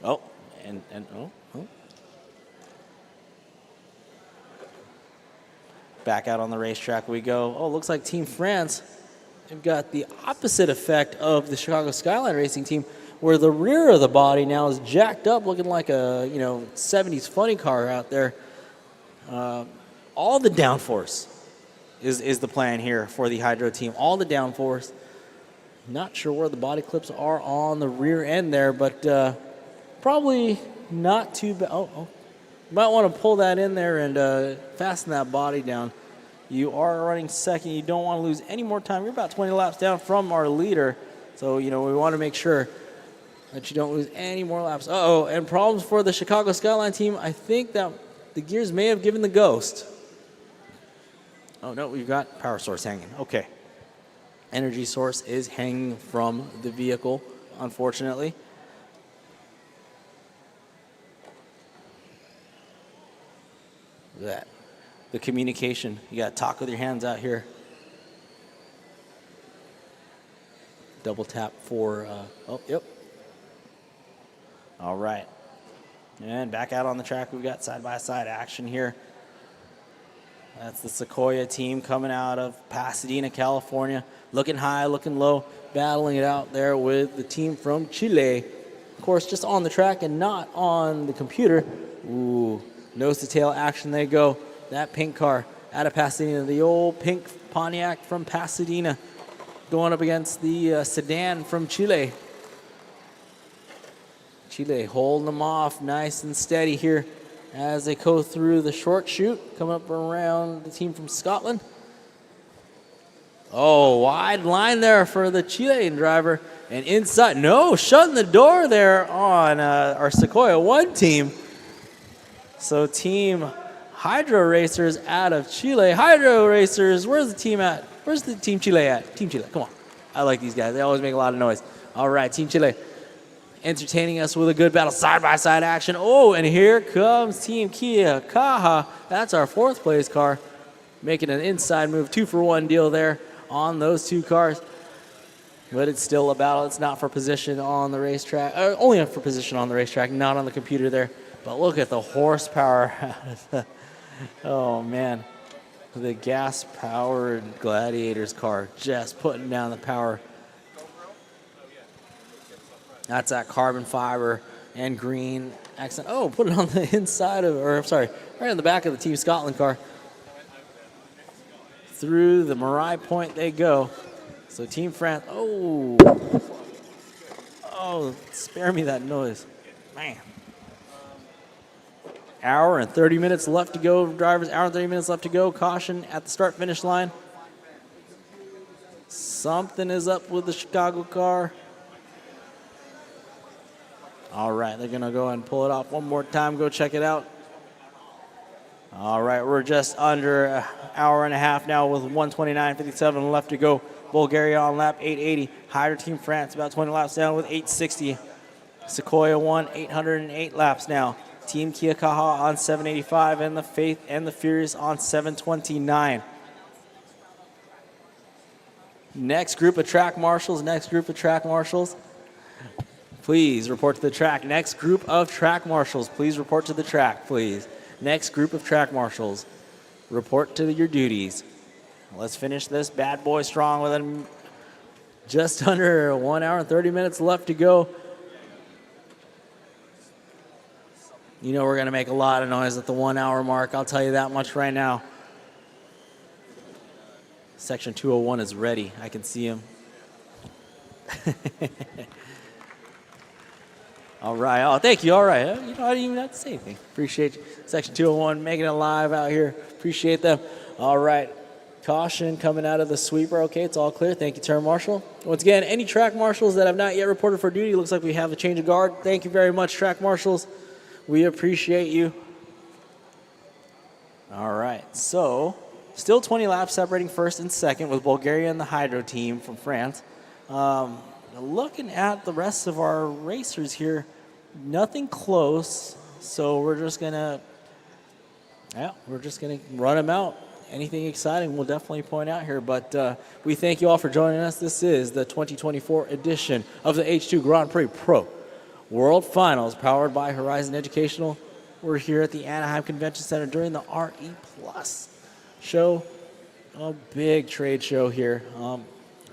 Oh, and oh. Back out on the racetrack we go. Oh, looks like Team France have got the opposite effect of the Chicago Skyline Racing team, where the rear of the body now is jacked up, looking like a 70s funny car out there. All the downforce is the plan here for the Hydro team. All the downforce. Not sure where the body clips are on the rear end there, but probably not too bad. Oh. You might want to pull that in there and fasten that body down. You are running second. You don't want to lose any more time. You're about 20 laps down from our leader. So, we want to make sure that you don't lose any more laps. Uh-oh, and problems for the Chicago Skyline team. I think that the gears may have given the ghost. Oh, no, we've got power source hanging. Okay. Energy source is hanging from the vehicle, unfortunately. Look at that. The communication. You got to talk with your hands out here. Double tap for, oh, yep. All right. And back out on the track, we've got side-by-side action here. That's the Sequoia team coming out of Pasadena, California. Looking high, looking low, battling it out there with the team from Chile. Of course, just on the track and not on the computer. Ooh, nose-to-tail action they go. That pink car out of Pasadena, the old pink Pontiac from Pasadena, going up against the sedan from Chile. Chile holding them off nice and steady here as they go through the short chute, coming up around the team from Scotland. Oh, wide line there for the Chilean driver. And inside, no, shutting the door there on our Sequoia 1 team. So team Hydro Racers out of Chile. Hydro Racers, where's the team at? Where's the Team Chile at? Team Chile, come on. I like these guys. They always make a lot of noise. All right, Team Chile entertaining us with a good battle, side-by-side action. Oh, and here comes Team Kia Kaha. That's our 4th place car, making an inside move, 2-for-1 deal there on those 2 cars. But it's still a battle. It's not for position on the racetrack. Only for position on the racetrack, not on the computer there. But look at the horsepower. Oh, man. The gas-powered Gladiators car just putting down the power. That's that carbon fiber and green accent. Oh, put it on the inside of, or I'm sorry, right on the back of the Team Scotland car. Through the Marais Point they go. So Team France, oh, spare me that noise. Man. Hour and 30 minutes left to go, drivers. Hour and 30 minutes left to go. Caution at the start-finish line. Something is up with the Chicago car. All right, they're going to go and pull it off one more time. Go check it out. All right, we're just under an hour and a half now with 1:29:57 left to go. Bulgaria on lap 880. Hydro Team France about 20 laps down with 860. Sequoia 1, 808 laps now. Team Kia Kaha on 785 and the Faith and the Furious on 729. Next group of track marshals, please report to the track. Next group of track marshals, please report to the track, please. Next group of track marshals, report to your duties. Let's finish this bad boy strong with just under 1 hour and 30 minutes left to go. You know we're going to make a lot of noise at the 1 hour mark. I'll tell you that much right now. Section 201 is ready. I can see him. All right. Oh, thank you. All right. You know, I didn't even have to say anything. Appreciate you. Section 201 making it live out here. Appreciate them. All right. Caution coming out of the sweeper. Okay, it's all clear. Thank you, Turn Marshal. Once again, any track marshals that have not yet reported for duty, looks like we have a change of guard. Thank you very much, track marshals. We appreciate you. All right. So, still 20 laps separating first and second with Bulgaria and the Hydro team from France. Looking at the rest of our racers here, nothing close. So we're just gonna run them out. Anything exciting, we'll definitely point out here. But we thank you all for joining us. This is the 2024 edition of the H2 Grand Prix Pro World Finals, powered by Horizon Educational. We're here at the Anaheim Convention Center during the RE Plus show. A big trade show here.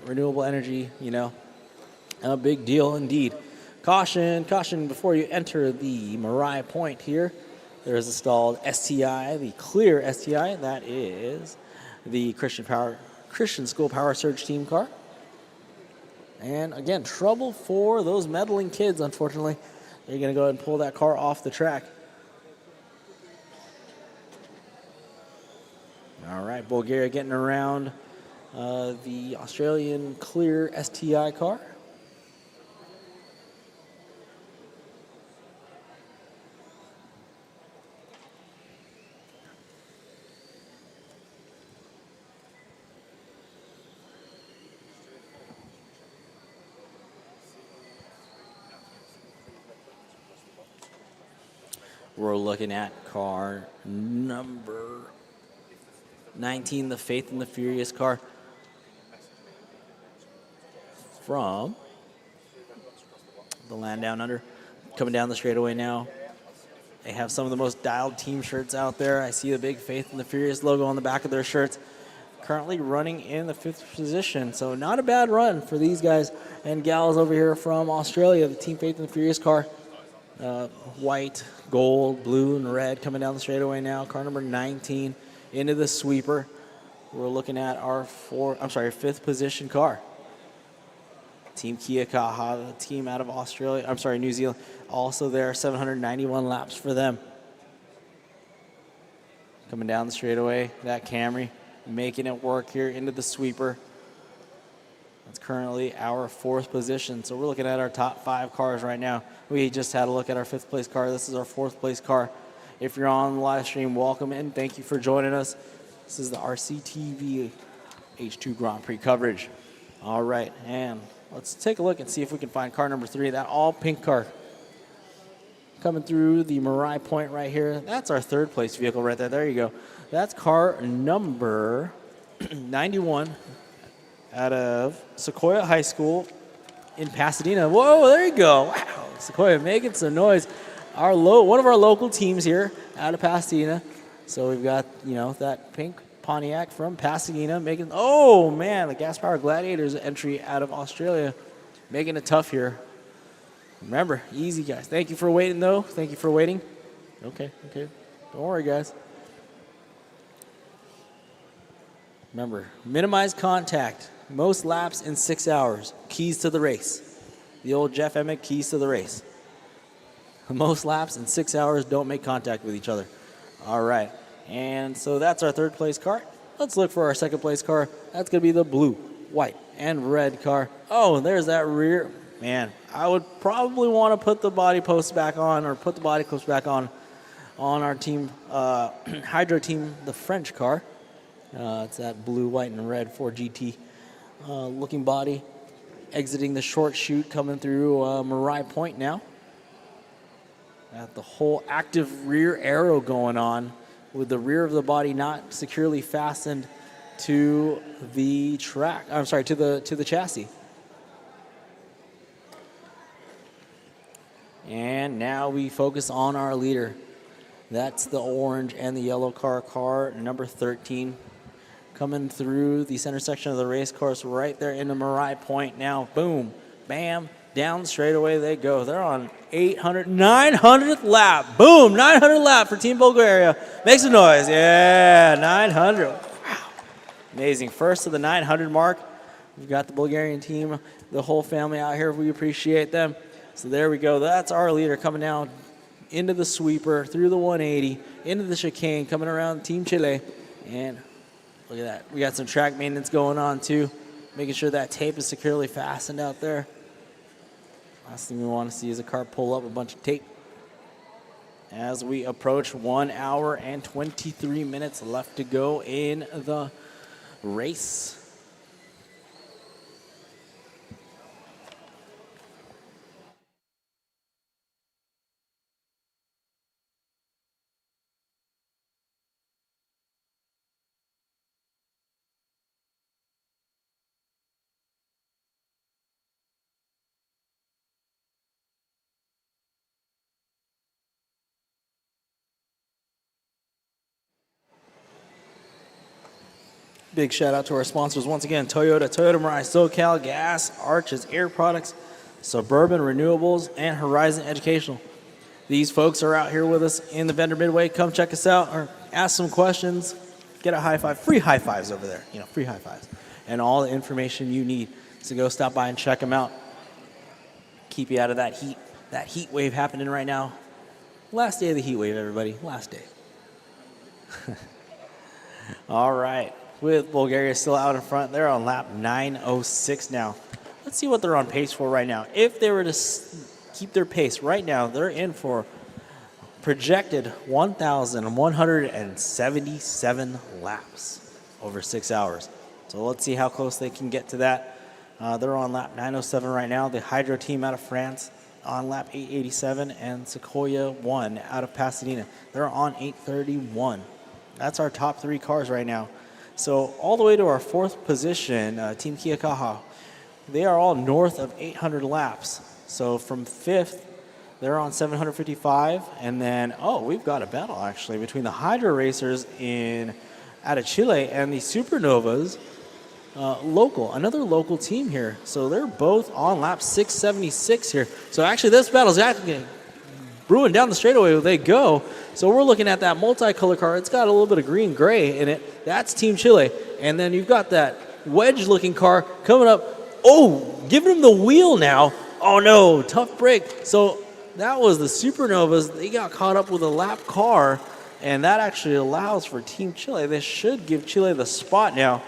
Renewable energy, you know, a big deal indeed. Caution, caution before you enter the Marais Point here. There is installed STI, the clear STI. That is the Christian School Power Surge team car. And again, trouble for those meddling kids, unfortunately. They're going to go ahead and pull that car off the track. All right, Bulgaria getting around the Australian clear STI car. We're looking at car number 19, the Faith and the Furious car from the Land Down Under. Coming down the straightaway now. They have some of the most dialed team shirts out there. I see the big Faith and the Furious logo on the back of their shirts. Currently running in the 5th position, so not a bad run for these guys and gals over here from Australia. The Team Faith and the Furious car, white, gold, blue, and red coming down the straightaway now. Car number 19 into the sweeper. We're looking at our 5th position car. Team Kia Kaha, the team out of New Zealand, also there, 791 laps for them. Coming down the straightaway, that Camry, making it work here into the sweeper. That's currently our 4th position. So we're looking at our top 5 cars right now. We just had a look at our 5th place car. This is our 4th place car. If you're on the live stream, welcome in. Thank you for joining us. This is the RCTV H2 Grand Prix coverage. All right, and let's take a look and see if we can find car number 3, that all pink car. Coming through the Marai Point right here. That's our 3rd place vehicle right there. There you go. That's car number 91 out of Sequoia High School in Pasadena. Whoa, there you go. Wow, Sequoia making some noise. One of our local teams here out of Pasadena. So we've got, that pink Pontiac from Pasadena making, oh man, the Gas Power Gladiators entry out of Australia, making it tough here. Remember, easy guys. Thank you for waiting though. Thank you for waiting. Okay. Don't worry guys. Remember, minimize contact. Most laps in 6 hours. Keys to the race. The old Jeff Emmett keys to the race. Most laps in 6 hours, don't make contact with each other. All right. And so that's our 3rd place car. Let's look for our 2nd place car. That's going to be the blue, white, and red car. Oh, there's that rear. Man, I would probably want to put the body posts back on, or put the body clips back on our team, Hydro team, the French car. It's that blue, white, and red 4GT looking body. Exiting the short chute, coming through Marai Point now. Got the whole active rear arrow going on, with the rear of the body not securely fastened to the track. I'm sorry, to the chassis. And now we focus on our leader. That's the orange and the yellow car number 13. Coming through the center section of the race course right there into Marai Point now. Boom, bam, down straight away they go. They're on 900th lap. Boom, 900th lap for Team Bulgaria. Make some noise. Yeah, 900. Wow, amazing. First to the 900 mark. We've got the Bulgarian team, the whole family out here. We appreciate them. So there we go. That's our leader coming down into the sweeper, through the 180, into the chicane, coming around Team Chile. And look at that. We got some track maintenance going on too, making sure that tape is securely fastened out there. Last thing we want to see is a car pull up a bunch of tape. As we approach 1 hour and 23 minutes left to go in the race. Big shout out to our sponsors once again: Toyota, Toyota Mirai, SoCal Gas, Arches Air Products, Suburban Renewables, and Horizon Educational. These folks are out here with us in the vendor midway. Come check us out or ask some questions. Get a high five. Free high fives over there. Free high fives. And all the information you need. So go stop by and check them out. Keep you out of that heat wave happening right now. Last day of the heat wave, everybody. Last day. All right. With Bulgaria still out in front, they're on lap 906 now. Let's see what they're on pace for right now. If they were to keep their pace right now, they're in for projected 1,177 laps over 6 hours. So let's see how close they can get to that. They're on lap 907 right now. The Hydro team out of France on lap 887, and Sequoia 1 out of Pasadena. They're on 831. That's our top 3 cars right now. So all the way to our 4th position, Team Kia Kaha, they are all north of 800 laps. So from 5th, they're on 755, and then, oh, we've got a battle actually between the Hydra Racers out of Chile and the Supernovas, another local team here. So they're both on lap 676 here. So actually this battle's actually brewing down the straightaway they go. So we're looking at that multicolor car. It's got a little bit of green gray in it. That's Team Chile. And then you've got that wedge looking car coming up. Oh, giving him the wheel now. Oh no, tough break. So that was the Supernovas. They got caught up with a lap car, and that actually allows for Team Chile. They should give Chile the spot now.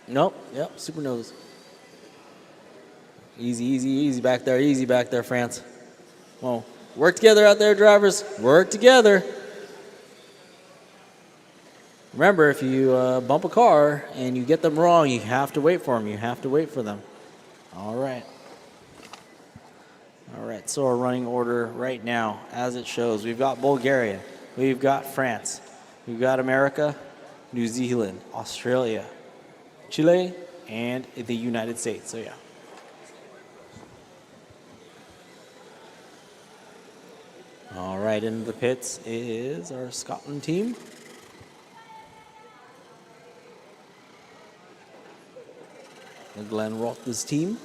Nope, yep, Supernovas. Easy back there. Easy back there, France. Well, work together out there, drivers. Work together. Remember, if you bump a car and you get them wrong, you have to wait for them. You have to wait for them. All right. All right, so our running order right now, as it shows, we've got Bulgaria, we've got France, we've got America, New Zealand, Australia, Chile, and the United States. So, yeah. All right, in the pits is our Scotland team. The Glenn Roth's team.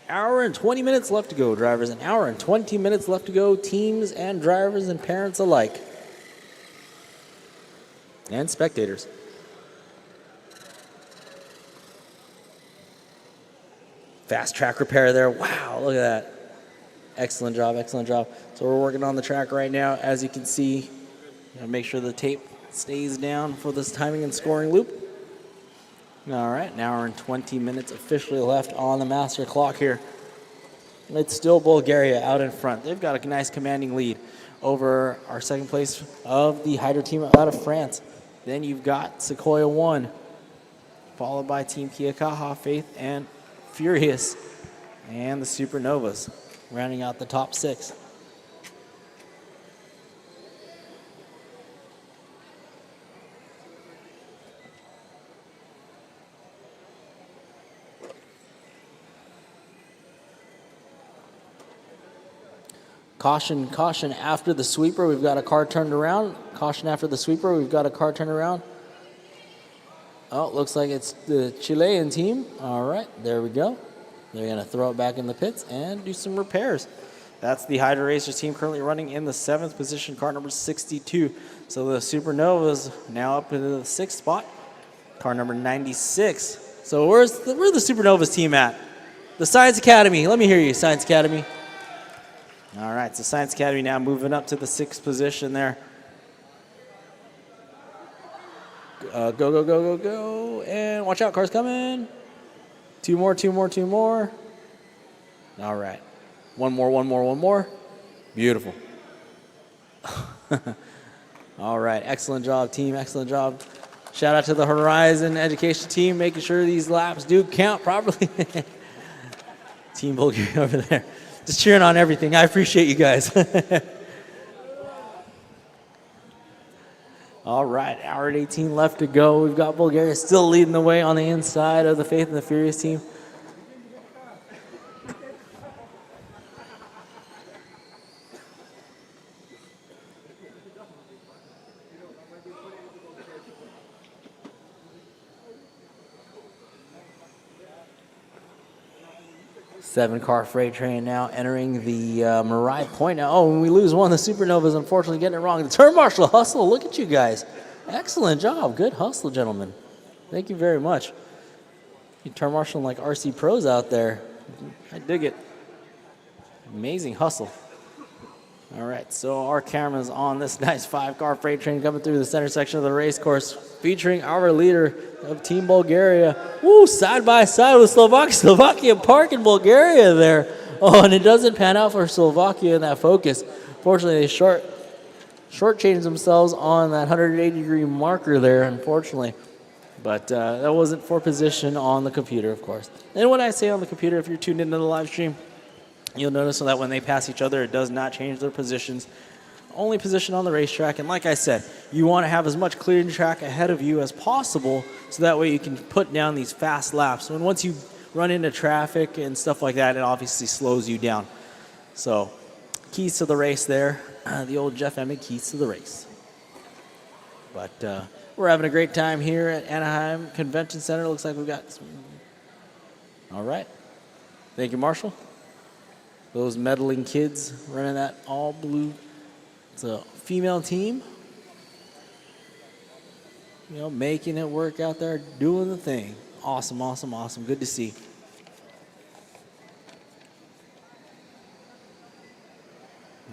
Hour and 20 minutes left to go, drivers. An hour and 20 minutes left to go, teams and drivers and parents alike. And spectators. Fast track repair there. Wow, look at that. Excellent job, excellent job. So we're working on the track right now. As you can see, make sure the tape stays down for this timing and scoring loop. All right, an hour and 20 minutes officially left on the master clock here. It's still Bulgaria out in front. They've got a nice commanding lead over our second place of the Hydra team out of France. Then you've got Sequoia 1, followed by Team Kia Kaha, Faith, and Furious, and the Supernovas, rounding out the top 6. Caution, caution after the sweeper. We've got a car turned around. Caution after the sweeper. We've got a car turned around. Oh, looks like it's the Chilean team. All right, there we go. They're going to throw it back in the pits and do some repairs. That's the Hydra Racers team currently running in the 7th position, car number 62. So the Supernovas now up into the 6th spot, car number 96. So where's the Supernovas team at? The Science Academy. Let me hear you, Science Academy. All right, so Science Academy now moving up to the 6th position there. Go, go, go, go, go. And watch out, cars coming. 2 more, 2 more, 2 more. All right. 1 more, 1 more, 1 more. Beautiful. All right, excellent job, team, excellent job. Shout out to the Horizon Education team, making sure these laps do count properly. Team Bulgaria over there. Just cheering on everything. I appreciate you guys. All right, hour and 18 left to go. We've got Bulgaria still leading the way on the inside of the Faith and the Furious team. Seven-car freight train now entering the Marai Point now. Oh, and we lose one. The Supernovas, unfortunately, getting it wrong. The turn marshal hustle. Look at you guys. Excellent job. Good hustle, gentlemen. Thank you very much. You turn marshal like RC pros out there. I dig it. Amazing hustle. All right, so our camera's on this nice 5-car freight train coming through the center section of the race course, featuring our leader of Team Bulgaria. Woo, side by side with Slovakia. Slovakia parking Bulgaria there. Oh, and it doesn't pan out for Slovakia in that focus. Fortunately, they short shortchanged themselves on that 180-degree marker there, unfortunately. But that wasn't for position on the computer, of course. And when I say on the computer, if you're tuned into the live stream, you'll notice that when they pass each other, it does not change their positions. Only position on the racetrack. And like I said, you want to have as much clearing track ahead of you as possible so that way you can put down these fast laps. And once you run into traffic and stuff like that, it obviously slows you down. So keys to the race there. The old Jeff Emmett keys to the race. But we're having a great time here at Anaheim Convention Center. Looks like we've got some... All right. Thank you, Marshall. Those meddling kids running that all blue. It's a female team. You know, making it work out there, doing the thing. Awesome, awesome, awesome. Good to see.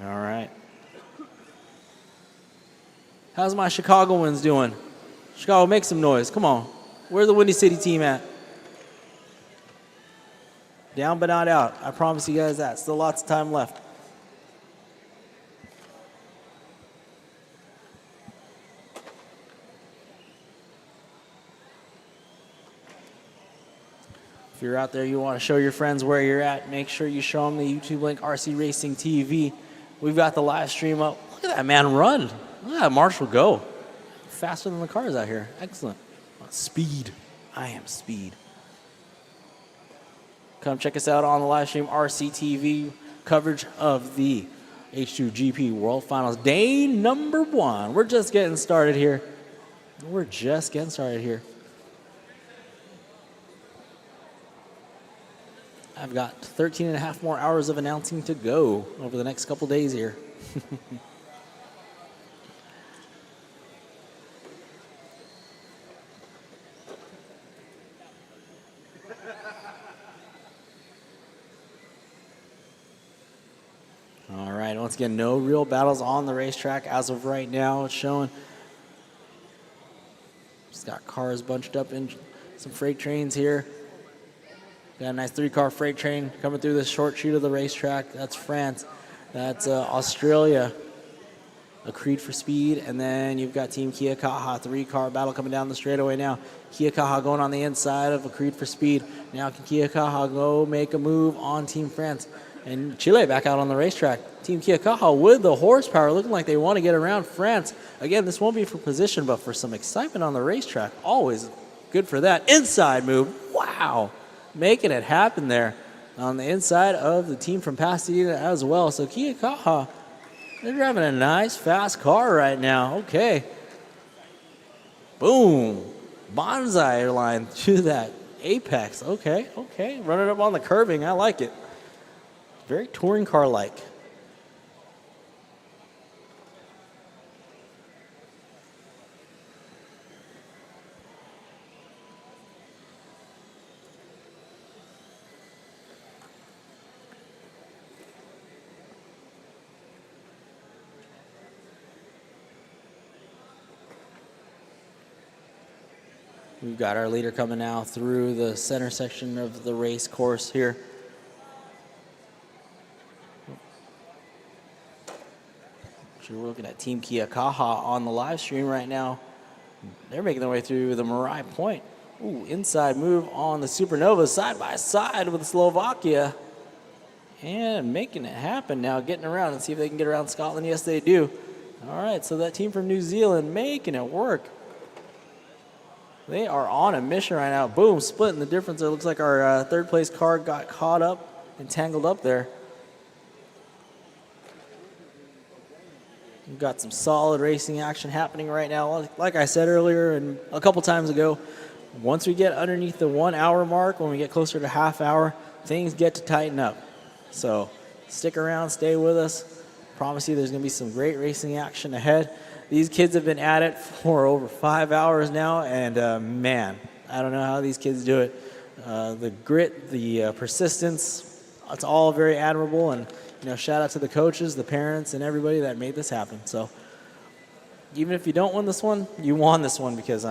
All right. How's my Chicagoans doing? Chicago, make some noise. Come on. Where's the Windy City team at? Down but not out. I promise you guys that. Still lots of time left. If you're out there, you want to show your friends where you're at, make sure you show them the YouTube link, RC Racing TV. We've got the live stream up. Look at that man run. Look at that Marshall go. Faster than the cars out here. Excellent. Speed. I am speed. Come check us out on the live stream, RCTV, coverage of the H2GP World Finals. Day number 1. We're just getting started here. We're just getting started here. I've got 13 and a half more hours of announcing to go over the next couple days here. All right, once again, no real battles on the racetrack as of right now. It's showing. Just got cars bunched up in some freight trains here. Got a nice 3-car freight train coming through this short chute of the racetrack. That's France. That's Australia. A Creed for speed. And then you've got Team Kia Kaha. 3-car battle coming down the straightaway now. Kia Kaha going on the inside of a Creed for speed. Now can Kia Kaha go make a move on Team France? And Chile back out on the racetrack. Team Kia Kaha with the horsepower looking like they want to get around France. Again, this won't be for position, but for some excitement on the racetrack. Always good for that. Inside move. Wow. Making it happen there on the inside of the team from Pasadena as well. So Kia Kaha, they're driving a nice, fast car right now. Okay. Boom. Bonsai line to that apex. Okay, okay. Running up on the curbing. I like it. Very touring car-like. We've got our leader coming now through the center section of the race course here. So we're looking at Team Kia Kaha on the live stream right now. They're making their way through the Marai Point. Ooh, inside move on the Supernova side by side with Slovakia. And making it happen now, getting around and see if they can get around Scotland. Yes, they do. All right, so that team from New Zealand making it work. They are on a mission right now. Boom, splitting the difference. It looks like our third place car got caught up and tangled up there. We've got some solid racing action happening right now. Like I said earlier and a couple times ago, once we get underneath the 1 hour mark, when we get closer to half hour, things get to tighten up. So stick around, stay with us. Promise you there's going to be some great racing action ahead. These kids have been at it for over 5 hours now, and man, I don't know how these kids do it. The grit, the persistence, it's all very admirable, and you know, shout out to the coaches, the parents, and everybody that made this happen. So even if you don't win this one, you won this one, because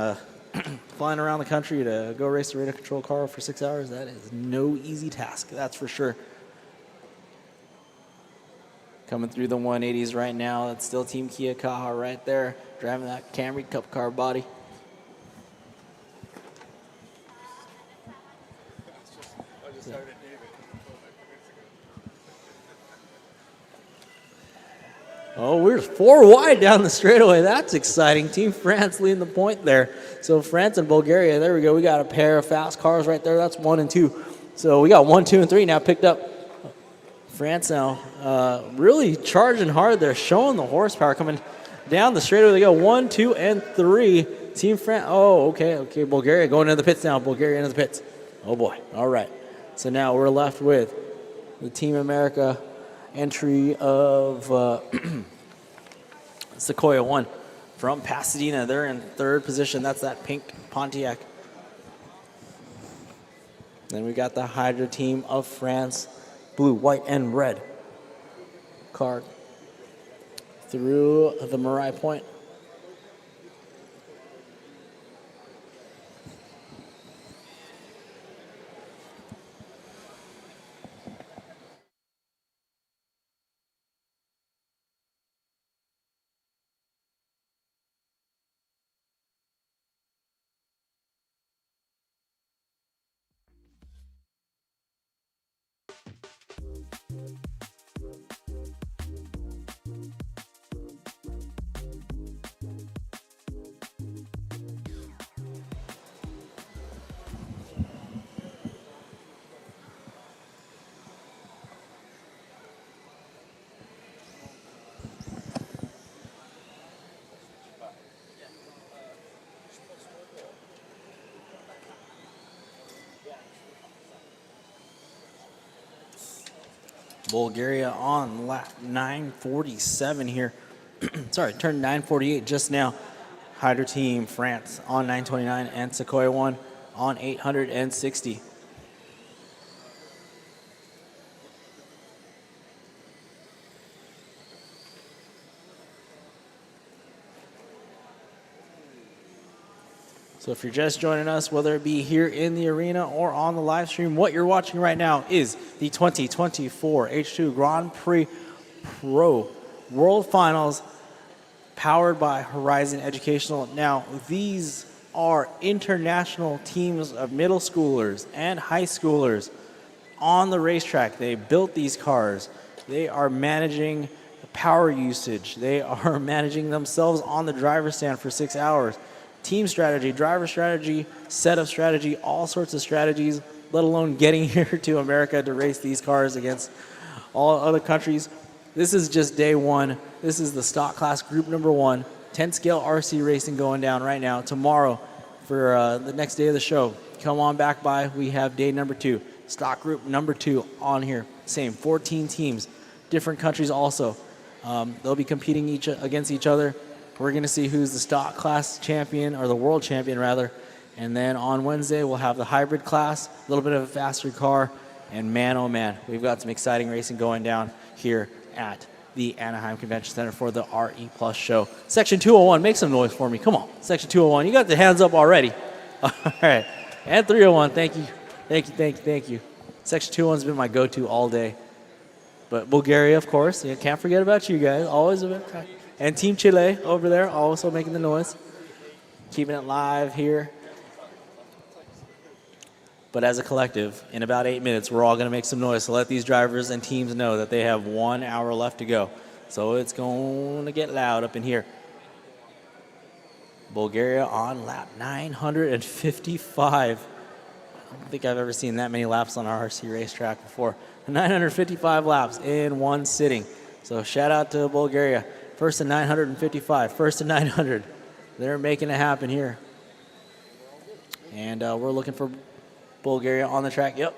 flying around the country to go race a radar control car for 6 hours, that is no easy task, that's for sure. coming through the 180s right now. That's still Team Kia Kaha right there, driving that Camry Cup car body. Oh, we're 4 wide down the straightaway. That's exciting. Team France leading the point there. So France and Bulgaria, there we go. We got a pair of fast cars right there. That's 1 and 2. So we got 1, 2, and 3 now picked up. France now really charging hard there, showing the horsepower coming down the straightaway. They go 1, 2, and 3. Team France. Oh, okay. Bulgaria going into the pits now. Bulgaria into the pits. Oh, boy. All right. So now we're left with the Team America entry of Sequoia 1 from Pasadena. They're in 3rd position. That's that pink Pontiac. Then we got the Hydra team of France, blue, white, and red car through the Marai Point. Bulgaria on lap 947 here. Sorry, turned 948 just now. Hydra team France on 929 and Sequoia 1 on 860. So if you're just joining us, whether it be here in the arena or on the live stream, what you're watching right now is the 2024 H2 Grand Prix Pro World Finals powered by Horizon Educational. Now, these are international teams of middle schoolers and high schoolers on the racetrack. They built these cars. They are managing the power usage. They are managing themselves on the driver's stand for 6 hours. Team strategy, driver strategy, setup strategy, all sorts of strategies, let alone getting here to America to race these cars against all other countries. This is just day one. This is the stock class group number 1, 10 scale RC racing going down right now. Tomorrow for the next day of the show, come on back by. We have day number 2, stock group number 2 on here. Same, 14 teams, different countries also. They'll be competing against each other. We're going to see who's the stock class champion, or the world champion rather. And then on Wednesday, we'll have the hybrid class, a little bit of a faster car. And man, oh man, we've got some exciting racing going down here at the Anaheim Convention Center for the RE Plus show. Section 201, make some noise for me. Come on, Section 201. You got the hands up already. All right. And 301, thank you. Thank you. Section 201's been my go-to all day. But Bulgaria, of course. Yeah, can't forget about you guys. Always a bit. And Team Chile over there also making the noise. Keeping it live here. But as a collective, in about 8 minutes, we're all going to make some noise to let these drivers and teams know that they have 1 hour left to go. So it's going to get loud up in here. Bulgaria on lap 955. I don't think I've ever seen that many laps on our RC racetrack before. 955 laps in one sitting. So shout out to Bulgaria. First to 955, first to 900. They're making it happen here. And we're looking for Bulgaria on the track. Yep.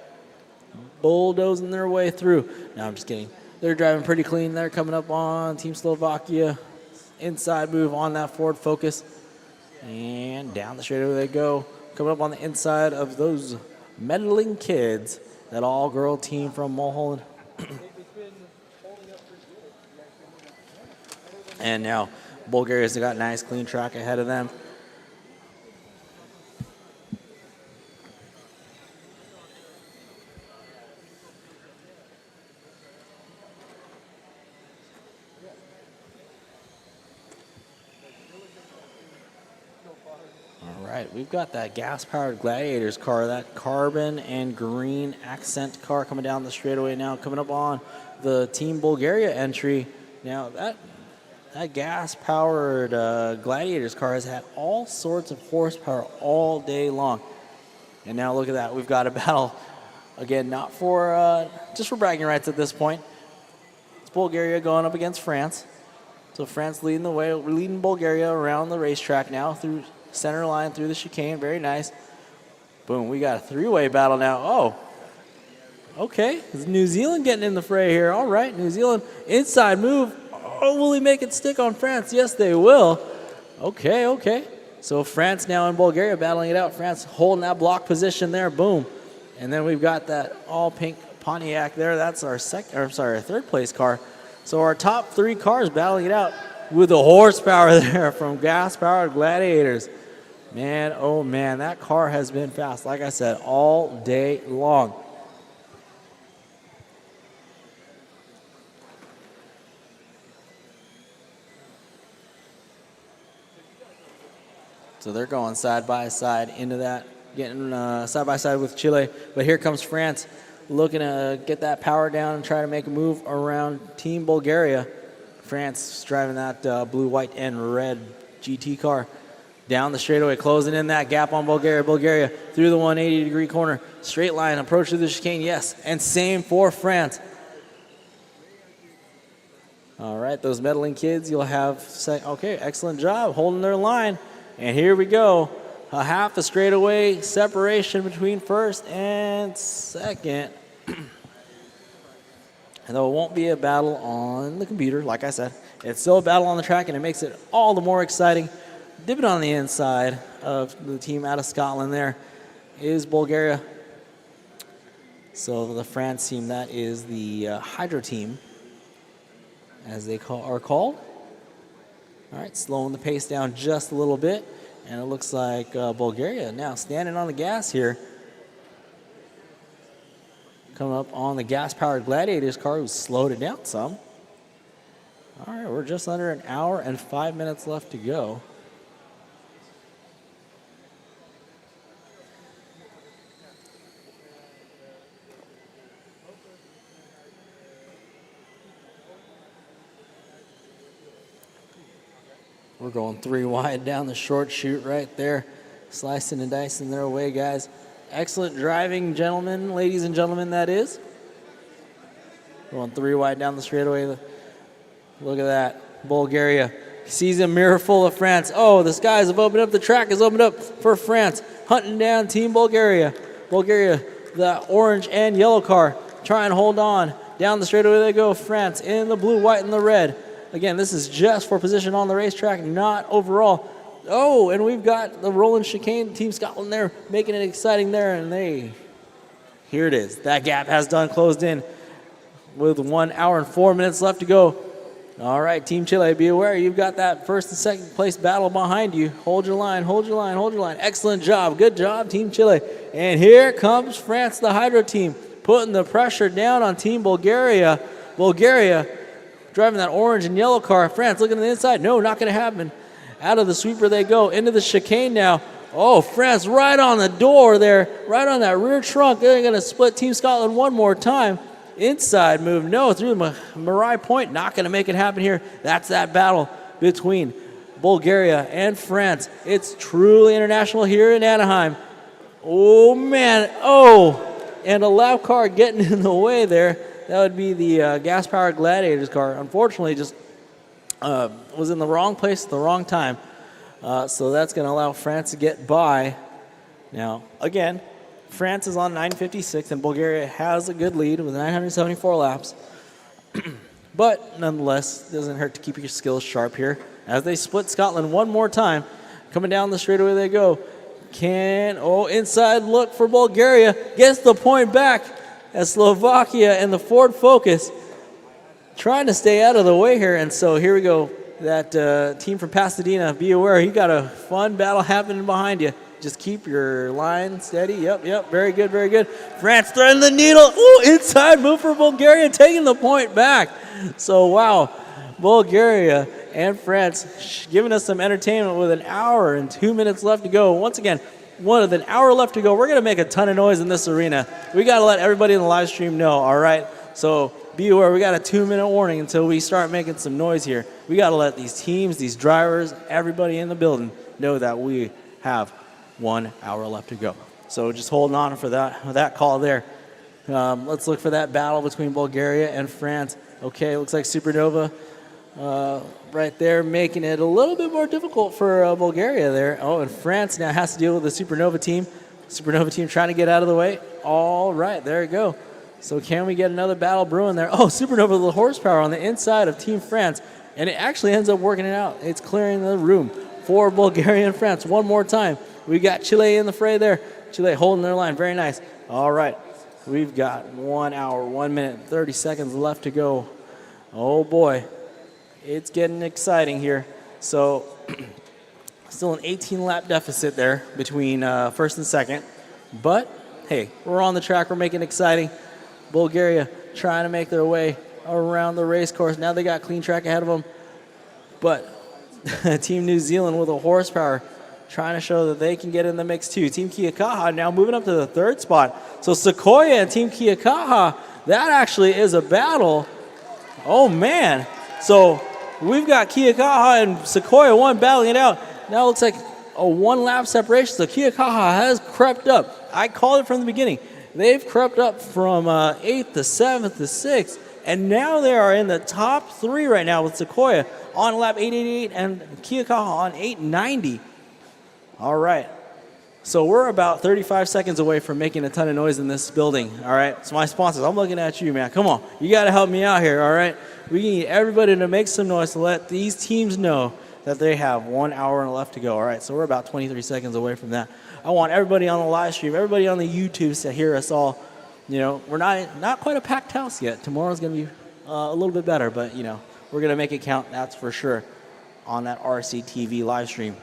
Bulldozing their way through. No, I'm just kidding. They're driving pretty clean. They're coming up on Team Slovakia. Inside move on that Ford Focus. And down the straightaway they go. Coming up on the inside of those meddling kids. That all-girl team from Mulholland. And now Bulgaria's got a nice clean track ahead of them. right, we've got that gas-powered Gladiators car, that carbon and green accent car coming down the straightaway now, coming up on the Team Bulgaria entry. Now, that gas-powered Gladiators car has had all sorts of horsepower all day long. And now look at that. We've got a battle, again, not for just for bragging rights at this point. It's Bulgaria going up against France. So France leading the way. We're leading Bulgaria around the racetrack now through center line, through the chicane. Very nice. Boom, we got a three-way battle now. Oh, okay. Is New Zealand getting in the fray here? All right, New Zealand inside move. Oh, will he make it stick on France? Yes, they will. Okay, okay. So France now and Bulgaria battling it out. France holding that block position there. Boom. And then we've got that all-pink Pontiac there. That's our third place car. So our top three cars battling it out with the horsepower there from gas-powered Gladiators. Man, oh man, that car has been fast, like I said, all day long. So they're going side by side into that, getting side by side with Chile. But here comes France, looking to get that power down and try to make a move around Team Bulgaria. France driving that blue, white, and red GT car down the straightaway, closing in that gap on Bulgaria. Bulgaria through the 180-degree corner, straight line, approach to the chicane, yes, and same for France. All right, those meddling kids, you'll have, okay, excellent job holding their line. And here we go, a half a straightaway separation between first and second. And though it won't be a battle on the computer, like I said, it's still a battle on the track, and it makes it all the more exciting. Dipping on the inside of the team out of Scotland there is Bulgaria. So the France team, that is the Hydro team, as they are called. All right, slowing the pace down just a little bit, and it looks like Bulgaria now standing on the gas here. Coming up on the gas-powered Gladiators car, who slowed it down some. All right, we're just under an hour and 5 minutes left to go. We're going three wide down the short chute right there. Slicing and dicing their way, guys. Excellent driving, gentlemen, ladies and gentlemen, that is. Going three wide down the straightaway. Look at that. Bulgaria sees a mirror full of France. Oh, the skies have opened up. The track has opened up for France. Hunting down Team Bulgaria. Bulgaria, the orange and yellow car. Try and hold on. Down the straightaway they go. France in the blue, white, and the red. Again, this is just for position on the racetrack, not overall. Oh, and we've got the rolling chicane, Team Scotland there, making it exciting there, and here it is. That gap has closed in with 1 hour and 4 minutes left to go. All right, Team Chile, be aware, you've got that first and second place battle behind you. Hold your line, hold your line, hold your line. Excellent job, good job, Team Chile. And here comes France, the Hydro team, putting the pressure down on Team Bulgaria. Bulgaria driving that orange and yellow car. France looking to the inside. No, not going to happen. Out of the sweeper they go. Into the chicane now. Oh, France right on the door there. Right on that rear trunk. They're going to split Team Scotland one more time. Inside move. No, through Marai Point. Not going to make it happen here. That's that battle between Bulgaria and France. It's truly international here in Anaheim. Oh, man. Oh, and a lap car getting in the way there. That would be the gas-powered Gladiators car. Unfortunately, just was in the wrong place at the wrong time. So that's going to allow France to get by. Now, again, France is on 956, and Bulgaria has a good lead with 974 laps. But nonetheless, it doesn't hurt to keep your skills sharp here. As they split Scotland one more time, coming down the straightaway they go. Inside look for Bulgaria. Gets the point back. As Slovakia and the Ford Focus trying to stay out of the way here. And so here we go. That team from Pasadena, be aware, you got a fun battle happening behind you. Just keep your line steady. Yep. Very good, very good. France threading the needle. Ooh, inside move for Bulgaria, taking the point back. So, wow, Bulgaria and France giving us some entertainment with an hour and 2 minutes left to go. Once again, with an hour left to go, we're going to make a ton of noise in this arena. We got to let everybody in the live stream know, all right? So be aware, we got a 2-minute warning until we start making some noise here. We got to let these teams, these drivers, everybody in the building know that we have 1 hour left to go. So just holding on for that call there. Let's look for that battle between Bulgaria and France. Okay, looks like Supernova right there, making it a little bit more difficult for Bulgaria there. Oh, and France now has to deal with the Supernova team. Supernova team trying to get out of the way. All right, there you go. So can we get another battle brewing there? Oh, Supernova with the horsepower on the inside of Team France, and it actually ends up working it out. It's clearing the room for Bulgaria and France one more time. We got Chile in the fray there. Chile holding their line, very nice. All right, we've got 1 hour, 1 minute, 30 seconds left to go. Oh boy. It's getting exciting here. So still an 18-lap deficit there between first and second. But, hey, we're on the track. We're making it exciting. Bulgaria trying to make their way around the race course. Now they got clean track ahead of them. But Team New Zealand with a horsepower trying to show that they can get in the mix too. Team Kiakaha now moving up to the 3rd spot. So Sequoia and Team Kiakaha, that actually is a battle. Oh, man. So we've got Kiakaha and Sequoia 1 battling it out. Now it looks like a 1-lap separation. So Kiakaha has crept up. I called it from the beginning. They've crept up from 8th to 7th to 6th. And now they are in the top 3 right now with Sequoia on lap 888 and Kiakaha on 890. All right. So we're about 35 seconds away from making a ton of noise in this building. All right. So my sponsors, I'm looking at you, man. Come on. You got to help me out here. All right. We need everybody to make some noise to let these teams know that they have 1 hour left to go. All right, so we're about 23 seconds away from that. I want everybody on the live stream, everybody on the YouTube to hear us all. You know, we're not quite a packed house yet. Tomorrow's going to be a little bit better, but, you know, we're going to make it count, that's for sure, on that RCTV live stream.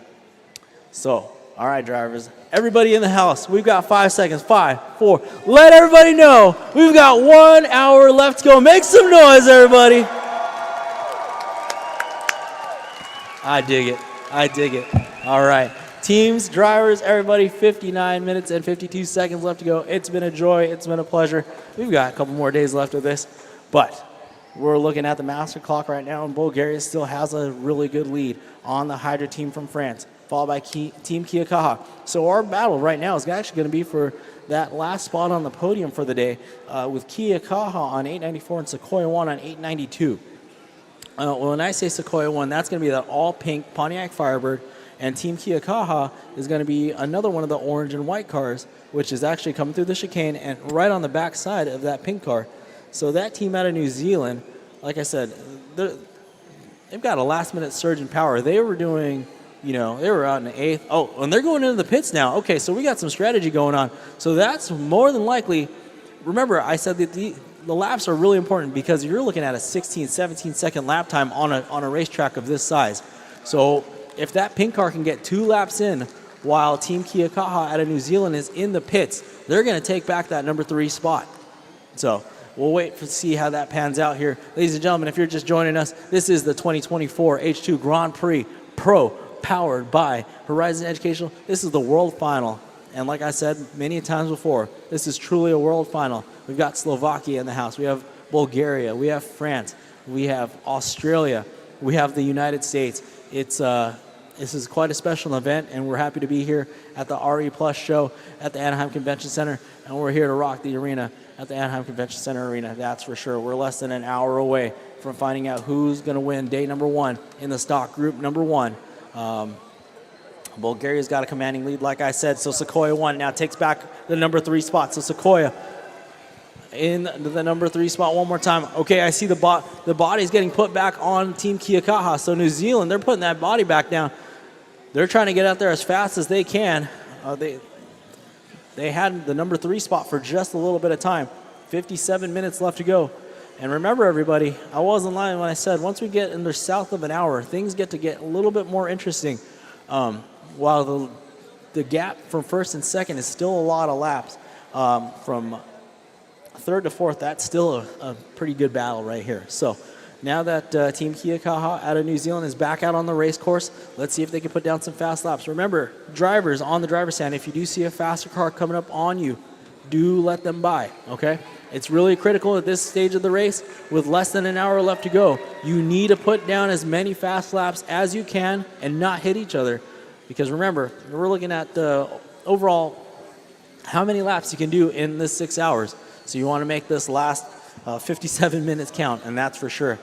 So, all right, drivers, everybody in the house, we've got 5 seconds. 5, 4. Let everybody know we've got 1 hour left to go. Make some noise, everybody. I dig it. I dig it. All right. Teams, drivers, everybody, 59 minutes and 52 seconds left to go. It's been a joy. It's been a pleasure. We've got a couple more days left of this, but we're looking at the master clock right now, and Bulgaria still has a really good lead on the Hydra team from France, followed by Team Kiakaha. So our battle right now is actually going to be for that last spot on the podium for the day, with Kiakaha on 894 and Sequoia 1 on 892. When I say Sequoia 1, that's going to be that all-pink Pontiac Firebird, and Team Kiakaha is going to be another one of the orange and white cars, which is actually coming through the chicane and right on the back side of that pink car. So that team out of New Zealand, like I said, they've got a last-minute surge in power. They were doing, you know, they were out in the 8th. Oh, and they're going into the pits now. Okay, so we got some strategy going on. So that's more than likely. Remember, I said that the laps are really important because you're looking at a 16, 17-second lap time on a racetrack of this size. So if that pink car can get 2 laps in while Team Kiakaha out of New Zealand is in the pits, they're going to take back that number 3 spot. So we'll wait to see how that pans out here. Ladies and gentlemen, if you're just joining us, this is the 2024 H2 Grand Prix Pro powered by Horizon Educational. This is the World Final. And like I said many times before, this is truly a World Final. We've got Slovakia in the house. We have Bulgaria. We have France. We have Australia. We have the United States. This is quite a special event, and we're happy to be here at the RE Plus show at the Anaheim Convention Center, and we're here to rock the arena at the Anaheim Convention Center arena, that's for sure. We're less than an hour away from finding out who's going to win day number 1 in the stock group number 1. Bulgaria's got a commanding lead, like I said, so Sequoia 1 now takes back the number 3 spot. So Sequoia in the number 3 spot one more time. Okay, I see the body's getting put back on Team Kiakaha. So New Zealand, they're putting that body back down. They're trying to get out there as fast as they can. They had the number 3 spot for just a little bit of time. 57 minutes left to go. And remember, everybody, I wasn't lying when I said once we get in the south of an hour, things get a little bit more interesting. While the gap from first and second is still a lot of laps, from 3rd to 4th, that's still a pretty good battle right here. So Now that Team Kiakaha out of New Zealand is back out on the race course, let's see if they can put down some fast laps. Remember, drivers on the driver's stand, if you do see a faster car coming up on you, do let them by, okay? It's really critical at this stage of the race with less than an hour left to go. You need to put down as many fast laps as you can and not hit each other. Because remember, we're looking at the overall how many laps you can do in this 6 hours. So you want to make this last 57 minutes count, and that's for sure.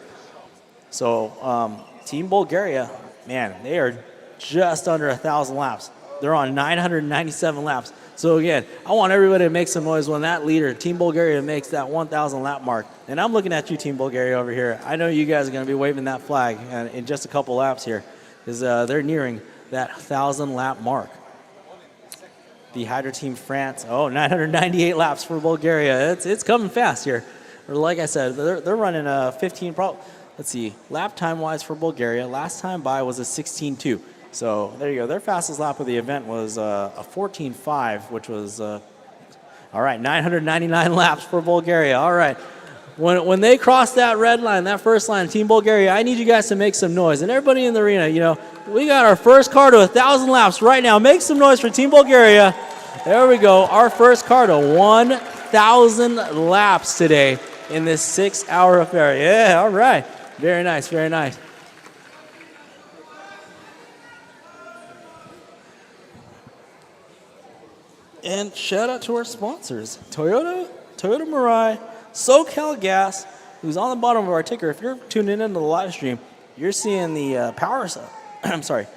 So Team Bulgaria, man, they are just under 1,000 laps. They're on 997 laps. So again, I want everybody to make some noise when that leader, Team Bulgaria, makes that 1,000 lap mark. And I'm looking at you, Team Bulgaria, over here. I know you guys are going to be waving that flag in just a couple laps here, because they're nearing that 1,000 lap mark. The Hydro Team France, 998 laps for Bulgaria. It's coming fast here. Or like I said, they're running a 15. Let's see, lap time wise for Bulgaria, last time by was a 16.2. So there you go. Their fastest lap of the event was a 14.5, which was, all right, 999 laps for Bulgaria. All right. When they cross that red line, that first line, Team Bulgaria, I need you guys to make some noise. And everybody in the arena, you know, we got our first car to 1,000 laps right now. Make some noise for Team Bulgaria. There we go. Our first car to 1,000 laps today in this 6-hour affair. Yeah, all right. Very nice, very nice. And shout out to our sponsors, Toyota Mirai, SoCal Gas, who's on the bottom of our ticker. If you're tuning into the live stream, you're seeing the power, I'm sorry,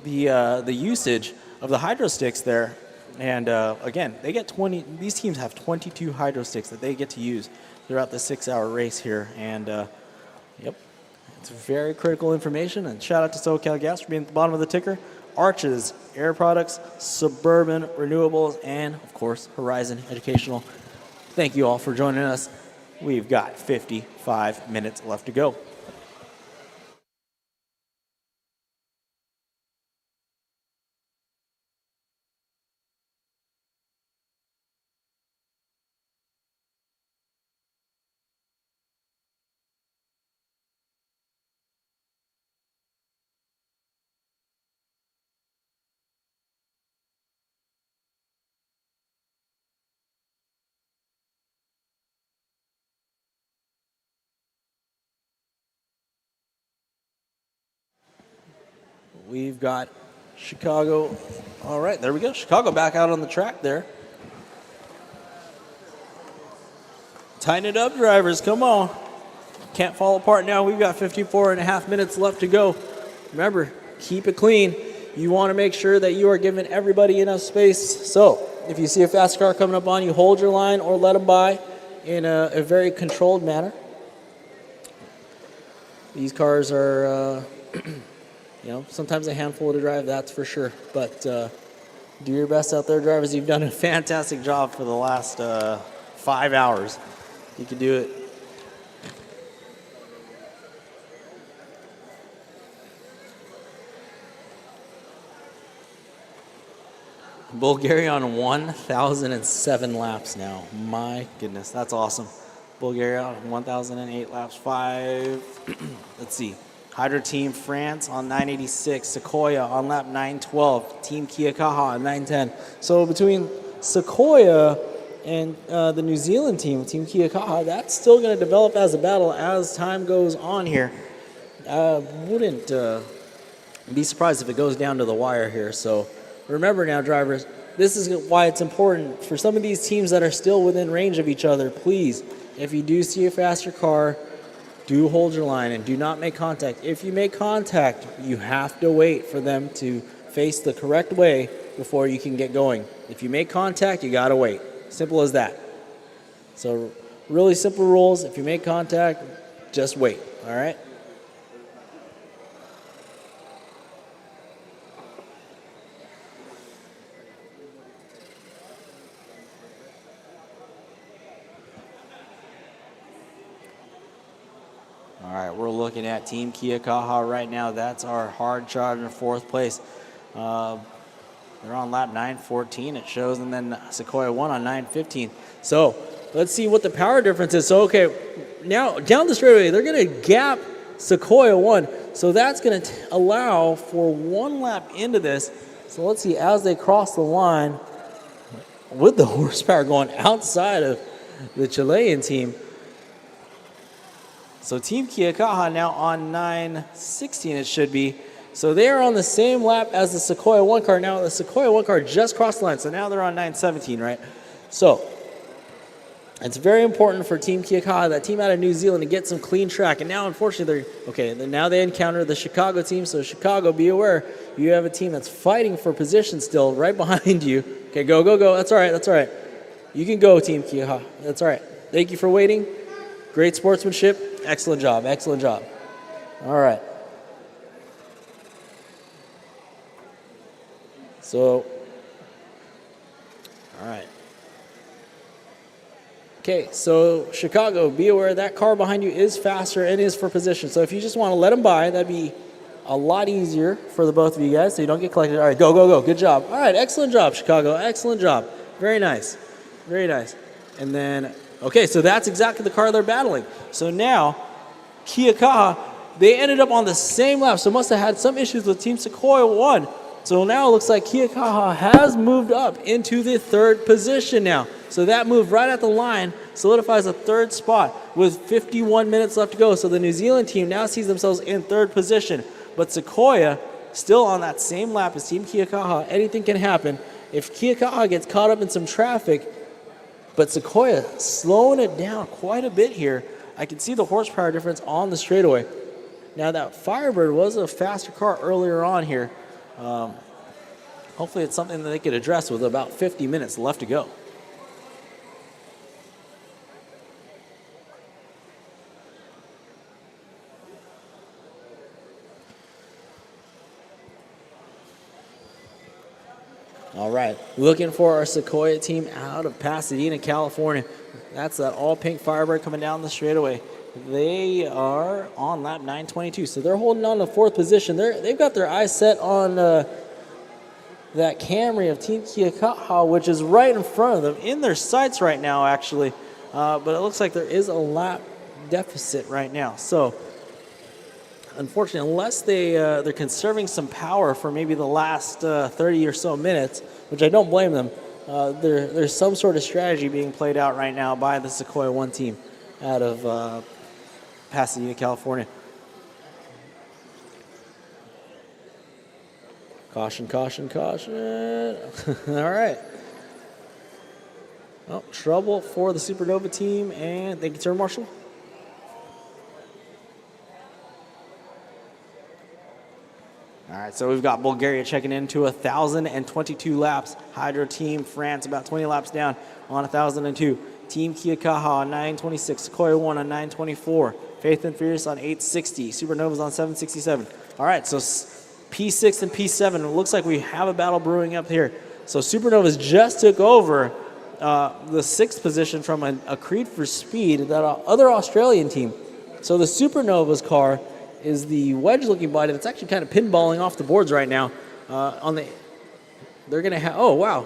the usage of the hydro sticks there. And again, they get 20, these teams have 22 hydro sticks that they get to use throughout the 6-hour race here. And yep, it's very critical information. And shout out to SoCal Gas for being at the bottom of the ticker. Arches, Air Products, Suburban Renewables, and of course, Horizon Educational. Thank you all for joining us. We've got 55 minutes left to go. We've got Chicago. All right, there we go. Chicago back out on the track there. Tighten it up, drivers. Come on. Can't fall apart now. We've got 54.5 minutes left to go. Remember, keep it clean. You want to make sure that you are giving everybody enough space. So if you see a fast car coming up on you, hold your line or let them by in a very controlled manner. These cars are... you know, sometimes a handful to drive, that's for sure. But do your best out there, drivers. You've done a fantastic job for the last 5 hours. You can do it. Bulgaria on 1,007 laps now. My goodness, that's awesome. Bulgaria on 1,008 laps. Let's see. Hydro Team France on 986, Sequoia on lap 912, Team Kiakaha on 910. So between Sequoia and the New Zealand team, Team Kiakaha, that's still going to develop as a battle as time goes on here. Wouldn't be surprised if it goes down to the wire here. So remember now, drivers, this is why it's important for some of these teams that are still within range of each other. Please, if you do see a faster car, do hold your line and do not make contact. If you make contact, you have to wait for them to face the correct way before you can get going. If you make contact, you gotta wait. Simple as that. So really simple rules. If you make contact, just wait, all right? All right, we're looking at Team Kiakaha right now. That's our hard shot in fourth place. They're on lap 914, it shows, and then Sequoia 1 on 915. So let's see what the power difference is. So, okay, now down the straightaway, they're going to gap Sequoia 1. So that's going to allow for 1 lap into this. So let's see, as they cross the line, with the horsepower going outside of the Chilean team. So Team Kia Kaha now on 9:16 it should be. So they are on the same lap as the Sequoia 1 car. Now the Sequoia 1 car just crossed the line, so now they're on 9:17, right? So it's very important for Team Kia Kaha, that team out of New Zealand, to get some clean track. And now, unfortunately, now they encounter the Chicago team. So Chicago, be aware, you have a team that's fighting for position still right behind you. Okay, go, go, go. That's all right, that's all right. You can go, Team Kia Kaha. That's all right. Thank you for waiting. Great sportsmanship. Excellent job, excellent job. All right. So, all right. Okay, so Chicago, be aware that car behind you is faster and is for position. So if you just want to let them by, that'd be a lot easier for the both of you guys so you don't get collected. All right, go, go, go. Good job. All right, excellent job, Chicago. Excellent job. Very nice. Very nice. And then, okay, so that's exactly the car they're battling. So now, Kia Kaha, they ended up on the same lap, so must have had some issues with Team Sequoia 1. So now it looks like Kia Kaha has moved up into the 3rd position now. So that move right at the line solidifies a 3rd spot with 51 minutes left to go. So the New Zealand team now sees themselves in 3rd position. But Sequoia still on that same lap as Team Kia Kaha. Anything can happen. If Kia Kaha gets caught up in some traffic, but Sequoia slowing it down quite a bit here. I can see the horsepower difference on the straightaway. Now that Firebird was a faster car earlier on here. Hopefully it's something that they could address with about 50 minutes left to go. All right, looking for our Sequoia team out of Pasadena, California. That's that all-pink Firebird coming down the straightaway. They are on lap 9:22, so they're holding on to 4th position. They've got their eyes set on that Camry of Team Kia Kaha, which is right in front of them, in their sights right now, actually. But it looks like there is a lap deficit right now. So, unfortunately, unless they're conserving some power for maybe the last 30 or so minutes, which I don't blame them, there's some sort of strategy being played out right now by the Sequoia 1 team out of Pasadena, California. Caution, caution, caution. All right. Oh, trouble for the Supernova team, and thank you, Turn Marshal. All right, so we've got Bulgaria checking into 1,022 laps. Hydro Team France about 20 laps down on 1,002. Team Kia Kaha on 926. Sequoia 1 on 924. Faith and Furious on 860. Supernovas on 767. All right, so P6 and P7. It looks like we have a battle brewing up here. So Supernovas just took over the 6th position from a Creed for Speed, that other Australian team. So the Supernovas car is the wedge-looking body that's actually kind of pinballing off the boards right now. They're going to have, oh, wow.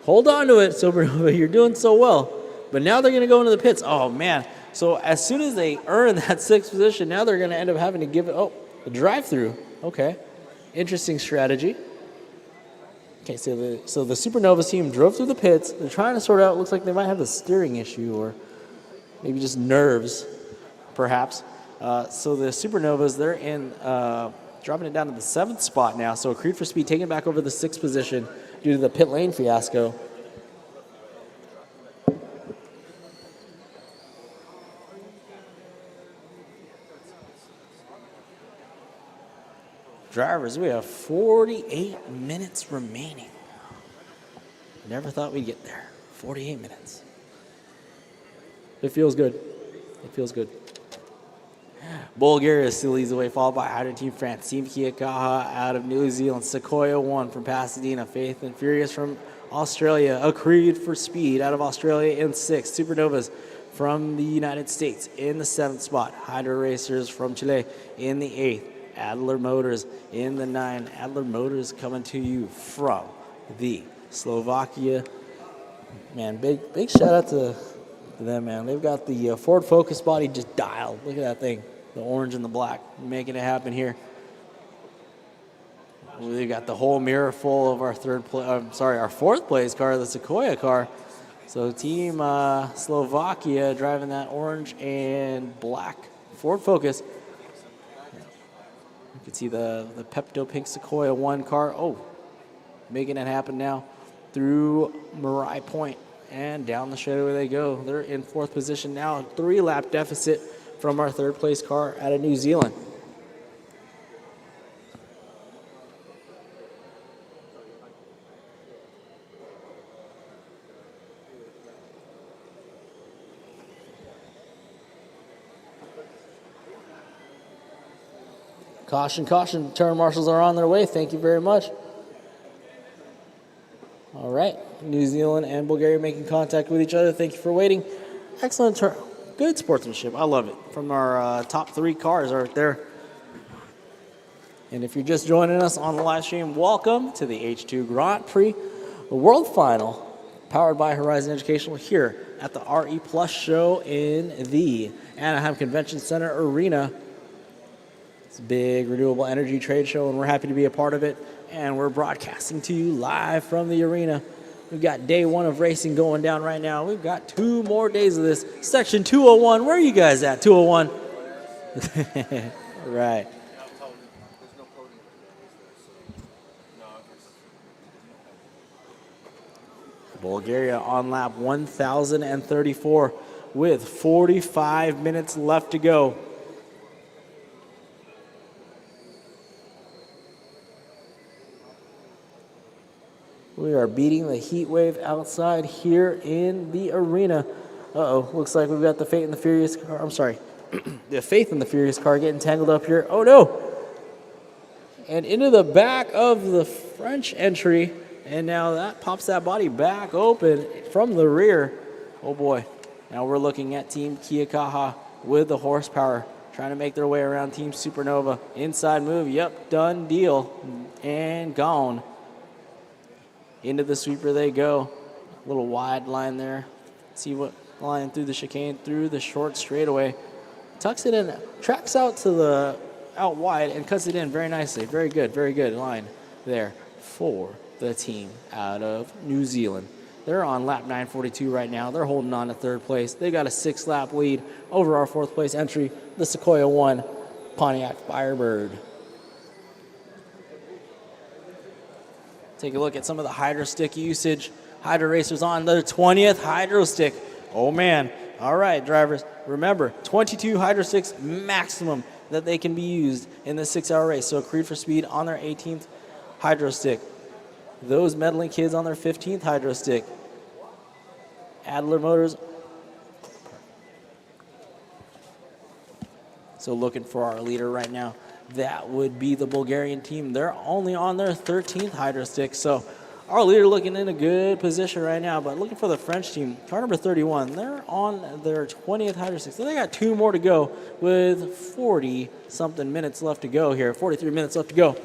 Hold on to it, Supernova. You're doing so well. But now they're going to go into the pits. Oh, man. So as soon as they earn that 6th position, now they're going to end up having to give it, a drive-through. Okay. Interesting strategy. Okay, so the Supernovas team drove through the pits. They're trying to sort out, looks like they might have a steering issue or maybe just nerves, perhaps. So the Supernovas, they're in, dropping it down to the 7th spot now. So Creed for Speed taking it back over the 6th position due to the pit lane fiasco. Drivers, we have 48 minutes remaining. Never thought we'd get there. 48 minutes. It feels good. It feels good. Bulgaria still leads the way, followed by Hydro Team France. Team Kia Kaha out of New Zealand. Sequoia 1 from Pasadena. Faith and Furious from Australia. A Creed for Speed out of Australia in 6th. Supernovas from the United States in the 7th spot. Hydro Racers from Chile in the 8th. Adler Motors in the 9th. Adler Motors coming to you from the Slovakia. Man, big shout out to to them, man. They've got the Ford Focus body just dialed. Look at that thing, the orange and the black, making it happen here. We've got the whole mirror full of our our fourth place car, the Sequoia car. So Team Slovakia driving that orange and black Ford Focus. You can see the Pepto Pink Sequoia 1 car. Oh, making it happen now through Marai Point and down the straightaway they go. They're in fourth position now, 3-lap deficit from our third place car out of New Zealand. Caution, caution, turn marshals are on their way. Thank you very much. All right, New Zealand and Bulgaria making contact with each other. Thank you for waiting. Excellent turn, good sportsmanship. I love it. From our top 3 cars right there. And if you're just joining us on the live stream, welcome to the H2 Grand Prix World Final, powered by Horizon Educational here at the RE Plus show in the Anaheim Convention Center Arena. It's a big renewable energy trade show, and we're happy to be a part of it. And we're broadcasting to you live from the arena. We've got day 1 of racing going down right now. We've got 2 more days of this. Section 201, where are you guys at, 201? Right. Bulgaria on lap 1034 with 45 minutes left to go. We are beating the heat wave outside here in the arena. Uh-oh, looks like we've got the Fate and the Furious car. I'm sorry, the Faith and the Furious car getting tangled up here. Oh no! And into the back of the French entry. And now that pops that body back open from the rear. Oh boy. Now we're looking at Team Kiakaha with the horsepower, trying to make their way around Team Supernova. Inside move, yep, done deal. And gone. Into the sweeper they go. A little wide line there. See what line through the chicane, through the short straightaway. Tucks it in, tracks out to the out wide and cuts it in very nicely. Very good line there for the team out of New Zealand. They're on lap 942 right now. They're holding on to third place. They got a 6-lap lead over our fourth place entry, the Sequoia 1 Pontiac Firebird. Take a look at some of the hydro stick usage. Hydro racers on their 20th hydro stick. Oh man. All right, drivers. Remember, 22 hydro sticks maximum that they can be used in the 6-hour race. So Creed for Speed on their 18th hydro stick. Those meddling kids on their 15th hydro stick. Adler Motors. So looking for our leader right now. That would be the Bulgarian team. They're only on their 13th hydro stick. So our leader looking in a good position right now. But looking for the French team, car number 31. They're on their 20th hydro stick. So they got 2 more to go with 40-something minutes left to go here. 43 minutes left to go.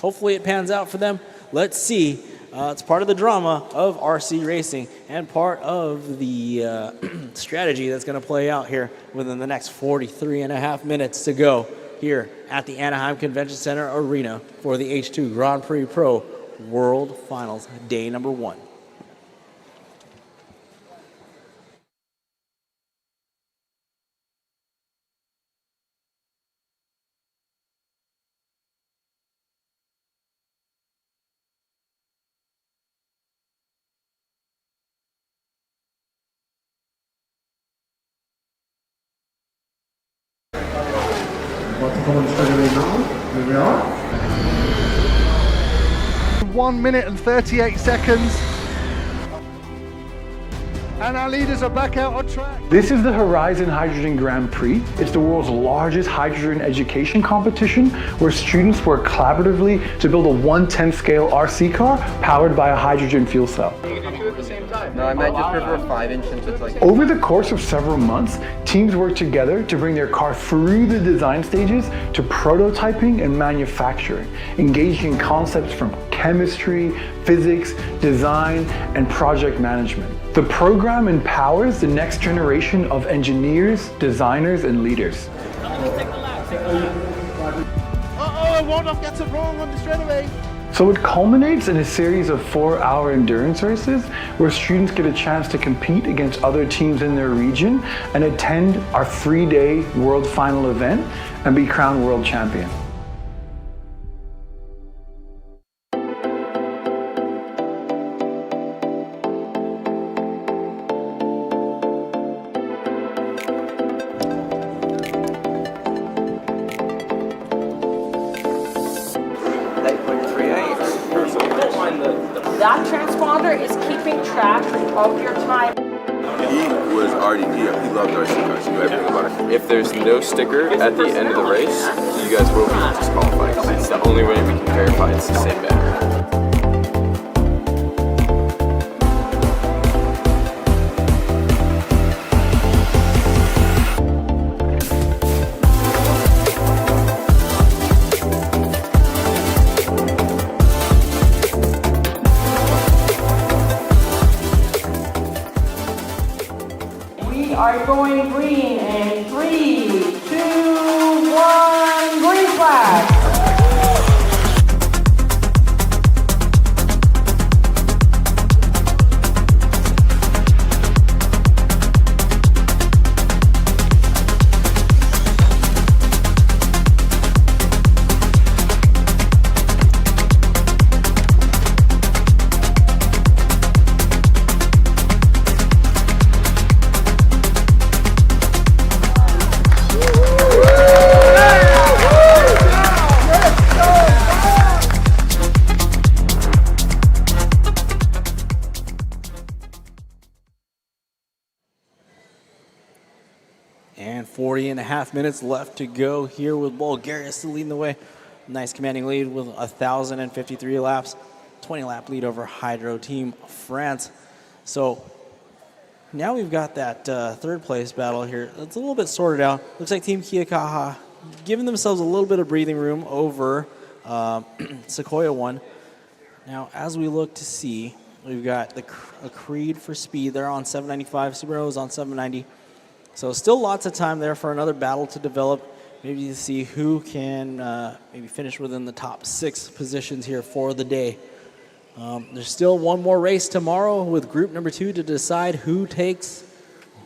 Hopefully it pans out for them. Let's see. It's part of the drama of RC racing and part of the strategy that's going to play out here within the next 43 and a half minutes to go here at the Anaheim Convention Center Arena for the H2 Grand Prix Pro World Finals, day number 1. Here we are. 1 minute and 38 seconds. And our leaders are back out on track. This is the Horizon Hydrogen Grand Prix. It's the world's largest hydrogen education competition where students work collaboratively to build a 1/10 scale RC car powered by a hydrogen fuel cell. No, I might just prefer 5-inch since it's like... Over the course of several months, teams work together to bring their car through the design stages to prototyping and manufacturing, engaging in concepts from chemistry, physics, design, and project management. The program empowers the next generation of engineers, designers, and leaders. Waldorf gets it wrong on the straightaway. So it culminates in a series of 4-hour endurance races where students get a chance to compete against other teams in their region and attend our 3-day World Final event and be crowned world champion. That transponder is keeping track of your time. He was already, he loved RCTV, he knew everything about it. If there's no sticker at the end of the race, you guys will be disqualified. It's the only way we can verify it's the same battery. Are going green in 3, 2, 1, green flag. And 40.5 minutes left to go here with Bulgaria still leading the way. Nice commanding lead with 1,053 laps. 20-lap lead over Hydro Team France. So now we've got that third place battle here. It's a little bit sorted out. Looks like Team Kiakaha giving themselves a little bit of breathing room over Sequoia 1. Now, as we look to see, we've got a Creed for speed. They're on 795. Subaru's on 790. So still lots of time there for another battle to develop. Maybe to see who can maybe finish within the top 6 positions here for the day. There's still one more race tomorrow with group number 2 to decide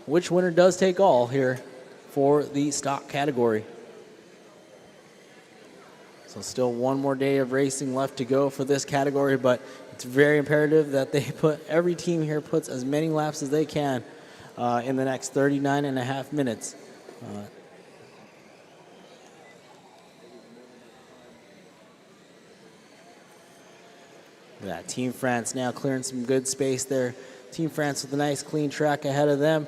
which winner does take all here for the stock category. So still one more day of racing left to go for this category, but it's very imperative that every team here puts as many laps as they can in the next 39.5 minutes. Yeah, Team France now clearing some good space there. Team France with a nice clean track ahead of them.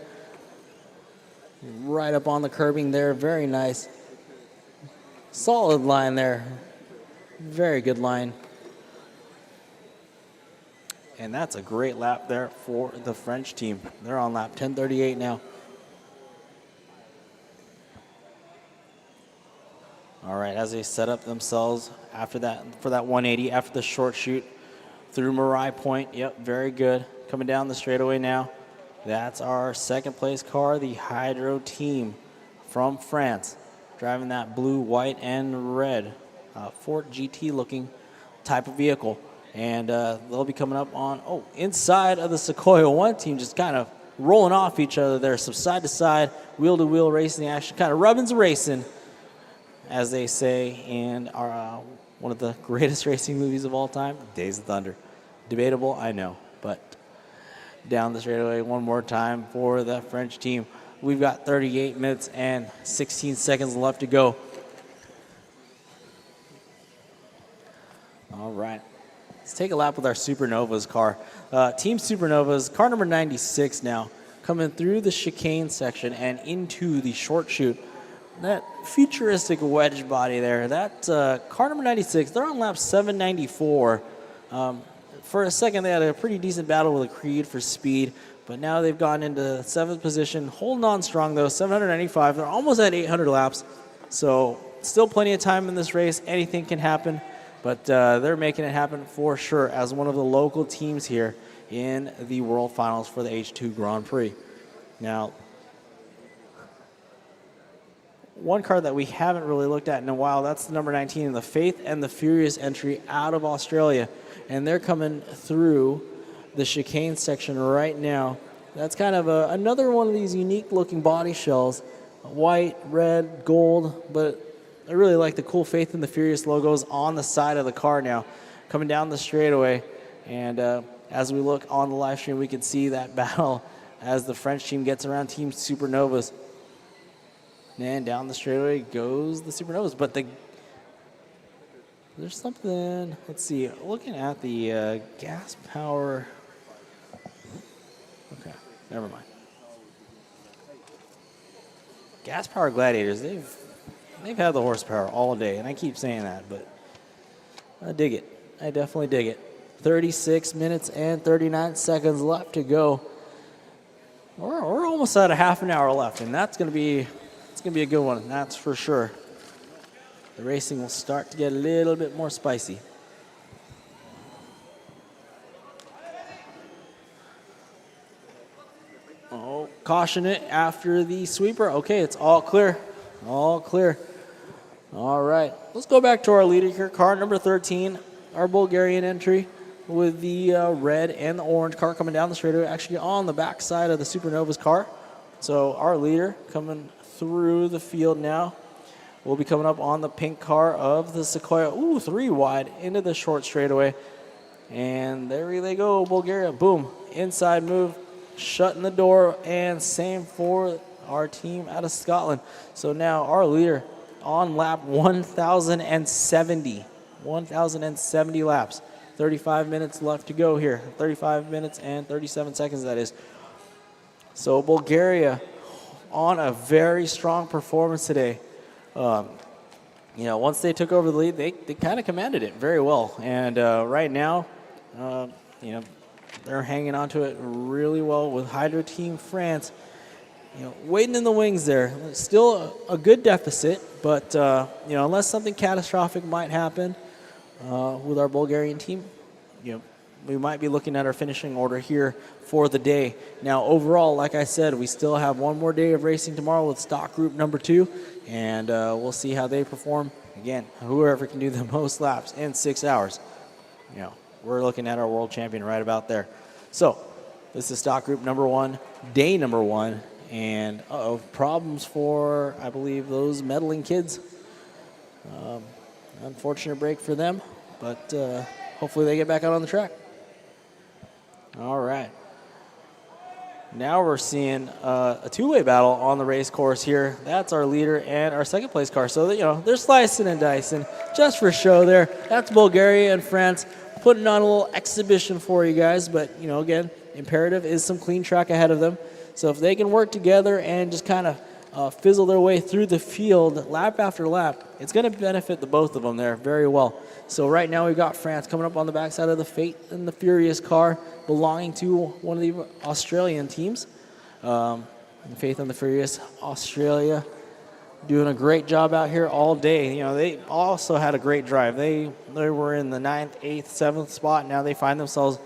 Right up on the curbing there, very nice. Solid line there. Very good line. And that's a great lap there for the French team. They're on lap 1038 now. All right, as they set up themselves after that, for that 180, after the short shoot through Marais Point. Yep, very good. Coming down the straightaway now. That's our second place car, the Hydro team from France. Driving that blue, white, and red Ford GT looking type of vehicle. And they'll be coming up on, inside of the Sequoia 1 team, just kind of rolling off each other there. Some side-to-side, wheel-to-wheel racing action, kind of rubbing racing, as they say in our, one of the greatest racing movies of all time, Days of Thunder. Debatable, I know, but down the straightaway one more time for the French team. We've got 38 minutes and 16 seconds left to go. All right. Let's take a lap with our Supernovas car. Team Supernovas, car number 96 now, coming through the chicane section and into the short chute. That futuristic wedge body there, that car number 96, they're on lap 794. For a second, they had a pretty decent battle with a Creed for speed, but now they've gone into 7th position, holding on strong though, 795. They're almost at 800 laps, so still plenty of time in this race. Anything can happen. But they're making it happen for sure as one of the local teams here in the World Finals for the H2 Grand Prix. Now, one car that we haven't really looked at in a while, that's the number 19, the Faith and the Furious entry out of Australia. And they're coming through the chicane section right now. That's kind of another one of these unique looking body shells. White, red, gold, but I really like the cool Faith and the Furious logos on the side of the car now. Coming down the straightaway. And as we look on the live stream, we can see that battle as the French team gets around Team Supernovas. And down the straightaway goes the Supernovas. But there's something, let's see, looking at the gas power. Okay, never mind. Gas power Gladiators, they've had the horsepower all day, and I keep saying that, but I dig it. I definitely dig it. 36 minutes and 39 seconds left to go. We're almost at a half an hour left, and that's going to be a good one, that's for sure. The racing will start to get a little bit more spicy. Oh, caution it after the sweeper. Okay, it's all clear. All clear. All right, let's go back to our leader here. Car number 13, our Bulgarian entry with the red and the orange car coming down the straightaway, actually on the back side of the Supernova's car. So our leader coming through the field now will be coming up on the pink car of the Sequoia. Ooh, 3 wide into the short straightaway. And there they go, Bulgaria. Boom, inside move, shutting the door, and same for our team out of Scotland. So now our leader on lap 1,070. 1,070 laps. 35 minutes left to go here. 35 minutes and 37 seconds, that is. So Bulgaria on a very strong performance today. You know, once they took over the lead, they kind of commanded it very well. And right now, you know, they're hanging on to it really well with Hydro Team France, you know, waiting in the wings there. Still a good deficit, but, you know, unless something catastrophic might happen with our Bulgarian team, you know, we might be looking at our finishing order here for the day. Now, overall, like I said, we still have one more day of racing tomorrow with stock group number 2, and we'll see how they perform. Again, whoever can do the most laps in 6 hours, you know, we're looking at our world champion right about there. So, this is stock group number 1, day number 1, and problems for, I believe, those meddling kids. Unfortunate break for them, but hopefully they get back out on the track. All right. Now we're seeing a two-way battle on the race course here. That's our leader and our second place car. So, you know, they're slicing and dicing just for show there. That's Bulgaria and France putting on a little exhibition for you guys. But, you know, again, imperative is some clean track ahead of them. So if they can work together and just kind of fizzle their way through the field lap after lap, it's going to benefit the both of them there very well. So right now we've got France coming up on the backside of the Fate and the Furious car belonging to one of the Australian teams. Faith and the Furious Australia doing a great job out here all day. You know, they also had a great drive. They were in the 9th, 8th, 7th spot. Now they find themselves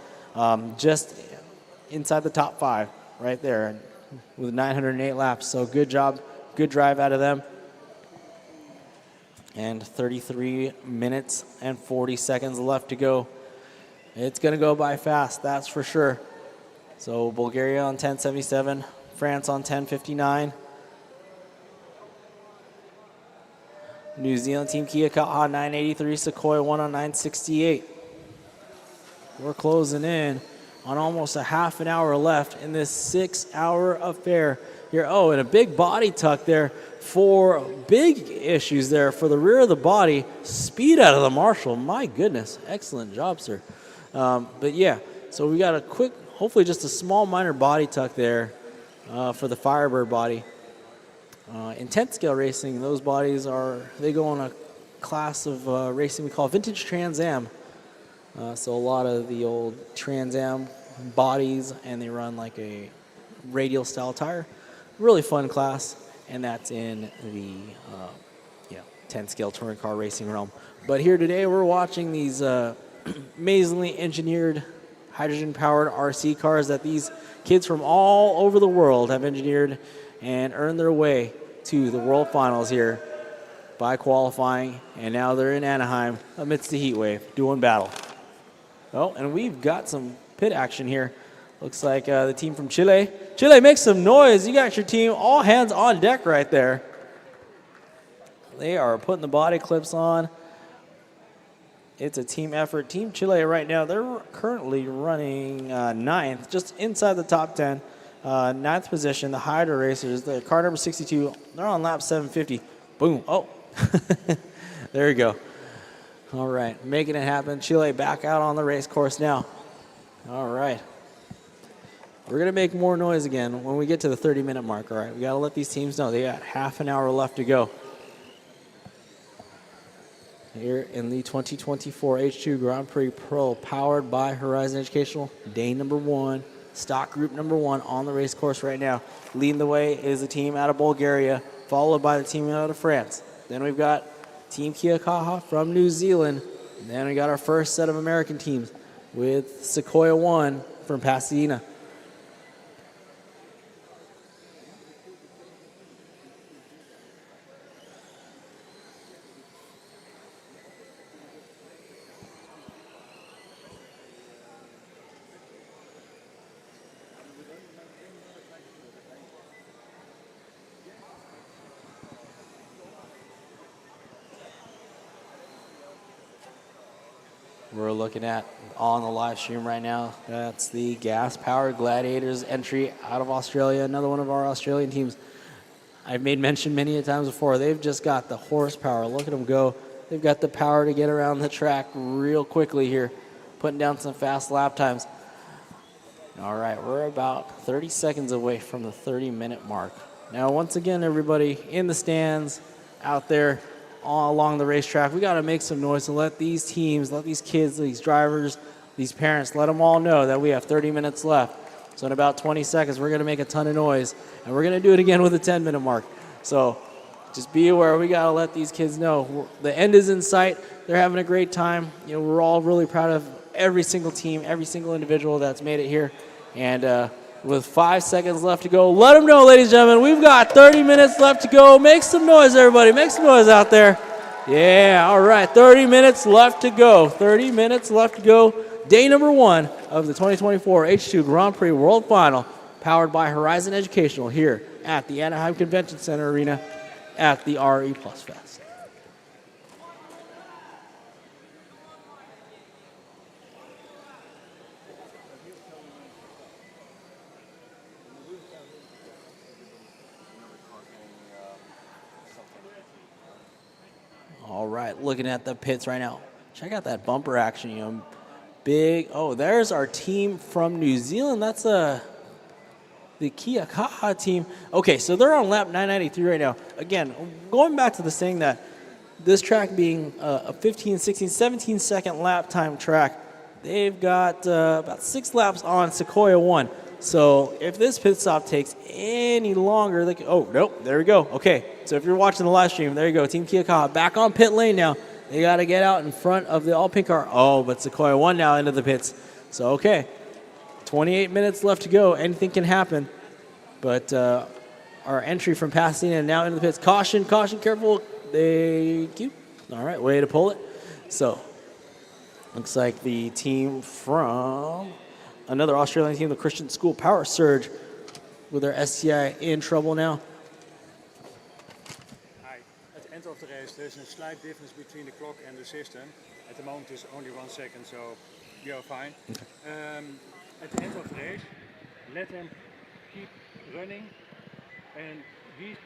just inside the top 5 right there with 908 laps. So good job, good drive out of them. And 33 minutes and 40 seconds left to go. It's going to go by fast, that's for sure. So Bulgaria on 10:77, France on 10:59. New Zealand team Kia Kaha 9:83, Sequoia 1 on 9:68. We're closing in on almost a half an hour left in this 6-hour affair here. Oh, and a big body tuck there for big issues there for the rear of the body. Speed out of the Marshall. My goodness. Excellent job, sir. But yeah, so we got a quick, hopefully just a small minor body tuck there for the Firebird body. In 10th scale racing, those bodies they go on a class of racing we call vintage Trans Am. So a lot of the old Trans Am bodies, and they run like a radial style tire. Really fun class, and that's in the 10 scale touring car racing realm. But here today we're watching these amazingly engineered hydrogen-powered RC cars that these kids from all over the world have engineered and earned their way to the World Finals here by qualifying, and now they're in Anaheim amidst the heat wave, doing battle. Oh, and we've got some pit action here. Looks like the team from Chile. Chile, make some noise. You got your team all hands on deck right there. They are putting the body clips on. It's a team effort. Team Chile right now, they're currently running 9th, just inside the top 10. 9th position, the Hydra Racers, the car number 62, they're on lap 750. Boom. Oh, there you go. All right, making it happen. Chile back out on the race course now. All right. We're going to make more noise again when we get to the 30-minute mark, all right? We got to let these teams know they got half an hour left to go. Here in the 2024 H2 Grand Prix Pro, powered by Horizon Educational, day number 1, stock group number 1 on the race course right now. Leading the way is the team out of Bulgaria, followed by the team out of France. Then we've got Team Kia Kaha from New Zealand. And then we got our first set of American teams with Sequoia 1 from Pasadena. We're looking at on the live stream right now. That's the gas-powered Gladiators entry out of Australia, another one of our Australian teams. I've made mention many a times before, they've just got the horsepower. Look at them go. They've got the power to get around the track real quickly here, putting down some fast lap times. All right, we're about 30 seconds away from the 30-minute mark. Now, once again, everybody in the stands, out there, all along the racetrack, we got to make some noise and let these teams, let these kids, these drivers, these parents, let them all know that we have 30 minutes left. So in about 20 seconds, we're going to make a ton of noise, and we're going to do it again with a 10-minute mark. So just be aware, we got to let these kids know the end is in sight. They're having a great time. You know, we're all really proud of every single team, every single individual that's made it here. And with 5 seconds left to go, let them know, ladies and gentlemen, we've got 30 minutes left to go. Make some noise, everybody. Make some noise out there. Yeah, all right, 30 minutes left to go. 30 minutes left to go. Day number 1 of the 2024 H2 Grand Prix World Final, powered by Horizon Educational here at the Anaheim Convention Center Arena at the RE Plus Fest. All right, looking at the pits right now. Check out that bumper action, you know. Big, oh, there's our team from New Zealand. That's the Kia Kaha team. Okay, so they're on lap 993 right now. Again, going back to the saying that this track being a 15, 16, 17-second lap time track, they've got about 6 laps on Sequoia 1. So if this pit stop takes any longer, they can, oh, nope, there we go. Okay, so if you're watching the live stream, there you go. Team Kia Kaha back on pit lane now. They got to get out in front of the all-pink car. Oh, but Sequoia 1 now into the pits. So, okay, 28 minutes left to go. Anything can happen. But our entry from Pasadena now into the pits. Caution, caution, careful. Thank you. All right, way to pull it. So, looks like the team from another Australian team, the Christian School Power Surge, with their STI in trouble now. At the end of the race, there's a slight difference between the clock and the system. At the moment, it's only 1 second, so you're fine. At the end of the race, let them keep running, and we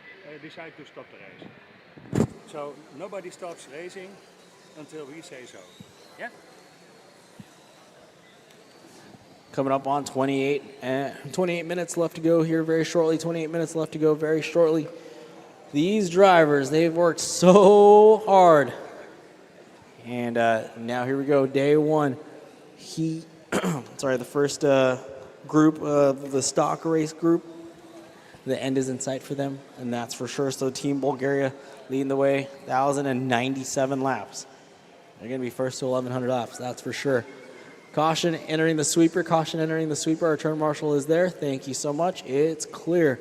decide to stop the race. So nobody stops racing until we say so. Yeah? Coming up on 28 minutes left to go here very shortly. 28 minutes left to go very shortly. These drivers, they've worked so hard. And now here we go, day 1. The first group of the stock race group. The end is in sight for them, and that's for sure. So Team Bulgaria leading the way, 1,097 laps. They're going to be first to 1,100 laps, that's for sure. Caution entering the sweeper. Caution entering the sweeper. Our turn marshal is there. Thank you so much. It's clear.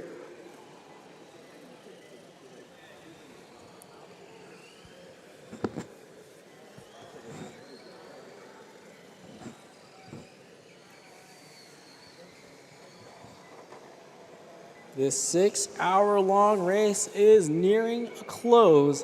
This 6-hour-long race is nearing a close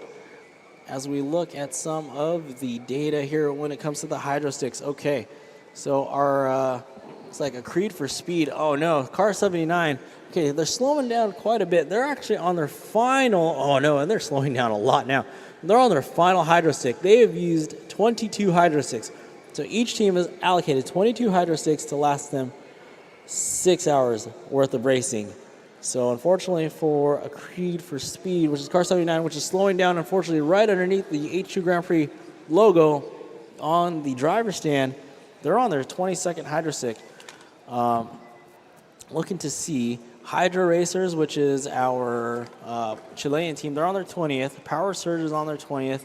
as we look at some of the data here when it comes to the hydro sticks. Okay, so our, it's like a creed for speed. Oh no, car 79. Okay, they're slowing down quite a bit. They're actually on their final, oh no, and they're slowing down a lot now. They're on their final hydro stick. They have used 22 hydro sticks. So each team has allocated 22 hydro sticks to last them 6 hours worth of racing. So unfortunately for a creed for speed, which is car 79, which is slowing down unfortunately right underneath the H2 Grand Prix logo on the driver's stand, they're on their 22nd hydro stick. Looking to see Hydro Racers, which is our Chilean team, they're on their 20th. Power Surge is on their 20th.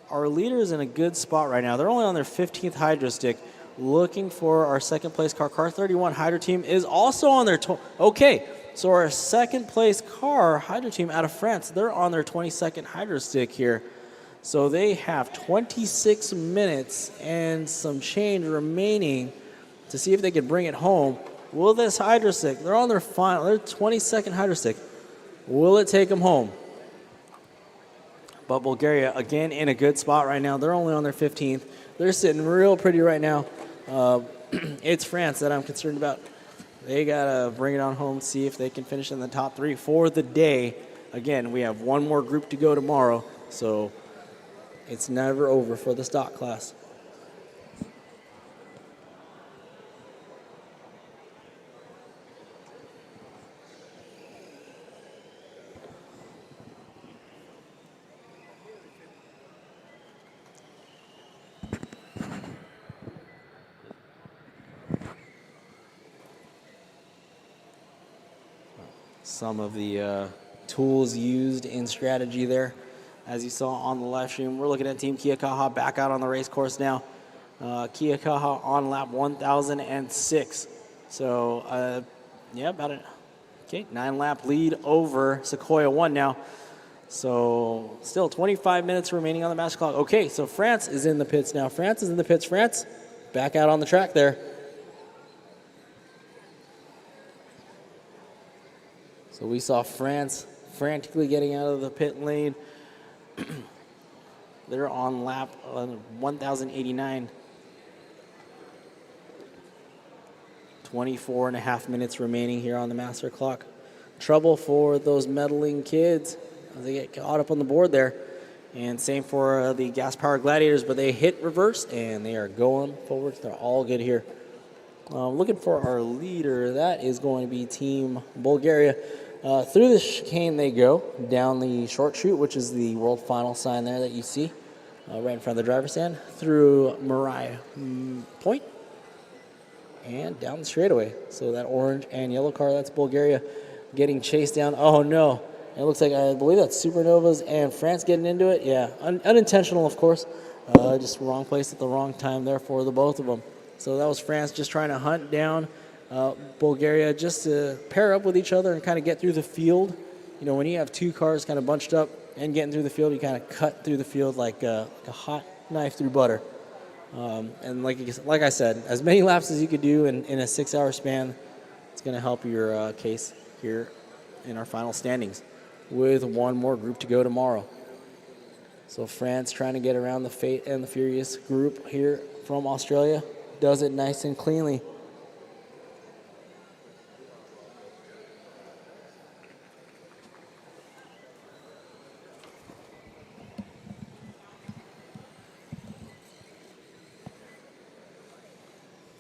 Our leader is in a good spot right now. They're only on their 15th hydro stick. Looking for our second place car. Car 31 Hydro Team is also on their... Okay, so our second place car, Hydro Team out of France, they're on their 22nd hydro stick here. So they have 26 minutes and some change remaining to see if they can bring it home. Will this hydro stick, they're on their 22nd hydro stick. Will it take them home? But Bulgaria, again, in a good spot right now. They're only on their 15th. They're sitting real pretty right now. It's France that I'm concerned about. They got to bring it on home, see if they can finish in the top 3 for the day. Again, we have one more group to go tomorrow, so it's never over for the stock class. Some of the tools used in strategy there. As you saw on the live stream, we're looking at Team Kia Kaha back out on the race course now. Kia Kaha on lap 1006. So, yeah, about a 9-lap lead over Sequoia 1 now. So, still 25 minutes remaining on the master clock. Okay, so France is in the pits now. France is in the pits. France back out on the track there. So we saw France frantically getting out of the pit lane. They're on lap 1089. 24.5 minutes remaining here on the master clock. Trouble for those meddling kids as they get caught up on the board there. And same for the gas-powered gladiators, but they hit reverse and they are going forward. They're all good here. Looking for our leader. That is going to be Team Bulgaria. Through the chicane they go, down the short chute, which is the World Final sign there that you see right in front of the driver's stand, through Mariah Point, and down the straightaway. So that orange and yellow car, that's Bulgaria getting chased down. Oh no, it looks like, I believe that's Supernovas and France getting into it. Yeah, unintentional, of course. Just wrong place at the wrong time there for the both of them. So that was France just trying to hunt down Bulgaria just to pair up with each other and kind of get through the field. You know, when you have two cars kind of bunched up and getting through the field, you kind of cut through the field like a hot knife through butter. And like I said, as many laps as you could do in a 6-hour span, it's going to help your case here in our final standings with one more group to go tomorrow. So France trying to get around the Fate and the Furious group here from Australia. Does it nice and cleanly.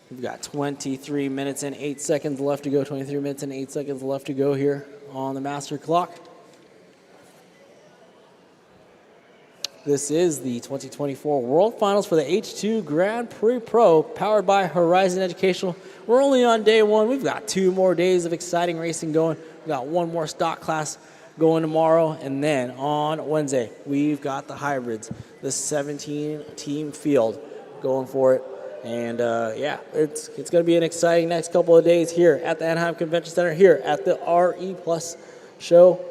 We've got 23 minutes and 8 seconds left to go. 23 minutes and 8 seconds left to go here on the master clock. This is the 2024 World Finals for the H2 Grand Prix Pro, powered by Horizon Educational. We're only on day 1. We've got 2 more days of exciting racing going. We've got 1 more stock class going tomorrow, and then on Wednesday, we've got the hybrids, the 17-team field going for it. And yeah, it's going to be an exciting next couple of days here at the Anaheim Convention Center, here at the RE Plus show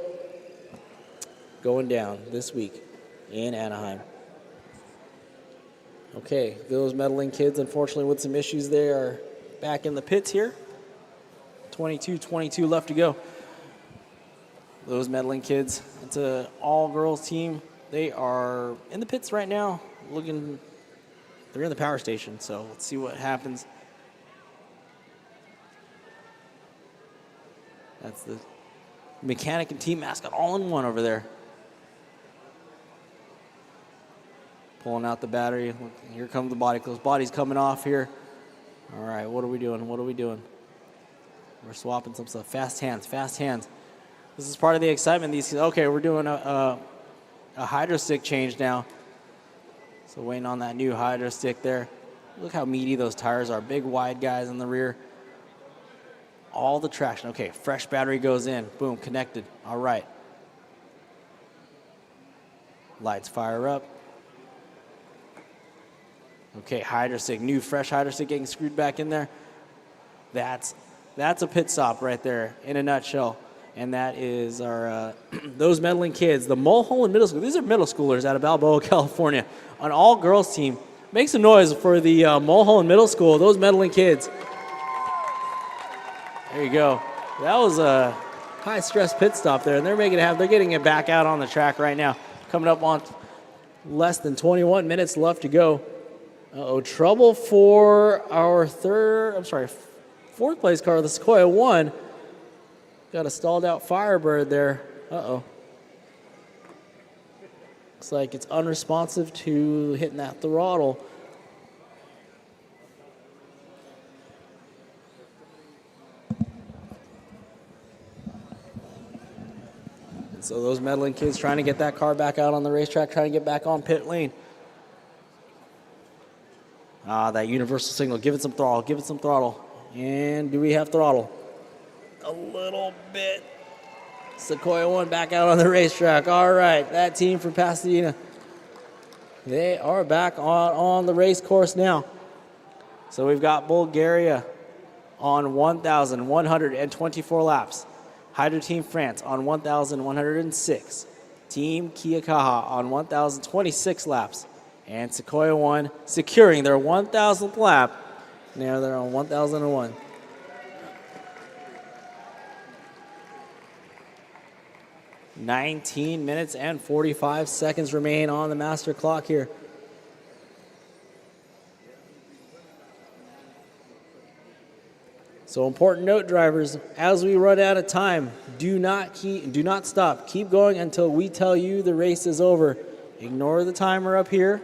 going down this week in Anaheim. Okay, those medaling kids, unfortunately, with some issues there, are back in the pits here. 22 left to go. Those medaling kids, it's an all-girls team. They are in the pits right now, they're in the power station, so let's see what happens. That's the mechanic and team mascot all in one over there. Pulling out the battery. Here comes the body. Those bodies coming off here. All right, what are we doing? We're swapping some stuff. Fast hands. This is part of the excitement. Okay, we're doing a hydro stick change now. So waiting on that new hydro stick there. Look how meaty those tires are. Big, wide guys in the rear. All the traction. Okay, fresh battery goes in. Boom, connected. All right. Lights fire up. Okay, hydro stick. New, fresh hydro stick getting screwed back in there. That's a pit stop right there in a nutshell. And that is our those medaling kids, the Mulholland Middle School. These are middle schoolers out of Balboa, California. An all-girls team. Make some noise for the Mulholland Middle School, those medaling kids. There you go. That was a high-stress pit stop there, and they're making it happen. They're getting it back out on the track right now. Coming up on less than 21 minutes left to go. Trouble for our fourth place car, the Sequoia 1. Got a stalled out Firebird there. Looks like it's unresponsive to hitting that throttle. So those medaling kids trying to get that car back out on the racetrack, trying to get back on pit lane. That universal signal. Give it some throttle. And do we have throttle? A little bit. Sequoia 1 back out on the racetrack. All right, that team from Pasadena, they are back on the race course now. So we've got Bulgaria on 1,124 laps. Hydro Team France on 1,106. Team Kiyakaha on 1,026 laps. And Sequoia 1 securing their 1,000th lap. Now they're on 1,001. $19 minutes and 45 seconds remain on the master clock here. So important note, drivers, as we run out of time, do not stop. Keep going until we tell you the race is over. Ignore the timer up here.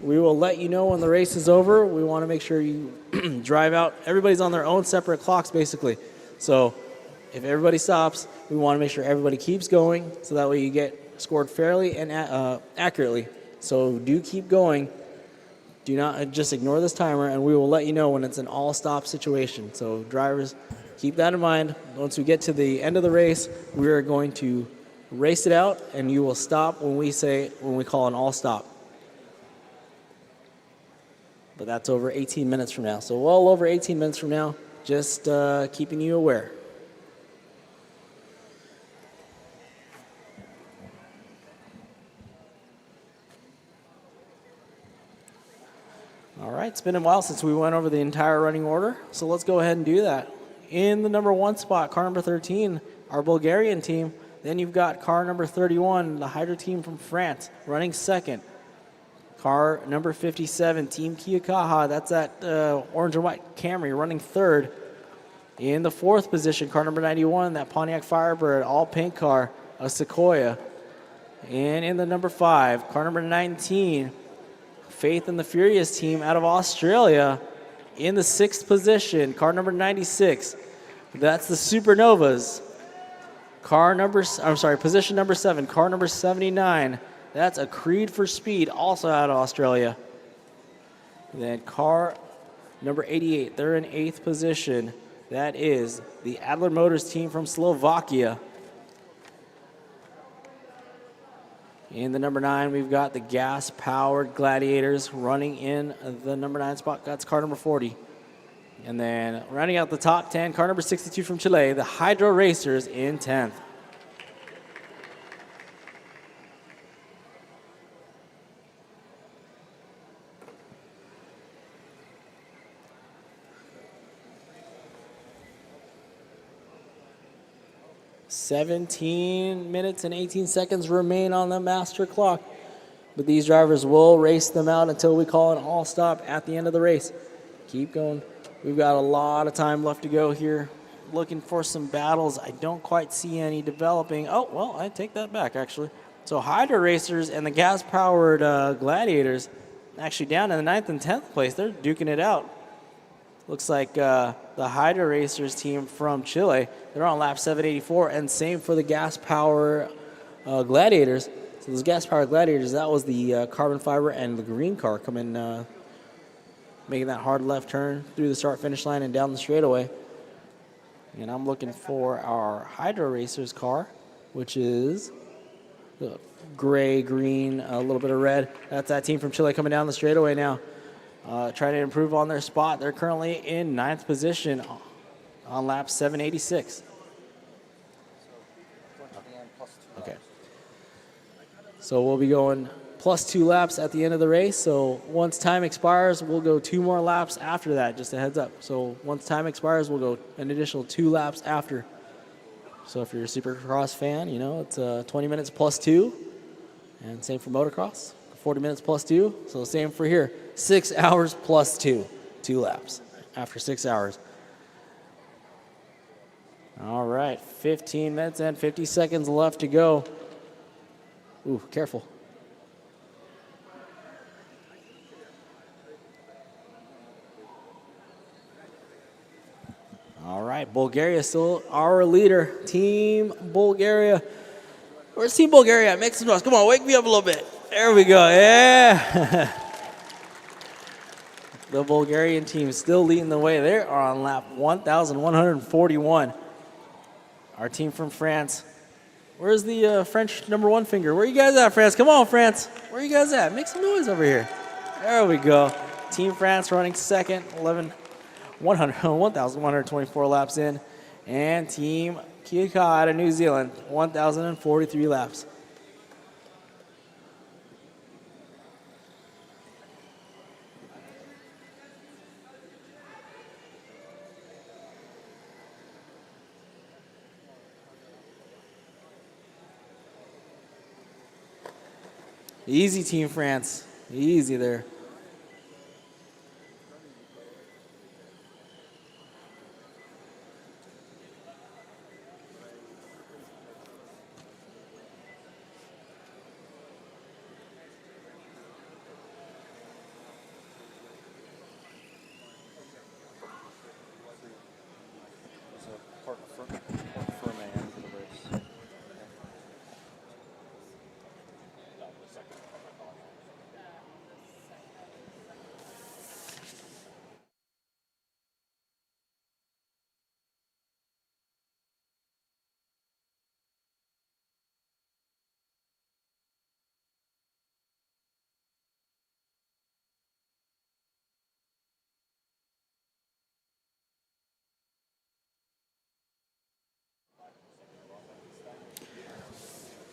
We will let you know when the race is over. We want to make sure you drive out. Everybody's on their own separate clocks, basically. So if everybody stops, we want to make sure everybody keeps going, so that way you get scored fairly and accurately. So do keep going. Do not just ignore this timer, and we will let you know when it's an all-stop situation. So drivers, keep that in mind. Once we get to the end of the race, we are going to race it out, and you will stop when we call an all-stop. But that's over 18 minutes from now. So well over 18 minutes from now, just keeping you aware. All right, it's been a while since we went over the entire running order, so let's go ahead and do that. In the number 1 spot, car number 13, our Bulgarian team. Then you've got car number 31, the Hydro team from France, running second. Car number 57, Team Kiyakaha, that's that orange and white Camry, running third. In the 4th position, car number 91, that Pontiac Firebird, all pink car, a Sequoia. And in the number 5, car number 19, Faith and the Furious team out of Australia. In the 6th position, car number 96, that's the Supernovas. Position number 7, car number 79, that's a Creed for Speed, also out of Australia. Then car number 88, they're in 8th position. That is the Adler Motors team from Slovakia. In the number 9, we've got the gas-powered Gladiators running in the number 9 spot. That's car number 40. And then rounding out the top 10, car number 62 from Chile, the Hydro Racers in 10th. $17 minutes and 18 seconds remain on the master clock. But these drivers will race them out until we call an all-stop at the end of the race. Keep going. We've got a lot of time left to go here. Looking for some battles. I don't quite see any developing. Oh, well, I take that back, actually. So Hydro Racers and the gas-powered Gladiators actually down in the 9th and 10th place. They're duking it out. Looks like the Hydro Racers team from Chile, they're on lap 784, and same for the gas-power Gladiators. So those gas-powered Gladiators, that was the carbon fiber and the green car coming, making that hard left turn through the start-finish line and down the straightaway. And I'm looking for our Hydro Racers car, which is the gray, green, a little bit of red. That's that team from Chile coming down the straightaway now. Trying to improve on their spot. They're currently in 9th position on lap 786. Okay. So we'll be going +2 laps at the end of the race. So once time expires, we'll go 2 more laps after that, just a heads up. So once time expires, we'll go an additional 2 laps after. So if you're a Supercross fan, you know, it's 20 minutes +2. And same for motocross, 40 minutes +2. So same for here. 6 hours +2, 2 laps after 6 hours. All right, 15 minutes and 50 seconds left to go. Ooh, careful. All right, Bulgaria still our leader. Team Bulgaria. Where's Team Bulgaria? Make some noise. Come on, wake me up a little bit. There we go. Yeah. The Bulgarian team is still leading the way. They are on lap 1,141. Our team from France. Where's the French number 1 finger? Where you guys at, France? Come on, France. Where you guys at? Make some noise over here. There we go. Team France running second, 1,124 laps in. And Team Kia Kaha out of New Zealand, 1,043 laps. Easy, Team France. Easy there.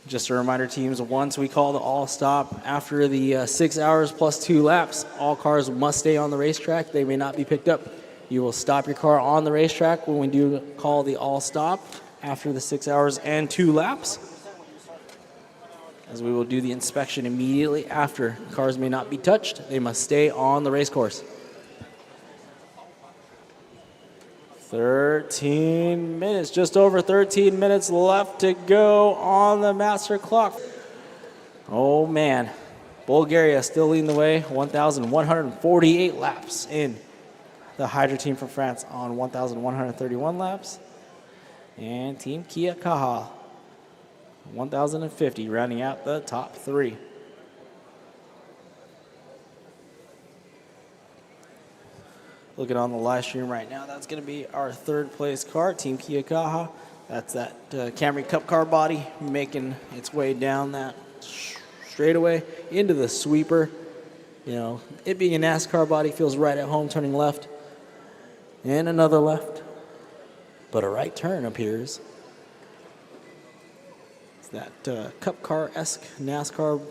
Just a reminder, teams, once we call the all-stop after the 6 hours +2 laps, all cars must stay on the racetrack. They may not be picked up. You will stop your car on the racetrack when we do call the all-stop after the 6 hours and 2 laps, as we will do the inspection immediately after. Cars may not be touched. They must stay on the race course. 13 minutes, just over 13 minutes left to go on the master clock. Oh man, Bulgaria still leading the way, 1,148 laps in. The Hydro team from France on 1,131 laps. And Team Kia Kaha, 1,050, rounding out the top 3. Looking on the live stream right now, that's going to be our 3rd place car, Team Kia Kaha. That's that Camry Cup car body making its way down that straightaway into the sweeper. You know, it being a NASCAR body feels right at home, turning left. And another left. But a right turn appears. It's that cup car-esque NASCAR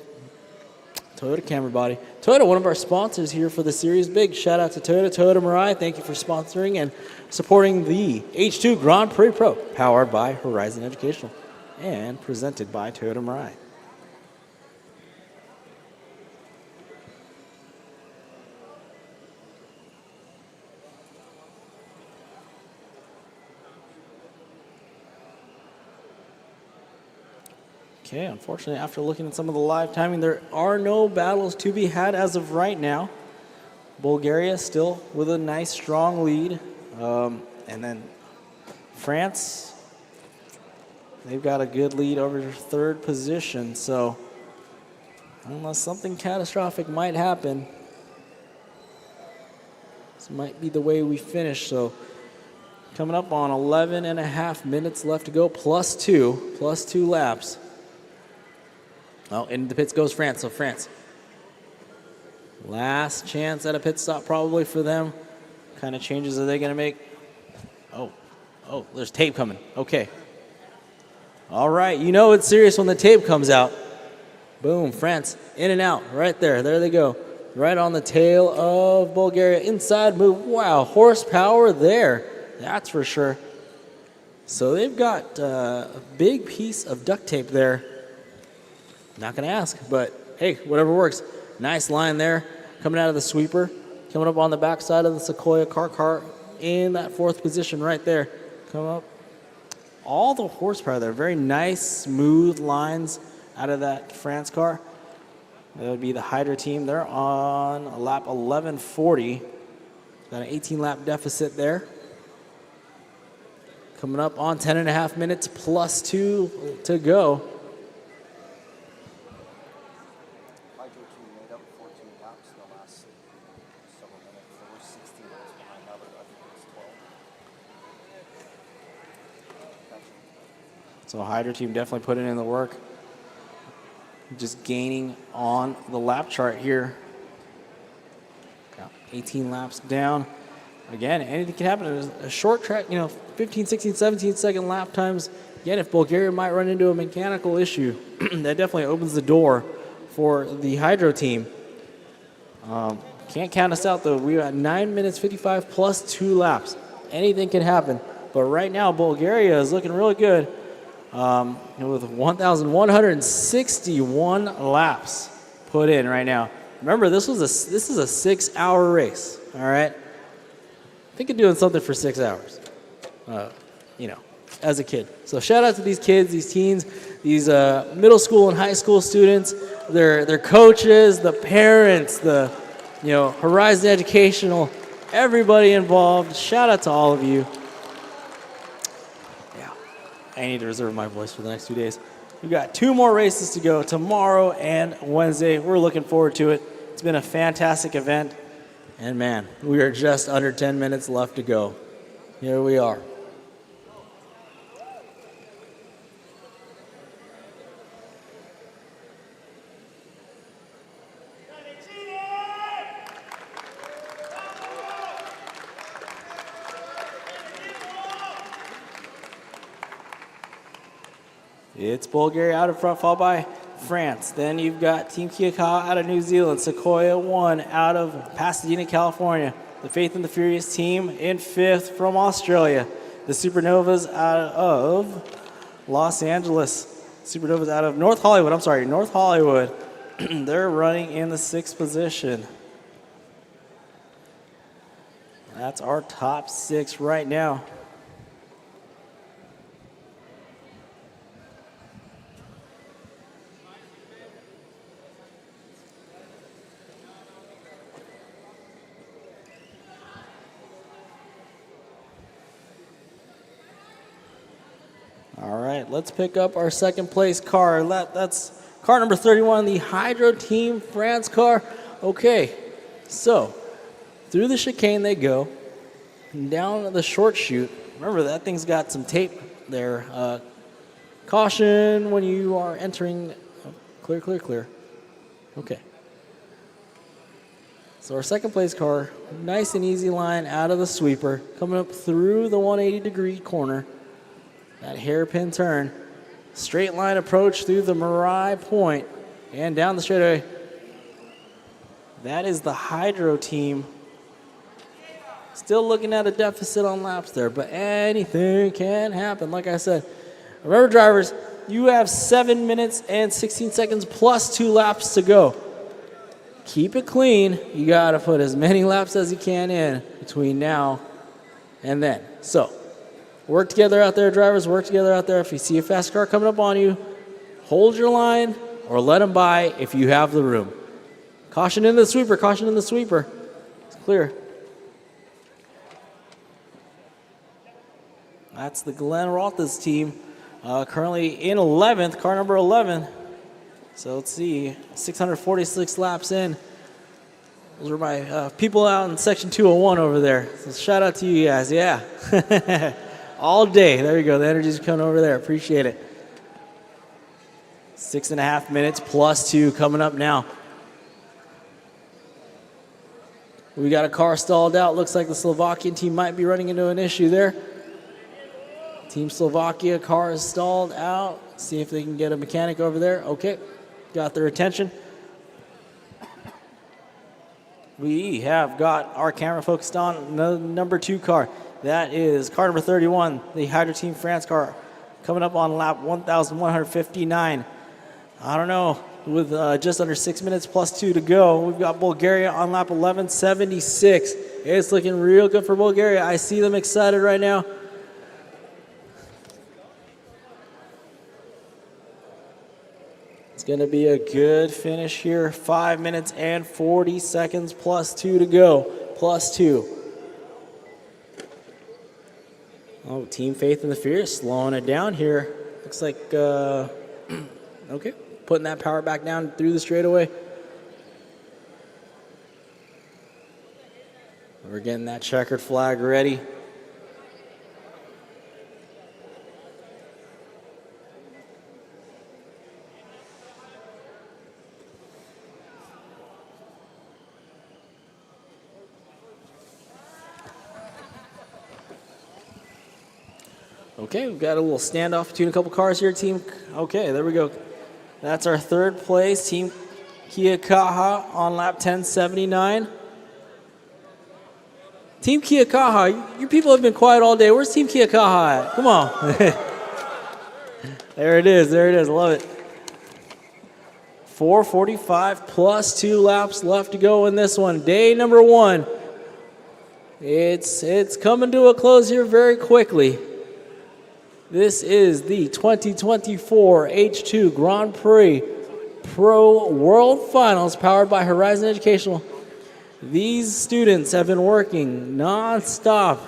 Toyota camera body. Toyota, one of our sponsors here for the series. Big shout out to Toyota Mirai. Thank you for sponsoring and supporting the H2 Grand Prix Pro, powered by Horizon Educational and presented by Toyota Mirai. Okay, unfortunately, after looking at some of the live timing, there are no battles to be had as of right now. Bulgaria still with a nice, strong lead. And then France, they've got a good lead over third position. So unless something catastrophic might happen, this might be the way we finish. So coming up on 11.5 minutes left to go, plus two laps. Well, in the pits goes France. So France, last chance at a pit stop probably for them. What kind of changes are they going to make? Oh, there's tape coming. Okay. All right, you know it's serious when the tape comes out. Boom, France in and out right there. There they go. Right on the tail of Bulgaria. Inside move. Wow, horsepower there. That's for sure. So they've got a big piece of duct tape there. Not going to ask, but hey, whatever works. Nice line there coming out of the sweeper. Coming up on the backside of the Sequoia car in that fourth position right there. Come up. All the horsepower there. Very nice, smooth lines out of that France car. That would be the Hydra team. They're on a lap 11:40. Got an 18-lap deficit there. Coming up on 10.5 minutes plus 2 to go. So Hydra team definitely putting in the work. Just gaining on the lap chart here. Got 18 laps down. Again, anything can happen. It's a short track, 15, 16, 17 second lap times. Again, if Bulgaria might run into a mechanical issue, that definitely opens the door for the Hydro team. Can't count us out though. We got 9 minutes 55 plus 2 laps. Anything can happen. But right now, Bulgaria is looking really good. With 1,161 laps put in right now. Remember, this is a 6-hour race. All right, think of doing something for 6 hours. As a kid. So shout out to these kids, these teens, these middle school and high school students, their coaches, the parents, the Horizon Educational, everybody involved. Shout out to all of you. I need to reserve my voice for the next 2 days. We've got 2 more races to go tomorrow and Wednesday. We're looking forward to it. It's been a fantastic event. And man, we are just under 10 minutes left to go. Here we are. It's Bulgaria out in front, followed by France. Then you've got Team Kiyakawa out of New Zealand. Sequoia 1 out of Pasadena, California. The Faith and the Furious team in 5th from Australia. The Supernovas out of Los Angeles. Supernovas out of North Hollywood. They're running in the 6th position. That's our top 6 right now. All right, let's pick up our second place car. That's car number 31, the Hydro Team France car. Okay, so through the chicane they go, and down the short chute. Remember, that thing's got some tape there. Caution when you are entering. Clear. Okay. So our second place car, nice and easy line out of the sweeper, coming up through the 180-degree corner. That hairpin turn. Straight line approach through the Mirai Point and down the straightaway. That is the Hydro team. Still looking at a deficit on laps there, but anything can happen. Like I said, remember drivers, you have 7 minutes and 16 seconds plus 2 laps to go. Keep it clean. You got to put as many laps as you can in between now and then. So work together out there, drivers. Work together out there. If you see a fast car coming up on you, hold your line or let them by if you have the room. Caution in the sweeper. Caution in the sweeper. It's clear. That's the Glenn Roth's team. Currently in 11th, car number 11. So let's see, 646 laps in. Those are my people out in section 201 over there. So shout out to you guys, yeah. All day, there you go, the energy's coming over there, appreciate it. 6.5 minutes plus 2 coming up now. We got a car stalled out. Looks like the Slovakian team might be running into an issue there. Team Slovakia car is stalled out. See if they can get a mechanic over there. Okay, got their attention. We have got our camera focused on the number 2 car. That is car number 31, the Hydro Team France car, coming up on lap 1,159. I don't know, with just under 6 minutes plus 2 to go. We've got Bulgaria on lap 1176. It's looking real good for Bulgaria. I see them excited right now. It's going to be a good finish here. 5 minutes and 40 seconds plus 2 to go. Plus 2. Oh, Team Faith and the Fierce slowing it down here. Looks like, okay, putting that power back down through the straightaway. We're getting that checkered flag ready. Okay, we've got a little standoff between a couple cars here. Team, okay, there we go. That's our third place. Team Kia Kaha on lap 1079. Team Kia Kaha, you people have been quiet all day. Where's Team Kia Kaha at? Come on. There it is, I love it. 4:45 plus 2 laps left to go in this one. Day number 1. It's coming to a close here very quickly. This is the 2024 H2 Grand Prix Pro World Finals powered by Horizon Educational. These students have been working non-stop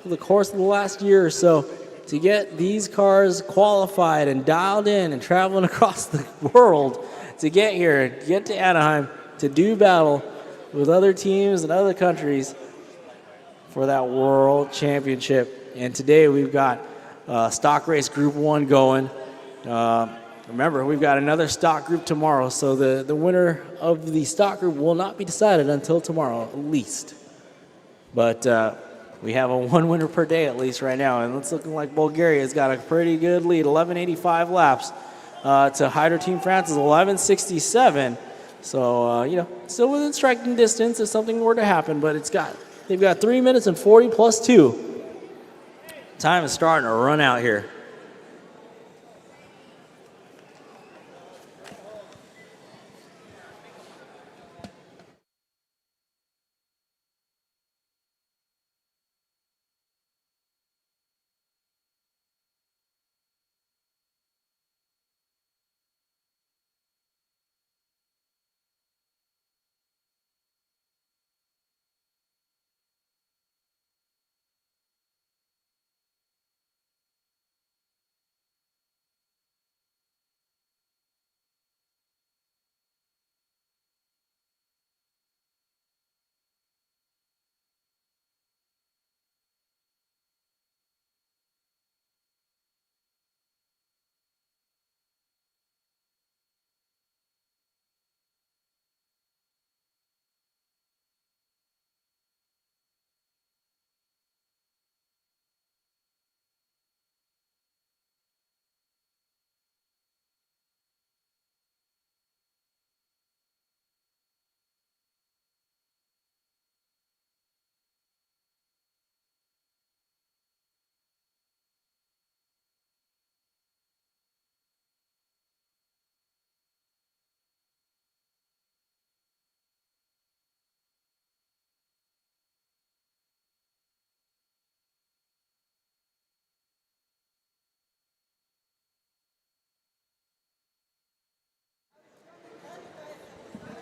for the course of the last year or so to get these cars qualified and dialed in and traveling across the world to get here, get to Anaheim, to do battle with other teams and other countries for that World Championship. And today we've got stock race group 1 going. Remember, we've got another stock group tomorrow, so the winner of the stock group will not be decided until tomorrow, at least. But we have a 1 winner per day, at least right now, and it's looking like Bulgaria's got a pretty good lead, 1185 laps to Hydro Team France's 1167. So, you know, still within striking distance if something were to happen, but they've got 3 minutes and 40 plus 2. Time is starting to run out here.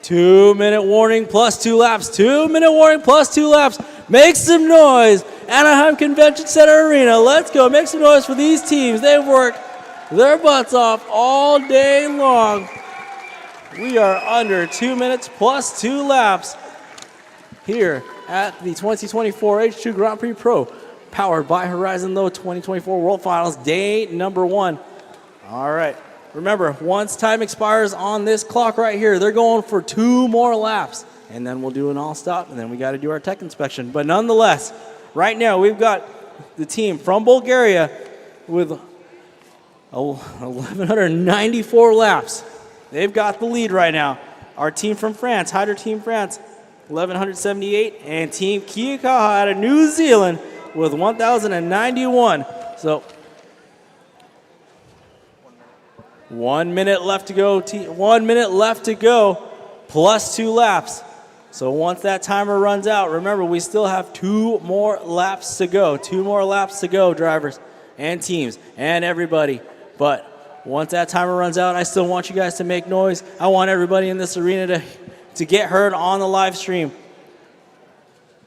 2-minute warning plus 2 laps. 2-minute warning plus 2 laps. Make some noise. Anaheim Convention Center Arena. Let's go. Make some noise for these teams. They've worked their butts off all day long. We are under 2 minutes plus 2 laps here at the 2024 H2 Grand Prix Pro, powered by Horizon Low 2024 World Finals, day number 1. All right. Remember, once time expires on this clock right here, they're going for 2 more laps, and then we'll do an all-stop, and then we got to do our tech inspection. But nonetheless, right now we've got the team from Bulgaria with 1,194 laps. They've got the lead right now. Our team from France, Hydro Team France, 1,178, and Team Kiakaha out of New Zealand with 1,091. So 1 minute left to go. 1 minute left to go, plus 2 laps. So once that timer runs out, remember we still have 2 more laps to go. 2 more laps to go, drivers and teams and everybody. But once that timer runs out, I still want you guys to make noise. I want everybody in this arena to get heard on the live stream,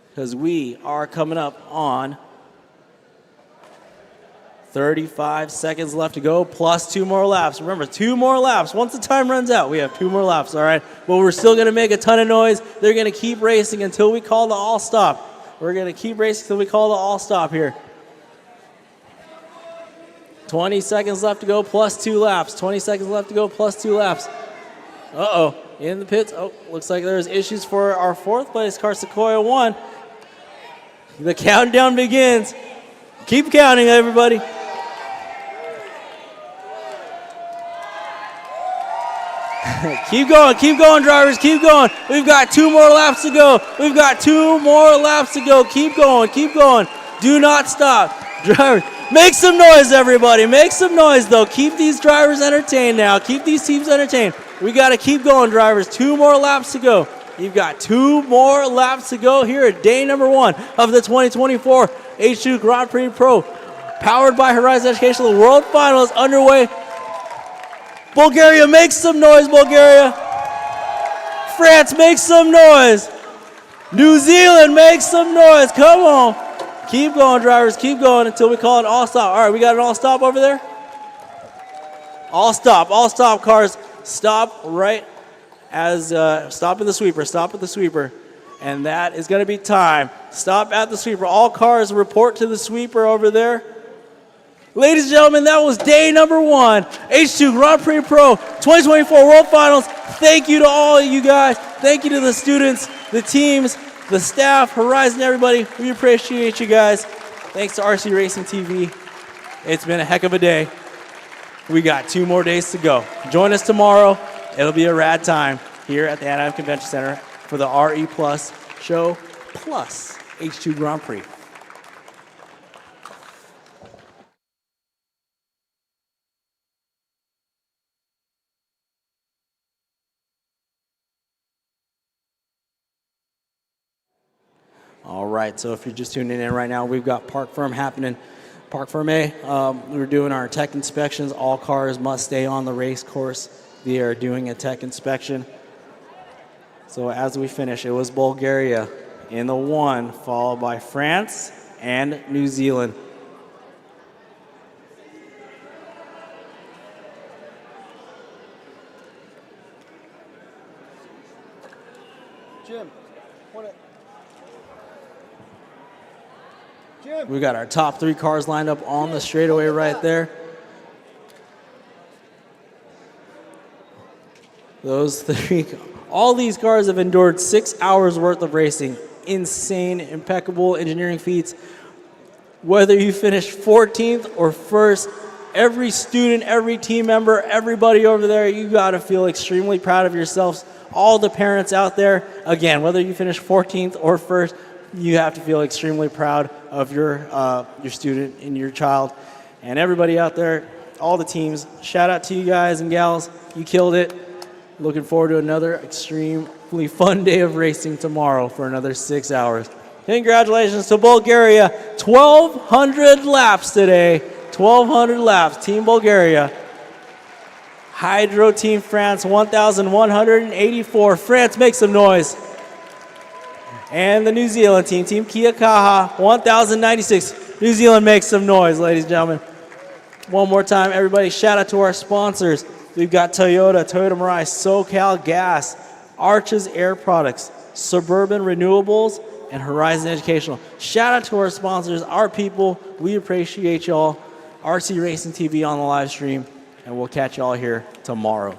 because we are coming up on 35 seconds left to go, plus 2 more laps. Remember, 2 more laps. Once the time runs out, we have 2 more laps, all right? But we're still going to make a ton of noise. They're going to keep racing until we call the all-stop. We're going to keep racing until we call the all-stop here. 20 seconds left to go, plus 2 laps. 20 seconds left to go, plus 2 laps. Uh-oh, in the pits. Oh, looks like there's issues for our 4th place car, Sequoia 1. The countdown begins. Keep counting, everybody. Keep going, drivers, keep going. We've got 2 more laps to go. We've got 2 more laps to go. Keep going, keep going. Do not stop. Drivers, make some noise, everybody. Make some noise, though. Keep these drivers entertained now. Keep these teams entertained. We got to keep going, drivers. 2 more laps to go. You've got 2 more laps to go here at day number 1 of the 2024 H2 Grand Prix Pro, powered by Horizon Education. The World Final is underway. Bulgaria, make some noise, Bulgaria. France, make some noise. New Zealand, make some noise. Come on. Keep going, drivers. Keep going until we call it all-stop. All right, we got an all-stop over there? All-stop cars. Stop right as, stop at the sweeper. Stop at the sweeper. And that is going to be time. Stop at the sweeper. All cars report to the sweeper over there. Ladies and gentlemen, that was day number 1. H2 Grand Prix Pro 2024 World Finals. Thank you to all of you guys. Thank you to the students, the teams, the staff, Horizon, everybody. We appreciate you guys. Thanks to rcracingtv. It's been a heck of a day. We got 2 more days to go. Join us tomorrow. It'll be a rad time here at the Anaheim Convention Center for the RE Plus show plus H2 Grand Prix. All right, so if you're just tuning in right now, we've got Park Firm happening. Park Firm A, we're doing our tech inspections. All cars must stay on the race course. They are doing a tech inspection. So as we finish, it was Bulgaria in the 1, followed by France and New Zealand. We got our top 3 cars lined up on the straightaway right there. Those 3, all these cars have endured 6 hours worth of racing. Insane, impeccable engineering feats. Whether you finish 14th or 1st, every student, every team member, everybody over there, you got to feel extremely proud of yourselves. All the parents out there, again, whether you finish 14th or 1st, you have to feel extremely proud of your student and your child. And everybody out there, all the teams, shout out to you guys and gals. You killed it. Looking forward to another extremely fun day of racing tomorrow for another 6 hours. Congratulations to Bulgaria. 1,200 laps today. 1,200 laps. Team Bulgaria. Hydro Team France 1184. France, make some noise. And the New Zealand team, Team Kia Kaha 1096. New Zealand, make some noise, ladies and gentlemen. One more time, everybody, shout out to our sponsors. We've got Toyota, Toyota Mirai, SoCal Gas, Arches Air Products, Suburban Renewables, and Horizon Educational. Shout out to our sponsors, our people. We appreciate y'all. RC Racing TV on the live stream, and we'll catch y'all here tomorrow.